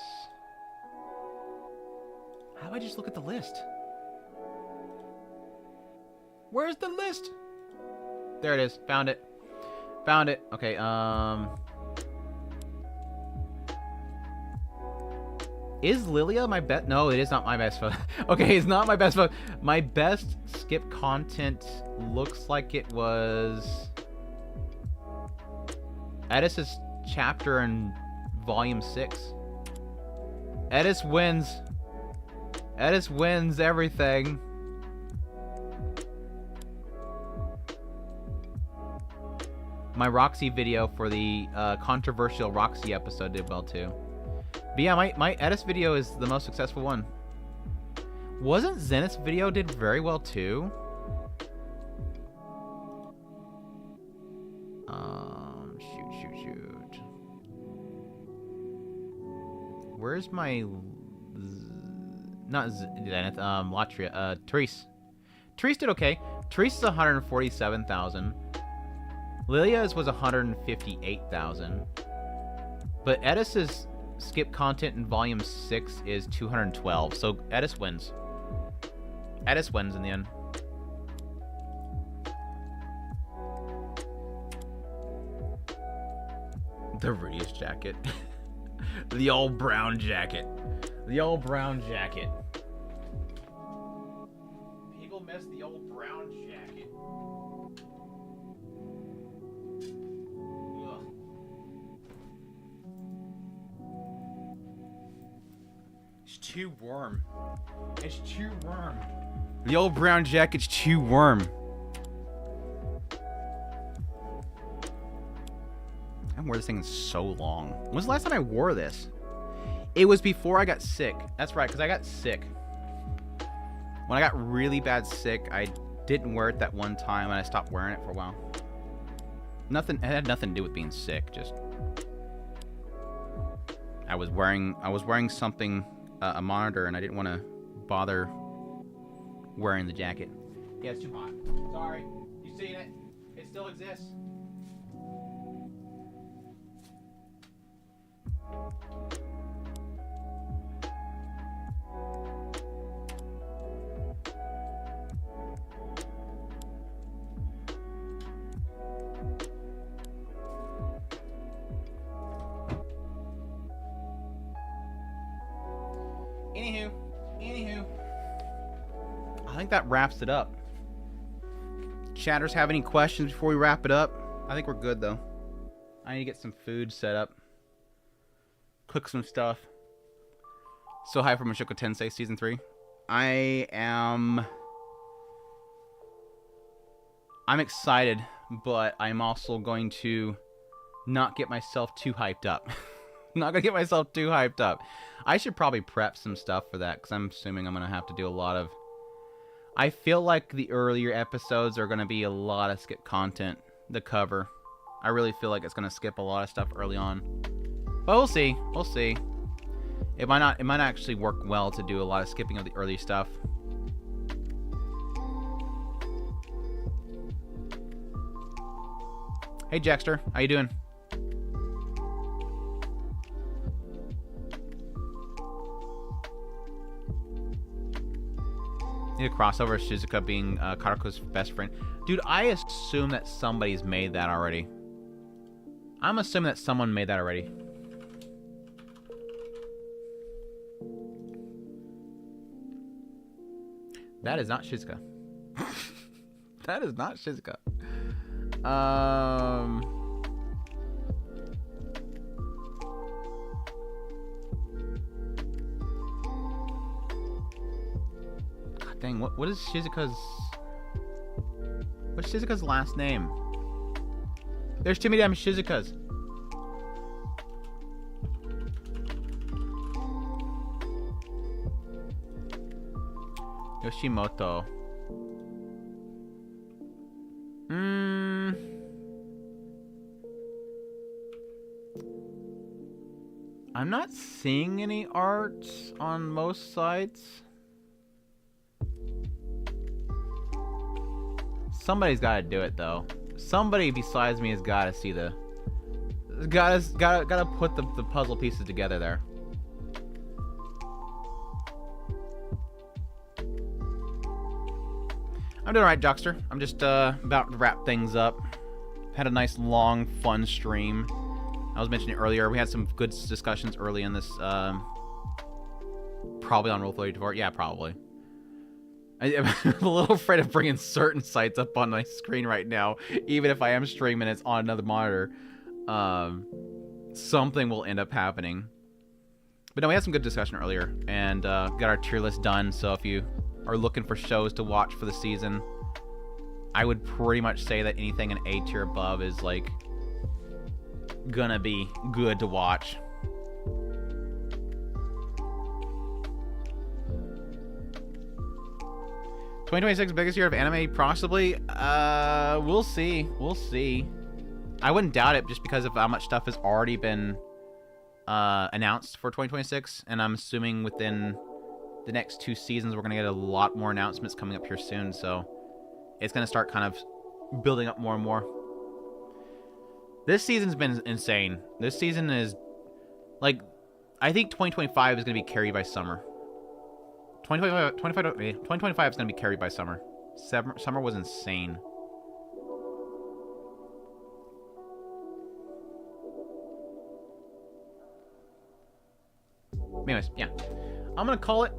How do I just look at the list? Where's the list? There it is. Found it. Found it. Okay, is Lilia my best? No, it is not my best photo. Okay, it's not my best photo. My best skip content looks like it was Edis's chapter in volume 6. Edis wins. Edis wins everything. My Roxy video for the controversial Roxy episode did well too. But yeah, my Edis video is the most successful one. Wasn't Zenith's video did very well too? Shoot. Where's my... Not Zenith, Latria, Therese. Therese did okay. Therese is 147,000. Lilia's was 158,000. But Edis's skip content in volume 6 is 212. So Edis wins. Edis wins in the end. The Rudius jacket. The old brown jacket. The old brown jacket. People miss the old brown jacket. Ugh. It's too warm. It's too warm. The old brown jacket's too warm. I haven't worn this thing in so long. When's the last time I wore this? It was before I got sick. That's right, because I got sick. When I got really bad sick, I didn't wear it that one time, and I stopped wearing it for a while. It had nothing to do with being sick. Just I was wearing something, a monitor, and I didn't want to bother wearing the jacket. Yeah, it's too hot. Sorry. You seen it? It still exists. Anywho, I think that wraps it up. Chatters have any questions before we wrap it up? I think we're good though. I need to get some food set up. Cook some stuff. So hi from Mushoku Tensei Season 3. I'm excited, but I'm also going to not get myself too hyped up. Not gonna get myself too hyped up. I should probably prep some stuff for that, because I'm assuming I'm gonna have to do a lot of... I feel like the earlier episodes are gonna be a lot of skip content. The cover. I really feel like it's gonna skip a lot of stuff early on. But we'll see. We'll see. It might not actually work well to do a lot of skipping of the early stuff. Hey Jackster, how you doing? Need a crossover of Shizuka being Karuko's best friend. Dude, I assume that somebody's made that already. I'm assuming that someone made that already. That is not Shizuka. That is not Shizuka. Dang, what is Shizuka's... What's Shizuka's last name? There's too many damn Shizukas. Yoshimoto. I'm not seeing any art on most sites. Somebody's got to do it though. Somebody besides me has got to see the... Gotta put the puzzle pieces together there. I'm doing alright, Jockster. I'm just about to wrap things up. Had a nice, long, fun stream. I was mentioning earlier, we had some good discussions early in this. Probably on Roll34. Yeah, probably. I'm a little afraid of bringing certain sites up on my screen right now. Even if I am streaming, it's on another monitor. Something will end up happening. But no, we had some good discussion earlier. And got our tier list done. So if you are looking for shows to watch for the season, I would pretty much say that anything an A tier above is like gonna be good to watch. 2026 biggest year of anime, possibly. We'll see. We'll see. I wouldn't doubt it just because of how much stuff has already been announced for 2026, and I'm assuming within the next 2 seasons we're gonna get a lot more announcements coming up here soon. So it's gonna start kind of building up more and more. This season's been insane. This season is like, I think 2025 is gonna be carried by summer. 2025 is gonna be carried by summer. Summer was insane. Anyways, yeah. I'm gonna call it.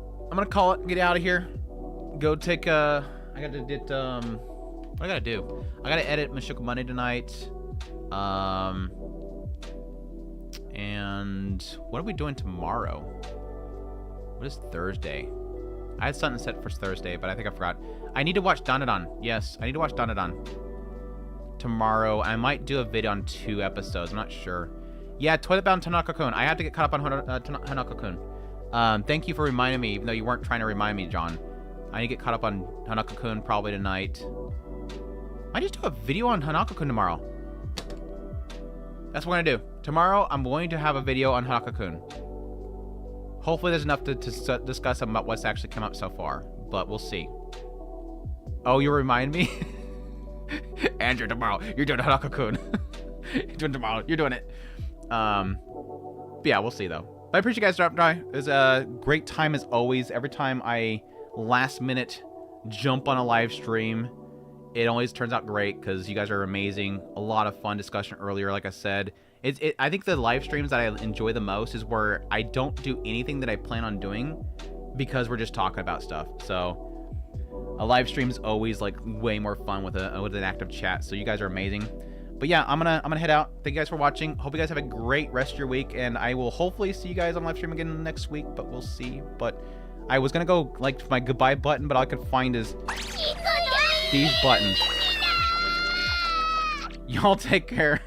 Get out of here. Go take I gotta get what I gotta do? I gotta edit Mashuka Monday tonight. And what are we doing tomorrow? What is Thursday? I had something set for Thursday, but I think I forgot. I need to watch Dandadan. Yes, I need to watch Dandadan tomorrow. I might do a video on 2 episodes. I'm not sure. Yeah, Toilet Bound Tanaka-kun. I have to get caught up on Hanako-kun. Thank you for reminding me, even though you weren't trying to remind me, John. I need to get caught up on Hanako-kun probably tonight. I just do a video on Hanako-kun tomorrow. That's what we're gonna do. Tomorrow, I'm going to have a video on Hanako-kun. Hopefully there's enough to discuss about what's actually come up so far, but we'll see. Oh, you remind me? Andrew, tomorrow, you're doing Hanako-kun. You're doing tomorrow, you're doing it. But yeah, we'll see though. But I appreciate you guys dropping by. It was a great time as always. Every time I last minute jump on a live stream, it always turns out great because you guys are amazing. A lot of fun discussion earlier, like I said. I think the live streams that I enjoy the most is where I don't do anything that I plan on doing because we're just talking about stuff. So a live stream is always like way more fun with an active chat. So you guys are amazing. But yeah, I'm gonna head out. Thank you guys for watching. Hope you guys have a great rest of your week, and I will hopefully see you guys on live stream again next week. But we'll see. But I was gonna go like my goodbye button, but all I could find is these buttons. Y'all take care.